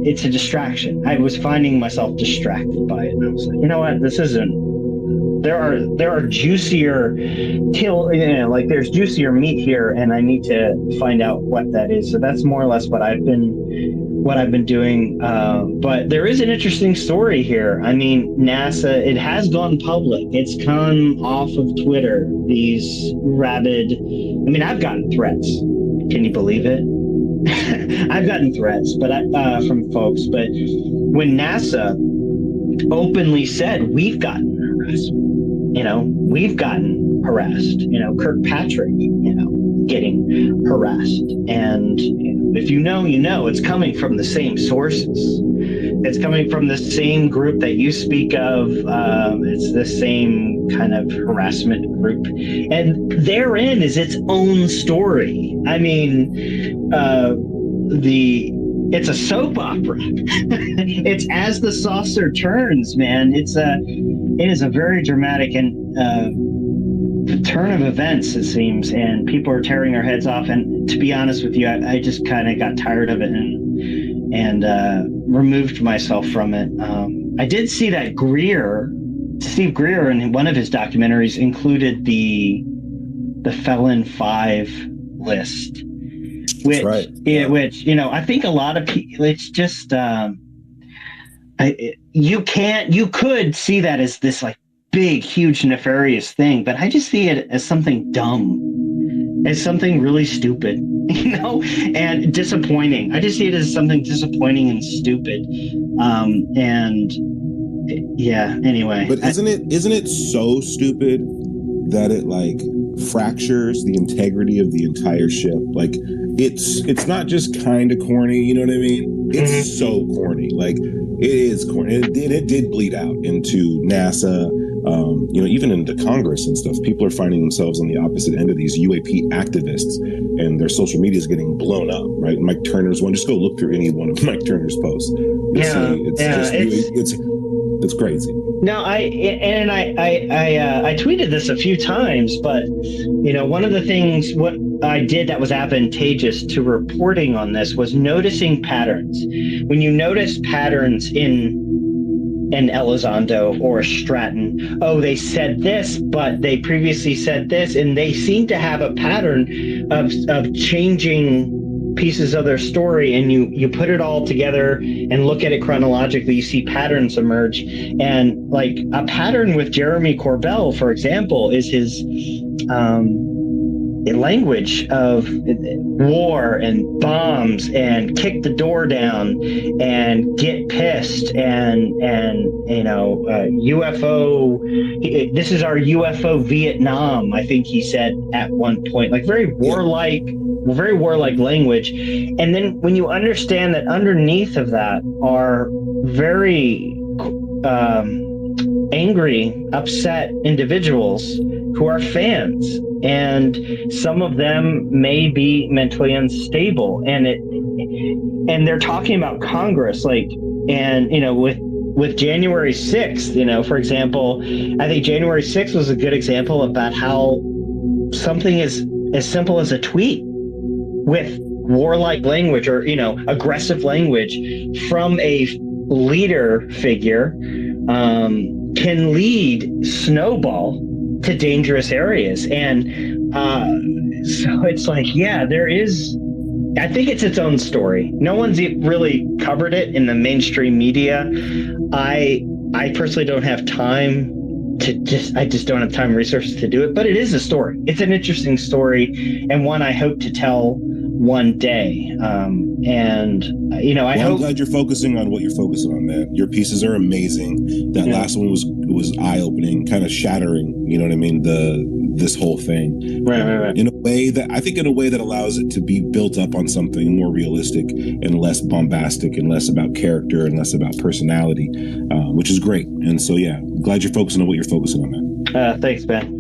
it's a distraction. I was finding myself distracted by it. And I was like, you know what? This isn't, there are juicier there's juicier meat here, and I need to find out what that is. So that's more or less what I've been doing. But there is an interesting story here. I mean, NASA, it has gone public. It's come off of Twitter. These rabid, I've gotten threats. Can you believe it? I've gotten threats, but from folks. But when NASA openly said we've gotten harassment, we've gotten harassed. Kirkpatrick, getting harassed, and if you know, it's coming from the same sources. It's coming from the same group that you speak of. It's the same kind of harassment group, and therein is its own story. I mean, it's a soap opera. It's as the saucer turns, man. It is a very dramatic and turn of events, it seems, and people are tearing their heads off. And to be honest with you, I just kind of got tired of it and removed myself from it. I did see that Greer Steve Greer in one of his documentaries included the Felon 5 list, which which I think a lot of people, it's just you could see that as this like big, huge, nefarious thing, but I just see it as something dumb, as something really stupid, and disappointing. I just see it as something disappointing and stupid. Anyway. But isn't it so stupid that it like fractures the integrity of the entire ship? Like it's not just kind of corny, you know what I mean? It's so corny. Like it is corny. It did bleed out into NASA, even into Congress and stuff. People are finding themselves on the opposite end of these UAP activists, and their social media is getting blown up, right? Mike Turner's one. Just go look through any one of Mike Turner's posts. It's crazy. No, I tweeted this a few times, but one of the things what I did that was advantageous to reporting on this was noticing patterns. When you notice patterns in an Elizondo or a Stratton, they said this, but they previously said this, and they seem to have a pattern of changing pieces of their story, and you put it all together and look at it chronologically, you see patterns emerge. And like a pattern with Jeremy Corbell, for example, is his language of war and bombs and kick the door down and get pissed and UFO. This is our UFO Vietnam, I think he said at one point, like very warlike language. And then when you understand that underneath of that are very angry, upset individuals who are fans, and some of them may be mentally unstable, and they're talking about Congress, like, and with January 6th, for example, I think January 6th was a good example about how something is as simple as a tweet with warlike language or aggressive language from a leader figure can lead snowball to dangerous areas. And so it's like, there is, I think it's its own story. No one's really covered it in the mainstream media. I personally don't have time I just don't have time and resources to do it, but it is a story. It's an interesting story, and one I hope to tell one day. I'm glad you're focusing on what you're focusing on, man. Your pieces are amazing. That last one was eye-opening, kind of shattering, you know what I mean? This whole thing. Right. In a way that allows it to be built up on something more realistic and less bombastic and less about character and less about personality, which is great. And so, glad you're focusing on what you're focusing on, man. Thanks, Ben.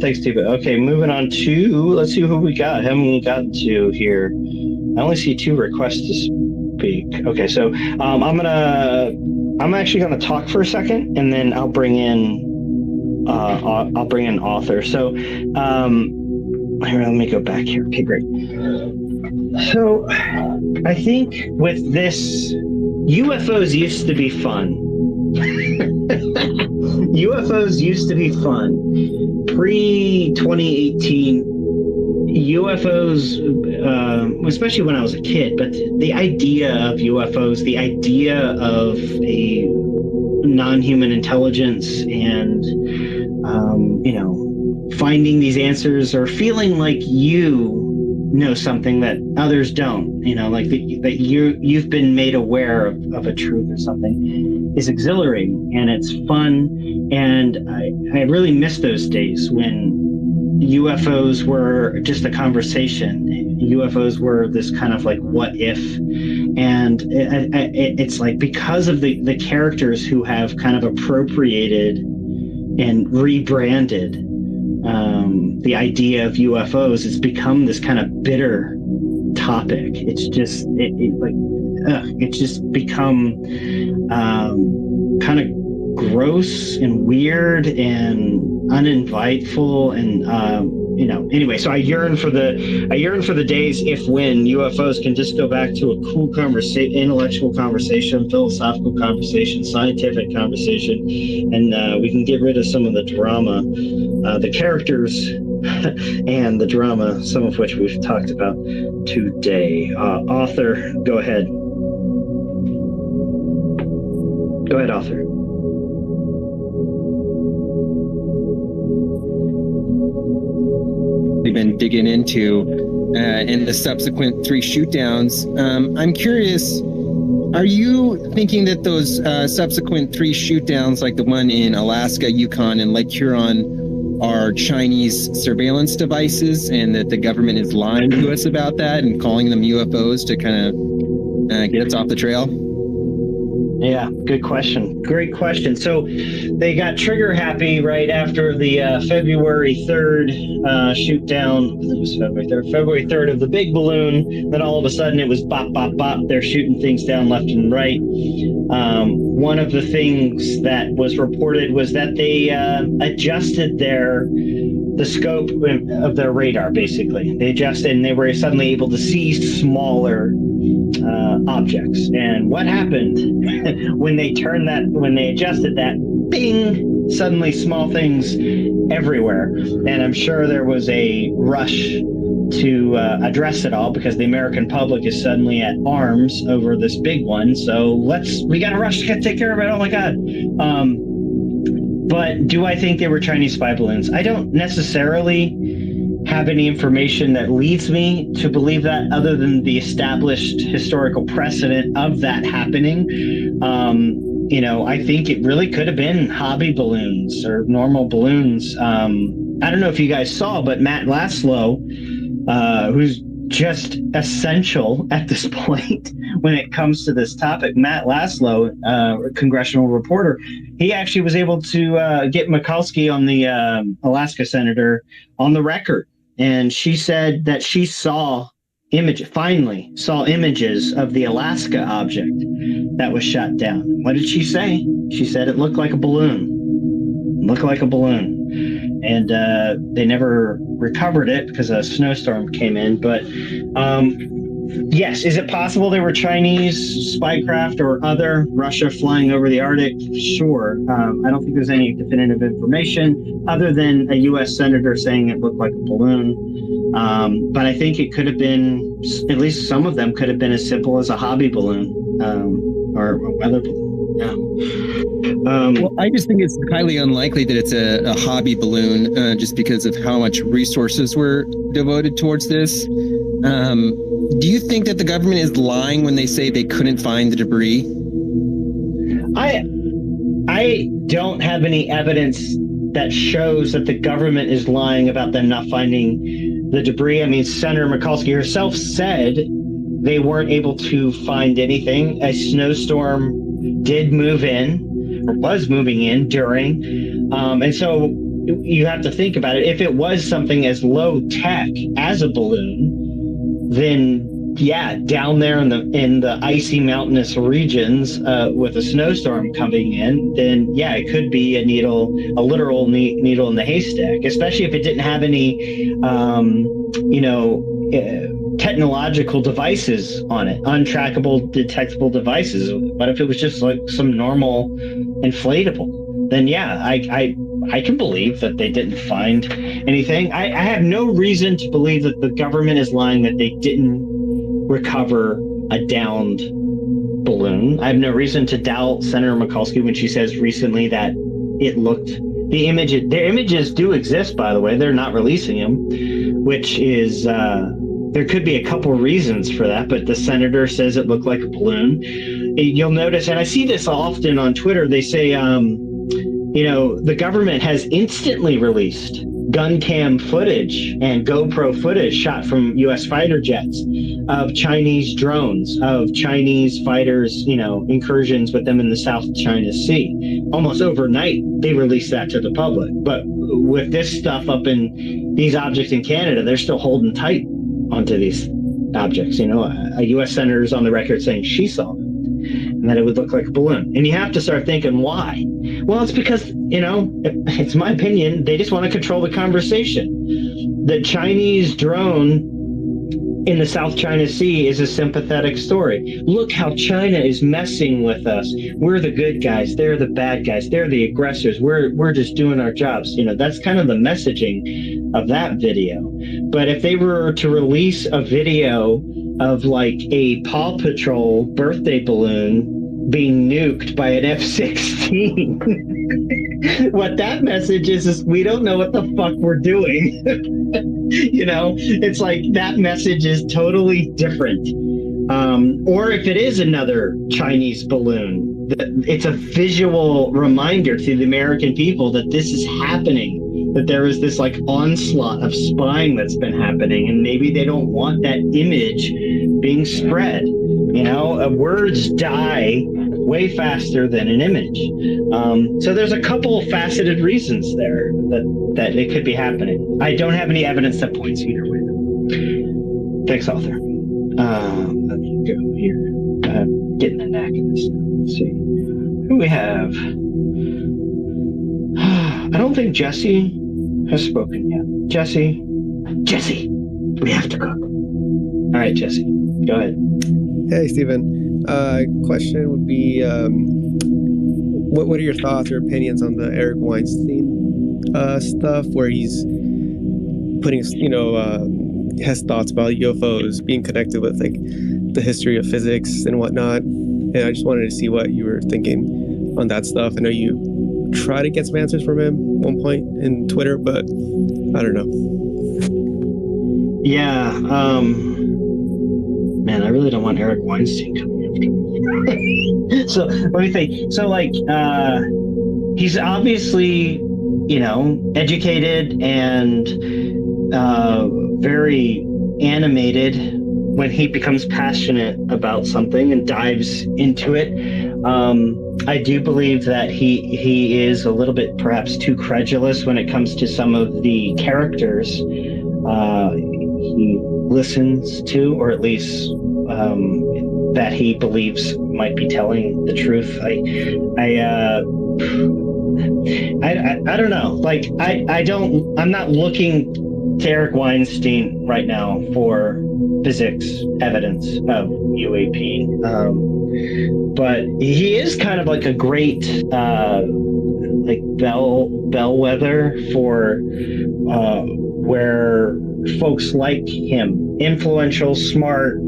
Thanks, Steve. Okay, moving on to, let's see who we got. How many we gotten to here? I only see 2 requests to speak. Okay, so I'm actually gonna talk for a second, and then I'll bring in author. So here, let me go back here. Okay, great. So I think with this, UFOs used to be fun. UFOs used to be fun. Pre-2018, UFOs, especially when I was a kid, but the idea of UFOs, the idea of a non-human intelligence and, finding these answers or feeling like you know something that others don't, like that you've been made aware of a truth or something, is exhilarating, and it's fun. And I really miss those days when UFOs were just a conversation. UFOs were this kind of like what if, and it's like because of the characters who have kind of appropriated and rebranded the idea of UFOs, it's become this kind of bitter topic. It's just it's just become kind of gross and weird and uninviteful, and Anyway, so I yearn for the days when UFOs can just go back to a cool conversation, intellectual conversation, philosophical conversation, scientific conversation, and we can get rid of some of the drama, the characters, and the drama, some of which we've talked about today. Author, go ahead. Go ahead, author. We've been digging into in the subsequent 3 shootdowns. I'm curious, are you thinking that those subsequent 3 shootdowns, like the one in Alaska, Yukon, and Lake Huron, are Chinese surveillance devices, and that the government is lying to us about that and calling them UFOs to kind of get us off the trail? Yeah, good question. Great question. So they got trigger happy right after the February 3rd shoot down. It was February 3rd of the big balloon. Then all of a sudden it was bop, bop, bop. They're shooting things down left and right. One of the things that was reported was that they adjusted the scope of their radar, basically. They adjusted and they were suddenly able to see smaller objects. And what happened when they adjusted that, bing, suddenly small things everywhere. And I'm sure there was a rush to address it all because the American public is suddenly at arms over this big one. So we got to rush to take care of it. Oh my God. But do I think they were Chinese spy balloons? I don't necessarily have any information that leads me to believe that, other than the established historical precedent of that happening. I think it really could have been hobby balloons or normal balloons. I don't know if you guys saw, but Matt Laszlo, who's just essential at this point when it comes to this topic, Matt Laszlo, congressional reporter, he actually was able to get Mikulski on the Alaska senator on the record. And she said that she finally saw images of the Alaska object that was shot down. What did she say? She said it looked like a balloon. And they never recovered it because a snowstorm came in. But yes, is it possible they were Chinese spy craft or other, Russia flying over the Arctic? Sure. I don't think there's any definitive information other than a U.S. senator saying it looked like a balloon. But I think it could have been, at least some of them could have been as simple as a hobby balloon or a weather balloon. Yeah. Well, I just think it's highly unlikely that it's a hobby balloon, just because of how much resources were devoted towards this. Do you think that the government is lying when they say they couldn't find the debris? I don't have any evidence that shows that the government is lying about them not finding the debris. I mean, Senator Mikulski herself said they weren't able to find anything. A snowstorm did move in, or was moving in during. And so you have to think about it. If it was something as low tech as a balloon, then yeah, down there in the icy mountainous regions with a snowstorm coming in, then yeah, it could be a literal needle in the haystack, especially if it didn't have any, technological devices on it, untrackable, detectable devices. What if it was just like some normal inflatable? Then yeah, I can believe that they didn't find anything. I have no reason to believe that the government is lying that they didn't recover a downed balloon. I have no reason to doubt Senator Mikulski when she says recently that it looked, their images do exist, by the way. They're not releasing them, which is, there could be a couple reasons for that, but the senator says it looked like a balloon. You'll notice, and I see this often on Twitter, they say, the government has instantly released gun cam footage and GoPro footage shot from U.S. fighter jets of Chinese drones, of Chinese fighters, incursions with them in the South China Sea. Almost overnight, they released that to the public. But with this stuff up in these objects in Canada, they're still holding tight onto these objects. A U.S. senator is on the record saying she saw them and that it would look like a balloon. And you have to start thinking, why? Well, it's because, it's my opinion, they just want to control the conversation. the Chinese drone in the South China Sea is a sympathetic story. Look how China is messing with us. We're the good guys. They're the bad guys. They're the aggressors. We're just doing our jobs. You know, that's kind of the messaging of that video. But if they were to release a video of like a Paw Patrol birthday balloon being nuked by an F-16, what that message is we don't know what the fuck we're doing. You know, it's like that message is totally different. Or if it is another Chinese balloon, it's a visual reminder to the American people that this is happening, that there is this like onslaught of spying that's been happening, and maybe they don't want that image being spread. You know, words die way faster than an image. So there's a couple of faceted reasons there that it could be happening. I don't have any evidence that points either way. Thanks, author. Let me go here. Getting the knack of this. Let's see. Who we have? I don't think Jesse has spoken yet. Jesse, we have to cook. All right, Jesse, go ahead. Hey, Stephen. Question would be, what are your thoughts or opinions on the Eric Weinstein stuff, where he's putting, has thoughts about UFOs being connected with like the history of physics and whatnot? And I just wanted to see what you were thinking on that stuff. I know you tried to get some answers from him at one point in Twitter, but I don't know. Yeah, man, I really don't want Eric Weinstein coming after me. So let me think. So like, he's obviously, educated and very animated when he becomes passionate about something and dives into it. I do believe that he is a little bit perhaps too credulous when it comes to some of the characters he listens to, or at least that he believes might be telling the truth. I don't know. Like I'm not looking to Eric Weinstein right now for physics evidence of UAP. But he is kind of like a great like bellwether for where folks like him, influential, smart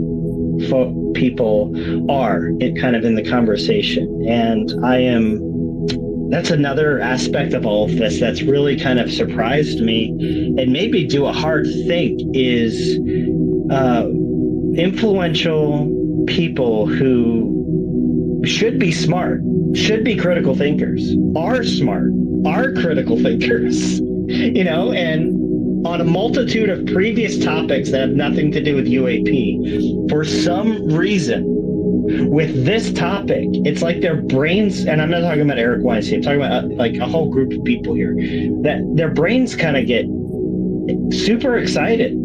people are kind of in the conversation. And that's another aspect of all of this that's really kind of surprised me and made me do a hard think is influential people who should be smart, should be critical thinkers, are smart, are critical thinkers, and on a multitude of previous topics that have nothing to do with UAP, for some reason, with this topic, it's like their brains, and I'm not talking about Eric Weinstein, I'm talking about like a whole group of people here, that their brains kind of get super excited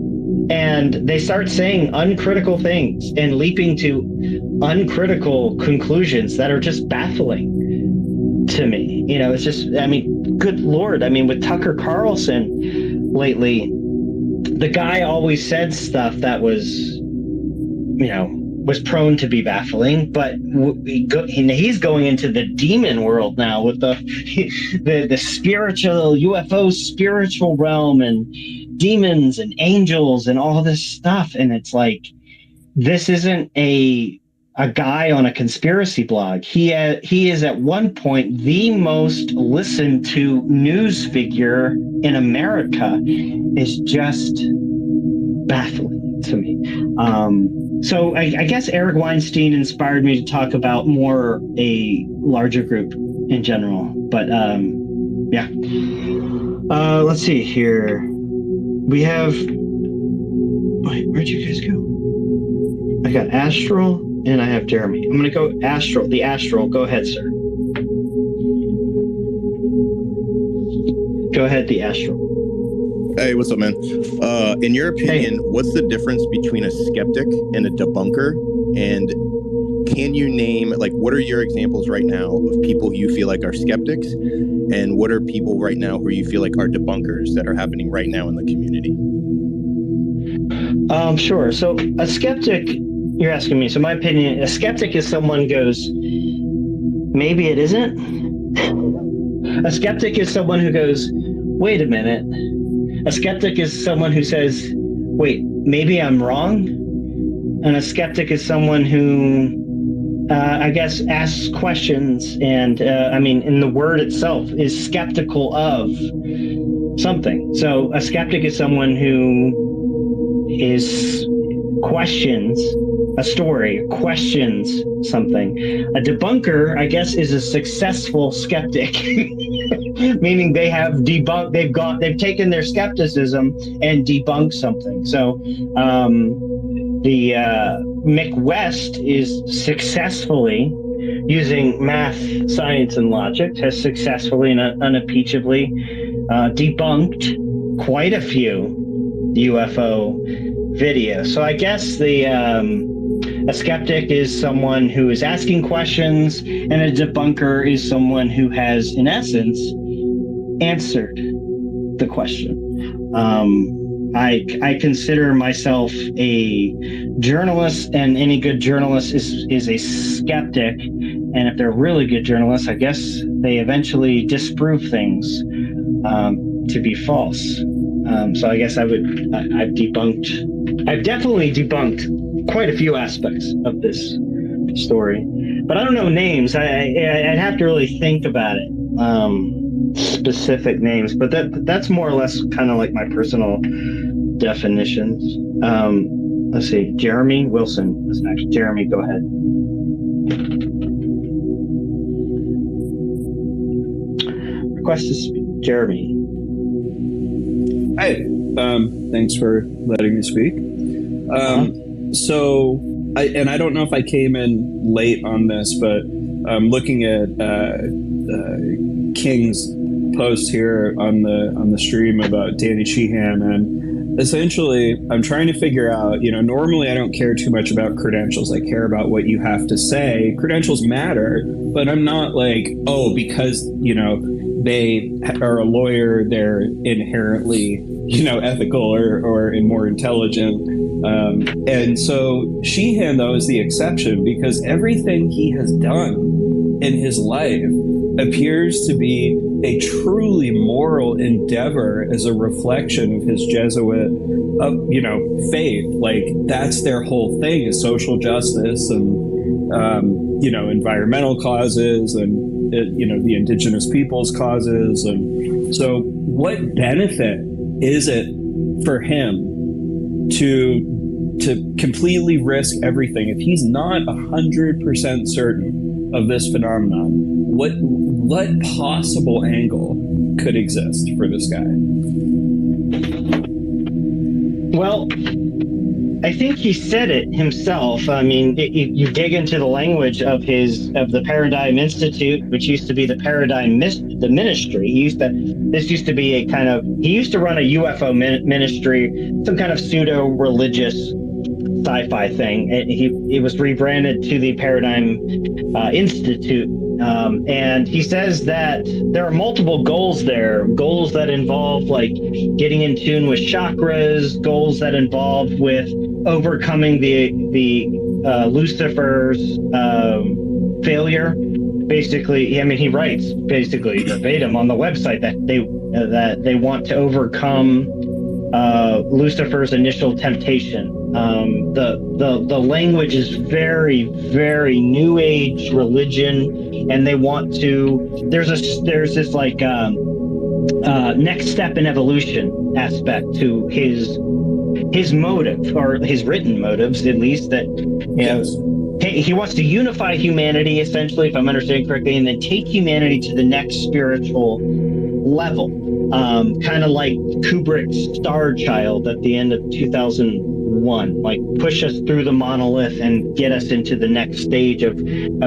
and they start saying uncritical things and leaping to uncritical conclusions that are just baffling to me. It's just, good Lord. With Tucker Carlson lately, the guy always said stuff that was prone to be baffling, but he's going into the demon world now with the spiritual UFO spiritual realm and demons and angels and all this stuff. And it's like, this isn't a guy on a conspiracy blog. He is at one point the most listened to news figure in America. Is just baffling to me. So I guess Eric Weinstein inspired me to talk about more a larger group in general. But yeah. Let's see here. We have. Wait, where'd you guys go? I got Astral and I have Jeremy. I'm gonna go Astral. The Astral. Go ahead, sir. Go ahead, the Astral. Hey, what's up, man? In your opinion, what's the difference between a skeptic and a debunker? And can you name, what are your examples right now of people you feel like are skeptics? And what are people right now who you feel like are debunkers that are happening right now in the community? Sure. So a skeptic, you're asking me. So my opinion, a skeptic is someone who goes, maybe it isn't. A skeptic is someone who goes, wait a minute. A skeptic is someone who says, wait, maybe I'm wrong. And a skeptic is someone who, I guess, asks questions and, in the word itself, is skeptical of something. So a skeptic is someone who questions a story, questions something. A debunker, I guess, is a successful skeptic, meaning they have debunked. They've taken their skepticism and debunked something. So the Mick West is successfully using math, science, and logic, has successfully and unimpeachably debunked quite a few UFO videos. So I guess a skeptic is someone who is asking questions, and a debunker is someone who has, in essence, answered the question. I consider myself a journalist, and any good journalist is a skeptic. And if they're really good journalists, I guess they eventually disprove things to be false. So I guess I've definitely debunked quite a few aspects of this story, but I don't know names. I'd have to really think about it, specific names, but that's more or less kind of like my personal definitions. Let's see, Jeremy Wilson was next. Jeremy, go ahead. Request to speak. Jeremy. Hey, thanks for letting me speak. So, I don't know if I came in late on this, but I'm looking at King's post here on the stream about Danny Sheehan, and essentially I'm trying to figure out, normally I don't care too much about credentials. I care about what you have to say. Credentials matter, but I'm not like, oh, because, they are a lawyer, they're inherently, ethical or more intelligent. And so Sheehan, though, is the exception, because everything he has done in his life appears to be a truly moral endeavor as a reflection of his Jesuit, faith. Like, that's their whole thing, is social justice and, environmental causes and, the indigenous people's causes. And so what benefit is it for him to completely risk everything if he's not 100% certain of this phenomenon? What possible angle could exist for this guy? Well, I think he said it himself. I mean, you dig into the language of the Paradigm Institute, which used to be the Paradigm the ministry. He used to be a kind of, he used to run a UFO ministry, some kind of pseudo-religious sci-fi thing. It was rebranded to the Paradigm Institute. And he says that there are multiple goals there, goals that involve like getting in tune with chakras, goals that involve with overcoming the Lucifer's failure. Basically, I mean, he writes basically verbatim on the website that they want to overcome Lucifer's initial temptation. The language is very, very New Age religion, and they want to. There's this like next step in evolution aspect to his motive, or his written motives, at least, that he wants to unify humanity, essentially, if I'm understanding correctly, and then take humanity to the next spiritual level, kind of like Kubrick's Star Child at the end of 2001, like push us through the monolith and get us into the next stage of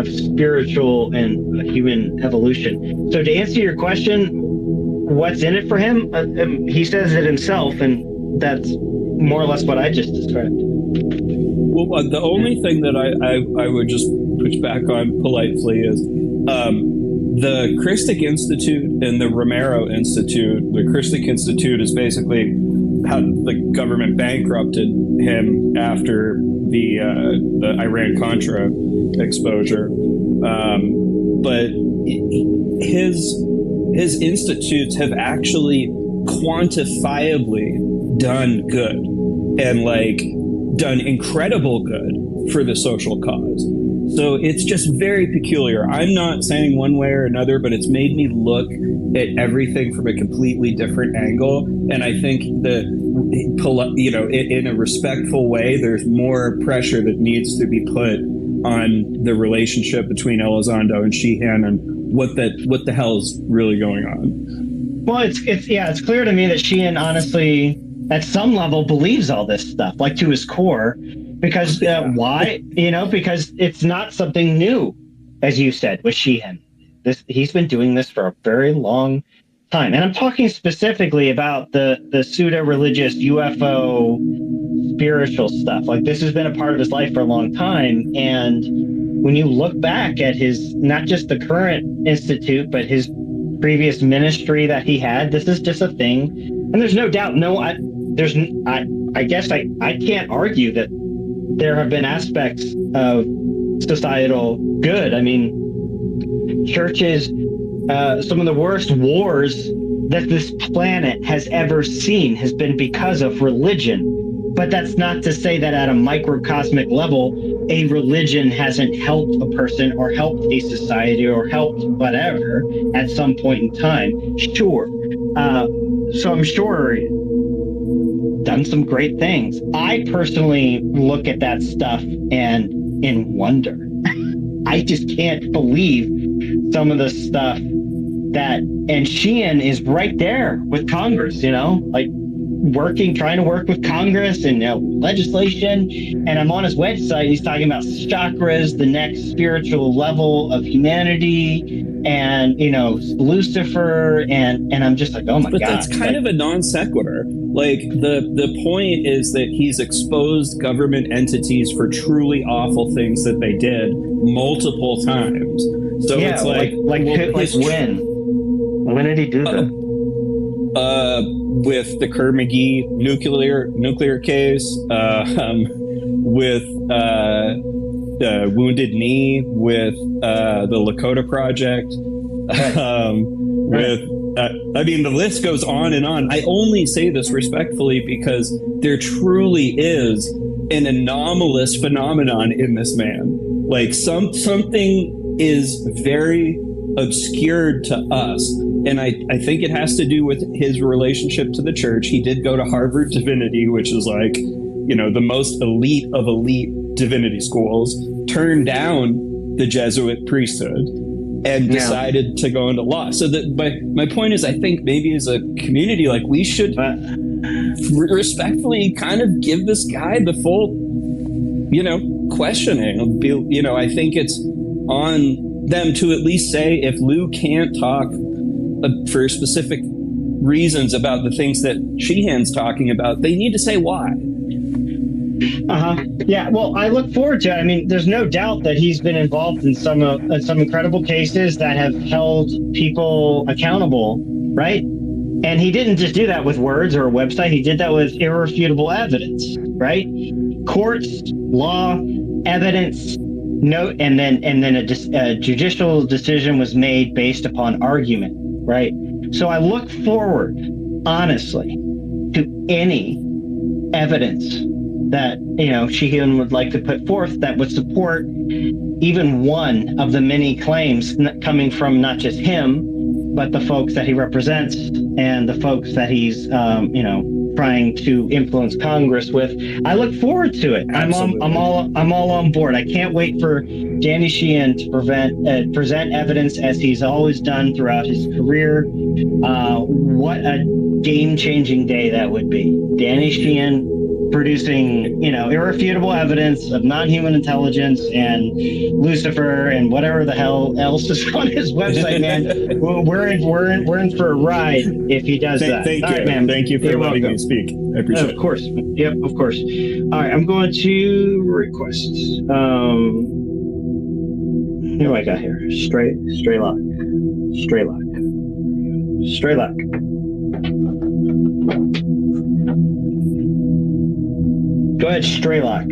spiritual and human evolution. So to answer your question, what's in it for him? He says it himself, and that's more or less what I just described. Well, the only thing that I would just push back on politely is the Christic Institute and the Romero Institute. The Christic Institute is basically how the government bankrupted him after the Iran-Contra exposure. But his institutes have actually quantifiably done good and like done incredible good for the social cause. So it's just very peculiar. I'm not saying one way or another, but it's made me look at everything from a completely different angle. And I think that, you know, in a respectful way, there's more pressure that needs to be put on the relationship between Elizondo and Sheehan and what the hell is really going on. Well, it's clear to me that Sheehan honestly, at some level, believes all this stuff, like to his core. Because why? You know, because it's not something new, as you said, with Sheehan. He's been doing this for a very long time. And I'm talking specifically about the pseudo-religious UFO spiritual stuff. Like, this has been a part of his life for a long time. And when you look back at his, not just the current institute, but his previous ministry that he had, this is just a thing. And there's no doubt, I guess I can't argue that there have been aspects of societal good. I mean, churches, some of the worst wars that this planet has ever seen has been because of religion. But that's not to say that at a microcosmic level, a religion hasn't helped a person or helped a society or helped whatever at some point in time. Sure. So I'm sure done some great things. I personally look at that stuff and in wonder. I just can't believe some of the stuff and Sheehan is right there with Congress, you know, like trying to work with Congress and legislation. And I'm on his website, he's talking about chakras, the next spiritual level of humanity, and, you know, Lucifer, and I'm just like, oh my God. But that's kind of a non sequitur. Like, the point is that he's exposed government entities for truly awful things that they did multiple times. So yeah, it's like when did he do that? With the Kerr-McGee nuclear case, with Wounded Knee, with the Lakota Project, with I mean, the list goes on and on. I only say this respectfully because there truly is an anomalous phenomenon in this man. Like, something is very obscured to us. And I think it has to do with his relationship to the church. He did go to Harvard Divinity, which is like, you know, the most elite of elite divinity schools, turned down the Jesuit priesthood and decided to go into law. So that my point is, I think maybe as a community, like, we should respectfully kind of give this guy the full, you know, questioning. You know, I think it's on them to at least say, if Lou can't talk for specific reasons about the things that Sheehan's talking about, they need to say why. Yeah, well, I look forward to it. I mean, there's no doubt that he's been involved in some incredible cases that have held people accountable, right? And he didn't just do that with words or a website. He did that with irrefutable evidence, right? Courts, law, evidence, and then a judicial decision was made based upon argument, right? So I look forward, honestly, to any evidence that, you know, Sheehan would like to put forth that would support even one of the many claims coming from not just him, but the folks that he represents and the folks that he's, you know, trying to influence Congress with. I look forward to it. I'm all on board. I can't wait for Danny Sheehan to present evidence as he's always done throughout his career. What a game-changing day that would be. Danny Sheehan producing, you know, irrefutable evidence of non-human intelligence and Lucifer and whatever the hell else is on his website, man. Well, we're in for a ride if he does that. Thank All you. right, man. Thank you for letting me speak. I appreciate it. Of course. Yep, of course. All right, I'm going to requests. Who do I got here? Straylock. Go ahead, Straylock.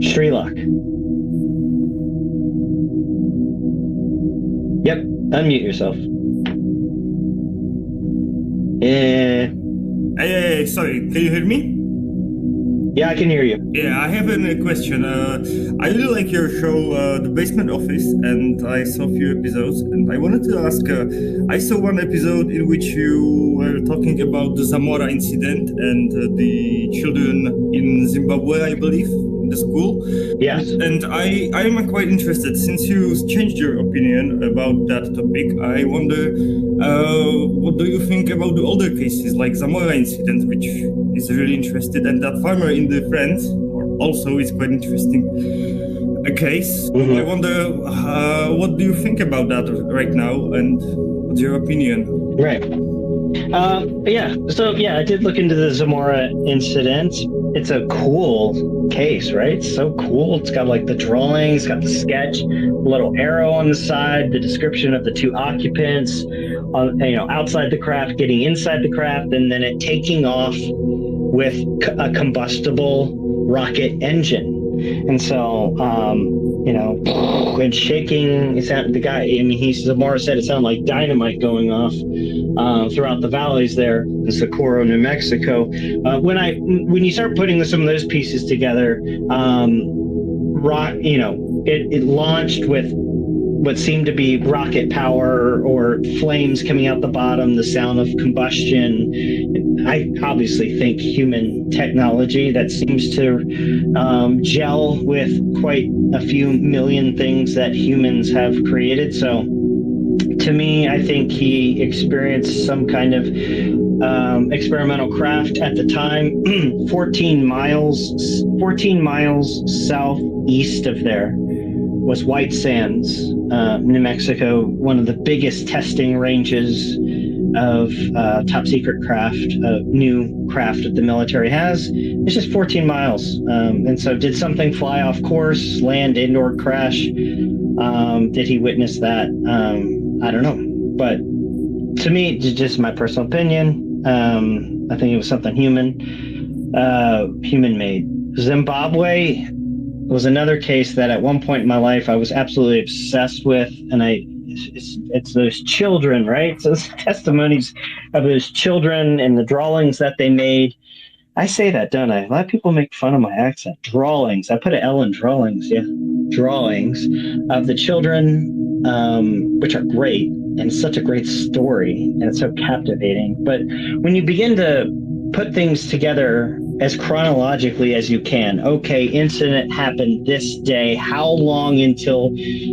Straylock. Yep, unmute yourself. Hey, sorry, can you hear me? Yeah, I can hear you. Yeah, I have a question. I really like your show, The Basement Office, and I saw a few episodes, and I wanted to ask, I saw one episode in which you were talking about the Zamora incident and the children in Zimbabwe, I believe, in the school. Yes. And I am quite interested, since you changed your opinion about that topic, I wonder, what do you think about the older cases, like Zamora incident, which is really interested, and that farmer in the France also is quite interesting a case. I wonder, what do you think about that right now, and what's your opinion? Right. Yeah. So yeah, I did look into the Zamora incident. It's a cool case, right? It's so cool. It's got like the drawings, it's got the sketch, a little arrow on the side, the description of the two occupants, outside the craft, getting inside the craft, and then it taking off with a combustible rocket engine. And so, and shaking, the guy, Zamora said it sounded like dynamite going off throughout the valleys there in Socorro, New Mexico. When you start putting some of those pieces together, it launched with what seemed to be rocket power or flames coming out the bottom, the sound of combustion. I obviously think human technology that seems to gel with quite a few million things that humans have created. So to me, I think he experienced some kind of experimental craft at the time. 14 miles southeast of there was White Sands, New Mexico, one of the biggest testing ranges of top secret craft, new craft that the military has. It's just 14 miles. And so did something fly off course, land, indoor crash? Did he witness that? I don't know. But to me, just my personal opinion, I think it was something human made. Zimbabwe was another case that at one point in my life I was absolutely obsessed with, and it's those children, right? So those testimonies of those children and the drawings that they made. I say that, don't I? A lot of people make fun of my accent. Drawings. I put an L in drawings, yeah. Drawings of the children, which are great, and such a great story, and it's so captivating. But when you begin to put things together as chronologically as you can. Okay, incident happened this day. How long until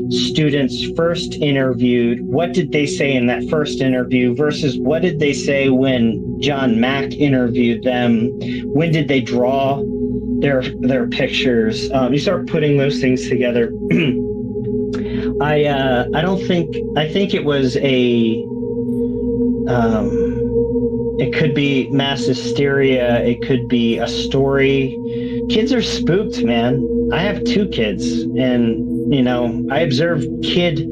students first interviewed? What did they say in that first interview versus what did they say when John Mack interviewed them? When did they draw their pictures? You start putting those things together. I think it was it could be mass hysteria. It could be a story. Kids are spooked, man. I have 2 kids, and I observe kid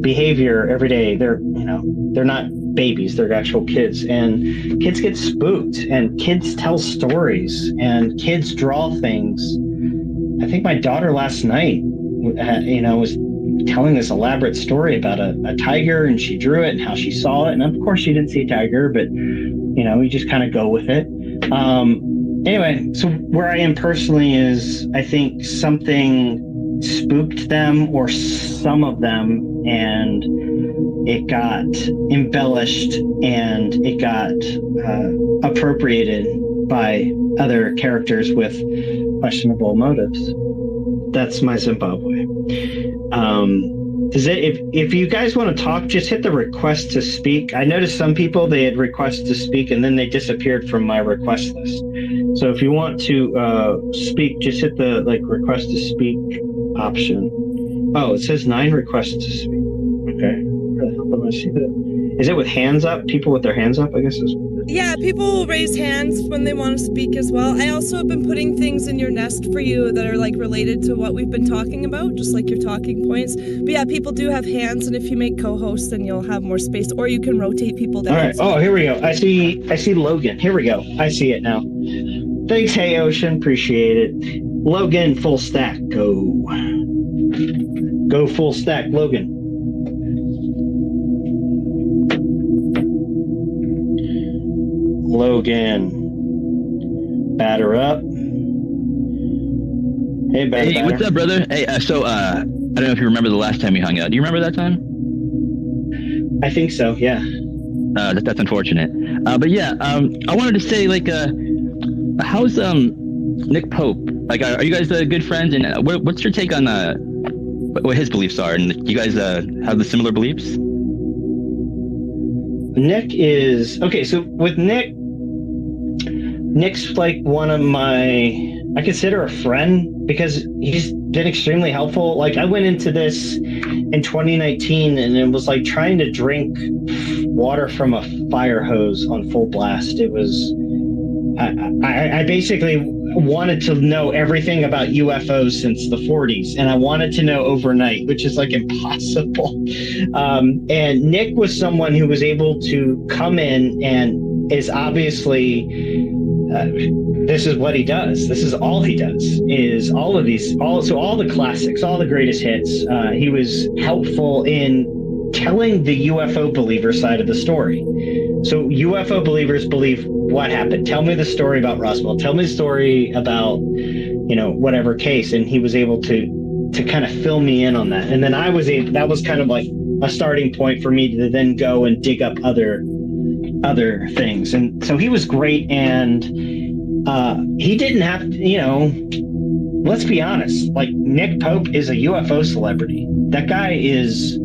behavior every day. They're not babies; they're actual kids, and kids get spooked, and kids tell stories, and kids draw things. I think my daughter last night, was telling this elaborate story about a tiger, and she drew it and how she saw it, and of course she didn't see a tiger, but we just kind of go with it. Anyway, so where I am personally is I think something spooked them, or some of them, and it got embellished and it got appropriated by other characters with questionable motives. That's my Zimbabwe. If you guys want to talk, just hit the request to speak. I noticed some people, they had requests to speak and then they disappeared from my request list. So if you want to speak, just hit the request to speak option. Oh, it says 9 requests to speak. Okay. Where the hell do I see that? Is it with hands up? People with their hands up, I guess is. Yeah, people will raise hands when they want to speak as well. I also have been putting things in your nest for you that are related to what we've been talking about, just like your talking points. But yeah, people do have hands, and if you make co-hosts, then you'll have more space, or you can rotate people down. All right. Oh, here we go. I see Logan. Here we go. I see it now. Thanks, Hey Ocean. Appreciate it. Logan, full stack. Go. Go full stack, Logan. Logan. Batter up. Hey, batter. Hey, what's up, brother? Hey, I don't know if you remember the last time we hung out. Do you remember that time? I think so, yeah. That's unfortunate. But yeah, I wanted to say, like, how's Nick Pope? Like, are you guys good friends? And what's your take on what his beliefs are? And you guys have the similar beliefs? Nick is okay. So with Nick's like one of I consider a friend because he's been extremely helpful. Like I went into this in 2019 and it was like trying to drink water from a fire hose on full blast. It was, I basically wanted to know everything about UFOs since the 40s, and I wanted to know overnight, which is like impossible. And Nick was someone who was able to come in and is obviously, this is what he does. This is all he does is all the classics, all the greatest hits. He was helpful in telling the UFO believer side of the story. So UFO believers believe what happened. Tell me the story about Roswell. Tell me the story about, whatever case. And he was able to kind of fill me in on that. And then that was kind of like a starting point for me to then go and dig up other things. And so he was great. And he didn't have to, let's be honest, like Nick Pope is a UFO celebrity. That guy is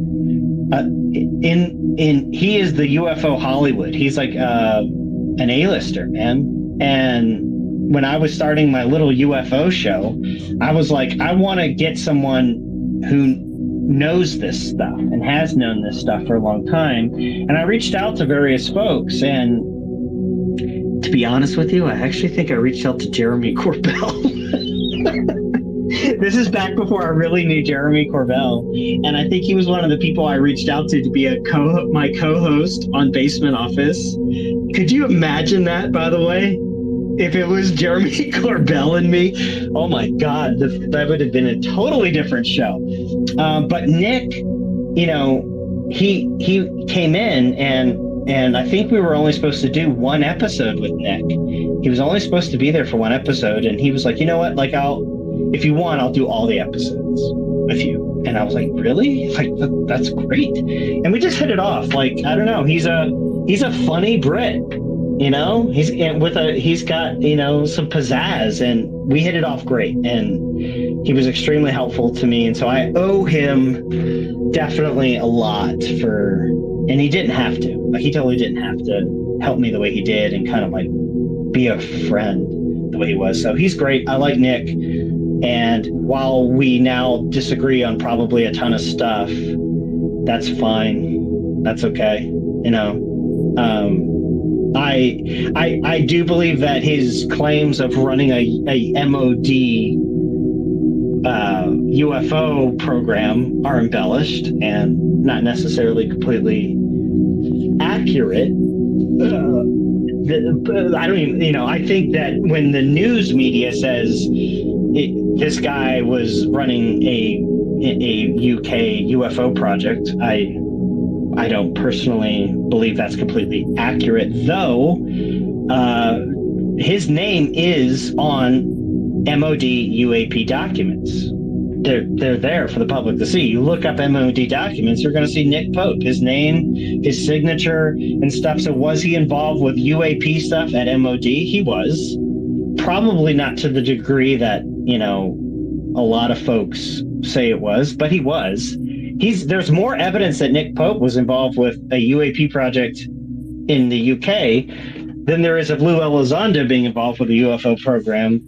he is the UFO Hollywood. He's like an A-lister, man. And when I was starting my little UFO show, I was like, I want to get someone who knows this stuff and has known this stuff for a long time. And I reached out to various folks, and to be honest with you, I actually think I reached out to Jeremy Corbell. This is back before I really knew Jeremy Corbell, and I think he was one of the people I reached out to be my co-host on Basement Office. Could you imagine that, by the way? If it was Jeremy Corbell and me, oh my God, that would have been a totally different show. But Nick, he came in and I think we were only supposed to do one episode with Nick. He was only supposed to be there for one episode, and he was like, you know what? Like, if you want, I'll do all the episodes with you. And I was like, really? Like, that's great. And we just hit it off. Like, I don't know. He's a funny Brit, he's got, some pizzazz, and we hit it off great. And he was extremely helpful to me. And so I owe him definitely a lot and he didn't have to. Like, he totally didn't have to help me the way he did and kind of like be a friend the way he was. So he's great. I like Nick. And while we now disagree on probably a ton of stuff, that's fine. That's okay. I do believe that his claims of running a MOD UFO program are embellished and not necessarily completely accurate. I don't even, I think that when the news media says this guy was running a UK UFO project, I don't personally believe that's completely accurate, though his name is on MOD UAP documents. They're there for the public to see. You look up MOD documents, you're going to see Nick Pope, his name, his signature, and stuff. So was he involved with UAP stuff at MOD? He was. Probably not to the degree that, a lot of folks say it was, but he was. There's more evidence that Nick Pope was involved with a UAP project in the UK than there is of Lou Elizondo being involved with a UFO program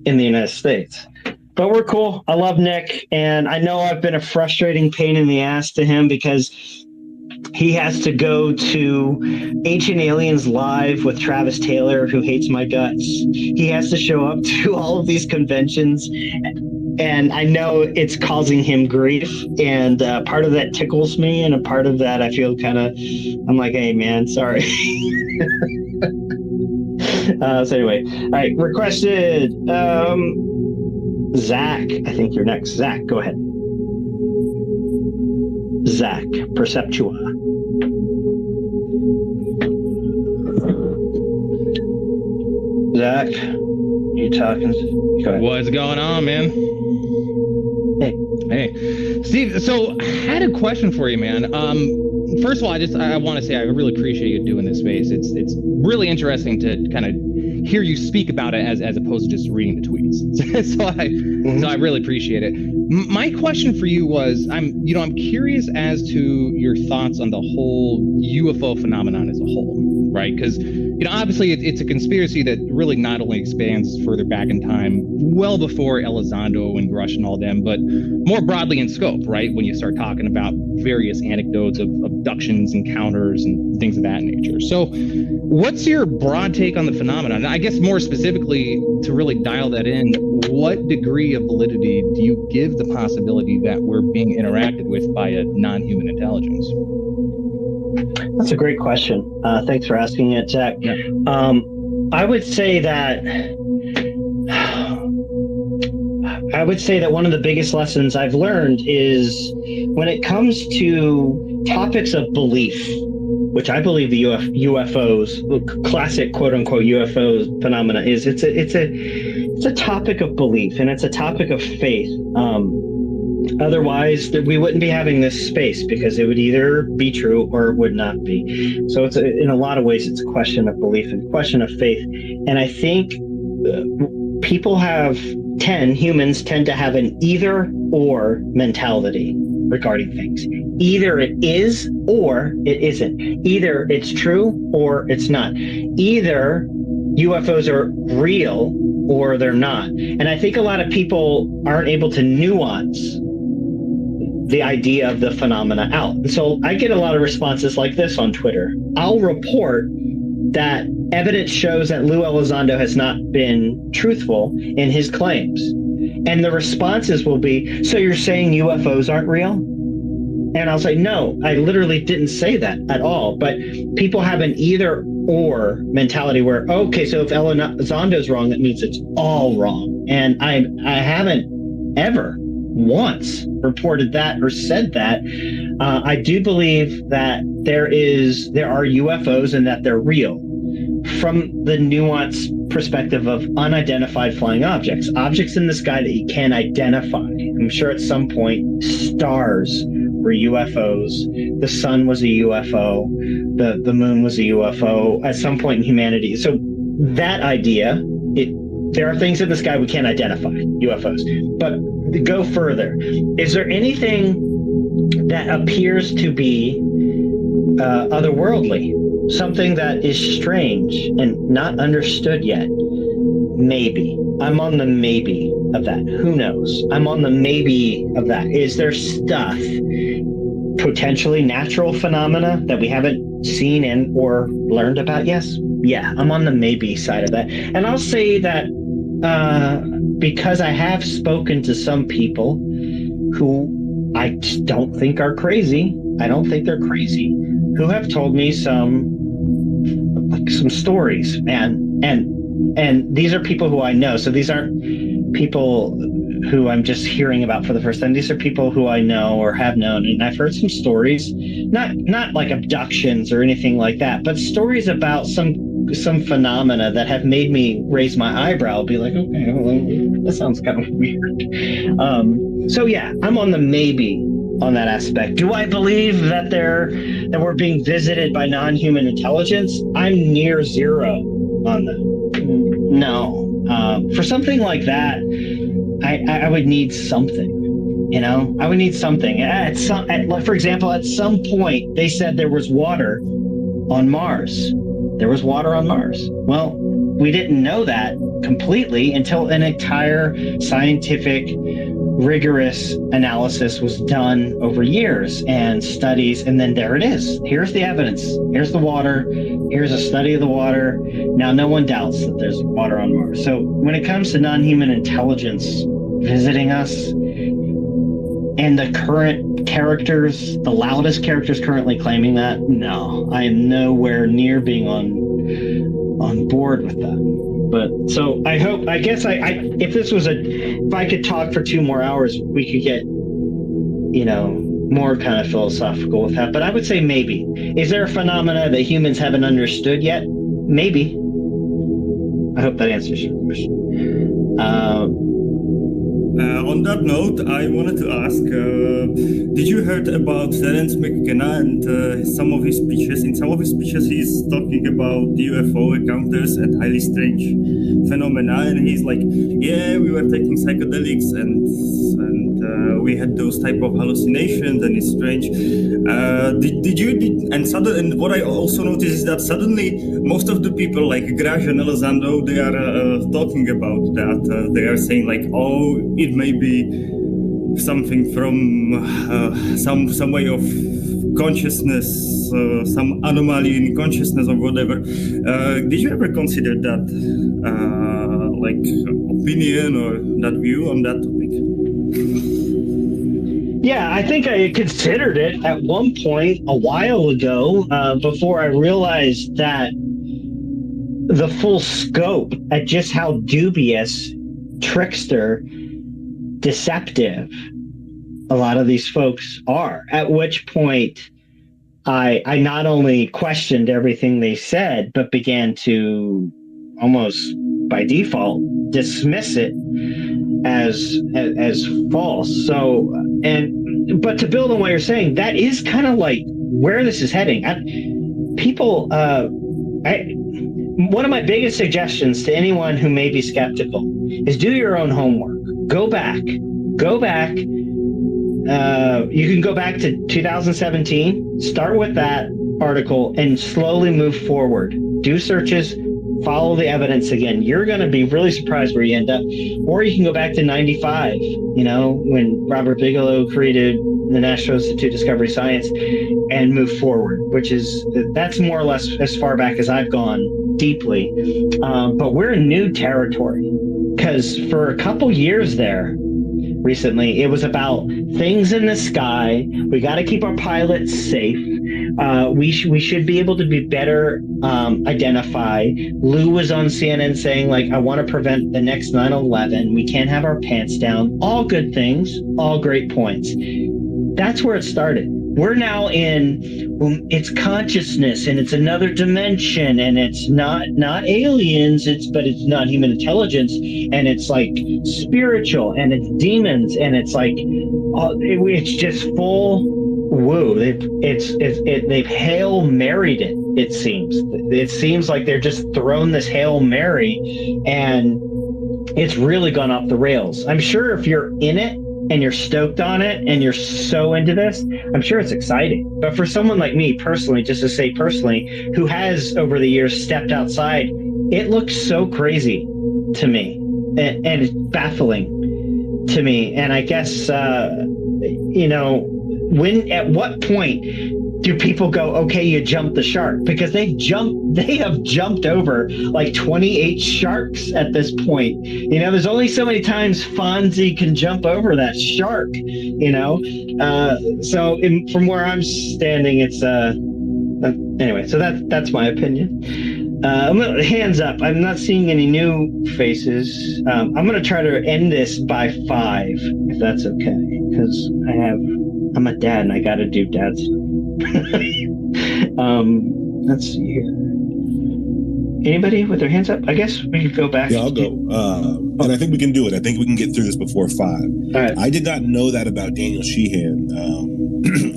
in the United States. But we're cool. I love Nick, and I know I've been a frustrating pain in the ass to him because he has to go to Ancient Aliens Live with Travis Taylor, who hates my guts. He has to show up to all of these conventions, and I know it's causing him grief, and part of that tickles me, and a part of that I feel I'm like, hey, man, sorry. So anyway, all right, requested. Zach, I think you're next. Zach, go ahead. Zach, Perceptua. Zach, you talking? Go ahead. What's going on, man? Hey, Steve. So I had a question for you, man. First of all, I want to say I really appreciate you doing this space. It's really interesting to kind of hear you speak about it as opposed to just reading the tweets. So I really appreciate it. My question for you was, I'm curious as to your thoughts on the whole UFO phenomenon as a whole, right? Because obviously it's a conspiracy that really not only expands further back in time, well before Elizondo and Grush and all them, but more broadly in scope, right? When you start talking about various anecdotes of abductions, encounters, and things of that nature. So what's your broad take on the phenomenon? I guess more specifically, to really dial that in, what degree of validity do you give the possibility that we're being interacted with by a non-human intelligence? That's a great question. Thanks for asking it, Zach. Yeah. I would say that one of the biggest lessons I've learned is when it comes to topics of belief, which I believe the UFOs, classic quote unquote UFO phenomena is, it's a topic of belief, and it's a topic of faith. Otherwise, we wouldn't be having this space, because it would either be true or it would not be. So it's in a lot of ways, it's a question of belief and a question of faith. And I think humans tend to have an either or mentality regarding things. Either it is or it isn't. Either it's true or it's not. Either UFOs are real or they're not. And I think a lot of people aren't able to nuance the idea of the phenomena out. And so I get a lot of responses like this on Twitter. I'll report that evidence shows that Lou Elizondo has not been truthful in his claims. And the responses will be, so you're saying UFOs aren't real? And I'll say, no, I literally didn't say that at all. But people have an either or mentality where, okay, so if Elizondo's wrong, that means it's all wrong. And I haven't ever once reported that or said that. I do believe that there are UFOs and that they're real from the nuanced perspective of unidentified flying objects in the sky that you can't identify. I'm sure at some point stars were UFOs, the sun was a UFO, the moon was a UFO at some point in humanity. So that idea, there are things in the sky we can't identify, UFOs. But go further. Is there anything that appears to be otherworldly? Something that is strange and not understood yet? Maybe. I'm on the maybe of that. Who knows? I'm on the maybe of that. Is there stuff, potentially natural phenomena that we haven't seen and or learned about? Yes. Yeah, I'm on the maybe side of that. And I'll say that because I have spoken to some people who I just don't think are crazy. I don't think they're crazy, who have told me some stories, and these are people who I know. So these aren't people who I'm just hearing about for the first time. These are people who I know or have known, and I've heard some stories, not like abductions or anything like that, but stories about some phenomena that have made me raise my eyebrow, be like, okay, well, that sounds kind of weird. So yeah, I'm on the maybe on that aspect. Do I believe that we're being visited by non-human intelligence? I'm near zero on that. No. For something like that, I would need something. I would need something. For example, at some point, they said there was water on Mars. There was water on Mars. Well, we didn't know that completely until an entire scientific, rigorous analysis was done over years and studies, and then there it is. Here's the evidence. Here's the water. Here's a study of the water. Now, no one doubts that there's water on Mars. So when it comes to non-human intelligence visiting us, and the current characters, the loudest characters currently claiming that, no, I am nowhere near being on board with that. But so I guess if I could talk for 2 more hours, we could get, more kind of philosophical with that. But I would say maybe. Is there a phenomena that humans haven't understood yet? Maybe. I hope that answers your question. On that note, I wanted to ask, did you heard about Terence McKenna and some of his speeches? In some of his speeches, he's talking about UFO encounters and highly strange phenomena, and he's like, yeah, we were taking psychedelics and we had those type of hallucinations, and it's strange. And what I also noticed is that suddenly most of the people like Graj and Elizondo, they are talking about that. They are saying like, oh, it may be something from some way of consciousness, some anomaly in consciousness or whatever. Did you ever consider that opinion or that view on that topic? Yeah, I think I considered it at one point a while ago, before I realized that the full scope at just how dubious, trickster, deceptive a lot of these folks are. At which point I not only questioned everything they said, but began to almost by default dismiss it as false. So, but to build on what you're saying, that is kind of like where this is heading. One of my biggest suggestions to anyone who may be skeptical is do your own homework. Go back. You can go back to 2017, start with that article and slowly move forward. Do searches, follow the evidence again. You're going to be really surprised where you end up. Or you can go back to 95, when Robert Bigelow created the National Institute of Discovery Science, and move forward, that's more or less as far back as I've gone deeply. But we're in new territory, because for a couple years there, recently, it was about things in the sky. We got to keep our pilots safe. We should be able to be better identify. Lou was on CNN saying, like, I want to prevent the next 9/11. We can't have our pants down. All good things, all great points. That's where it started. We're now in it's consciousness, and it's another dimension, and it's not aliens, but it's not human intelligence, and it's like spiritual, and it's demons, and it's like it's just full woo. They've Hail Married it. It seems like they're just thrown this Hail Mary, and it's really gone off the rails. I'm sure if you're in it and you're stoked on it and you're so into this, I'm sure it's exciting. But for someone like me personally, just to say personally, who has over the years stepped outside, it looks so crazy to me, and it's baffling to me. And I guess, at what point do people go, okay, you jumped the shark? Because they have jumped over like 28 sharks at this point. There's only so many times Fonzie can jump over that shark, So from where I'm standing, it's anyway, so that's my opinion. Hands up. I'm not seeing any new faces. I'm going to try to end this by 5, if that's okay, because I'm a dad and I got to do dad stuff. Let's see here. Anybody with their hands up? I guess we could go back. Yeah, I'll go. And I think we can do it. I think we can get through this before 5. All right. I did not know that about Daniel Sheehan.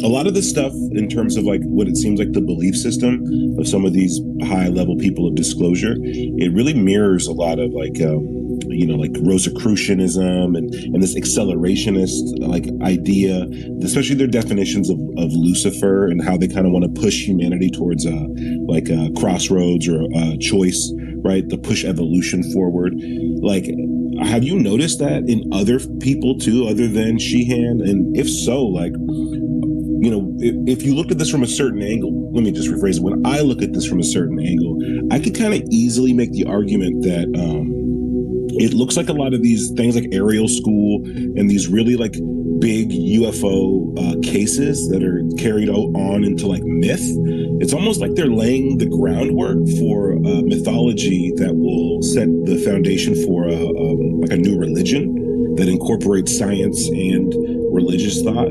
A lot of this stuff, in terms of like what it seems like the belief system of some of these high level people of disclosure, it really mirrors a lot of like Rosicrucianism and this accelerationist like idea, especially their definitions of Lucifer and how they kind of want to push humanity towards a crossroads or a choice, right? To push evolution forward. Like, have you noticed that in other people too, other than Sheehan? And if so, like, if you look at this from a certain angle, let me just rephrase it. When I look at this from a certain angle, I could kind of easily make the argument that it looks like a lot of these things like Ariel School and these really like big UFO cases that are carried on into like myth it's almost like they're laying the groundwork for a mythology that will set the foundation for like a new religion that incorporates science and religious thought.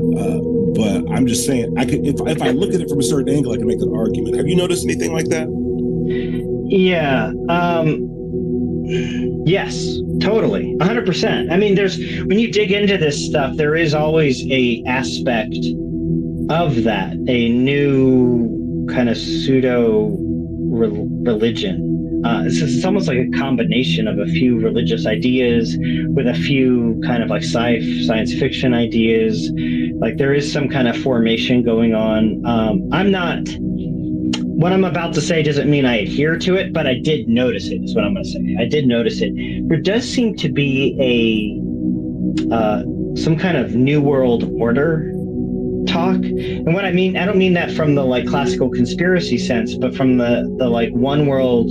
But I'm just saying, if I look at it from a certain angle, I can make an argument. Have you noticed anything like that? Yeah. Yes, totally. 100%. I mean, when you dig into this stuff, there is always a aspect of that, a new kind of pseudo religion. It's almost like a combination of a few religious ideas with a few kind of like science fiction ideas. Like there is some kind of formation going on. What I'm about to say doesn't mean I adhere to it, but I did notice it, is what I'm going to say. I did notice it. There does seem to be some kind of new world order talk. And what I mean, I don't mean that from the like classical conspiracy sense, but from the like one world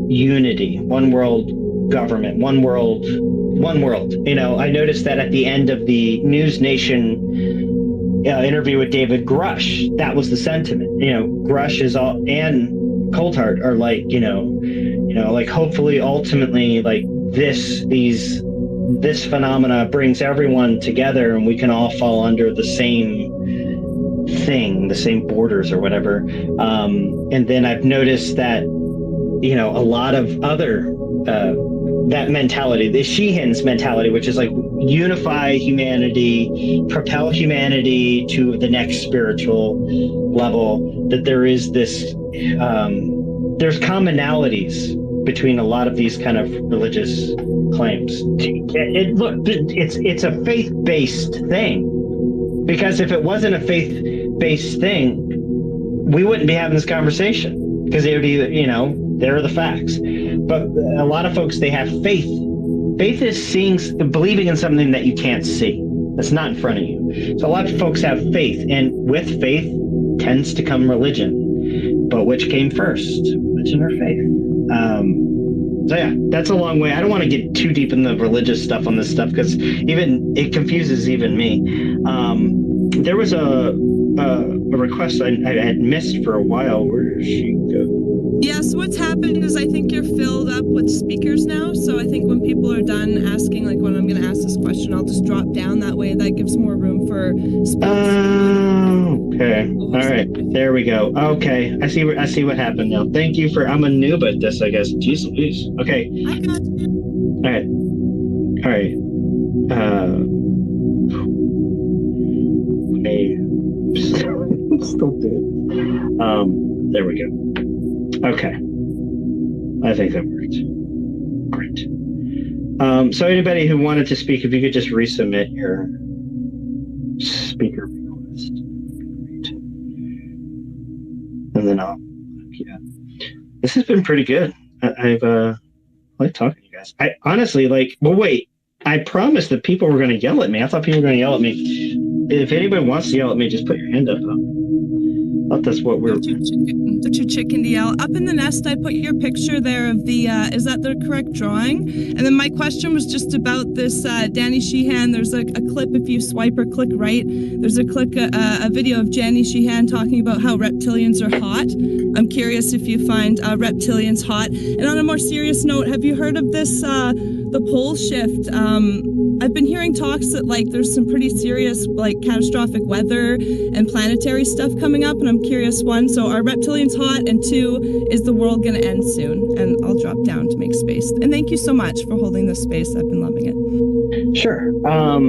unity, one world government, one world. You know, I noticed that at the end of the News Nation interview with David Grush, that was the sentiment. You know, Grush and Coulthard are like, you know, like hopefully ultimately like this phenomena brings everyone together and we can all fall under the same thing, the same borders or whatever. And then I've noticed that, you know, a lot of other that mentality, the Sheehan's mentality, which is like unify humanity, propel humanity to the next spiritual level, that there is this, there's commonalities between a lot of these kind of religious claims. It's a faith-based thing, because if it wasn't a faith-based thing, we wouldn't be having this conversation, because it would be, you know, there are the facts. But a lot of folks, they have faith. Faith is believing in something that you can't see, that's not in front of you. So a lot of folks have faith, and with faith tends to come religion. But which came first, religion or faith? So yeah, that's a long way. I don't want to get too deep in the religious stuff on this stuff, because even it confuses even me. There was a request I had missed for a while. Where did she go? Yeah, so what's happened is I think you're filled up with speakers now. So I think when people are done asking, like when I'm going to ask this question, I'll just drop down. That way that gives more room for okay. All right. There we go. Okay. I see what happened now. Thank you I'm a noob at this, I guess. Jeez Louise. Okay. I got you. All right. Still do. There we go. Okay. I think that worked. Great. So anybody who wanted to speak, if you could just resubmit your speaker request. And then this has been pretty good. I've liked talking to you guys. I honestly wait, I promised that people were going to yell at me. I thought people were going to yell at me. If anybody wants to yell at me, just put your hand up. I thought that's what we're... They're too chicken to yell. Up in the nest, I put your picture there of the, is that the correct drawing? And then my question was just about this Danny Sheehan. There's a clip, if you swipe or click right, there's a video of Danny Sheehan talking about how reptilians are hot. I'm curious if you find reptilians hot. And on a more serious note, have you heard of this, the pole shift? I've been hearing talks that there's some pretty serious catastrophic weather and planetary stuff coming up, and I'm curious, one, so are reptilians hot, and two, is the world going to end soon? And I'll drop down to make space. And thank you so much for holding this space. I've been loving it. Sure. Are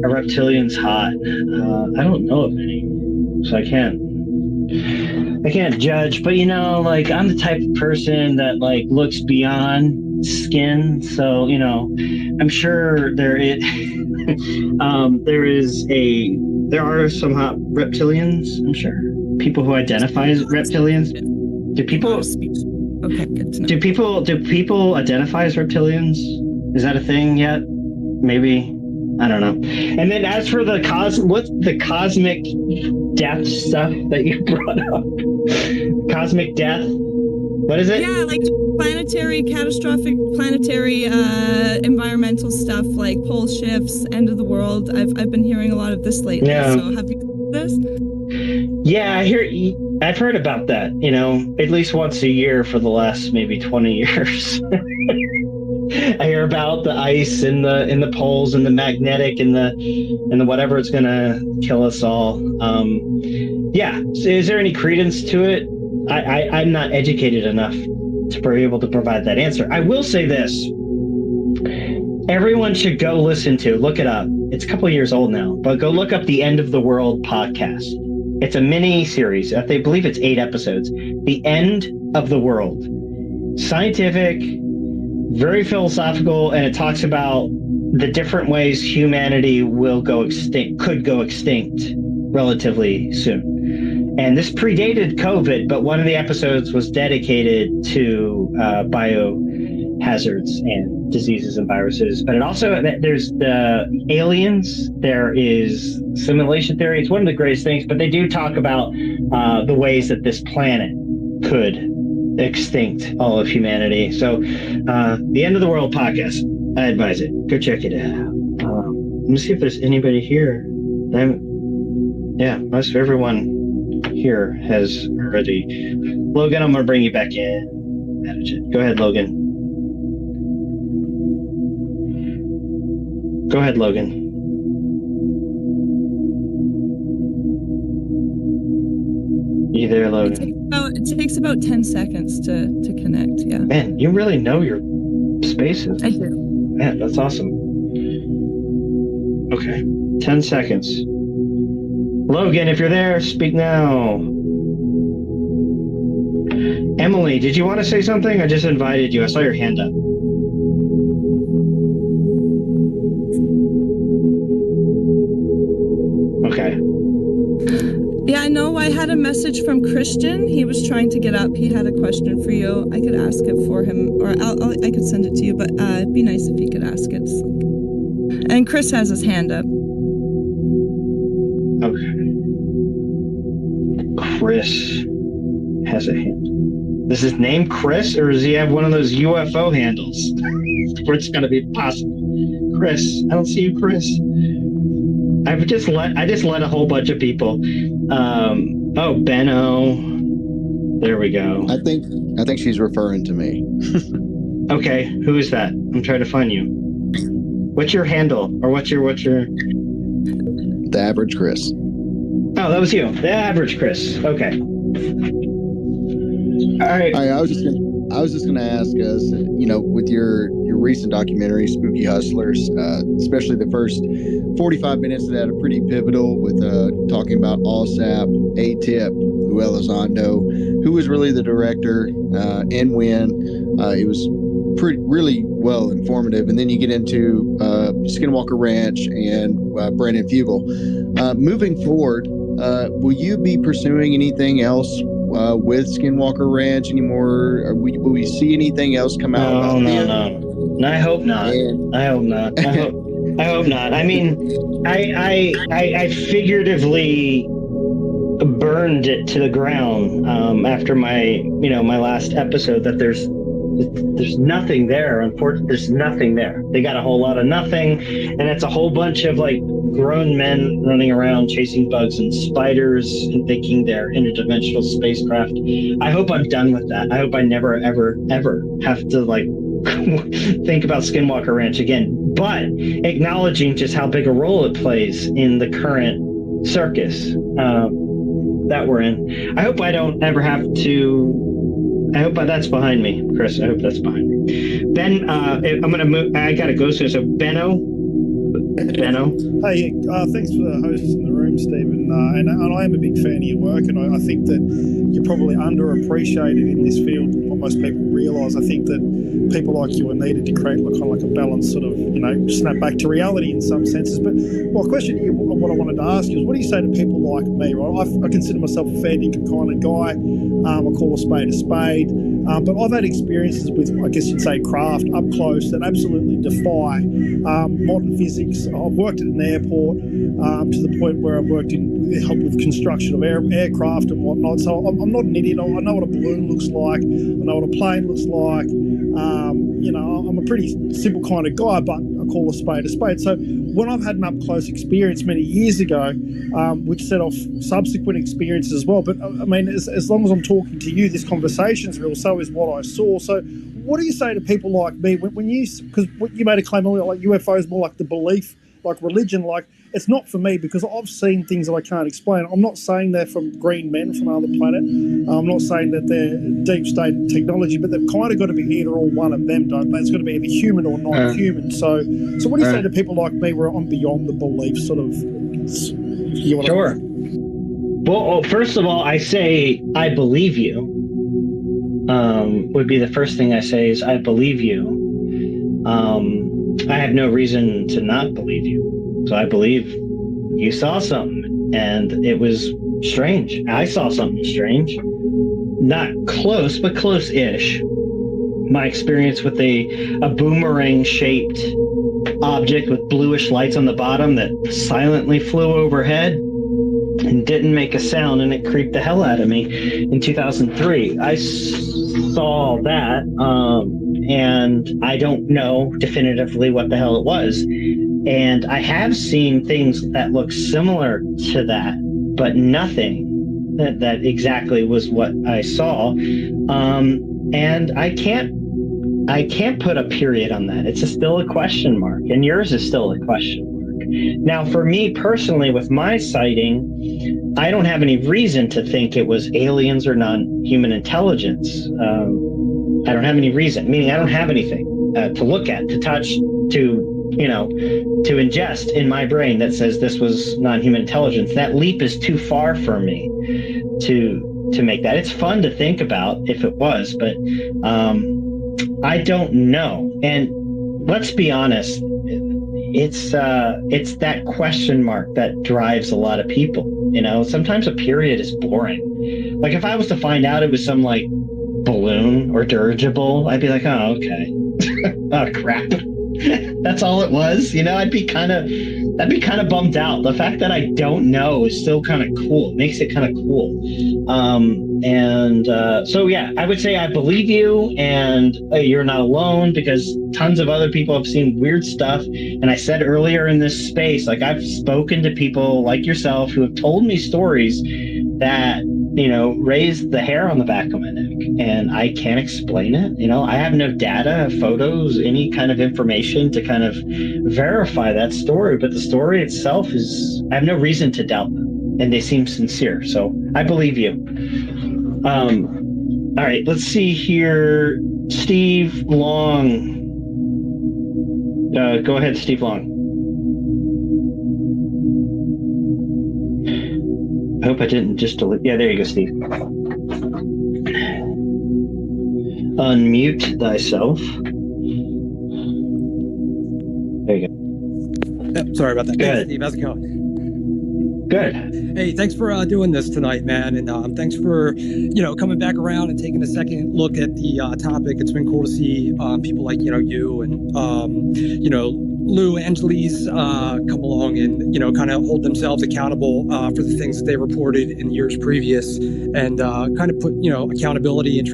reptilians hot? I don't know of any, so I can't judge, but I'm the type of person that looks beyond skin, so I'm sure there are some hot reptilians. I'm sure people who identify as reptilians. Do people identify as reptilians? Is that a thing yet? Maybe, I don't know. And then as for what's the cosmic death stuff that you brought up? Cosmic death. What is it? Yeah, catastrophic planetary environmental stuff like pole shifts, end of the world. I've been hearing a lot of this lately. Yeah. So have you heard this? Yeah, I've heard about that, at least once a year for the last maybe 20 years. I hear about the ice and the poles and the magnetic and the whatever it's gonna kill us all. Yeah. So is there any credence to it? I'm not educated enough to be able to provide that answer. I will say this. Everyone should go look it up. It's a couple of years old now, but go look up the End of the World podcast. It's a mini series. I believe it's 8 episodes. The End of the World. Scientific, very philosophical, and it talks about the different ways humanity could go extinct relatively soon. And this predated COVID, but one of the episodes was dedicated to biohazards and diseases and viruses. But there's the aliens, there is simulation theory. It's one of the greatest things, but they do talk about the ways that this planet could extinct all of humanity. So the End of the World podcast, I advise it. Go check it out. Let me see if there's anybody here. Most of everyone here has already. Logan, I'm going to bring you back in. Manage it. Go ahead, Logan. Go ahead, Logan. You there, Logan? It takes about 10 seconds to connect, yeah. Man, you really know your spaces. I do. Man, that's awesome. Okay, 10 seconds. Logan, if you're there, speak now. Emily, did you want to say something? I just invited you. I saw your hand up. Okay. Yeah, no, I had a message from Christian. He was trying to get up. He had a question for you. I could ask it for him, or I could send it to you, but it'd be nice if he could ask it. And Chris has his hand up. Okay. Chris has a hand. Is his name Chris, or does he have one of those UFO handles where it's going to be possible? Chris, I don't see you, Chris. I just let a whole bunch of people. Benno. There we go. I think she's referring to me. Okay, who is that? I'm trying to find you. What's your handle, or what's your? The Average Chris. Oh, that was you. The Average Chris. Okay. All right. I was just gonna ask us, with your recent documentary, Spooky Hustlers, especially the first 45 minutes of that are pretty pivotal with talking about Allsap, A-Tip, Luis Elizondo, who was really the director, and when. It was really well informative. And then you get into Skinwalker Ranch and Brandon Fugel. Moving forward, will you be pursuing anything else with Skinwalker Ranch anymore? Or will we see anything else come out? No, I hope not. I hope not. I hope not. I mean, I figuratively burned it to the ground after my last episode that there's nothing there. Unfortunately, there's nothing there. They got a whole lot of nothing, and it's a whole bunch of grown men running around chasing bugs and spiders and thinking they're interdimensional spacecraft. I hope I'm done with that. I hope I never, ever, ever have to think about Skinwalker Ranch again. But acknowledging just how big a role it plays in the current circus that we're in. I hope I don't ever have to. I hope that's behind me, Chris. I hope that's behind me. Ben, I'm gonna move. I gotta go soon. So Benno. Hey, thanks for hosting the room, Stephen. And I am a big fan of your work, and I think that you're probably underappreciated in this field than what most people realise. I think that people like you are needed to create kind of like a balanced sort of, snap back to reality in some senses. But my question to you, what I wanted to ask you is, what do you say to people like me, right? I consider myself a fair dinkum kind of guy. I call a spade a spade. But I've had experiences with, I guess you'd say, craft up close that absolutely defy modern physics. I've worked at an airport to the point where I've worked help with construction of aircraft and whatnot. So I'm not an idiot. I know what a balloon looks like. I know what a plane looks like. I'm a pretty simple kind of guy, but of call a spade a spade. So when I've had an up-close experience many years ago, which set off subsequent experiences as well, but I mean, as long as I'm talking to you, this conversation's real, so is what I saw. So what do you say to people like me when you, because you made a claim earlier, like UFO is more like the belief, like religion, like it's not for me because I've seen things that I can't explain. I'm not saying they're from green men from another planet. I'm not saying that they're deep state technology, but they've kind of got to be either or one of them, don't they? It's got to be either human or non-human. So what do you say to people like me where I'm beyond the belief sort of? Sure. Well, first of all, I say I believe you. Would be the first thing I say is I believe you. I have no reason to not believe you. So I believe you saw something, and it was strange. I saw something strange. Not close, but close-ish. My experience with a boomerang-shaped object with bluish lights on the bottom that silently flew overhead and didn't make a sound, and it creeped the hell out of me in 2003. I saw that, and I don't know definitively what the hell it was. And I have seen things that look similar to that, but nothing that exactly was what I saw. And I can't put a period on that. It's still a question mark, and yours is still a question mark. Now, for me personally, with my sighting, I don't have any reason to think it was aliens or non-human intelligence. I don't have any reason, meaning I don't have anything to look at, to touch, to ingest in my brain that says this was non-human intelligence. That leap is too far for me to make that. It's fun to think about if it was, but I don't know. And let's be honest, it's that question mark that drives a lot of people. Sometimes a period is boring. Like if I was to find out it was some like balloon or dirigible, I'd be like, oh, okay. Oh crap. That's all it was. I'd be kind of bummed out. The fact that I don't know is still kind of cool. It makes it kind of cool. So yeah, I would say I believe you, and you're not alone, because tons of other people have seen weird stuff. And I said earlier in this space, like I've spoken to people like yourself who have told me stories that raised the hair on the back of my neck, and I can't explain it. I have no data, photos, any kind of information to kind of verify that story, but the story itself I have no reason to doubt them, and they seem sincere. So I believe you. All right, let's see here. Steve Long. Go ahead, Steve Long. I hope I didn't just delete. Yeah, there you go, Steve. Unmute thyself. There you go. Yep, sorry about that. Good. Hey, Steve, how's it going? Good. Hey, thanks for doing this tonight, man, and thanks for coming back around and taking a second look at the topic. It's been cool to see people like you and Lou Angeles come along and kind of hold themselves accountable for the things that they reported in years previous, and kind of put accountability and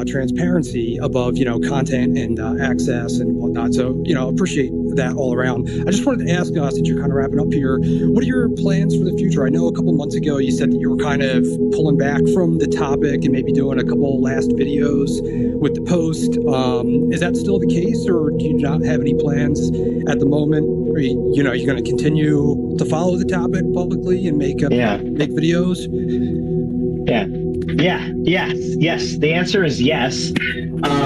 transparency above content and access and whatnot. So appreciate that all around. I just wanted to ask, since you're kind of wrapping up here, what are your plans for the future? I know a couple months ago you said that you were kind of pulling back from the topic and maybe doing a couple last videos with the post. Is that still the case, or do you not have any plans at the moment? Or you're going to continue to follow the topic publicly and make videos? Yes. The answer is yes. Hold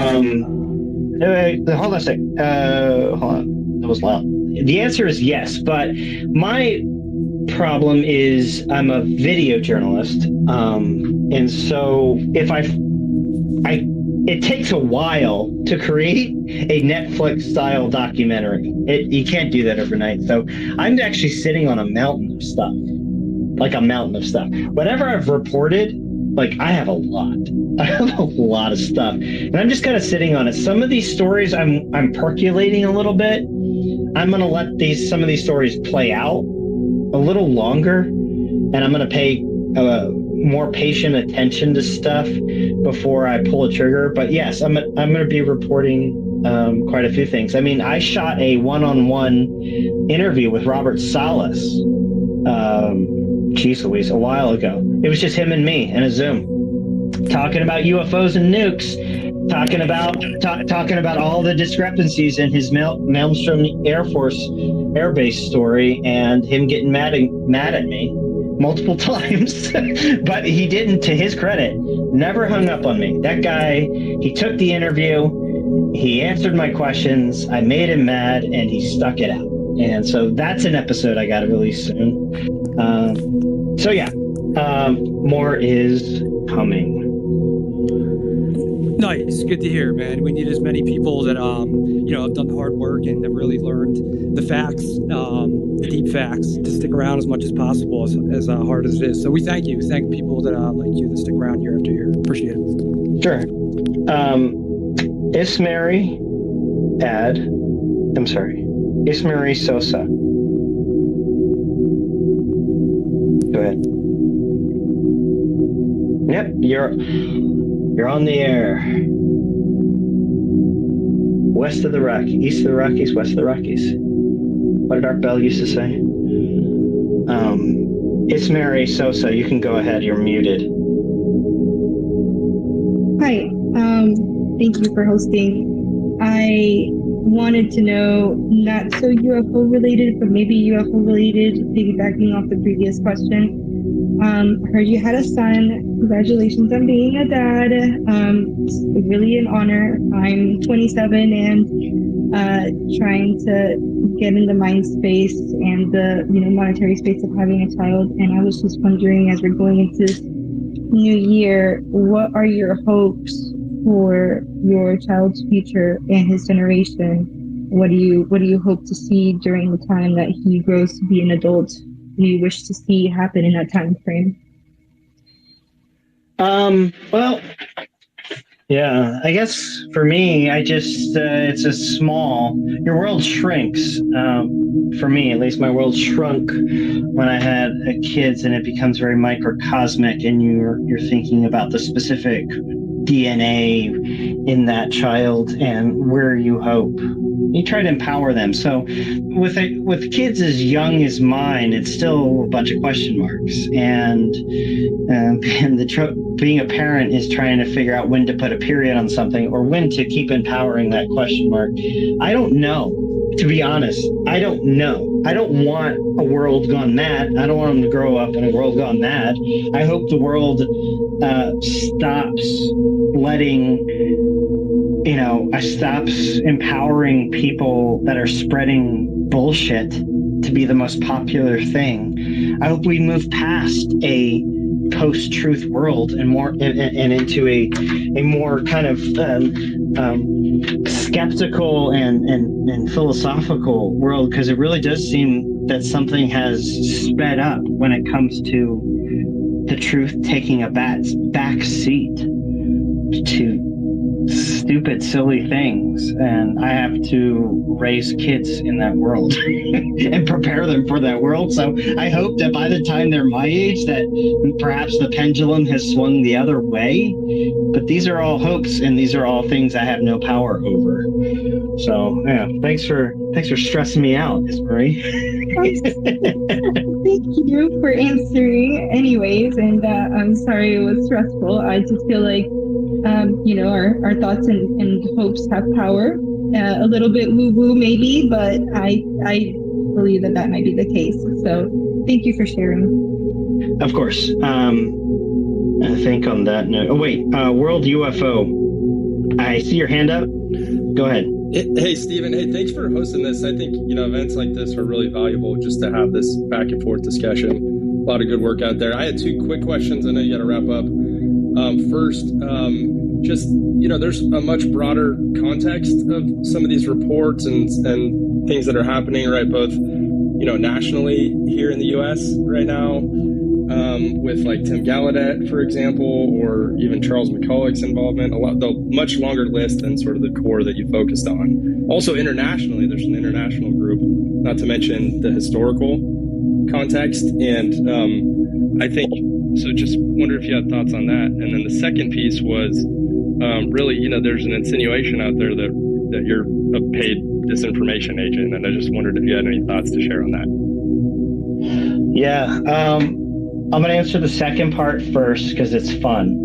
on a sec. Hold on. That was loud. The answer is yes, but my problem is I'm a video journalist, and so if it takes a while to create a Netflix-style documentary. You can't do that overnight. So I'm actually sitting on a mountain of stuff, like a mountain of stuff. Whatever I've reported, like I have a lot. I have a lot of stuff, and I'm just kind of sitting on it. Some of these stories I'm percolating a little bit. I'm going to let some of these stories play out a little longer, and I'm going to pay more patient attention to stuff before I pull a trigger. But yes, I'm going to be reporting quite a few things. I mean, I shot a one-on-one interview with Robert Salas, geez Louise, a while ago. It was just him and me in a Zoom, talking about UFOs and nukes, talking about all the discrepancies in his Maelstrom Air Base story, and him getting mad at me multiple times. But he didn't, to his credit, never hung up on me. That guy, he took the interview, he answered my questions, I made him mad, and he stuck it out. And so that's an episode I got to release soon. So yeah, more is coming. Nice, good to hear, man. We need as many people that have done the hard work and have really learned the facts, the deep facts, to stick around as much as possible, as hard as it is. So we thank you. We thank people that like you that stick around year after year. Appreciate it. Sure. Ismary Sosa. Go ahead. Yep, you're on the air. West of the Rockies, east of the Rockies, west of the Rockies. What did Art Bell used to say? Ismary Sosa, you can go ahead. You're muted. Hi. Thank you for hosting. I wanted to know, not so UFO related, but maybe UFO related, piggybacking off the previous question. Heard you had a son. Congratulations on being a dad. It's really an honor. I'm 27 and trying to get in the mind space and the monetary space of having a child. And I was just wondering, as we're going into this new year, what are your hopes for your child's future and his generation? What do you hope to see during the time that he grows to be an adult? Do you wish to see happen in that time frame? Well, yeah, I guess for me, it's a small, your world shrinks. For me, at least, my world shrunk when I had kids, and it becomes very microcosmic, and you're thinking about the specific DNA in that child and where you hope. You try to empower them. So with kids as young as mine, it's still a bunch of question marks. And being a parent is trying to figure out when to put a period on something or when to keep empowering that question mark. I don't know, to be honest. I don't know. I don't want a world gone mad. I don't want them to grow up in a world gone mad. I hope the world stops empowering people that are spreading bullshit to be the most popular thing. I hope we move past a post-truth world and into a more kind of skeptical and philosophical world, because it really does seem that something has sped up when it comes to the truth taking a back seat to stupid, silly things. And I have to raise kids in that world and prepare them for that world. So I hope that by the time they're my age, that perhaps the pendulum has swung the other way. But these are all hopes, and these are all things I have no power over. So yeah, thanks for stressing me out, Ismarie. Thank you for answering anyways, and I'm sorry it was stressful. I just feel like our thoughts and hopes have power. A little bit woo-woo maybe, but I believe that might be the case. So thank you for sharing. Of course. I think on that note, World UFO, I see your hand up. Go ahead. Hey, Stephen. Hey, thanks for hosting this. I think, events like this are really valuable just to have this back and forth discussion. A lot of good work out there. I had two quick questions. I know you got to wrap up. First, there's a much broader context of some of these reports and things that are happening, right? Both, nationally here in the U.S. right now, with like Tim Gallaudet, for example, or even Charles McCulloch's involvement, the much longer list than sort of the core that you focused on. Also internationally, there's an international group, not to mention the historical context. And I think, so just wonder if you had thoughts on that. And then the second piece was really, there's an insinuation out there that that you're a paid disinformation agent, and I just wondered if you had any thoughts to share on that. Yeah, I'm going to answer the second part first because it's fun.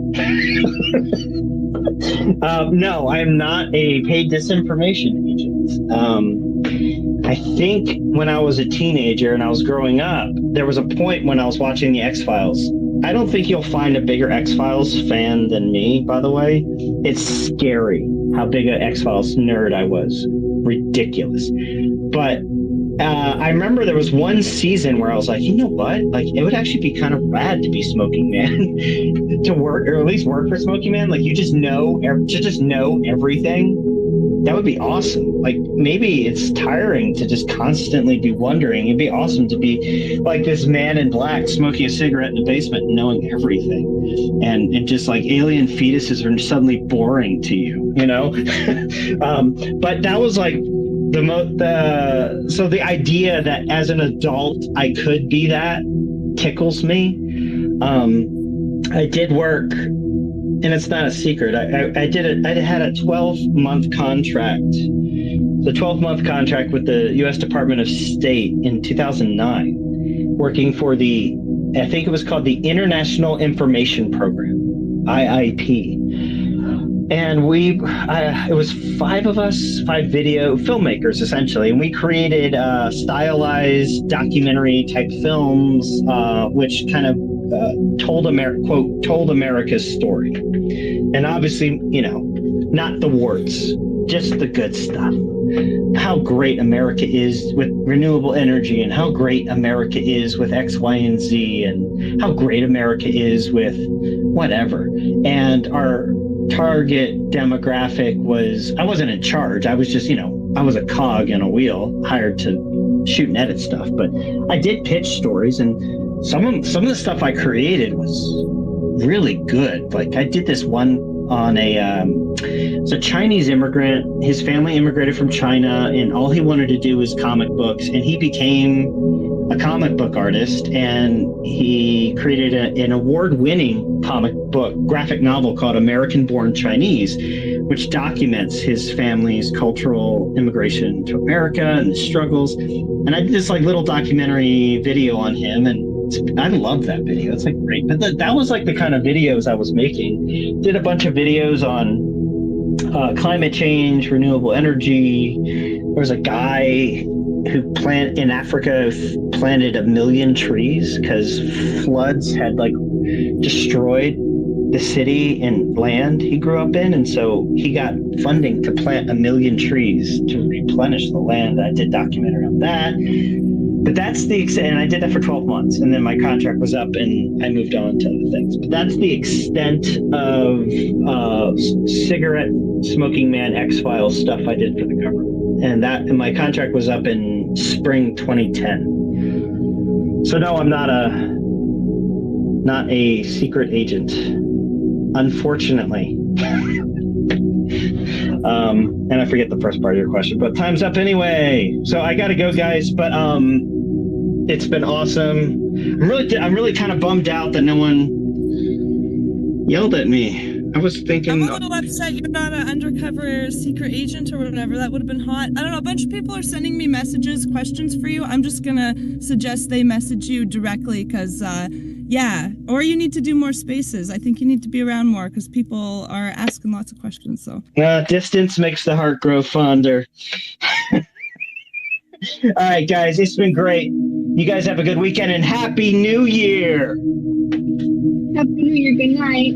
No, I am not a paid disinformation agent. I think when I was a teenager and I was growing up, there was a point when I was watching the X-Files. I don't think you'll find a bigger X-Files fan than me, by the way. It's scary how big an X-Files nerd I was. Ridiculous. But I remember there was one season where I was like, you know what? Like, it would actually be kind of rad to be Smoking Man, to work, or at least work for Smoking Man. Like, you just know everything. That would be awesome. Like, maybe it's tiring to just constantly be wondering. It'd be awesome to be like this man in black smoking a cigarette in the basement and knowing everything. And just like alien fetuses are suddenly boring to you, you know? But that was like so the idea that as an adult I could be that tickles me. I did work, and it's not a secret. I had a 12-month contract. The 12-month contract with the U.S. Department of State in 2009, working for I think it was called the International Information Program, IIP. And it was 5 of us, 5 video filmmakers, essentially. And we created stylized documentary type films, which kind of told America's story. And obviously, you know, not the warts, just the good stuff. How great America is with renewable energy, and how great America is with X, Y, and Z, and how great America is with whatever. And our target demographic I wasn't in charge. I was just, I was a cog in a wheel, hired to shoot and edit stuff. But I did pitch stories, and some of the stuff I created was really good. Like, I did this one on it's a Chinese immigrant. His family immigrated from China, and all he wanted to do was comic books, and he became a comic book artist, and he created an award-winning comic book graphic novel called American Born Chinese, which documents his family's cultural immigration to America and the struggles. And I did this like little documentary video on him, and I love that video. It's like great. But that was like the kind of videos I was making. Did a bunch of videos on climate change, renewable energy. There was a guy who in Africa planted 1 million trees because floods had like destroyed the city and land he grew up in, and so he got funding to plant 1 million trees to replenish the land. I did documentary on that. But that's and I did that for 12 months, and then my contract was up and I moved on to other things. But that's the extent of cigarette Smoking Man X-Files stuff I did for the government. And my contract was up in spring 2010. So no, I'm not a secret agent, unfortunately. And I forget the first part of your question, but time's up anyway. So I gotta go, guys. But it's been awesome. I'm really kind of bummed out that no one yelled at me. I was thinking. I'm a little upset you're not an undercover secret agent or whatever. That would have been hot. I don't know. A bunch of people are sending me messages, questions for you. I'm just gonna suggest they message you directly because, yeah. Or you need to do more spaces. I think you need to be around more because people are asking lots of questions. So. Distance makes the heart grow fonder. All right, guys. It's been great. You guys have a good weekend and Happy New Year. Happy New Year. Good night.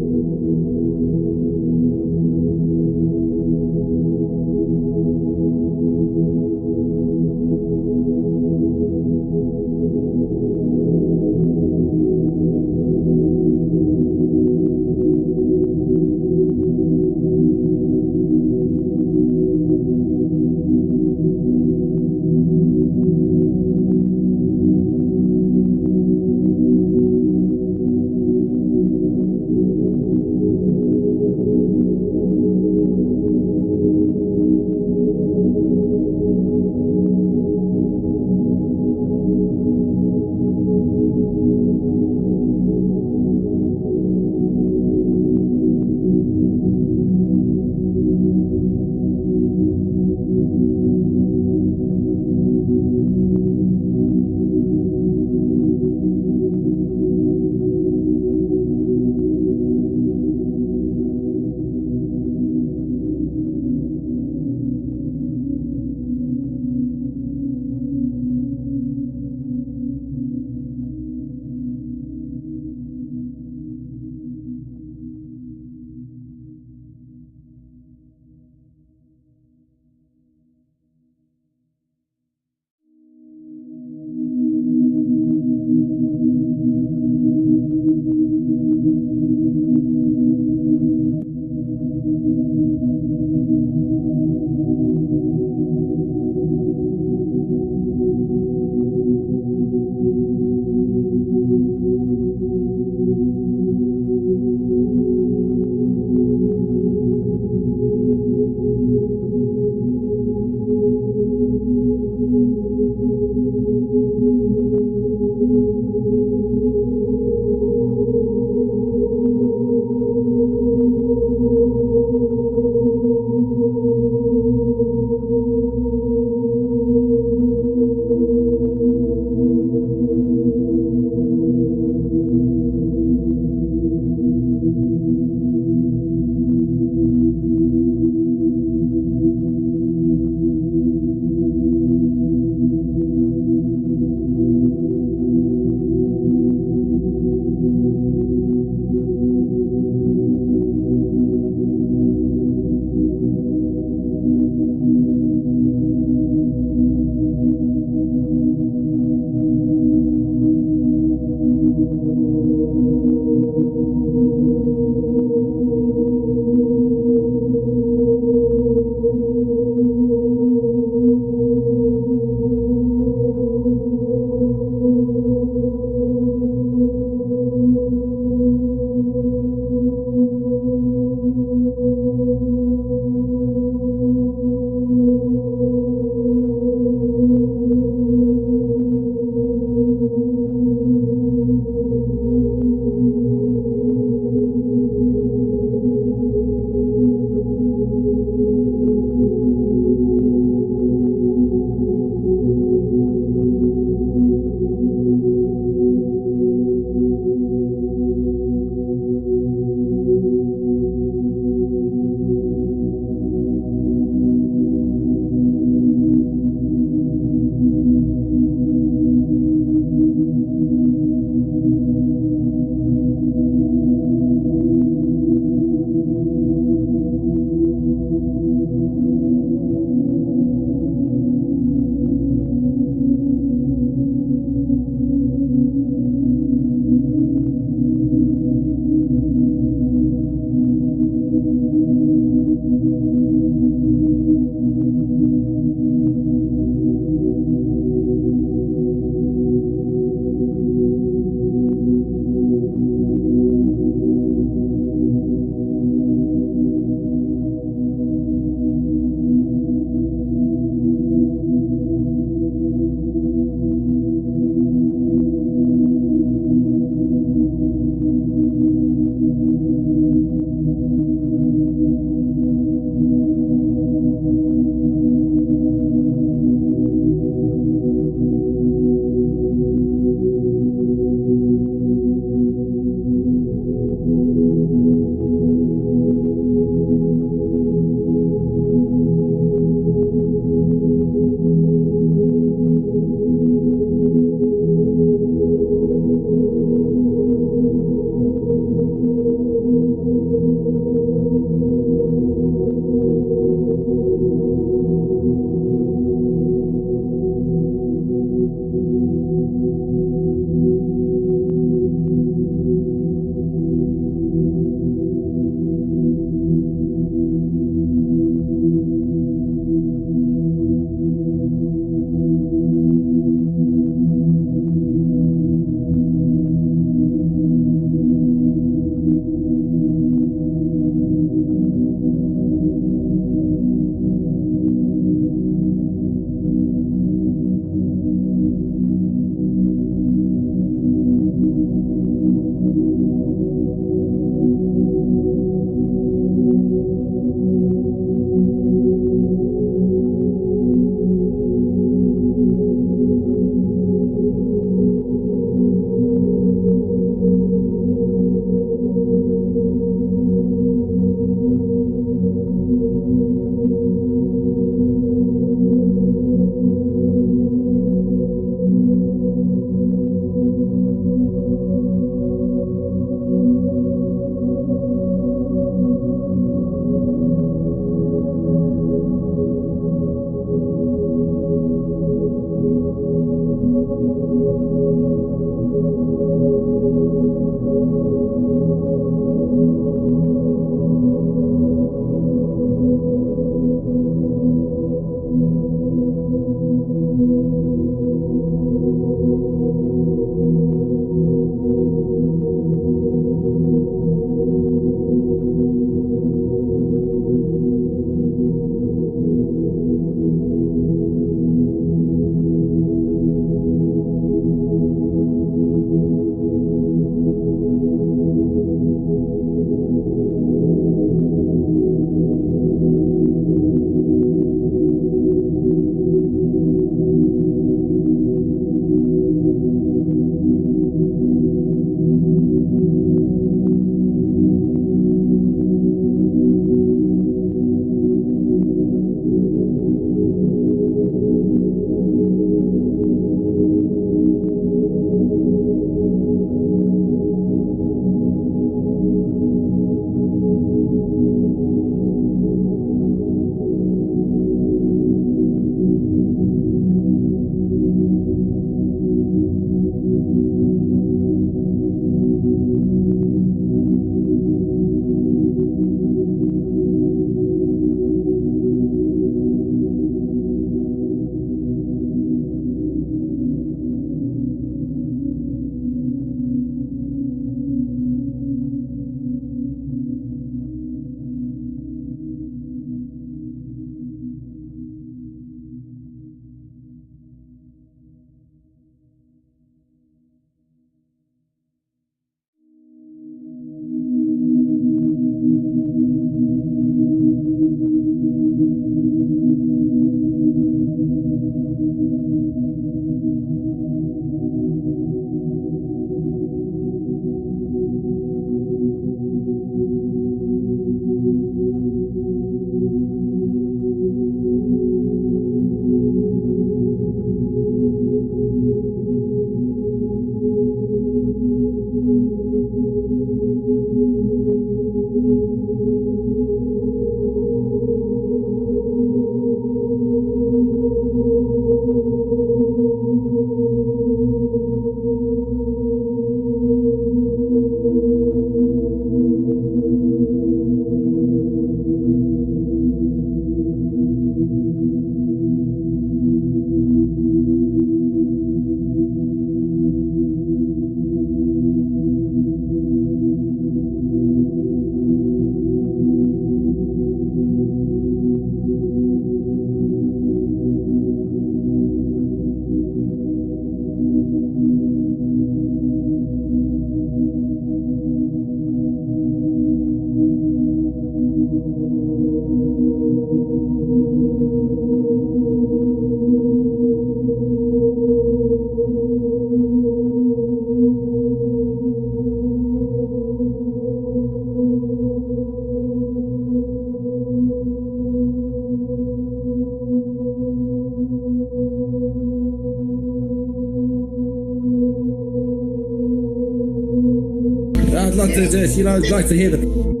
I'd like to just, I'd like to hear the.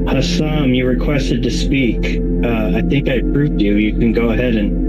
Hassam, you requested to speak. I think I approved you. You can go ahead and.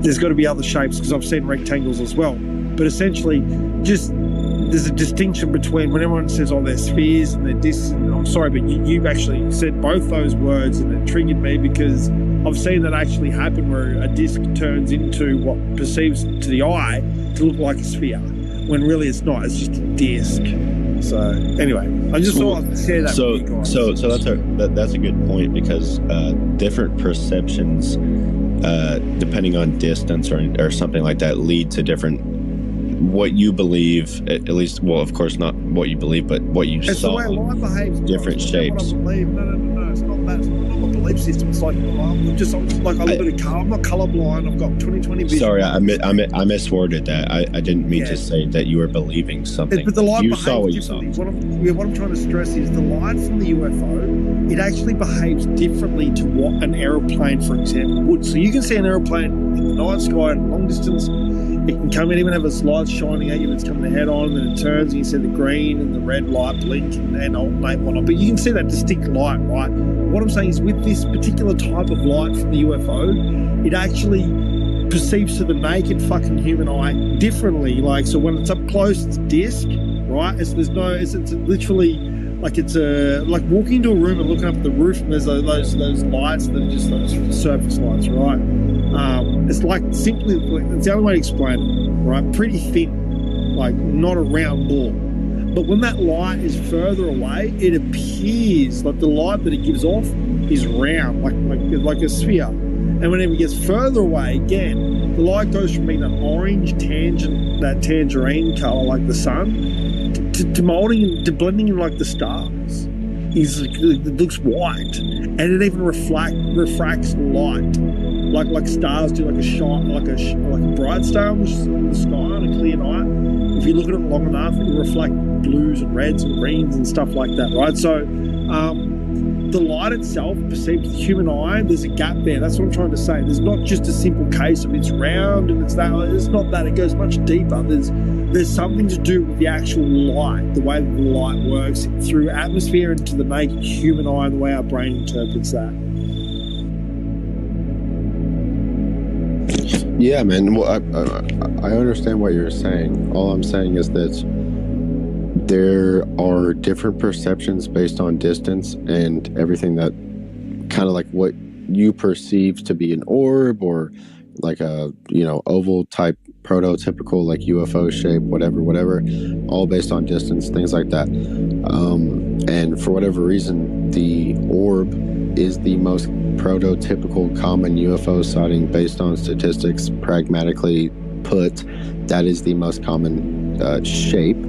there's got to be other shapes because I've seen rectangles as well. But essentially, just there's a distinction between when everyone says, oh, they're spheres and they're discs. And I'm sorry, but you actually said both those words and it triggered me because I've seen that actually happen where a disc turns into what perceives to the eye to look like a sphere when really it's not. It's just a disc. So anyway, I just thought I'd share that with you guys. So that's a good point because different perceptions, depending on distance or something like that, lead to different. What you believe, at least, well, of course, not what you believe, but what you it's saw. The way light behaves. Different shapes. No, it's not that. It's not my belief system. It's like I'm just like a little bit of color. I'm not colorblind. I've got 20/20 vision. Sorry, I misworded that. I didn't mean to say that you were believing something. But the light you behaves saw what differently. you saw. What I'm trying to stress is the light from the UFO. It actually behaves differently to what an aeroplane, for example, would. So you can see an aeroplane in the night sky at long distance. It can come in, even have its lights shining at you, it's coming head on, and then it turns, and you see the green and the red light blink and alternate and whatnot. But you can see that distinct light, right? What I'm saying is with this particular type of light from the UFO, it actually perceives to the naked fucking human eye differently. Like, so when it's up close, it's disc, right? It's literally like it's like walking into a room and looking up at the roof, and there's those lights that are just those surface lights, right? It's like simply, it's the only way to explain it, right? Pretty thin, like not a round ball. But when that light is further away, it appears like the light that it gives off is round, like a sphere. And whenever it gets further away, again, the light goes from being an orange that tangerine color, like the sun, to molding, to blending in like the stars. It looks white, and it even refracts light. Like stars do, like a shine, like a bright star in the sky on a clear night. If you look at it long enough, it will reflect blues and reds and greens and stuff like that, right? So the light itself perceived to the human eye, there's a gap there. That's what I'm trying to say. There's not just a simple case of it's round and it's that. It's not that. It goes much deeper. There's something to do with the actual light, the way that the light works through atmosphere into the naked human eye, and the way our brain interprets that. Yeah, man. Well, I understand what you're saying. All I'm saying is that there are different perceptions based on distance and everything that kind of like what you perceive to be an orb or like a, oval type prototypical like UFO shape, whatever, all based on distance, things like that. And for whatever reason, the orb is the most prototypical common UFO sighting based on statistics. Pragmatically put, that is the most common shape,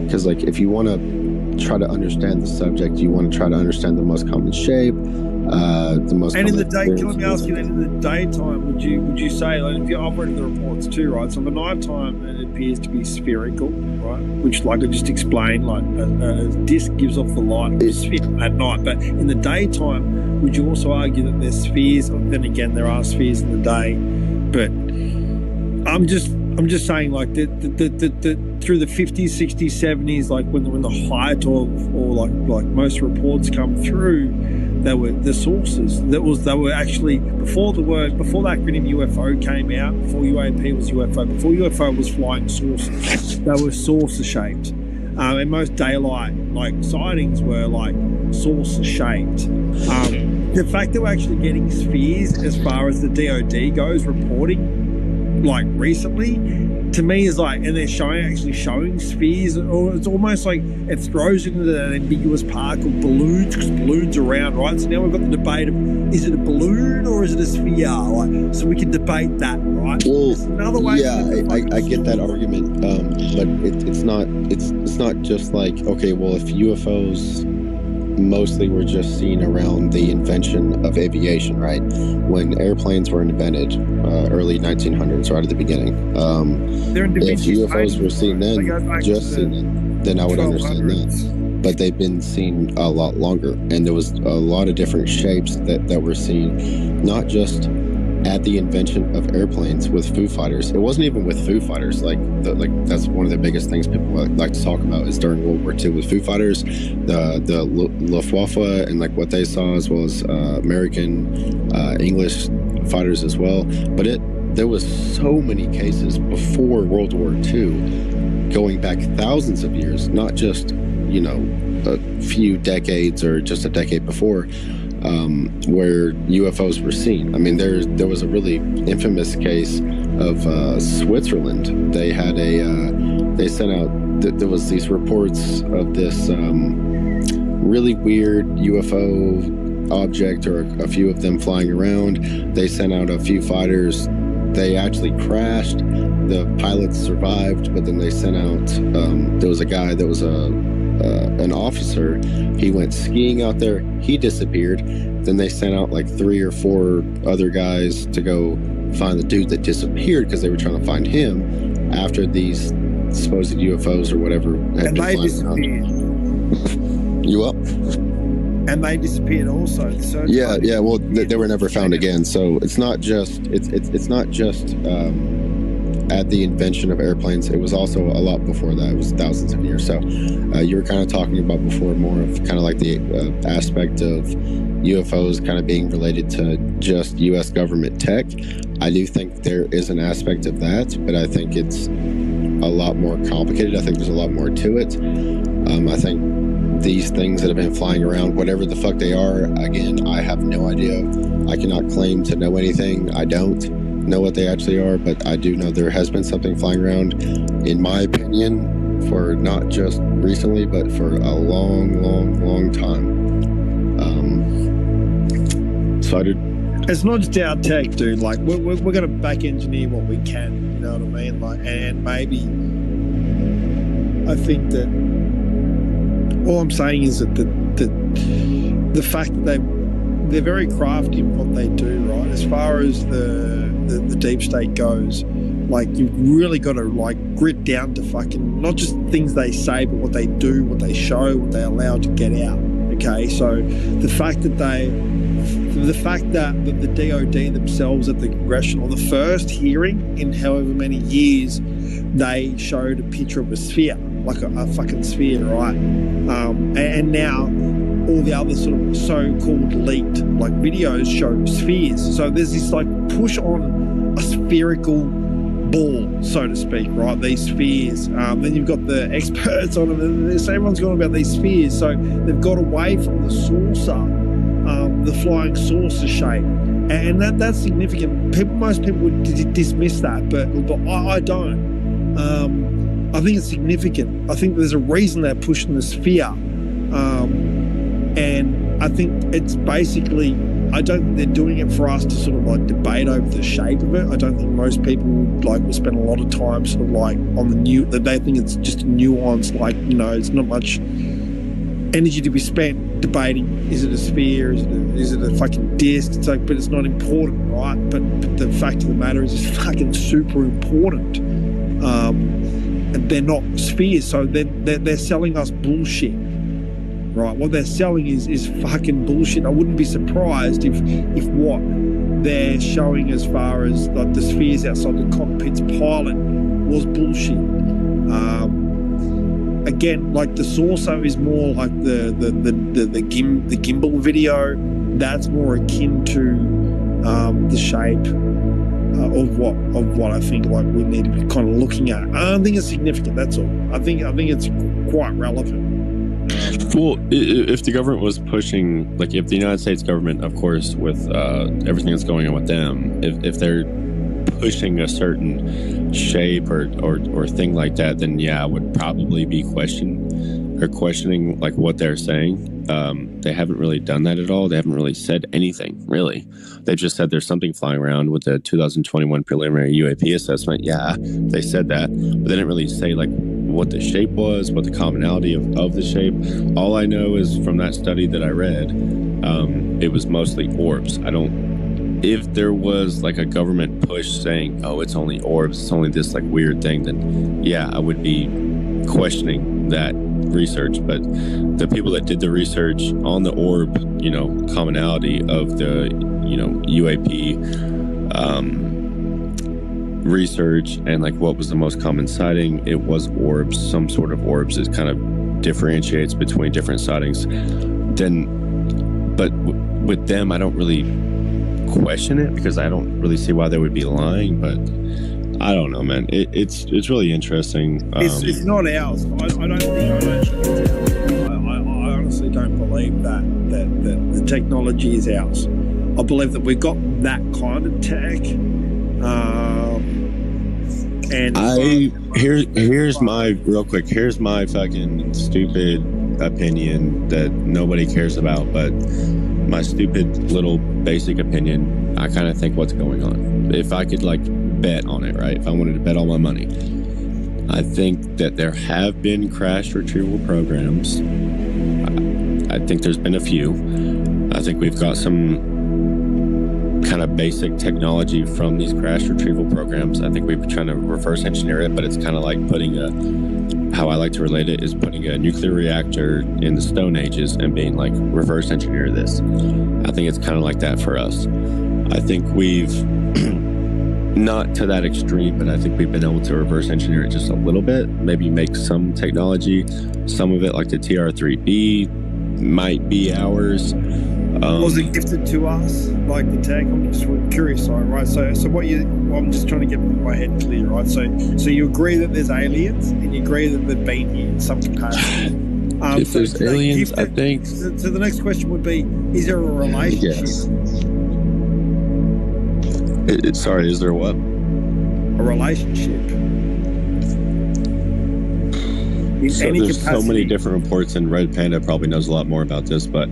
because like if you want to try to understand the subject, you want to try to understand the most common shape, the most. And in the day, let me ask you, then in the daytime, would you say, like, if I've read the reports too, right? So in the nighttime, it appears to be spherical, right? Which, like I just explained, like a disc gives off the light of a sphere at night. But in the daytime, would you also argue that there's spheres? Then again, there are spheres in the day, but I'm just saying, like the through the 50s, 60s, 70s, like when the height or like most reports come through, they were the sources. They were actually before the acronym UFO came out, before UAP was UFO, before UFO was flying saucers, they were saucer shaped. And most daylight like sightings were like saucer shaped. The fact that we're actually getting spheres as far as the DoD goes reporting, like recently, to me is like, and they're showing spheres, or it's almost like it throws into that ambiguous part of balloons, because balloons are round, right? So now we've got the debate of, is it a balloon or is it a sphere? Like, so we can debate that, right? Well, another way. Yeah, I get that argument, but it's not just like, okay, well, if UFOs mostly were just seen around the invention of aviation, right? When airplanes were invented, early 1900s, right at the beginning. If UFOs were seen then, then I would understand that. But they've been seen a lot longer, and there was a lot of different shapes that were seen, not just at the invention of airplanes with Foo Fighters. It wasn't even with Foo Fighters. Like that's one of the biggest things people like to talk about is during World War II with Foo Fighters, the Luftwaffe and like what they saw, as well as American English fighters as well. But there was so many cases before World War II, going back thousands of years, not just, you know, a few decades or just a decade before, where UFOs were seen. I mean, there was a really infamous case of Switzerland. They had they sent out, there was these reports of this really weird UFO object, or a few of them flying around. They sent out a few fighters. They actually crashed. The pilots survived, but then they sent out, there was a guy that was an officer. He went skiing out there. He disappeared. Then they sent out like 3 or 4 other guys to go find the dude that disappeared, because they were trying to find him after these supposed UFOs or whatever had been flying around. You up? And they disappeared also. Yeah. Well, they were never found again. So it's not just it's not just at the invention of airplanes. It was also a lot before that. It was thousands of years. So you were kind of talking about before more of kind of like the aspect of UFOs kind of being related to just U.S. government tech. I do think there is an aspect of that, but I think it's a lot more complicated. I think there's a lot more to it. I think these things that have been flying around, whatever the fuck they are, again, I have no idea. I cannot claim to know anything. I don't know what they actually are, but I do know there has been something flying around, in my opinion, for not just recently, but for a long time. So I did. It's not just our tech, dude. Like we're going to back engineer what we can. You know what I mean? Like, and maybe I think that all I'm saying is that the fact that they're very crafty in what they do, right? As far as the deep state goes, like you've really got to like grit down to fucking not just things they say, but what they do, what they show, what they allow to get out. Okay, so the fact that the DOD themselves at the congressional, the first hearing in however many years, they showed a picture of a sphere, like a fucking sphere, right? And now all the other sort of so-called leaked like videos show spheres. So there's this like push on a spherical ball, so to speak, right? These spheres. Then you've got the experts on them, and everyone's gone about these spheres. So they've got away from the saucer, the flying saucer shape, and that's significant. Most people would dismiss that, but I don't. I think it's significant. I think there's a reason they're pushing the sphere, and I think it's basically, I don't think they're doing it for us to sort of like debate over the shape of it. I don't think most people will spend a lot of time sort of like on that they think it's just a nuance, like, you know, it's not much energy to be spent debating, is it a sphere, is it a fucking disc? It's like, but it's not important, right? But the fact of the matter is it's fucking super important. And they're not spheres, so they're selling us bullshit, right? What they're selling is fucking bullshit. I wouldn't be surprised if what they're showing as far as like the spheres outside the cockpit's pilot was bullshit. Again, like the saucer is more like the gimbal video. That's more akin to the shape of what I think like we need to be kind of looking at. I don't think it's significant. That's all. I think it's quite relevant. Well, if the government was pushing, like if the United States government, of course, with everything that's going on with them, if they're pushing a certain shape or thing like that, then yeah, I would probably be questioning like what they're saying. They haven't really done that at all. They haven't really said anything, really. They just said there's something flying around with the 2021 preliminary UAP assessment. Yeah, they said that, but they didn't really say like what the shape was, what the commonality of the shape. All I know is from that study that I read, it was mostly orbs. If there was like a government push saying, oh, it's only orbs, it's only this like weird thing, then yeah, I would be questioning that research. But the people that did the research on the orb, you know, commonality of the, you know, UAP research and like what was the most common sighting, it was orbs, some sort of orbs. It kind of differentiates between different sightings. But with them, I don't really question it because I don't really see why they would be lying, but I don't know, man. It's really interesting. It's not ours. I don't think I honestly don't believe that the technology is ours. I believe that we've got that kind of tech. And here's my fucking stupid opinion that nobody cares about, but my stupid little basic opinion, I kind of think what's going on. If I could like bet on it, right? If I wanted to bet all my money, I think that there have been crash retrieval programs. I think there's been a few. I think we've got some kind of basic technology from these crash retrieval programs. I think we've been trying to reverse engineer it, but it's kind of like how I like to relate it is putting a nuclear reactor in the Stone Ages and being like, reverse engineer this. I think it's kind of like that for us. I think we've, not to that extreme, but I think we've been able to reverse engineer it just a little bit, maybe make some technology, some of it like the TR-3B might be ours. Was it gifted to us, like the tech? I'm just curious, right? So I'm just trying to get my head clear, right? So you agree that there's aliens, and you agree that they've been here in some capacity. If there's aliens, I think. So the next question would be: is there a relationship? Yes. Sorry, is there what? A relationship. There's so many different reports, and Red Panda probably knows a lot more about this, but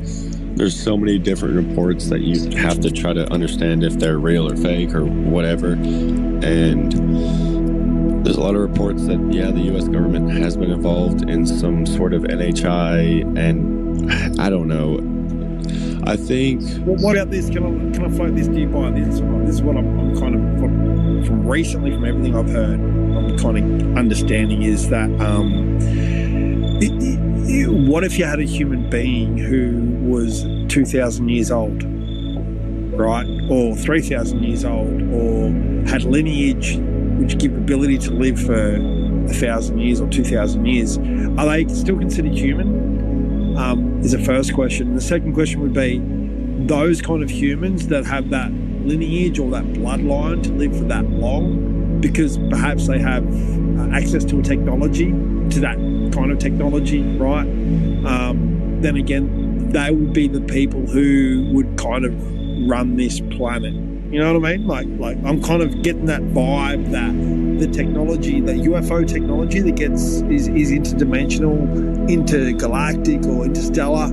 there's so many different reports that you have to try to understand if they're real or fake or whatever. And there's a lot of reports that, yeah, the U.S. government has been involved in some sort of NHI, and I don't know. I think... Well, what about this? Can I float this to you by this? This is what I'm kind of, from recently, from everything I've heard, I'm kind of understanding is that what if you had a human being who was 2,000 years old, right, or 3,000 years old, or had lineage which give ability to live for 1,000 years or 2,000 years? Are they still considered human? Is the first question. The second question would be those kind of humans that have that lineage or that bloodline to live for that long, because perhaps they have access to a technology, to that kind of technology, right? Then again, they would be the people who would kind of run this planet. You know what I mean? Like I'm kind of getting that vibe that the technology, the UFO technology that is interdimensional, intergalactic, or interstellar,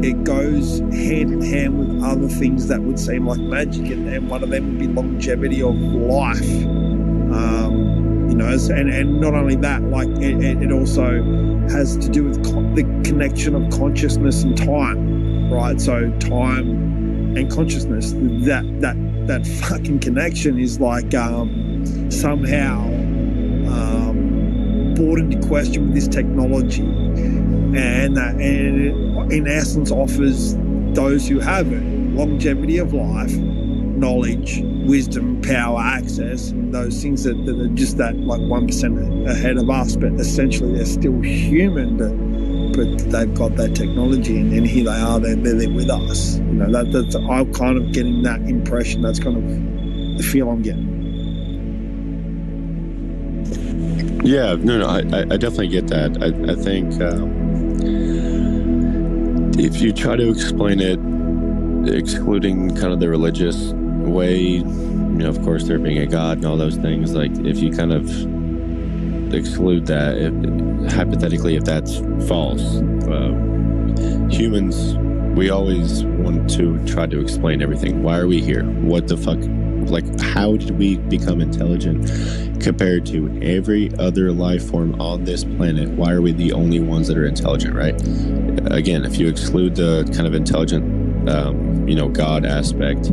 it goes hand in hand with other things that would seem like magic, and one of them would be longevity of life. You know, and not only that, like it also has to do with the connection of consciousness and time, right? So time and consciousness, that fucking connection is like somehow brought into question with this technology, and it, in essence, offers those who have it longevity of life, knowledge, wisdom, power, access, those things that are just that like 1% ahead of us, but essentially they're still human, but they've got that technology, and here they are, they're with us. You know, that's I'm kind of getting that impression. That's kind of the feel I'm getting. Yeah, no, I definitely get that. I think if you try to explain it, excluding kind of the religious way, you know, of course, there being a God and all those things, like if you kind of exclude that, hypothetically, if that's false, humans, we always want to try to explain everything. Why are we here? What the fuck? Like, how did we become intelligent compared to every other life form on this planet? Why are we the only ones that are intelligent, right? Again, if you exclude the kind of intelligent, you know, God aspect,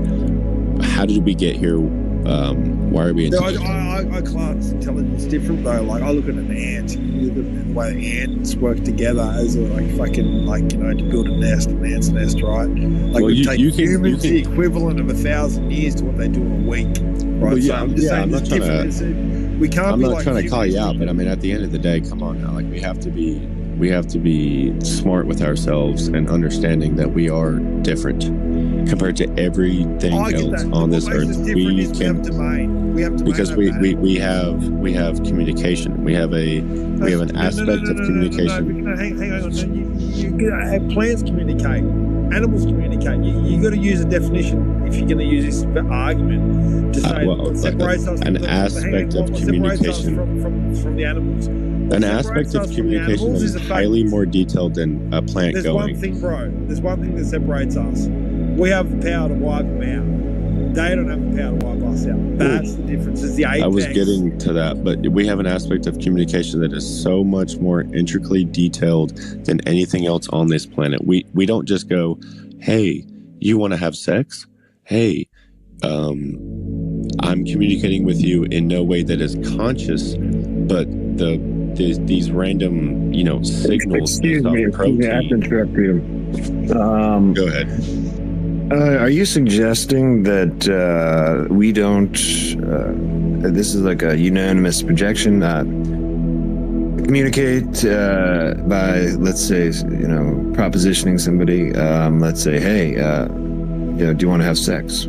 how did we get here? Why are we intelligent? I class intelligence different though. Like I look at an ant, and the way the ants work together as a to build a ant's nest, right? Like well, take humans the equivalent of 1,000 years to what they do in a week, right? Well, yeah, so I'm just saying I'm not trying to call you out, but I mean, at the end of the day, come on now, like we have to be smart with ourselves and understanding that we are different. compared to everything else on this earth. We have domain. We have because we have communication. We have an aspect of communication. No, hang on. You have plants communicate, animals communicate. You got to use a definition if you're going to use this argument to say what separates us. An aspect of communication from the animals. An aspect of communication that is highly more detailed than a plant There's going. one thing, bro. There's one thing that separates us. We have the power to wipe them out. They don't have the power to wipe us out. That's the difference. It's the apex. I was getting to that, but we have an aspect of communication that is so much more intricately detailed than anything else on this planet. We don't just go, hey, you want to have sex? Hey, I'm communicating with you in no way that is conscious, but these random, signals. Excuse me, I have to interrupt you. Go ahead. Are you suggesting that we don't, this is like a unanimous projection, communicate by, let's say, propositioning somebody, let's say, hey, do you want to have sex?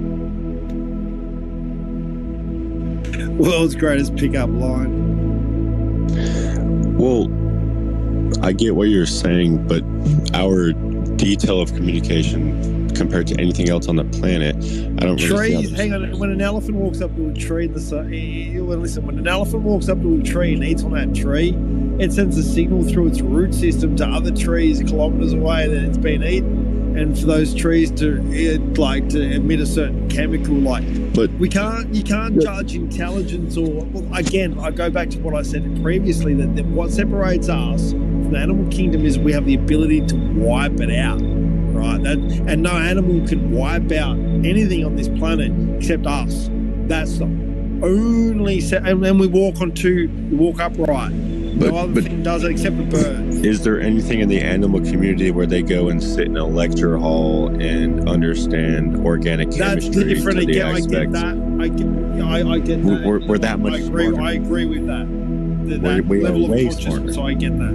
World's greatest pickup line. Well, I get what you're saying, but our detail of communication compared to anything else on the planet, I don't really Trees, hang on. When an elephant walks up to a tree, when an elephant walks up to a tree and eats on that tree, it sends a signal through its root system to other trees kilometers away that it's been eaten, and for those trees to emit a certain chemical. But you can't judge intelligence again, I go back to what I said previously, that what separates us from the animal kingdom is we have the ability to wipe it out, right? And no animal can wipe out anything on this planet except us. That's the only and we walk upright. No other thing does it except the bird. Is there anything in the animal community where they go and sit in a lecture hall and understand organic chemistry? That's different. To the I get that. I get that. We're that much smarter. I agree with that. We level are way of consciousness, smarter. so I get that.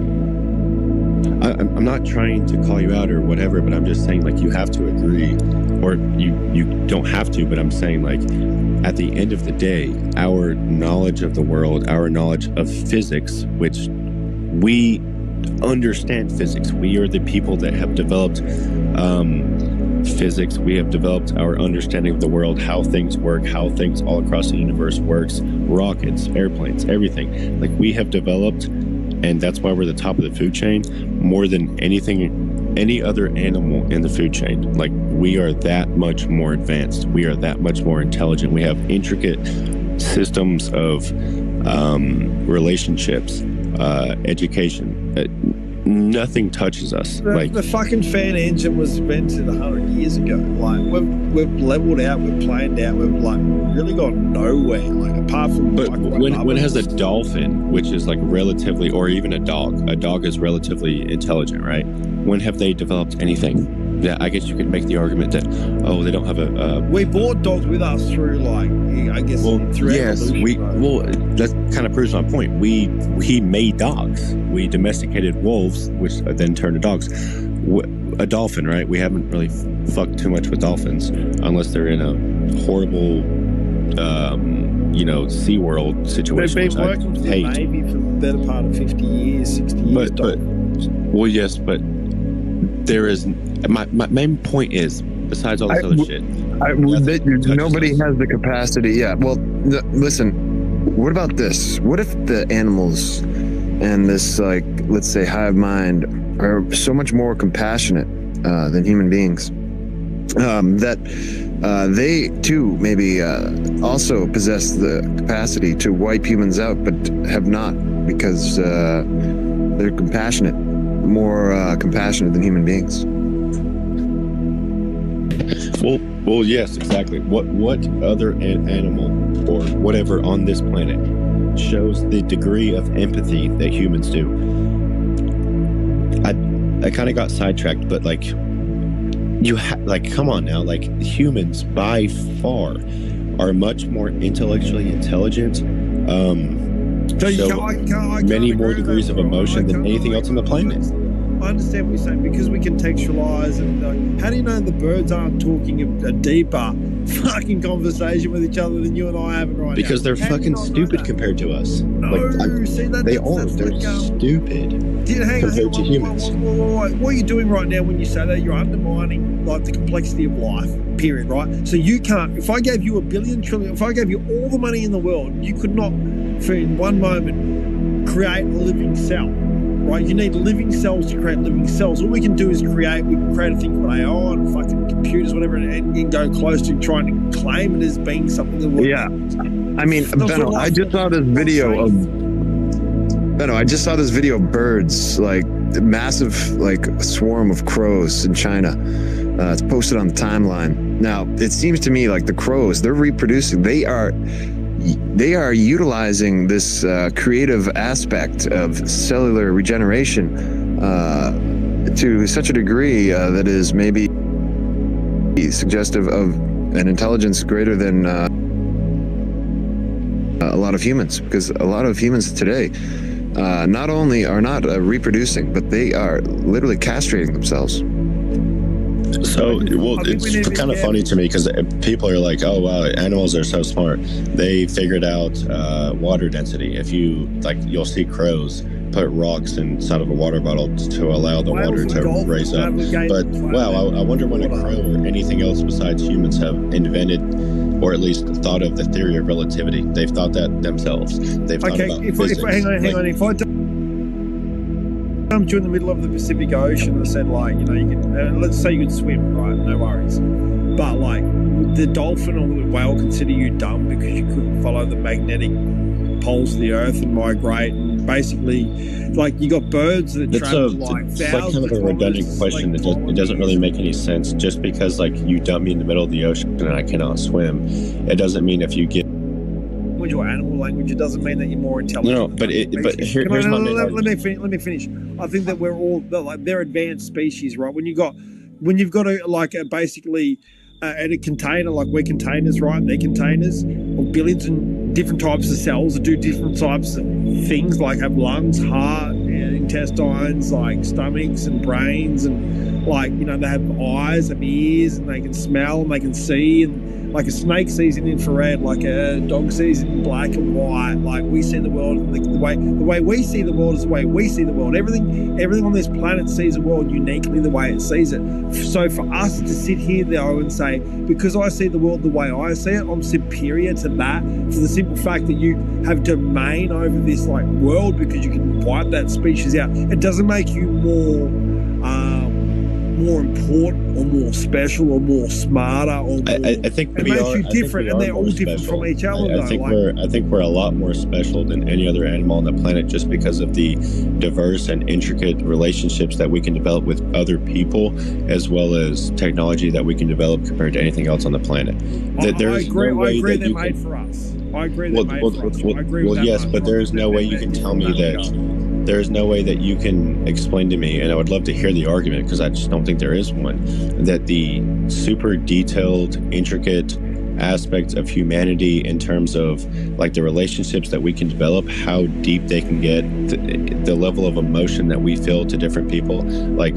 I'm not trying to call you out or whatever, but I'm just saying, you have to agree, or you don't have to, but I'm saying, at the end of the day, our knowledge of the world, our knowledge of physics, which we understand physics. We are the people that have developed physics. We have developed our understanding of the world, how things work, how things all across the universe works, rockets, airplanes, everything. We have developed, and that's why we're the top of the food chain, more than any other animal in the food chain. We are that much more advanced. We are that much more intelligent. We have intricate systems of relationships, education. Nothing touches us. The fucking fan engine was invented 100 years ago. We've leveled out, we've planned out, we've really gone nowhere. Apart from. But when has a dolphin, which is relatively, or even a dog is relatively intelligent, right? When have they developed anything? Yeah, I guess you could make the argument that they don't have a. We brought dogs with us through through evolution. That kind of proves my point. We made dogs. We domesticated wolves, which then turned to dogs. A dolphin, right? We haven't really fucked too much with dolphins, unless they're in a horrible, SeaWorld situation. They've been working for the Navy for the better part of 50 years, 60 years. Yes, but there is. My main point is, besides all this other shit, nobody has the capacity. Yeah. Well, listen. What about this? What if the animals and this, let's say, hive mind are so much more compassionate than human beings, that they too maybe also possess the capacity to wipe humans out, but have not, because they're compassionate, more compassionate than human beings. Well, yes, exactly. What other animal or whatever on this planet shows the degree of empathy that humans do? I kind of got sidetracked, but come on now, humans by far are much more intellectually intelligent. Show many more degrees of emotion than anything else on the planet. I understand what you're saying because we contextualize and how do you know the birds aren't talking a deeper fucking conversation with each other than you and I having right because now? they're fucking stupid compared to us. See, they are. They're stupid compared to humans. What are you doing right now when you say that? You're undermining like the complexity of life. Period. Right. So you can't. If I gave you $1 billion trillion, if I gave you all the money in the world, you could not, for in one moment, create a living cell. Right, you need living cells to create living cells. All we can do is we can create a thing called AI and fucking computers, whatever, and go close to trying to claim it as being something that will. Yeah. I mean, Benno, I just saw this video of birds, like massive, like massive of crows in China. It's posted on the timeline. Now, it seems to me like the crows, they're reproducing. They are utilizing this creative aspect of cellular regeneration to such a degree that is maybe suggestive of an intelligence greater than a lot of humans, because a lot of humans today not only are not reproducing, but they are literally castrating themselves. So, well, it's kind of funny to me because people are like, oh, wow, animals are so smart. They figured out water density. If you, like, you'll see crows put rocks inside of a water bottle to allow the water to raise up. But, wow, I wonder when a crow or anything else besides humans have invented or at least thought of the theory of relativity. They've thought that themselves. They've thought about physics. Hang on. If I dumped you in the middle of the Pacific Ocean and said, like, you know, you can, let's say you could swim, right? No worries. But, like, would the dolphin or the whale consider you dumb because you couldn't follow the magnetic poles of the Earth and migrate? And basically, like, you got birds that travel like thousands. It's like kind of a redundant question. Like, it doesn't really make any sense. Just because, like, you dump me in the middle of the ocean and I cannot swim, it doesn't mean if you get your animal language, it doesn't mean that you're more intelligent. No, but here's my main let me finish. I think that we're all like they're advanced species, right? When you've got basically in a container, like we're containers, right? They're containers of billions and different types of cells that do different types of things, like have lungs, heart, intestines, like stomachs and brains, and like, you know, they have eyes, have ears, and they can smell and they can see, and like a snake sees in infrared, like a dog sees in black and white. Like we see the world, the way we see the world is the way we see the world. Everything on this planet sees the world uniquely the way it sees it. So for us to sit here though and say, because I see the world the way I see it, I'm superior to that, for the simple fact that you have domain over this like world because you can wipe that species out, it doesn't make you more important or more special or more smarter or more, I think it makes you different, and they're all different from each other. I think we're a lot more special than any other animal on the planet just because of the diverse and intricate relationships that we can develop with other people, as well as technology that we can develop compared to anything else on the planet. I agree they're made for us. I agree they're made for us. I agree with that. Yes, but there is no way you can tell me that. There is no way that you can explain to me, and I would love to hear the argument because I just don't think there is one, that the super detailed, intricate aspects of humanity in terms of like the relationships that we can develop, how deep they can get, the level of emotion that we feel to different people, like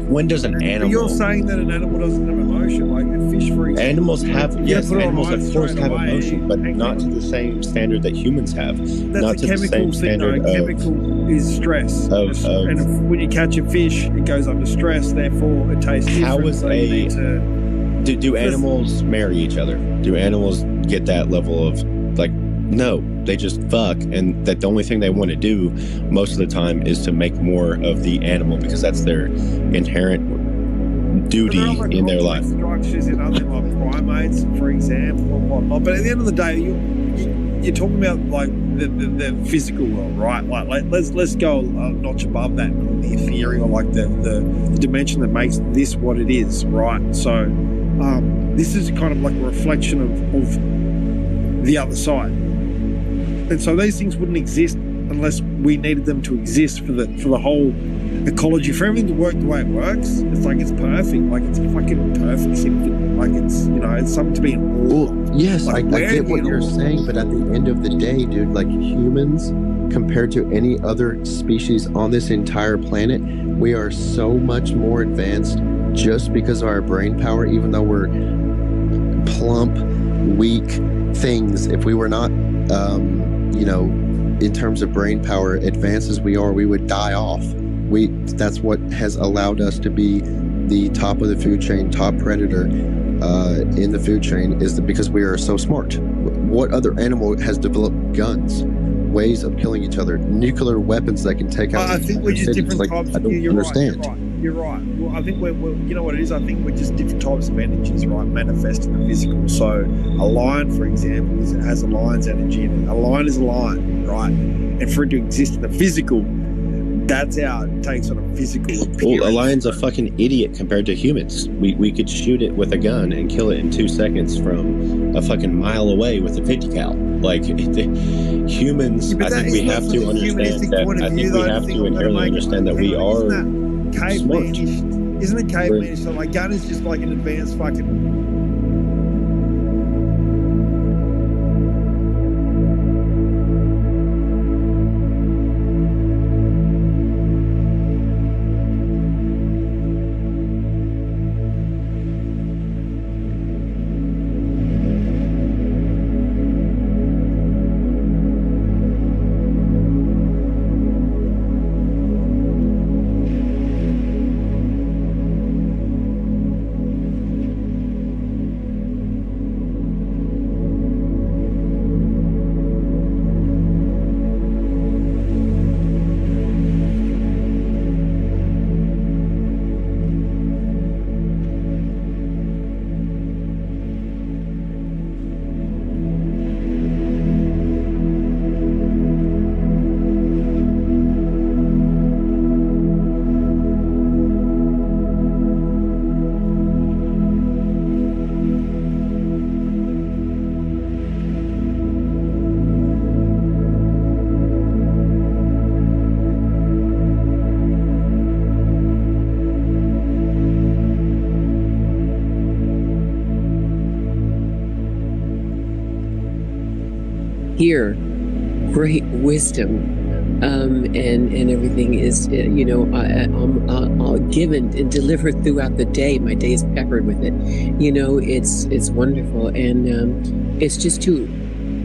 when does an animal... But you're saying that an animal doesn't have emotion, like a fish, for example. Animals have, yes, animals of course have emotion, but not to the same standard that humans have. That's not to the same standard of... chemical is stress. And when you catch a fish, it goes under stress, therefore it tastes different. How is do animals marry each other? Do animals get that level of, like, no, they just fuck, and that the only thing they want to do most of the time is to make more of the animal because that's their inherent duty in their life. Structures in other like primates, for example, and whatnot. But at the end of the day, you're talking about like the physical world, right? Like let's go a notch above that, the ethereal, like the dimension that makes this what it is, right? So this is kind of like a reflection of the other side. And so these things wouldn't exist unless we needed them to exist for the whole ecology, for everything to work the way it works. It's like it's perfect, like it's a fucking perfect symphony. Like it's, you know, it's something to be in awe. Well, yes, like, I get what you're saying, but at the end of the day, dude, like humans compared to any other species on this entire planet. We are so much more advanced just because of our brain power, even though we're plump, weak things. If we were not, in terms of brain power, advanced as we are, we would die off. That's what has allowed us to be the top of the food chain, top predator in the food chain, is because we are so smart. What other animal has developed guns, ways of killing each other, nuclear weapons that can take out? I think we're just different types. I don't understand. You're right. Well, I think we're, you know what it is? I think we're just different types of energies, right? Manifest in the physical. So a lion, for example, has a lion's energy in it. A lion is a lion, right? And for it to exist in the physical, that's how it takes on a physical appearance. Well, a lion's a fucking idiot compared to humans. We could shoot it with a gun and kill it in 2 seconds from a fucking mile away with a 50 cal. Like, humans, I think we have to understand that. I think we have to inherently understand that we are smart. Isn't it cavemanish? So my gun is just like an advanced fucking... Here, great wisdom, and everything is, given and delivered throughout the day. My day is peppered with it. It's wonderful, and it's just to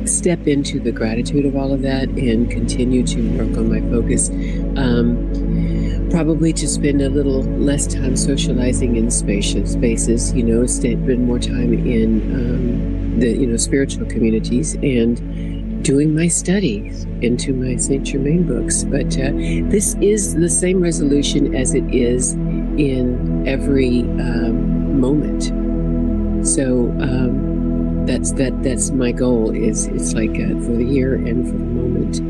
step into the gratitude of all of that and continue to work on my focus. Probably to spend a little less time socializing in spaces, spend more time in the spiritual communities and doing my studies into my Saint Germain books. But this is the same resolution as it is in every moment. So that's my goal. It's like for the year and for the moment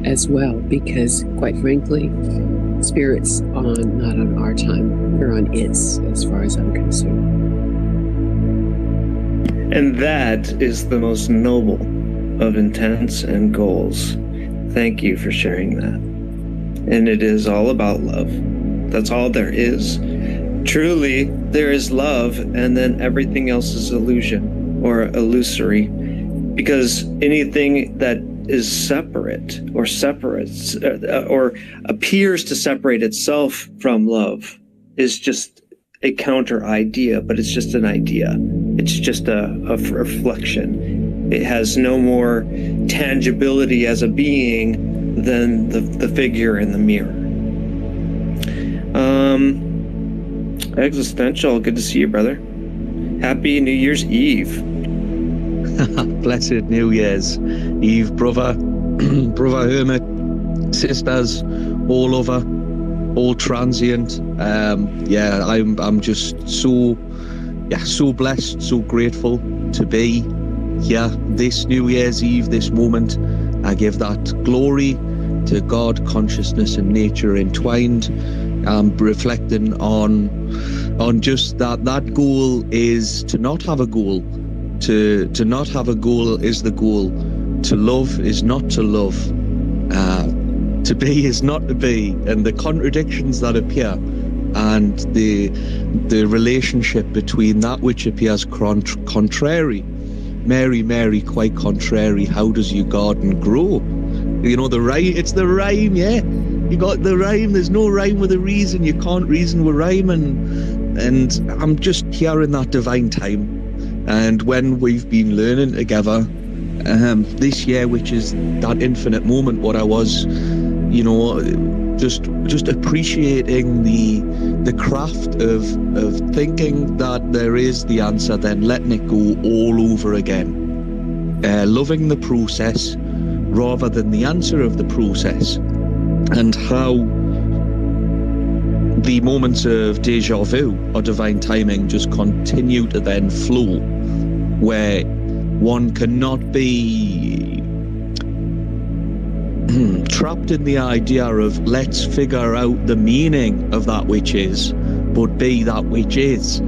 as well, because quite frankly, Spirit's not on our time, we're on its, as far as I'm concerned. And that is the most noble of intents and goals. Thank you for sharing that. And it is all about love. That's all there is. Truly, there is love, and then everything else is illusion or illusory. Because anything that is separate or separates or appears to separate itself from love is just a counter idea, but it's just an idea. It's just a reflection. It has no more tangibility as a being than the figure in the mirror. Existential, good to see you, brother. Happy New Year's Eve. Blessed New Year's Eve, brother. Brother Hermit, sisters all over, all transient. I'm just so blessed, so grateful to be here this New Year's Eve, this moment. I give that glory to God, consciousness and nature entwined. Reflecting on just that goal is to not have a goal. To not have a goal is the goal. To love is not to love. To be is not to be. And the contradictions that appear and the relationship between that which appears contrary. Mary, Mary, quite contrary, how does your garden grow? You know, the rhyme, it's the rhyme, yeah. You got the rhyme, there's no rhyme with a reason. You can't reason with rhyme, and I'm just here in that divine time. And when we've been learning together this year, which is that infinite moment, what I was, you know, just appreciating the craft of thinking that there is the answer, then letting it go all over again. Loving the process rather than the answer of the process, and how the moments of deja vu or divine timing just continue to then flow, where one cannot be trapped in the idea of let's figure out the meaning of that which is, but be that which is.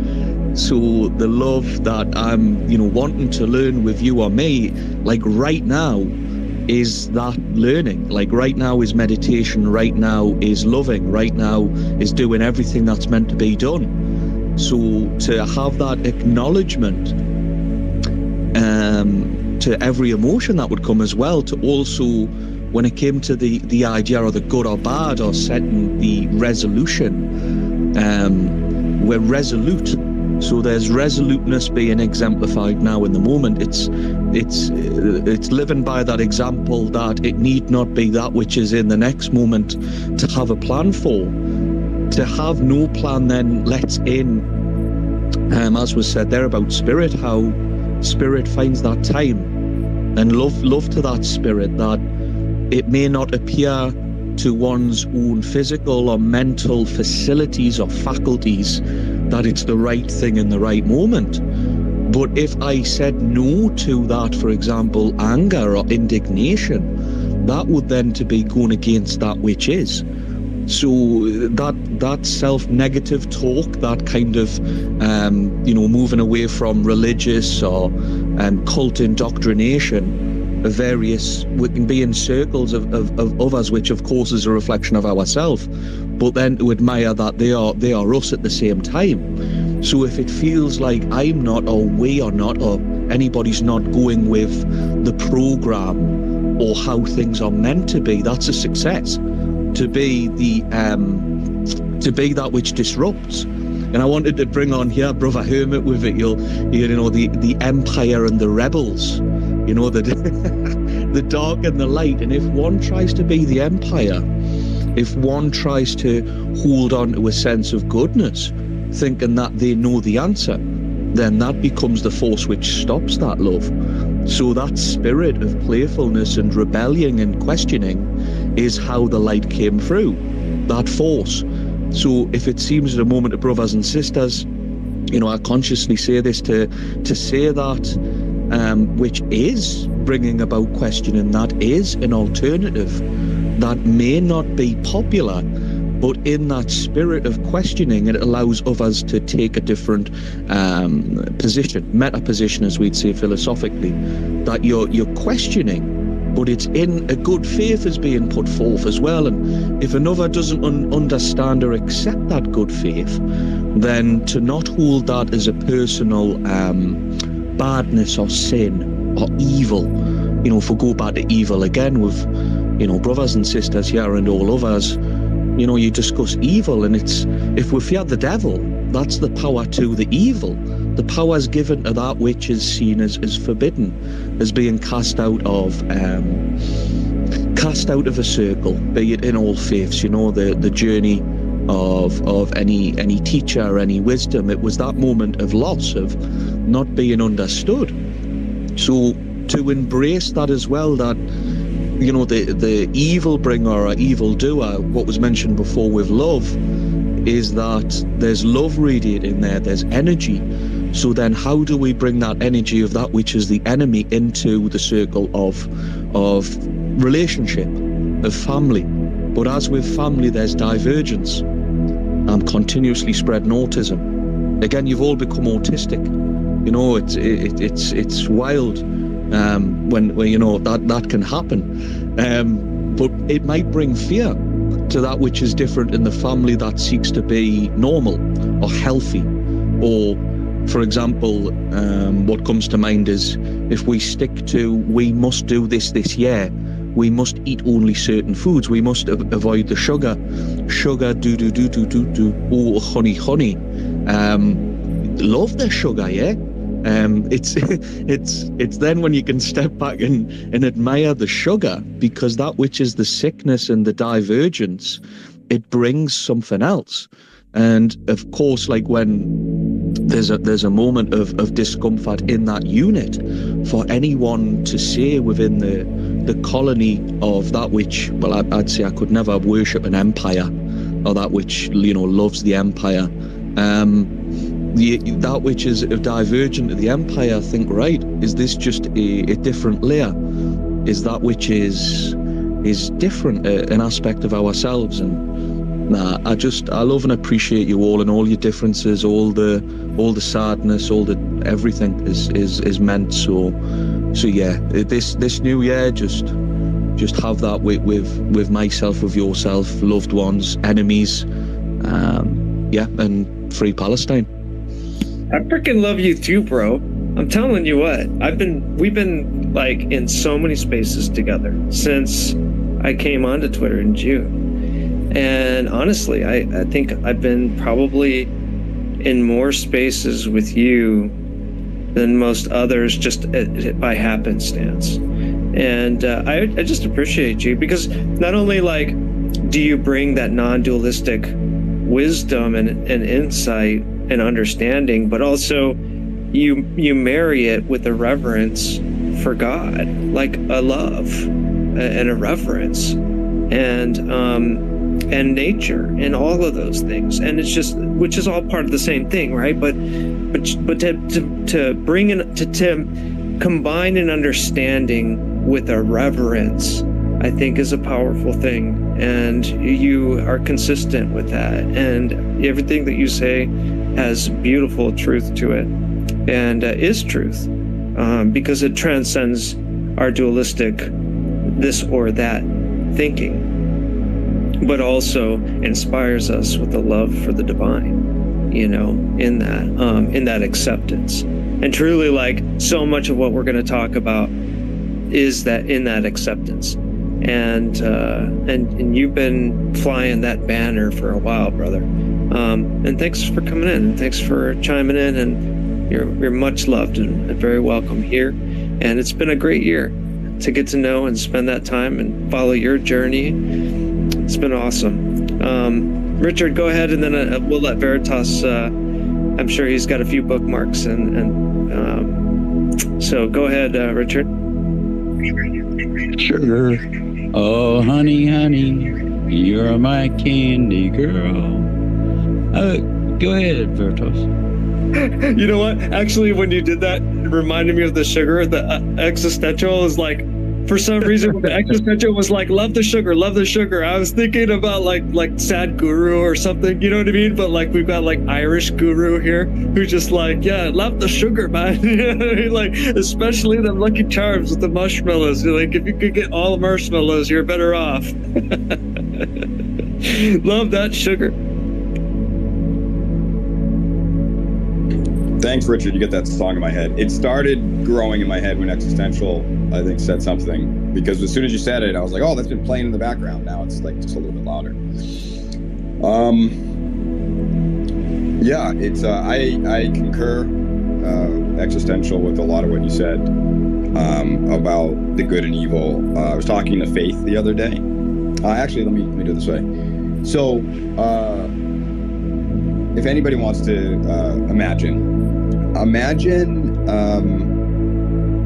So the love that I'm, you know, wanting to learn with you or me, like right now, is that learning. Like right now is meditation, right now is loving, right now is doing everything that's meant to be done. So to have that acknowledgement to every emotion that would come as well, to also, when it came to the idea of the good or bad or setting the resolution, we're resolute. So there's resoluteness being exemplified now in the moment. It's living by that example that it need not be that which is in the next moment to have a plan for. To have no plan then lets in, as was said there about spirit, how spirit finds that time, and love to that spirit, that it may not appear to one's own physical or mental facilities or faculties that it's the right thing in the right moment. But if I said no to that, for example, anger or indignation, that would then to be going against that which is. So that self-negative talk, that kind of, you know, moving away from religious or cult indoctrination, various, we can be in circles of others, which of course is a reflection of ourselves, but then to admire that they are us at the same time. So if it feels like I'm not, or we are not, or anybody's not going with the program or how things are meant to be, that's a success. To be that which disrupts. And I wanted to bring on here Brother Hermit with it. You know, the empire and the rebels. You know, the dark and the light. And if one tries to be the empire, if one tries to hold on to a sense of goodness, thinking that they know the answer, then that becomes the force which stops that love. So that spirit of playfulness and rebellion and questioning is how the light came through, that force. So if it seems at a moment of brothers and sisters, you know, I consciously say this to say that which is bringing about questioning, that is an alternative that may not be popular, but in that spirit of questioning, it allows others to take a different position, meta position, as we'd say philosophically, that you're questioning, but it's in a good faith is being put forth as well. And if another doesn't understand or accept that good faith, then to not hold that as a personal badness or sin or evil. You know, if we go back to evil again with, you know, brothers and sisters here and all others, you know, you discuss evil, and it's, if we fear the devil, that's the power to the evil. The power is given to that which is seen as forbidden, as being cast out of a circle, be it in all faiths. You know, the journey of any teacher, any wisdom. It was that moment of loss, of not being understood. So to embrace that as well, that, you know, the evil bringer or evil doer, what was mentioned before with love, is that there's love radiating there, there's energy. So then how do we bring that energy of that which is the enemy into the circle of relationship, of family? But as with family, there's divergence. I'm continuously spreading autism. Again, you've all become autistic. You know, it's wild when you know that can happen. But it might bring fear to that which is different in the family that seeks to be normal or healthy. Or, for example, what comes to mind is if we stick to, we must do this year, we must eat only certain foods. We must avoid the sugar. Sugar, oh, honey. Love the sugar, yeah. It's then when you can step back and admire the sugar, because that which is the sickness and the divergence, it brings something else. And of course, like when there's a moment of discomfort in that unit, for anyone to say within the colony of that which, well, I'd say I could never worship an empire, or that which, you know, loves the empire. That which is divergent to the empire, think, right, is this just a different layer? Is that which is different, an aspect of ourselves? And I love and appreciate you all and all your differences, all the sadness, all the everything is meant. So yeah, this new year, just have that with myself, with yourself, loved ones, enemies, and free Palestine. I freaking love you too, bro. I'm telling you what, we've been like in so many spaces together since I came onto Twitter in June. And honestly, I think I've been probably in more spaces with you than most others, just by happenstance. And I just appreciate you, because not only like do you bring that non-dualistic wisdom and insight and understanding, but also you marry it with a reverence for God, like a love and a reverence and nature and all of those things. And it's just, which is all part of the same thing, right? But to bring in, to combine an understanding with a reverence, I think is a powerful thing. And you are consistent with that. And everything that you say has beautiful truth to it, and is truth, because it transcends our dualistic this or that thinking, but also inspires us with a love for the divine, you know, in that acceptance. And truly, like, so much of what we're going to talk about is that in that acceptance. And you've been flying that banner for a while, brother. And thanks for coming in. Thanks for chiming in. And you're much loved and very welcome here. And it's been a great year to get to know and spend that time and follow your journey. It's been awesome. Richard, go ahead, and then we'll let Veritas. I'm sure he's got a few bookmarks, and so go ahead, Richard. Sure. Oh, honey, you're my candy girl. Go ahead, Veritas. You know what? Actually, when you did that, it reminded me of the sugar. The existential is like, for some reason, the existential was like, love the sugar, love the sugar. I was thinking about like sad guru or something, you know what I mean? But like, we've got like Irish guru here who's just like, yeah, love the sugar, man. You know what I mean? Like, especially the Lucky Charms with the marshmallows. You're like, if you could get all the marshmallows, you're better off. Love that sugar. Thanks, Richard. You get that song in my head. It started growing in my head when Existential, I think, said something. Because as soon as you said it, I was like, oh, that's been playing in the background. Now it's like just a little bit louder. Yeah, it's I concur, Existential, with a lot of what you said about the good and evil. I was talking to Faith the other day. Actually, let me do it this way. So, if anybody wants to imagine,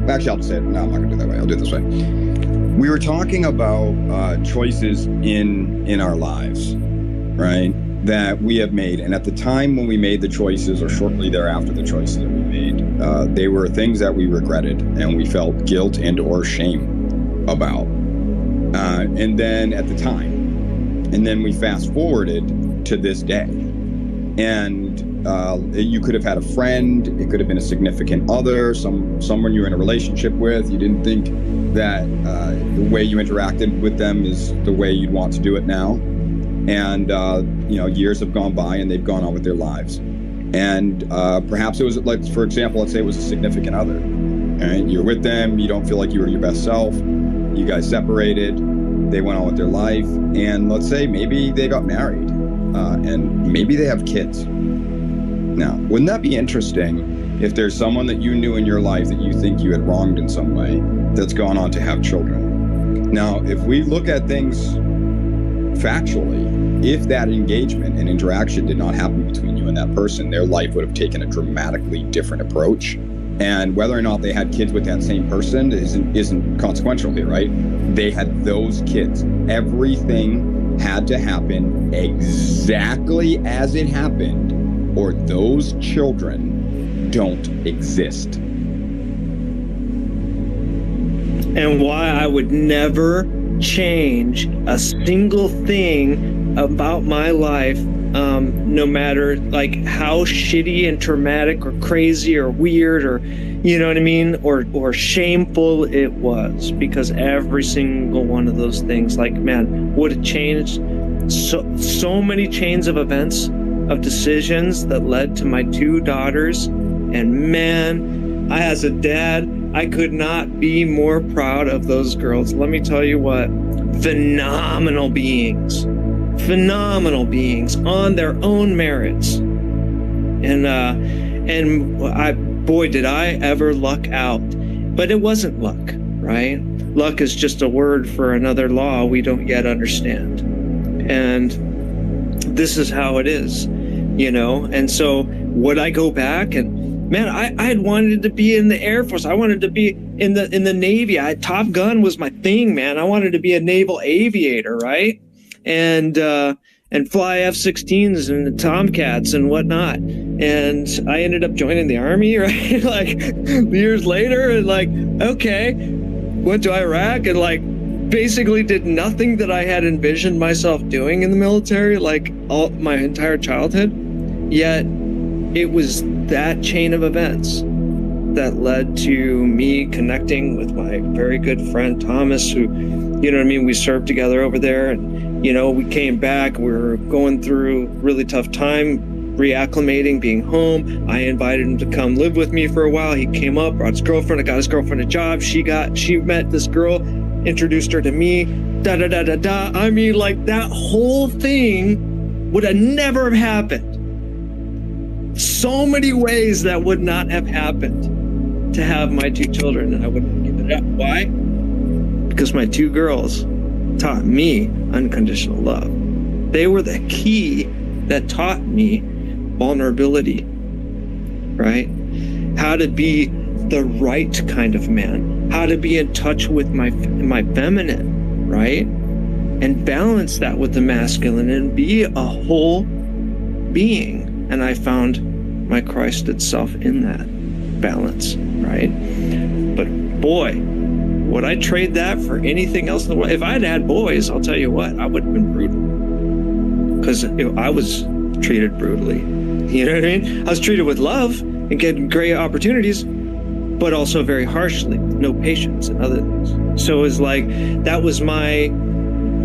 actually, I'll just say it. No, I'm not gonna do it that way. I'll do it this way. We were talking about choices in our lives, right, that we have made. And at the time when we made the choices, or shortly thereafter the choices that we made, they were things that we regretted and we felt guilt and or shame about. And then at the time, and then we fast forwarded to this day. And you could have had a friend, it could have been a significant other, someone you're in a relationship with. You didn't think that the way you interacted with them is the way you'd want to do it now. And years have gone by and they've gone on with their lives. And perhaps it was, like, for example, let's say it was a significant other. Right? You're with them, you don't feel like you were your best self. you guys separated, they went on with their life, and let's say maybe they got married, and maybe they have kids. Now, wouldn't that be interesting if there's someone that you knew in your life that you think you had wronged in some way that's gone on to have children? Now, if we look at things factually, if that engagement and interaction did not happen between you and that person, their life would have taken a dramatically different approach. And whether or not they had kids with that same person isn't consequential here, right? They had those kids. Everything had to happen exactly as it happened, or those children don't exist. And why I would never change a single thing about my life, no matter like how shitty and traumatic or crazy or weird or, you know what I mean, or shameful it was, because every single one of those things, like, man, would have changed so many chains of events, of decisions that led to my 2 daughters. And man, as a dad, I could not be more proud of those girls. Let me tell you what, phenomenal beings on their own merits. And boy, did I ever luck out. But it wasn't luck, right? Luck is just a word for another law we don't yet understand. And this is how it is, you know? And so would I go back and, man, I had wanted to be in the Air Force. I wanted to be in the Navy. Top Gun was my thing, man. I wanted to be a naval aviator, right? And fly F-16s and Tomcats and whatnot. And I ended up joining the Army, right? Like years later, and like, okay, went to Iraq and like basically did nothing that I had envisioned myself doing in the military, like all my entire childhood. Yet it was that chain of events that led to me connecting with my very good friend Thomas, who, you know what I mean, we served together over there. And, you know, we came back, we were going through a really tough time, reacclimating, being home. I invited him to come live with me for a while. He came up, brought his girlfriend. I got his girlfriend a job. She met this girl, introduced her to me, da-da-da-da-da. I mean, like, that whole thing would have never have happened. So many ways that would not have happened to have my 2 children, and I wouldn't give it up. Why? Because my 2 girls taught me unconditional love. They were the key that taught me vulnerability, right? How to be the right kind of man, how to be in touch with my feminine, right? And balance that with the masculine and be a whole being. And I found my Christ itself in that balance, right? But boy, would I trade that for anything else in the world? If I'd had boys, I'll tell you what, I would have been brutal. Because I was treated brutally. You know what I mean? I was treated with love and getting great opportunities, but also very harshly, with no patience and other things. So it was like, that was my,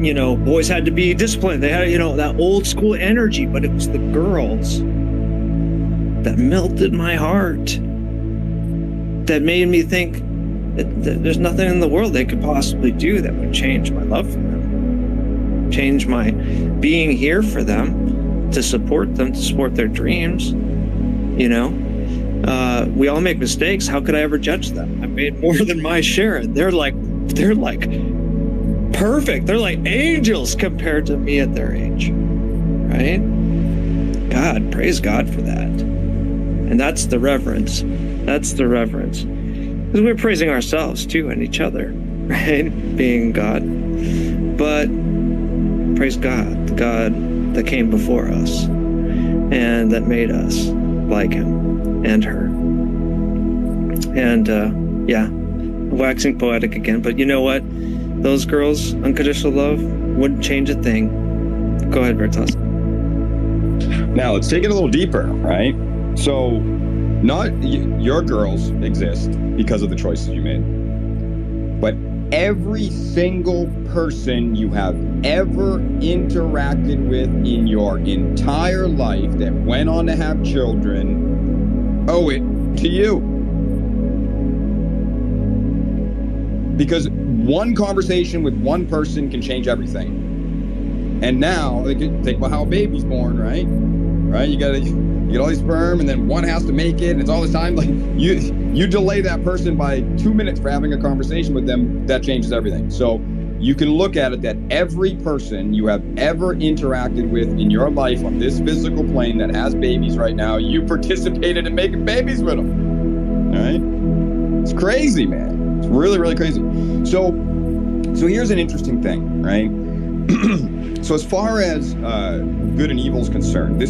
you know, boys had to be disciplined. They had, you know, that old school energy, but it was the girls that melted my heart, that made me think that there's nothing in the world they could possibly do that would change my love for them, change my being here for them, to support them, to support their dreams. You know, we all make mistakes. How could I ever judge them? I made more than my share. They're like perfect. They're like angels compared to me at their age, right? God, praise God for that. And that's the reverence. That's the reverence. Because we're praising ourselves too and each other, right? Being God. But praise God, the God that came before us and that made us like him and her. And yeah, waxing poetic again. But you know what? Those girls, unconditional love, wouldn't change a thing. Go ahead, Veritas. Now let's take it a little deeper, right? So, not your girls exist because of the choices you made, but every single person you have ever interacted with in your entire life that went on to have children owe it to you. Because one conversation with one person can change everything. And now think about how a baby's born, right? You get all these sperm, and then one has to make it, and it's all this time. Like you delay that person by 2 minutes for having a conversation with them, that changes everything. So you can look at it that every person you have ever interacted with in your life on this physical plane that has babies right now, you participated in making babies with them. All right? It's crazy, man. It's really, really crazy. So here's an interesting thing, right? So as far as good and evil is concerned,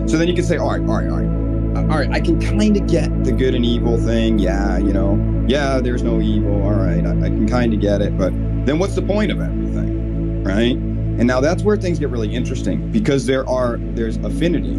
so then you can say, all right, I can kind of get the good and evil thing. Yeah, there's no evil. All right, I can kind of get it. But then what's the point of everything, right? And now that's where things get really interesting, because there's affinity.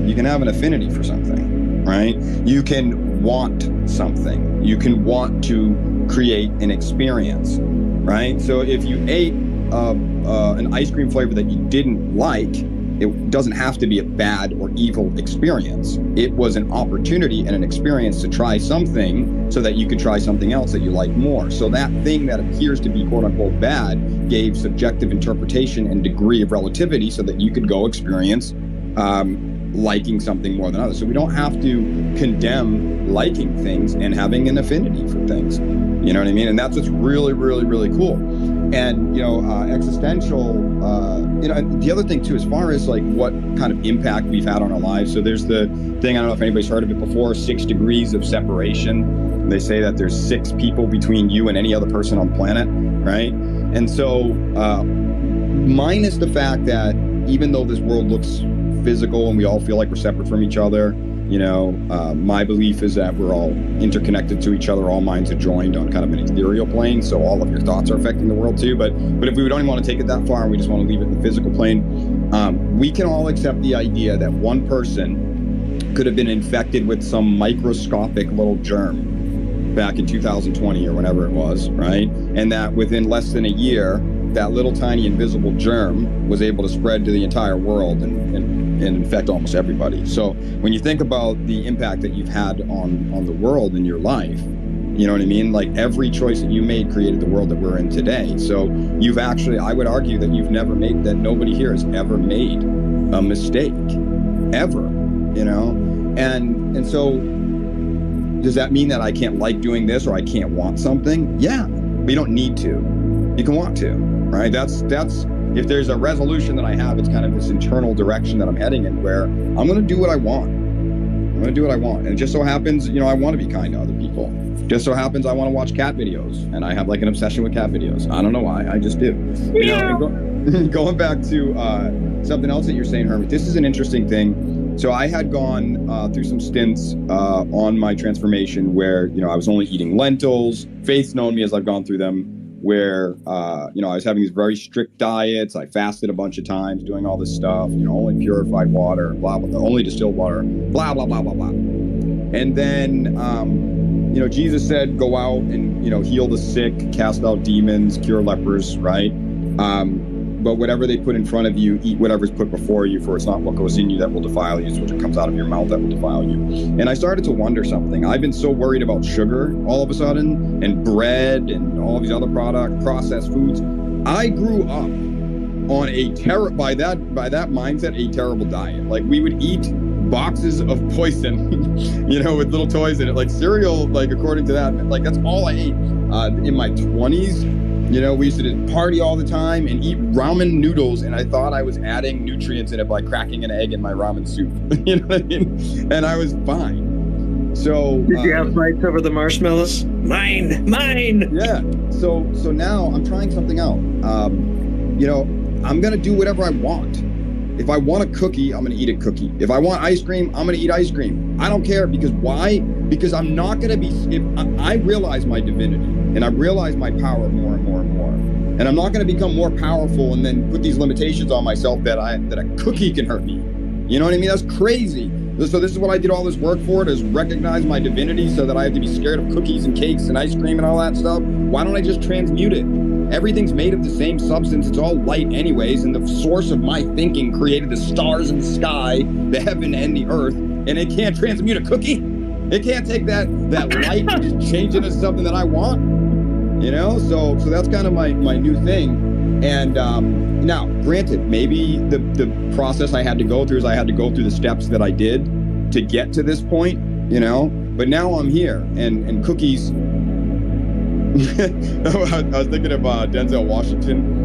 You can have an affinity for something, right? You can want something. You can want to create an experience, right? So if you ate an ice cream flavor that you didn't like, it doesn't have to be a bad or evil experience. It was an opportunity and an experience to try something so that you could try something else that you like more. So that thing that appears to be quote unquote bad gave subjective interpretation and degree of relativity so that you could go experience liking something more than others. So we don't have to condemn liking things and having an affinity for things. You know what I mean? And that's what's really, really, really cool. And, existential, and the other thing too, as far as like what kind of impact we've had on our lives. So there's the thing, I don't know if anybody's heard of it before, 6 degrees of separation. They say that there's 6 people between you and any other person on the planet, right? And so minus the fact that even though this world looks physical and we all feel like we're separate from each other, my belief is that we're all interconnected to each other. All minds are joined on kind of an ethereal plane, so all of your thoughts are affecting the world too. But if we don't even want to take it that far and we just want to leave it in the physical plane, we can all accept the idea that one person could have been infected with some microscopic little germ back in 2020 or whenever it was, right? And that within less than a year, that little tiny invisible germ was able to spread to the entire world and infect almost everybody. So when you think about the impact that you've had on the world in your life, you know what I mean? Like every choice that you made created the world that we're in today. So you've actually, I would argue that that nobody here has ever made a mistake, ever, And so does that mean that I can't like doing this or I can't want something? Yeah, but you don't need to. You can want to, right? That's if there's a resolution that I have, it's kind of this internal direction that I'm heading in where I'm going to do what I want. I'm going to do what I want. And it just so happens, I want to be kind to other people. Just so happens I want to watch cat videos, and I have like an obsession with cat videos. I don't know why, I just do. Going back to something else that you're saying, Hermit, this is an interesting thing. So I had gone through some stints on my transformation where, I was only eating lentils. Faith's known me as I've gone through them, where, I was having these very strict diets. I fasted a bunch of times, doing all this stuff, only purified water, blah, blah, blah, only distilled water, blah, blah, blah, blah, blah. And then, Jesus said, go out and, heal the sick, cast out demons, cure lepers, right? But whatever they put in front of you, eat whatever's put before you, for it's not what goes in you that will defile you, it's what comes out of your mouth that will defile you. And I started to wonder something. I've been so worried about sugar all of a sudden, and bread and all these other processed foods. I grew up on by that mindset, a terrible diet. Like we would eat boxes of poison, with little toys in it, like cereal, like according to that, like that's all I ate. In my 20s, we used to party all the time and eat ramen noodles, and I thought I was adding nutrients in it by cracking an egg in my ramen soup. You know what I mean? And I was fine. So did you have fights over the marshmallows? Mine. Yeah. So now I'm trying something out. I'm gonna do whatever I want. If I want a cookie, I'm gonna eat a cookie. If I want ice cream, I'm gonna eat ice cream. I don't care, because why? Because I'm not gonna be. If I realize my divinity and I realize my power more and more and more, and I'm not gonna become more powerful and then put these limitations on myself that a cookie can hurt me. You know what I mean? That's crazy. So this is what I did all this work for, to recognize my divinity, so that I have to be scared of cookies and cakes and ice cream and all that stuff. Why don't I just transmute it? Everything's made of the same substance. It's all light anyways, and the source of my thinking created the stars in the sky, the heaven and the earth, and it can't transmute a cookie? It can't take that light and just change it into something that I want? You know, so that's kind of my new thing. And now, granted, maybe the process I had to go through is I had to go through the steps that I did to get to this point, you know. But now I'm here, and cookies. I was thinking of Denzel Washington.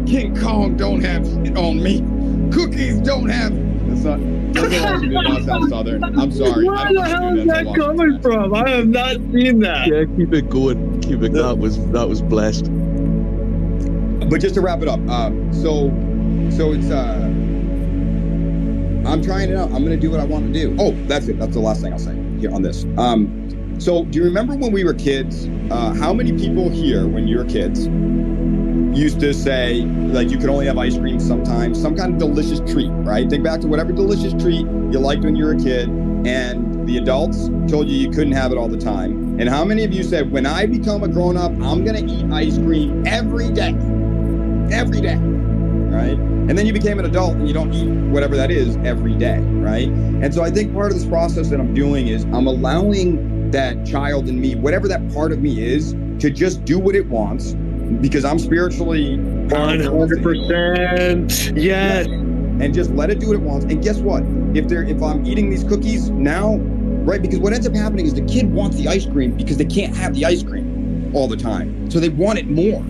King Kong don't have shit on me. Cookies don't have. That's not. Denzel Washington did not sound Southern. I'm sorry. Where the hell is that coming from? I have not seen that. Yeah, keep it going. Keep it. That was blessed. But just to wrap it up, so it's I'm trying it out. I'm going to do what I want to do. Oh, that's it. That's the last thing I'll say here on this. So do you remember when we were kids, how many people here when you were kids used to say, like, you could only have ice cream sometimes, some kind of delicious treat, right? Think back to whatever delicious treat you liked when you were a kid, and the adults told you you couldn't have it all the time. And how many of you said, when I become a grown-up, I'm going to eat ice cream every day, right? And then you became an adult and you don't eat whatever that is every day, right? And so I think part of this process that I'm doing is I'm allowing that child in me, whatever that part of me is, to just do what it wants, because I'm spiritually 100%. Yes. And just let it do what it wants. And guess what? If I'm eating these cookies now, right? Because what ends up happening is the kid wants the ice cream because they can't have the ice cream all the time. So they want it more.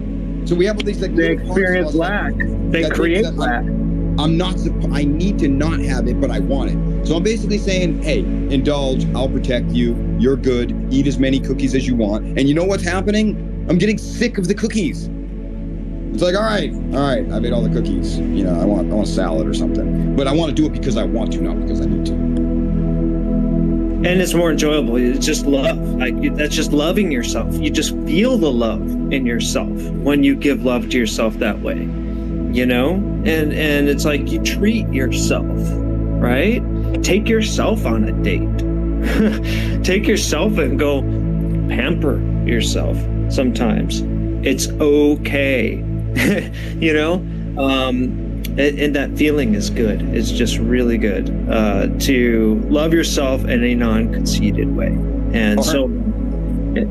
So we have all these, like, they experience lack. They create lack. I need to not have it, but I want it. So I'm basically saying, hey, indulge, I'll protect you, you're good, eat as many cookies as you want. And you know what's happening? I'm getting sick of the cookies. It's like, all right, I've ate all the cookies. You know, I want salad or something. But I want to do it because I want to, not because I need to. And it's more enjoyable. It's just love. That's just loving yourself. You just feel the love in yourself when you give love to yourself that way, you know? And it's like you treat yourself, right? Take yourself on a date. Take yourself and go pamper yourself sometimes. It's okay, you know? And that feeling is good. It's just really good to love yourself in a non-conceited way. And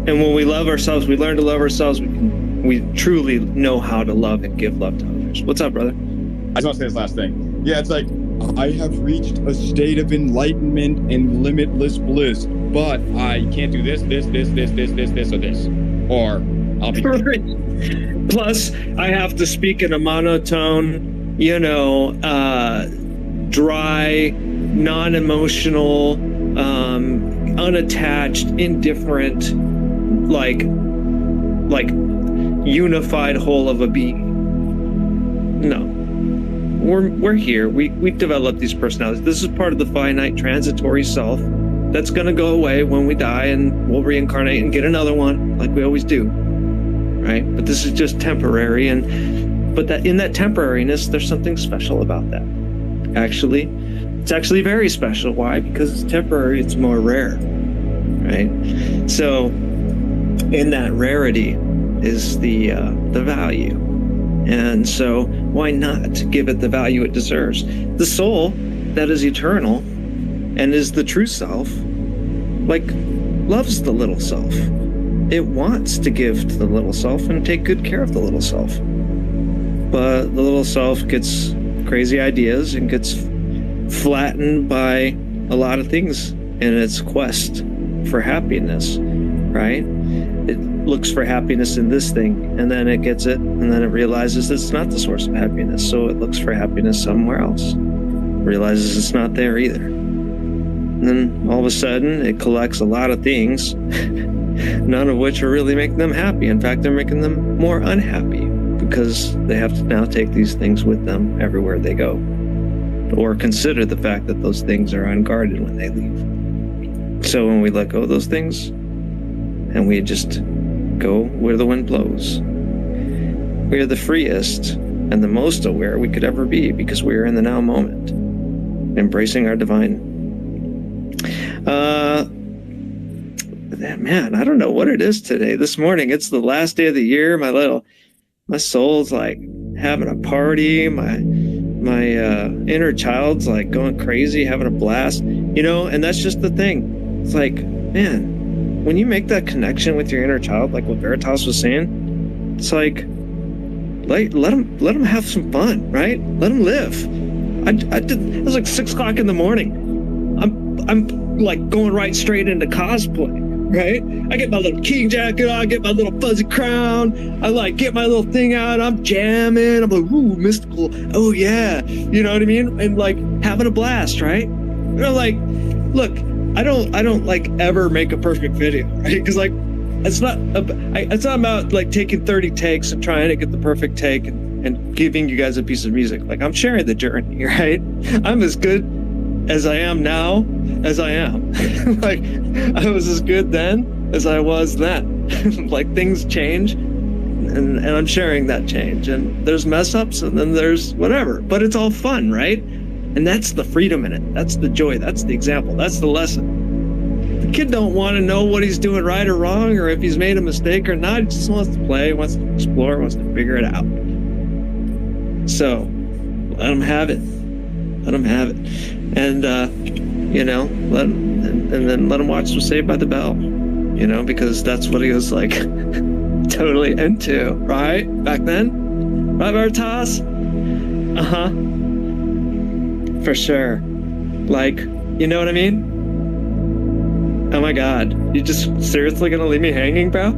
when we love ourselves, we learn to love ourselves. We truly know how to love and give love to others. What's up, brother? I just want to say this last thing. Yeah, it's like, I have reached a state of enlightenment and limitless bliss, but I can't do this, or this. Or I'll be... Plus, I have to speak in a monotone, you know, dry, non-emotional, unattached, indifferent, like unified whole of a being. No, we're here. We develop these personalities. This is part of the finite transitory self that's going to go away when we die, and we'll reincarnate and get another one, like we always do, right? But this is just temporary, but that in that temporariness, there's something special about that. Actually, it's actually very special. Why? Because it's temporary. It's more rare, right? So, in that rarity is the value, and so why not give it the value it deserves? The soul that is eternal and is the true self, like, loves the little self. It wants to give to the little self and take good care of the little self. But the little self gets crazy ideas and gets flattened by a lot of things in its quest for happiness, right? It looks for happiness in this thing, and then it gets it, and then it realizes it's not the source of happiness, so it looks for happiness somewhere else. Realizes it's not there either. And then all of a sudden, it collects a lot of things, none of which are really making them happy. In fact, they're making them more unhappy because they have to now take these things with them everywhere they go, or consider the fact that those things are unguarded when they leave. So when we let go of those things and we just go where the wind blows, we are the freest and the most aware we could ever be, because we are in the now moment, embracing our divine. Man, I don't know what it is today. This morning, it's the last day of the year. My soul's like having a party. My inner child's like going crazy, having a blast, you know. And that's just the thing. It's like, man, when you make that connection with your inner child, like what Veritas was saying, it's like let them have some fun, right? Let them live. I did. It was like 6 o'clock in the morning. I'm like going right straight into cosplay, right? I get my little king jacket on, I get my little fuzzy crown, I like get my little thing out, I'm jamming, I'm like, ooh, mystical, oh yeah, you know what I mean? And like having a blast, right? And I'm like, look, I don't like ever make a perfect video, right? Because like it's not about like taking 30 takes and trying to get the perfect take and giving you guys a piece of music. Like I'm sharing the journey, right? I'm as good as I am now as I am. Like I was as good then as I was then. Like things change and I'm sharing that change, and there's mess ups and then there's whatever, but it's all fun, right? And that's the freedom in it. That's the joy. That's the example. That's the lesson. The kid don't want to know what he's doing right or wrong, or if he's made a mistake or not. He just wants to play, wants to explore, wants to figure it out. So let him have it. Let him have it. And, you know, and then let him watch some Saved by the Bell, you know, because that's what he was like totally into, right? Back then? Right, Veritas? Uh-huh. For sure. Like, you know what I mean? Oh my God. You just seriously gonna leave me hanging, bro?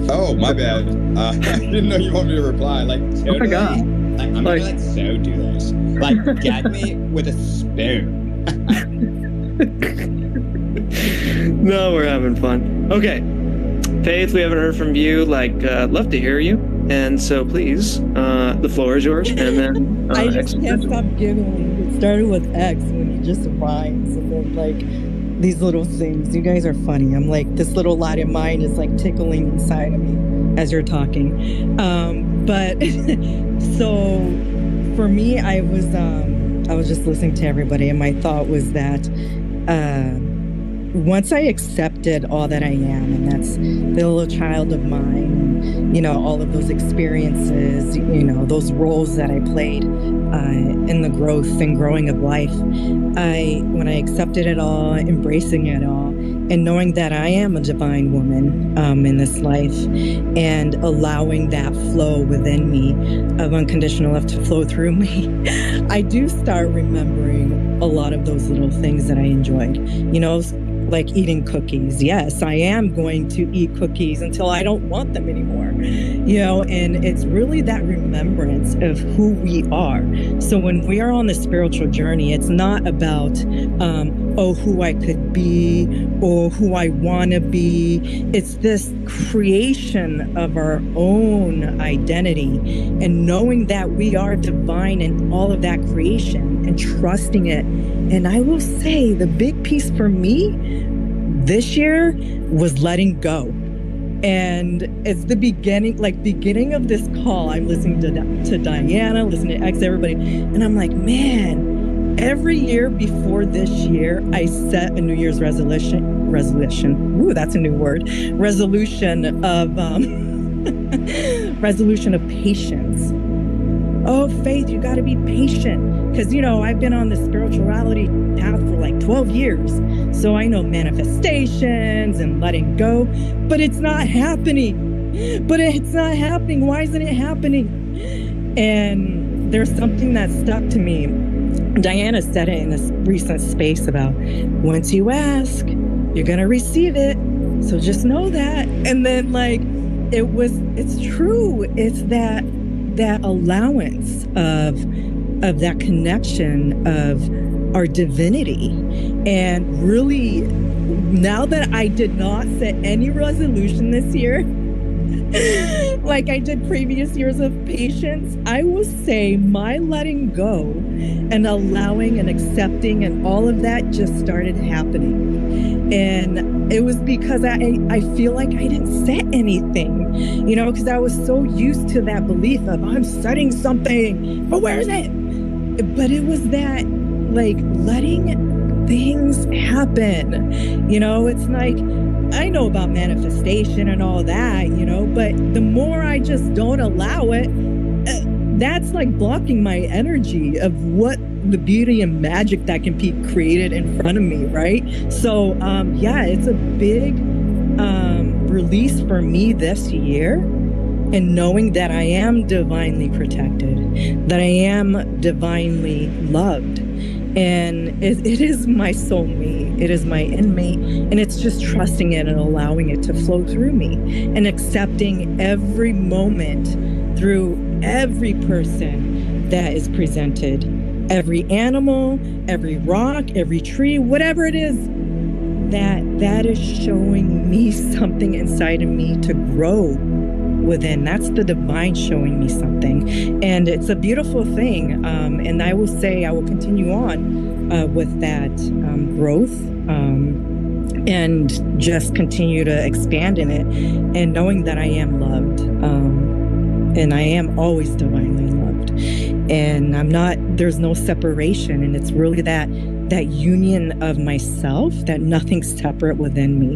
Oh, my bad. I didn't know you wanted me to reply. Like, totally, oh my God. Like, I'm gonna let So do this. Like, gag me with a spoon. No, we're having fun. Okay. Faith, we haven't heard from you. Like, love to hear you. And so please, the floor is yours. And then I just can't stop giggling. It started with X when he just rhymes, and then like these little things. You guys are funny. I'm like, this little Latin mind is like tickling inside of me as you're talking. But so for me, I was just listening to everybody, and my thought was that once I accepted all that I am, and that's the little child of mine, and, you know, all of those experiences, you know, those roles that I played in the growth and growing of life, when I accepted it all, embracing it all, and knowing that I am a divine woman in this life, and allowing that flow within me of unconditional love to flow through me, I do start remembering a lot of those little things that I enjoyed, you know, like eating cookies. Yes, I am going to eat cookies until I don't want them anymore, you know, and it's really that remembrance of who we are. So when we are on the spiritual journey, it's not about, who I could be or who I want to be. It's this creation of our own identity and knowing that we are divine in all of that creation and trusting it. And I will say the big piece for me this year was letting go. And it's the beginning of this call. I'm listening to Diana, listening to X, everybody. And I'm like, man, every year before this year, I set a New Year's resolution. Ooh, that's a new word. Resolution of patience. Oh, Faith, you got to be patient. Because, you know, I've been on the spirituality path for like 12 years. So I know manifestations and letting go, but it's not happening. Why isn't it happening? And there's something that stuck to me. Diana said it in this recent space about once you ask, you're going to receive it. So just know that. And then like, it's true. It's that allowance of that connection of our divinity. And really, now that I did not set any resolution this year, like I did previous years of patience, I will say my letting go and allowing and accepting and all of that just started happening. And it was because I feel like I didn't set anything, you know, because I was so used to that belief of I'm setting something, but where is it? But it was that like letting things happen, you know. It's like I know about manifestation and all that, you know, but the more I just don't allow it, that's like blocking my energy of what the beauty and magic that can be created in front of me, right? So yeah, it's a big release for me this year, and knowing that I am divinely protected, that I am divinely loved. And it is my soulmate, it is my inmate, and it's just trusting it and allowing it to flow through me and accepting every moment through every person that is presented, every animal, every rock, every tree, whatever it is, that is showing me something inside of me to grow within. That's the divine showing me something, and it's a beautiful thing. And I will say I will continue on with that growth and just continue to expand in it, and knowing that I am loved, and I am always divinely loved, and there's no separation, and it's really that union of myself, that nothing's separate within me,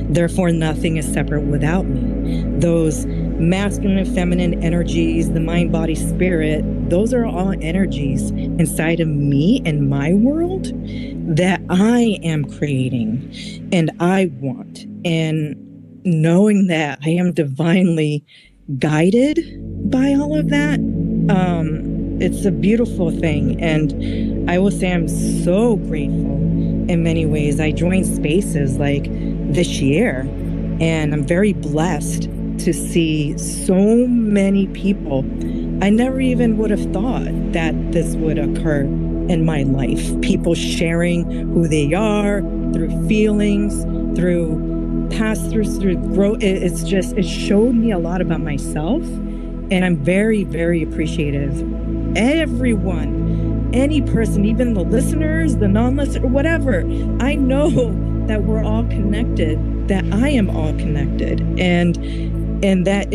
therefore nothing is separate without me. Those masculine and feminine energies, the mind, body, spirit, those are all energies inside of me and my world that I am creating and I want. And knowing that I am divinely guided by all of that, it's a beautiful thing. And I will say I'm so grateful in many ways. I joined spaces like this year, and I'm very blessed to see so many people. I never even would have thought that this would occur in my life. People sharing who they are through feelings, through pass-throughs, through growth. It showed me a lot about myself, and I'm very, very appreciative. Everyone, any person, even the listeners, the non-listeners, whatever, I know that we're all connected, that I am all connected, and that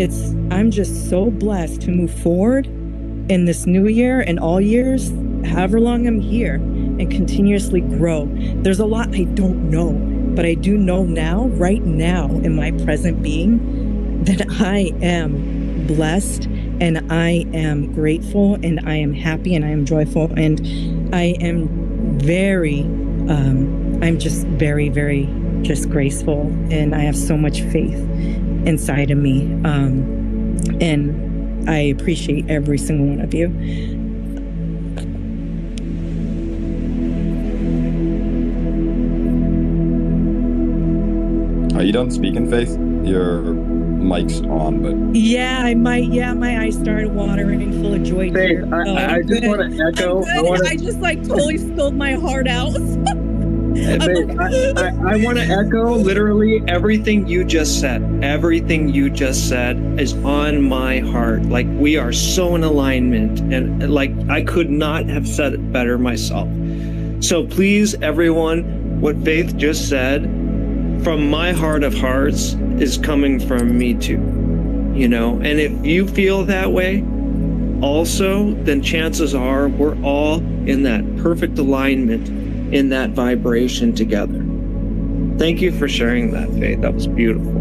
I'm just so blessed to move forward in this new year and all years, however long I'm here, and continuously grow. There's a lot I don't know, but I do know now, right now, in my present being, that I am blessed, and I am grateful, and I am happy, and I am joyful, and I am I'm just very, very just graceful, and I have so much faith inside of me, and I appreciate every single one of you. Are you done speaking, Faith? Your mic's on, but yeah, my eyes started watering, full of joy. Faith, I just want to echo. I just totally spilled my heart out. I want to echo literally everything you just said. Everything you just said is on my heart. Like, we are so in alignment, and like I could not have said it better myself. So please, everyone, what Faith just said from my heart of hearts is coming from me too. You know, and if you feel that way also, then chances are we're all in that perfect alignment, in that vibration together. Thank you for sharing that, Faith. That was beautiful.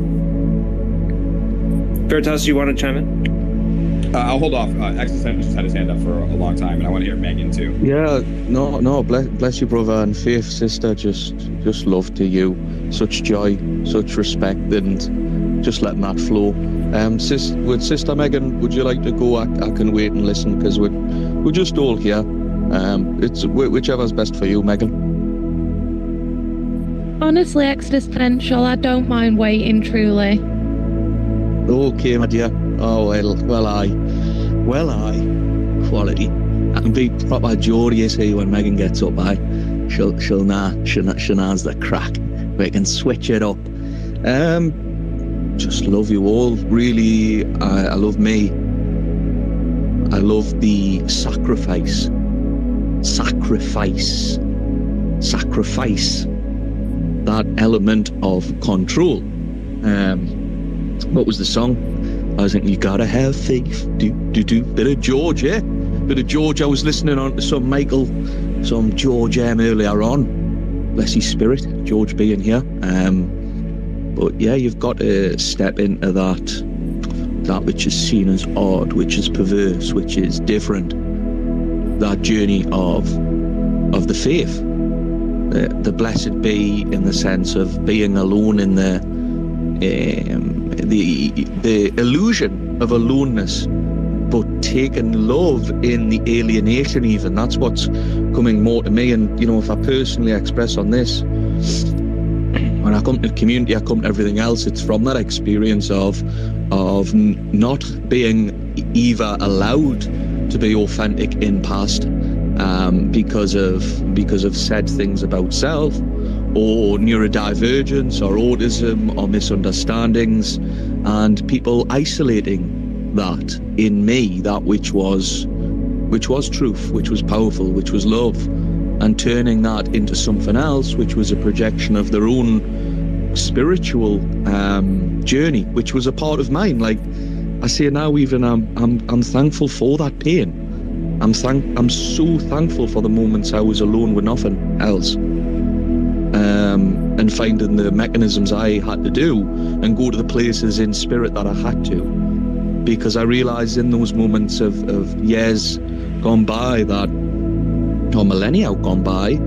Veritas, you want to chime in? I'll hold off. Existential just had his hand up for a long time, and I want to hear Megan too. Yeah, no, bless you, brother, and Faith, sister, just love to you. Such joy, such respect, and just letting that flow. With Sister Megan, would you like to go? I can wait and listen, because we're just all here. It's whichever's best for you, Megan. Honestly, existential, I don't mind waiting, truly. Okay, my dear. Oh, well, I. Quality. I can be proper joyous here when Megan gets up, She'll now's the crack. We can switch it up. Just love you all. Really, I love me. I love the sacrifice. That element of control. What was the song? I was thinking, you gotta have faith. Bit of George, yeah? Bit of George. I was listening on to some George earlier on. Bless his spirit, George being here. But yeah, you've got to step into that which is seen as odd, which is perverse, which is different. That journey of the faith. The blessed be, in the sense of being alone in the illusion of aloneness, but taking love in the alienation. Even that's what's coming more to me. And you know, if I personally express on this, when I come to the community, I come to everything else. It's from that experience of not being either allowed to be authentic in past because of said things about self, or neurodivergence, or autism, or misunderstandings, and people isolating that in me, that which was truth, which was powerful, which was love, and turning that into something else, which was a projection of their own spiritual journey, which was a part of mine. Like I say now, even I'm thankful for that pain. I'm so thankful for the moments I was alone with nothing else, and finding the mechanisms I had to do and go to the places in spirit that I had to, because I realized in those moments of years gone by, that, or millennia gone by,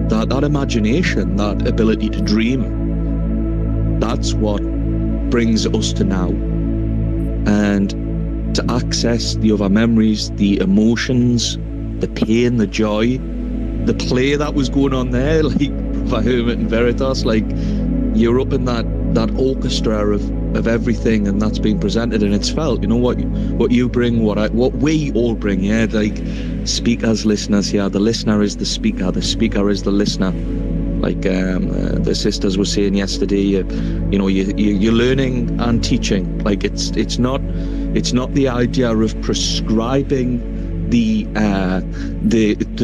that imagination, that ability to dream, that's what brings us to now. And to access the other memories, the emotions, the pain, the joy, the play that was going on there, like by Hermit and Veritas, like you're up in that orchestra of everything, and that's being presented, and it's felt. You know what you bring, what we all bring, yeah. Like speakers, listeners, yeah. The listener is the speaker is the listener. Like the sisters were saying yesterday, you know, you're learning and teaching. Like it's not the idea of prescribing the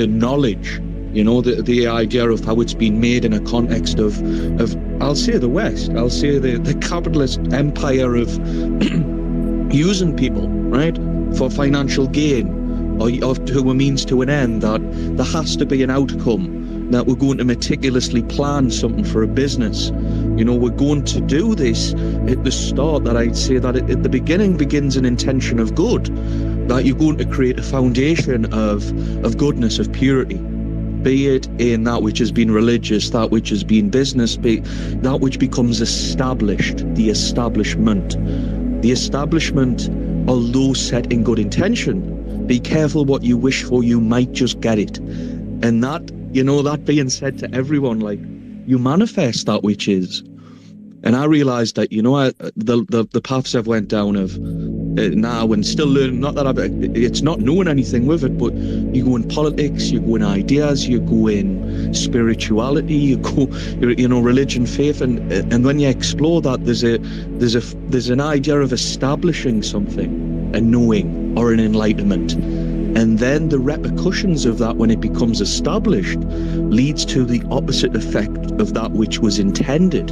knowledge. You know, the idea of how it's been made in a context of I'll say the West, I'll say the capitalist empire of using people, right, for financial gain, or to a means to an end, that there has to be an outcome, that we're going to meticulously plan something for a business. You know, we're going to do this at the start, that I'd say that at the beginning begins an intention of good, that you're going to create a foundation of goodness, of purity, be it in that which has been religious, that which has been business, be that which becomes established, the establishment. The establishment, although set in good intention, be careful what you wish for, you might just get it. And that, you know, that being said to everyone, like, you manifest that which is. And I realized that, you know, the paths I've went down of now, and still learning, not that it's not knowing anything with it, but you go in politics, you go in ideas, you go in spirituality, you go, you know, religion, faith, and when you explore that, there's an idea of establishing something, a knowing or an enlightenment. And then the repercussions of that, when it becomes established, leads to the opposite effect of that which was intended.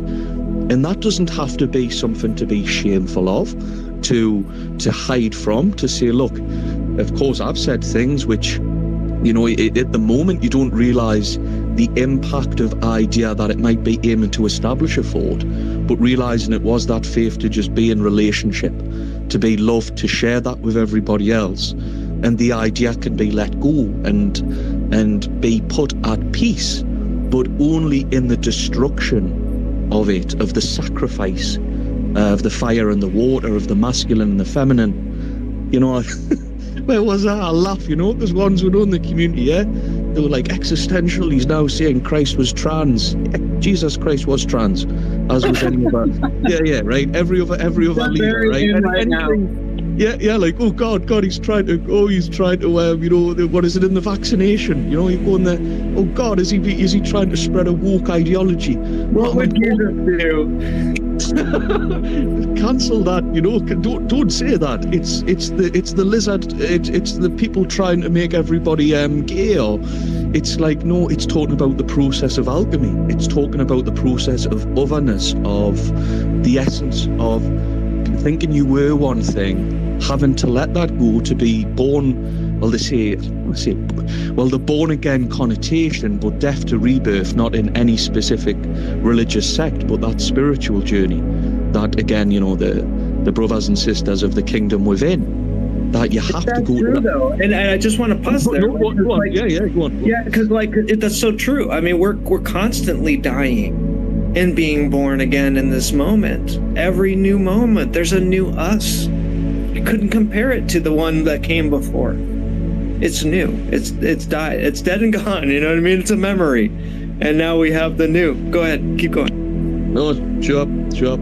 And that doesn't have to be something to be shameful of, to hide from, to say, look, of course I've said things which, you know, at the moment you don't realise the impact of idea that it might be aiming to establish a thought, but realising it was that faith to just be in relationship, to be loved, to share that with everybody else. And the idea can be let go and be put at peace, but only in the destruction of it, of the sacrifice, of the fire and the water, of the masculine and the feminine. You know, where was that? I laugh, you know, because ones who know in the community, yeah, they were like, existential, he's now saying Christ was trans. Jesus Christ was trans, as was any other. Yeah, right. Every other leader, right? Yeah, like, oh God, he's trying to, you know, what is it in the vaccination? You know, you go in there, oh God, is he trying to spread a woke ideology? What would Jesus do? Cancel that, you know. Don't say that. It's the lizard. It's the people trying to make everybody gay. Or it's like, no, it's talking about the process of alchemy. It's talking about the process of otherness, of the essence of thinking you were one thing, having to let that go to be born. Well, they say, the born again connotation, but death to rebirth, not in any specific religious sect, but that spiritual journey. That again, you know, the brothers and sisters of the kingdom within. That you have to go. True, though, and I just want to pause there. Go on. Yeah, go on. Yeah, because like that's so true. I mean, we're constantly dying. and being born again in this moment. Every new moment, there's a new us. You couldn't compare it to the one that came before. It's new. It's died. It's dead and gone. You know what I mean? It's a memory. And now we have the new. Go ahead. Keep going. No, sure.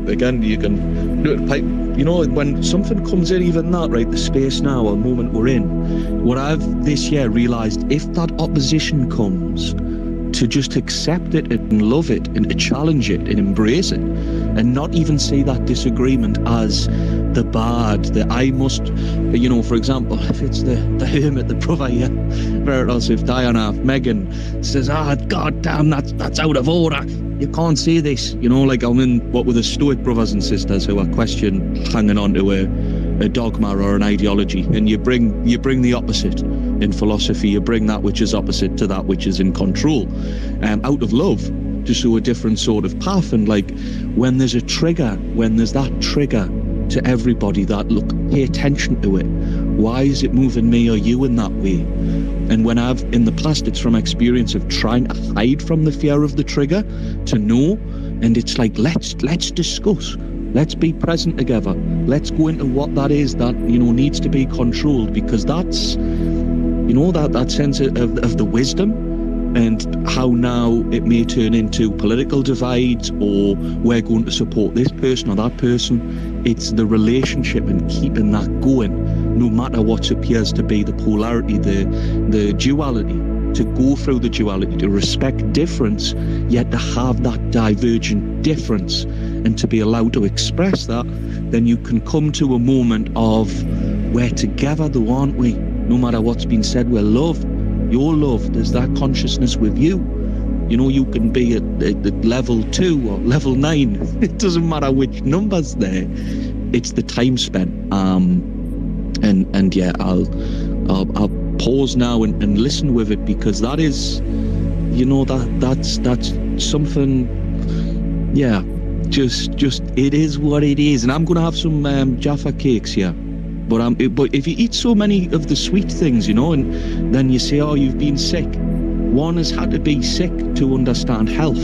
Again, you can do it. You know, when something comes in, even that, right, the space now, or moment we're in, what I've this year realised, if that opposition comes, to just accept it and love it and to challenge it and embrace it and not even see that disagreement as the bad, that I must, you know, for example, if it's the hermit, the brother here, Veritas, if Diana, if Megan says, god damn, that's out of order, you can't say this, you know, like I'm in what with the Stoic brothers and sisters who are hanging on to a dogma or an ideology, and you bring the opposite. In philosophy, you bring that which is opposite to that which is in control, out of love, to show a different sort of path. And like when there's that trigger to everybody, that look, pay attention to it. Why is it moving me or you in that way? And when I've in the past, it's from experience of trying to hide from the fear of the trigger to know, and it's like let's discuss. Let's be present together. Let's go into what that is that, you know, needs to be controlled, because that's, you know, that sense of the wisdom, and how now it may turn into political divides, or we're going to support this person or that person. It's the relationship and keeping that going, no matter what appears to be the polarity, the duality, to go through the duality, to respect difference, yet to have that divergent difference, and to be allowed to express that. Then you can come to a moment of we're together though, aren't we? No matter what's been said, we're loved. You're loved. There's that consciousness with you. You know, you can be at level 2 or level 9. It doesn't matter which number's there. It's the time spent. And yeah, I'll pause now and listen with it, because that is, you know, that's something. Yeah, just it is what it is. And I'm gonna have some Jaffa cakes here. But if you eat so many of the sweet things, you know, and then you say, oh, you've been sick. One has had to be sick to understand health.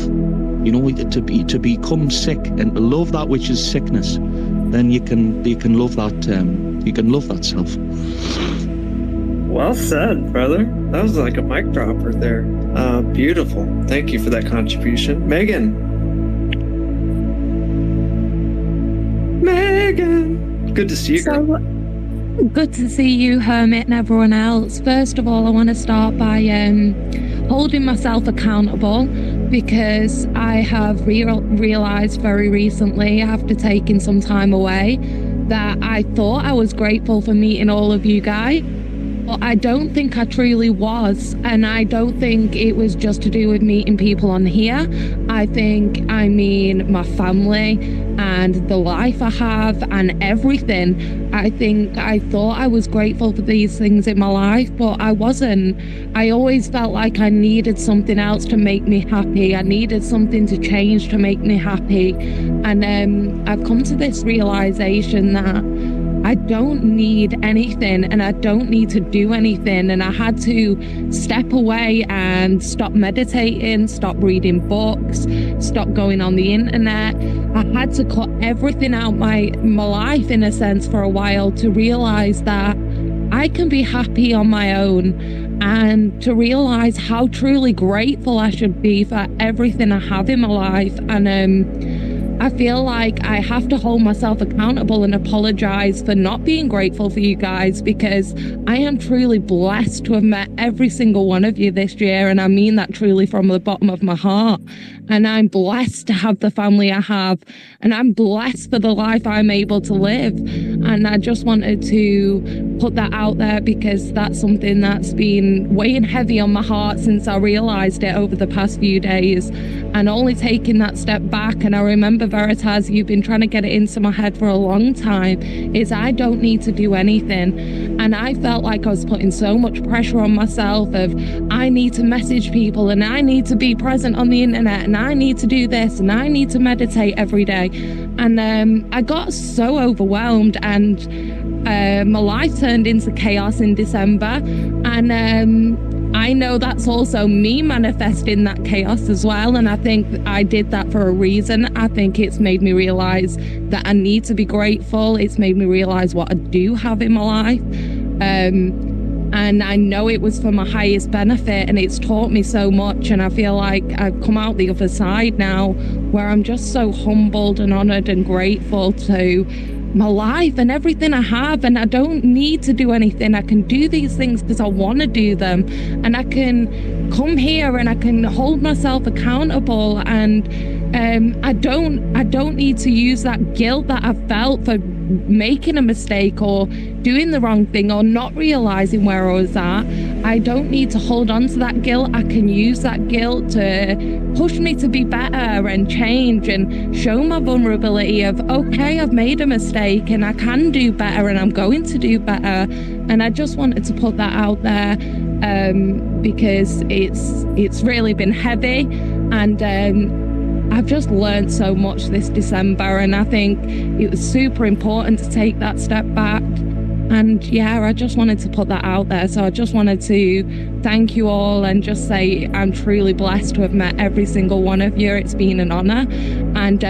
You know, to become sick and to love that which is sickness, then you can love that. You can love that self. Well said, brother. That was like a mic dropper there. Beautiful. Thank you for that contribution, Megan. Good to see you. Good to see you, Hermit, and everyone else. First of all, I want to start by holding myself accountable, because I have realized very recently, after taking some time away, that I thought I was grateful for meeting all of you guys. But I don't think I truly was, and I don't think it was just to do with meeting people on here. I mean my family and the life I have and everything. I thought I was grateful for these things in my life, but I wasn't. I always felt like I needed something else to make me happy. I needed something to change to make me happy. And I've come to this realization that I don't need anything, and I don't need to do anything. And I had to step away and stop meditating, stop reading books, stop going on the internet. I had to cut everything out my life, in a sense, for a while, to realize that I can be happy on my own, and to realize how truly grateful I should be for everything I have in my life. And I feel like I have to hold myself accountable and apologize for not being grateful for you guys, because I am truly blessed to have met every single one of you this year. And I mean that truly from the bottom of my heart. And I'm blessed to have the family I have. And I'm blessed for the life I'm able to live. And I just wanted to put that out there, because that's something that's been weighing heavy on my heart since I realized it over the past few days. And only taking that step back, and I remember, Veritas, you've been trying to get it into my head for a long time, is I don't need to do anything. And I felt like I was putting so much pressure on myself of, I need to message people, and I need to be present on the internet, and I need to do this, and I need to meditate every day. And I got so overwhelmed, and my life turned into chaos in December. And I know that's also me manifesting that chaos as well. And I think I did that for a reason. I think it's made me realize that I need to be grateful. It's made me realize what I do have in my life. And I know it was for my highest benefit, and it's taught me so much. And I feel like I've come out the other side now where I'm just so humbled and honored and grateful to my life and everything I have. And I don't need to do anything. I can do these things because I want to do them. And I can come here and I can hold myself accountable. And I don't need to use that guilt that I felt for making a mistake or doing the wrong thing or not realizing where I was at. I don't need to hold on to that guilt. I can use that guilt to push me to be better and change and show my vulnerability of, okay, I've made a mistake and I can do better and I'm going to do better. And I just wanted to put that out there because it's really been heavy, and I've just learned so much this December, and I think it was super important to take that step back. And yeah, I just wanted to put that out there. So I just wanted to thank you all and just say I'm truly blessed to have met every single one of you. It's been an honor. And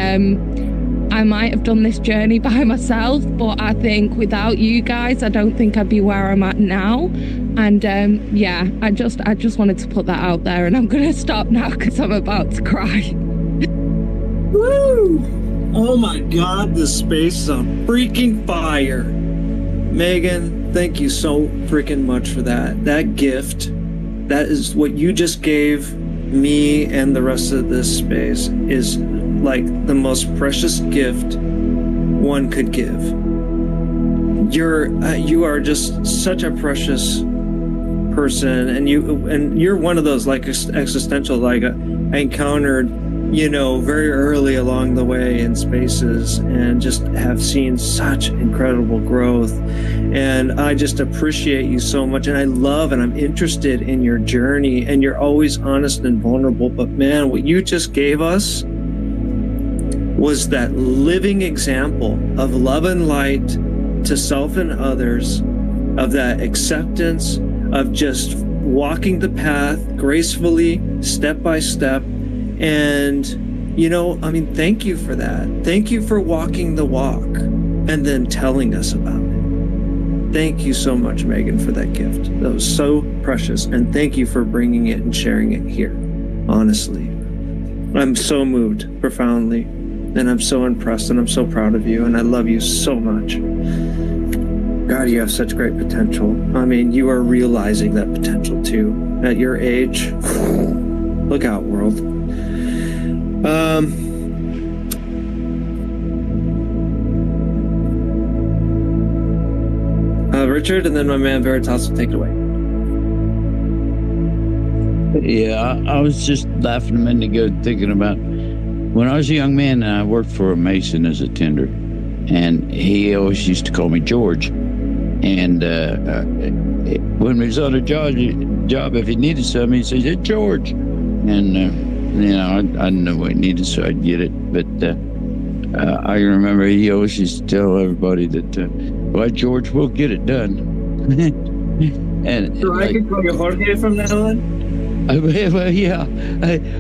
I might have done this journey by myself, but I think without you guys, I don't think I'd be where I'm at now. And yeah, I just wanted to put that out there, and I'm going to stop now because I'm about to cry. Woo! Oh my God, this space is on freaking fire. Megan, thank you so freaking much for that. That gift, that is what you just gave me and the rest of this space, is like the most precious gift one could give. You are just such a precious person, and you're one of those like existential, like I encountered, you know, very early along the way in spaces, and just have seen such incredible growth. And I just appreciate you so much, and I love and I'm interested in your journey, and you're always honest and vulnerable. But man, what you just gave us was that living example of love and light to self and others, of that acceptance, of just walking the path gracefully, step by step. And, you know, I mean, thank you for that. Thank you for walking the walk and then telling us about it. Thank you so much, Megan, for that gift. That was so precious. And thank you for bringing it and sharing it here. Honestly, I'm so moved profoundly, and I'm so impressed, and I'm so proud of you, and I love you so much. God, you have such great potential. I mean, you are realizing that potential too. At your age, look out, world. Richard, and then my man Veritas will take it away. Yeah, I was just laughing a minute ago thinking about when I was a young man, and I worked for a mason as a tender, and he always used to call me George. And when we was on a job, if he needed something, he'd say, "Hey, George." And you know, I didn't know what he needed, so I'd get it. But I remember he always used to tell everybody that, "Well, George, we'll get it done." And so I can call you Jorge from now on? Well, yeah.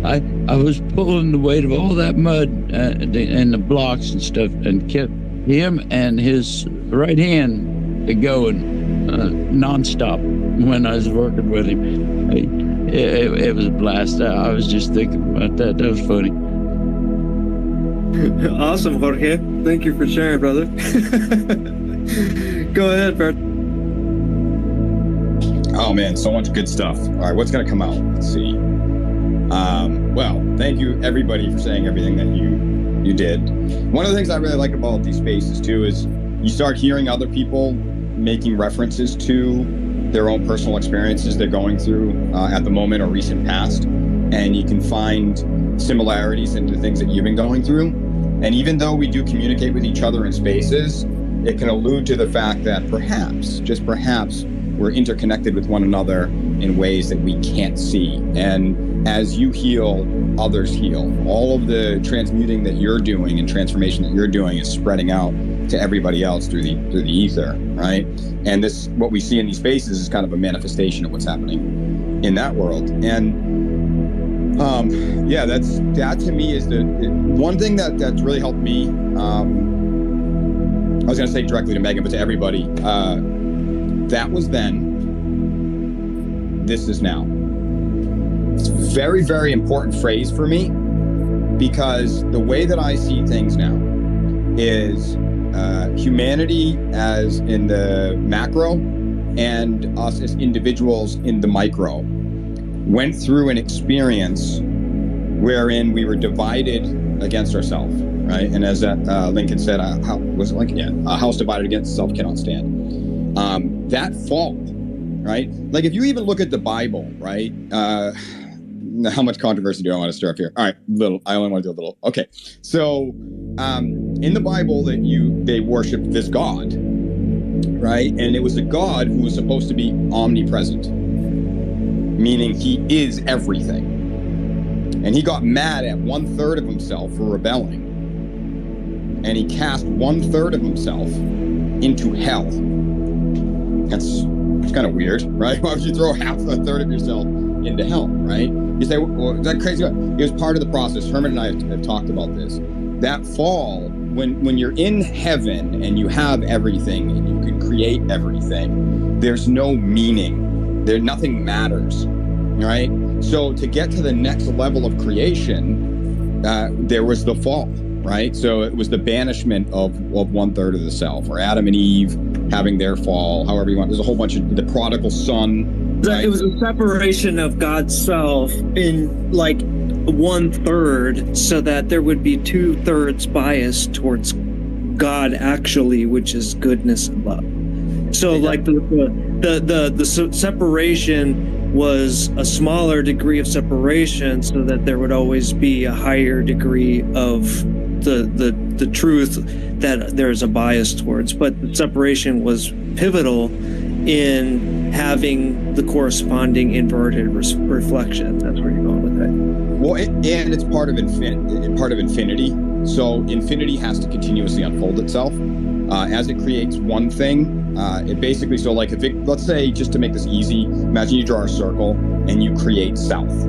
I was pulling the weight of all that mud and the blocks and stuff, and kept him and his right hand going nonstop when I was working with him. It was a blast. I was just thinking about that. That was funny. Awesome, Jorge. Thank you for sharing, brother. Go ahead, Bert. Oh man, so much good stuff. All right, what's gonna come out? Let's see. Well, thank you everybody for saying everything that you did. One of the things I really like about these spaces too is you start hearing other people making references to their own personal experiences they're going through at the moment or recent past, and you can find similarities in the things that you've been going through. And even though we do communicate with each other in spaces, it can allude to the fact that perhaps, just perhaps, we're interconnected with one another in ways that we can't see. And as you heal, others heal. All of the transmuting that you're doing and transformation that you're doing is spreading out to everybody else through the ether, right? And this, what we see in these spaces, is kind of a manifestation of what's happening. in that world. And yeah, that to me is the one thing that's really helped me. I was going to say directly to Megan, but to everybody, that was then, this is now. It's a very, very important phrase for me, because the way that I see things now is humanity as in the macro and us as individuals in the micro went through an experience wherein we were divided against ourselves, right? And as Lincoln said, was it Lincoln? Yeah, a house divided against itself cannot stand. That fall, right? Like if you even look at the Bible, right? How much controversy do I want to stir up here? All right, little. I only want to do a little. Okay, so in the Bible they worshiped this God, right? And it was a God who was supposed to be omnipresent, meaning he is everything. And he got mad at 1/3 of himself for rebelling, and he cast 1/3 of himself into hell. It's kind of weird, right? Why would you throw half a third of yourself into hell, right? You say, well, is that crazy? It was part of the process. Herman and I have talked about this. That fall, when you're in heaven and you have everything and you can create everything, there's no meaning. Nothing matters, right? So to get to the next level of creation, there was the fall, right? So it was the banishment of 1/3 of the self, or Adam and Eve having their fall, however you want. There's a whole bunch of the prodigal son. Right? It was a separation of God's self in like 1/3, so that there would be 2/3 bias towards God actually, which is goodness and love. So like the separation was a smaller degree of separation, so that there would always be a higher degree of the truth that there's a bias towards. But the separation was pivotal in having the corresponding inverted reflection. That's where you're going with that. Well, and it's part of infinity. So infinity has to continuously unfold itself as it creates one thing. It basically, so like if let's say, just to make this easy, imagine you draw a circle and you create south.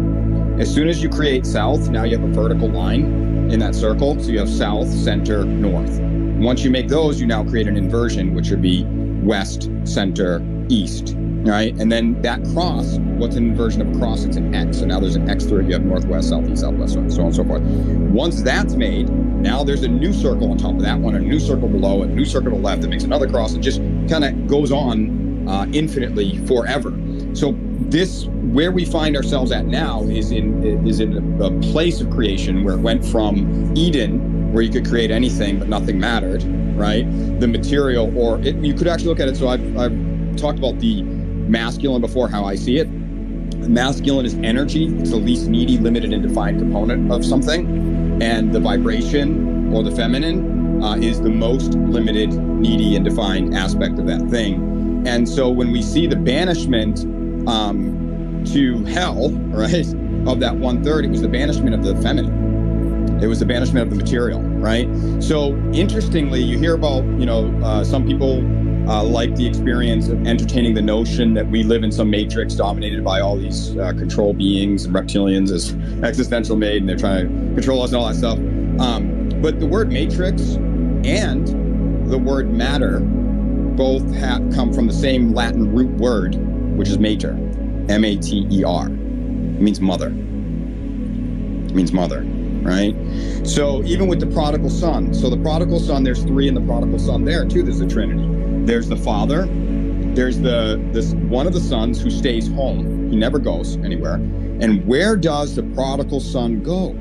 As soon as you create south, now you have a vertical line in that circle. So you have south, center, north. Once you make those, you now create an inversion, which would be west, center, east, right? And then that cross, what's an inversion of a cross? It's an X. So now there's an X through it. You have northwest, southeast, southwest, so on and so forth. Once that's made, now there's a new circle on top of that one, a new circle below, a new circle to the left that makes another cross, and just kind of goes on infinitely forever. So this, where we find ourselves at now, is in a place of creation where it went from Eden, where you could create anything but nothing mattered, right? The material, or you could actually look at it. So I've talked about the masculine before, how I see it. Masculine is energy. It's the least needy, limited, and defined component of something. And the vibration, or the feminine, is the most limited, needy, and defined aspect of that thing. And so when we see the banishment to hell, right, of that 1/3, it was the banishment of the feminine. It was the banishment of the material, right? So interestingly, you hear about, some people like the experience of entertaining the notion that we live in some matrix dominated by all these control beings and reptilians, as existential made, and they're trying to control us and all that stuff. But the word matrix and the word matter both come from the same Latin root word, which is mater, M-A-T-E-R. It means mother. It means mother. Right? So even with the prodigal son, there's 3 in the prodigal son there too. There's the Trinity. There's the father. There's this one of the sons who stays home. He never goes anywhere. And where does the prodigal son go?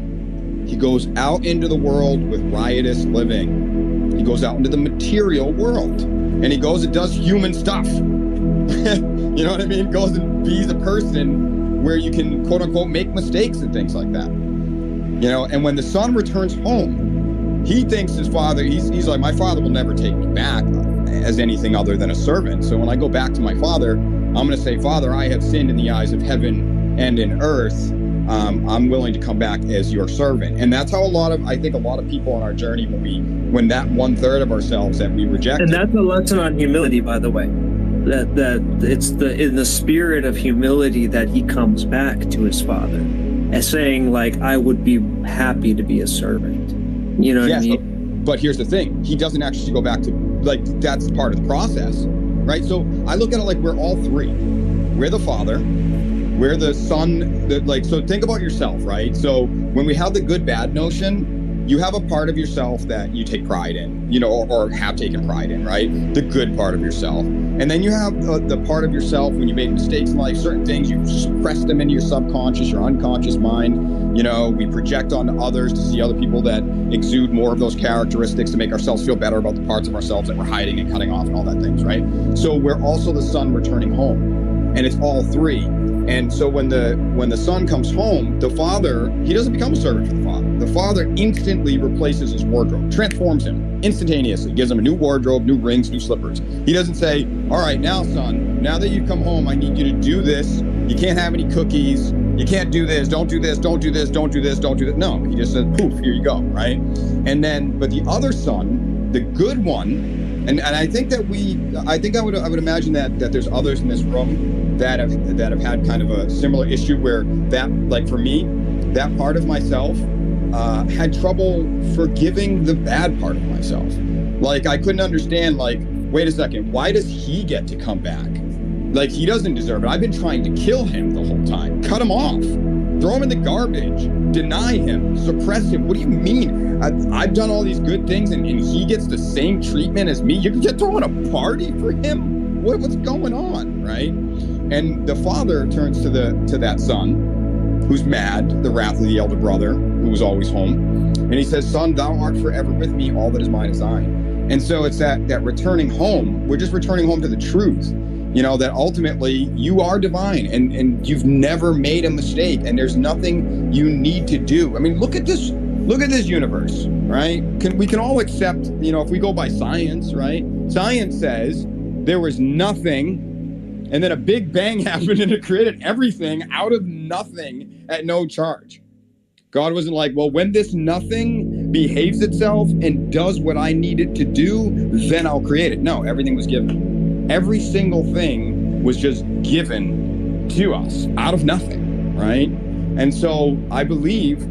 He goes out into the world with riotous living. He goes out into the material world, and he goes and does human stuff. You know what I mean? Goes and be's a person where you can, quote unquote, make mistakes and things like that. And when the son returns home, he thinks his father, he's like, my father will never take me back as anything other than a servant. So when I go back to my father, I'm going to say, Father, I have sinned in the eyes of heaven and in earth. I'm willing to come back as your servant. And that's how I think a lot of people on our journey, when that 1/3 of ourselves that we reject. And that's a lesson on humility, by the way. that it's in the spirit of humility that he comes back to his father and saying, like, I would be happy to be a servant. You know what I mean? But here's the thing. He doesn't actually go back to, like, that's part of the process, right? So I look at it like we're all three. We're the father, we're the son, so think about yourself, right? So when we have the good bad notion, you have a part of yourself that you take pride in, you know, or have taken pride in, right? The good part of yourself. And then you have the part of yourself when you made mistakes in life, certain things, you suppress them into your subconscious, your unconscious mind. You know, we project onto others to see other people that exude more of those characteristics to make ourselves feel better about the parts of ourselves that we're hiding and cutting off and all that things, right? So we're also the son returning home, and it's all three. And so when the son comes home, the father, he doesn't become a servant for the father. The father instantly replaces his wardrobe, transforms him instantaneously, gives him a new wardrobe, new rings, new slippers. He doesn't say, all right, now son, now that you've come home, I need you to do this. You can't have any cookies. You can't do this. Don't do this. Don't do this. Don't do this. Don't do that. No, he just says, poof, here you go, right? And then, but the other son, the good one, and I think that I would imagine that there's others in this room that have had kind of a similar issue where that, like for me, that part of myself had trouble forgiving the bad part of myself. Like I couldn't understand, like, wait a second, why does he get to come back? Like he doesn't deserve it. I've been trying to kill him the whole time, cut him off, throw him in the garbage, deny him, suppress him. What do you mean? I've done all these good things and he gets the same treatment as me. You're throwing a party for him? What's going on, right? And the father turns to that son who's mad, the wrath of the elder brother who was always home. And he says, son, thou art forever with me. All that is mine is thine. And so it's that returning home. We're just returning home to the truth. You know, that ultimately you are divine and you've never made a mistake and there's nothing you need to do. I mean, look at this universe, right? We can all accept, you know, if we go by science, right? Science says there was nothing and then a big bang happened and it created everything out of nothing at no charge. God wasn't like, well, when this nothing behaves itself and does what I need it to do, then I'll create it. No, everything was given. Every single thing was just given to us out of nothing, right? And so I believe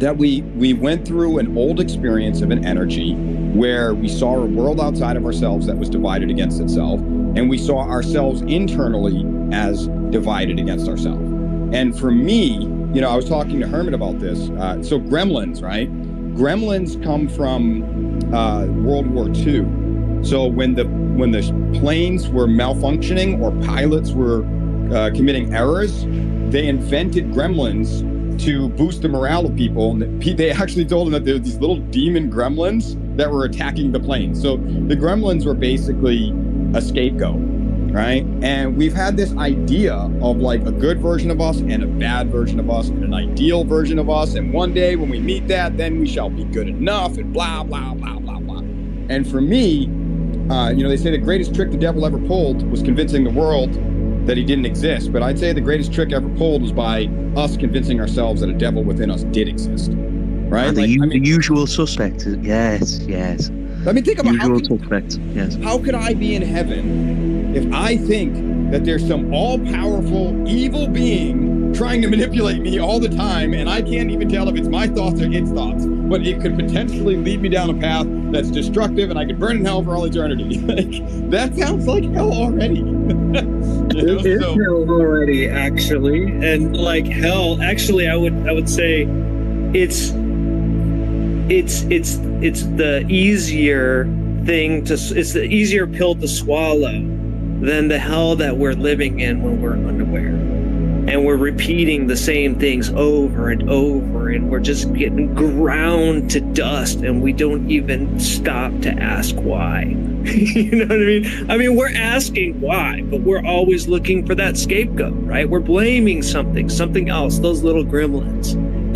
that we went through an old experience of an energy where we saw a world outside of ourselves that was divided against itself, and we saw ourselves internally as divided against ourselves. And for me, you know, I was talking to Hermit about this. So gremlins, right? Gremlins come from World War II. So when the planes were malfunctioning or pilots were committing errors, they invented gremlins to boost the morale of people. And they actually told them that there were these little demon gremlins that were attacking the planes. So the gremlins were basically a scapegoat, right? And we've had this idea of like a good version of us and a bad version of us and an ideal version of us. And one day when we meet that, then we shall be good enough and blah, blah, blah, blah, blah. And for me, you know, they say the greatest trick the devil ever pulled was convincing the world that he didn't exist. But I'd say the greatest trick ever pulled was by us convincing ourselves that a devil within us did exist, right? And the usual suspect. Yes. I mean, think about yes. How could I be in heaven if I think that there's some all-powerful evil being trying to manipulate me all the time, and I can't even tell if it's my thoughts or its thoughts, but it could potentially lead me down a path that's destructive and I could burn in hell for all eternity. Like, that sounds like hell already. It is hell already, actually. And like hell, actually, I would say it's the easier thing it's the easier pill to swallow than the hell that we're living in when we're unaware. And we're repeating the same things over and over, and we're just getting ground to dust, and we don't even stop to ask why. You know what I mean? I mean, we're asking why, but we're always looking for that scapegoat, right? We're blaming something else, those little gremlins.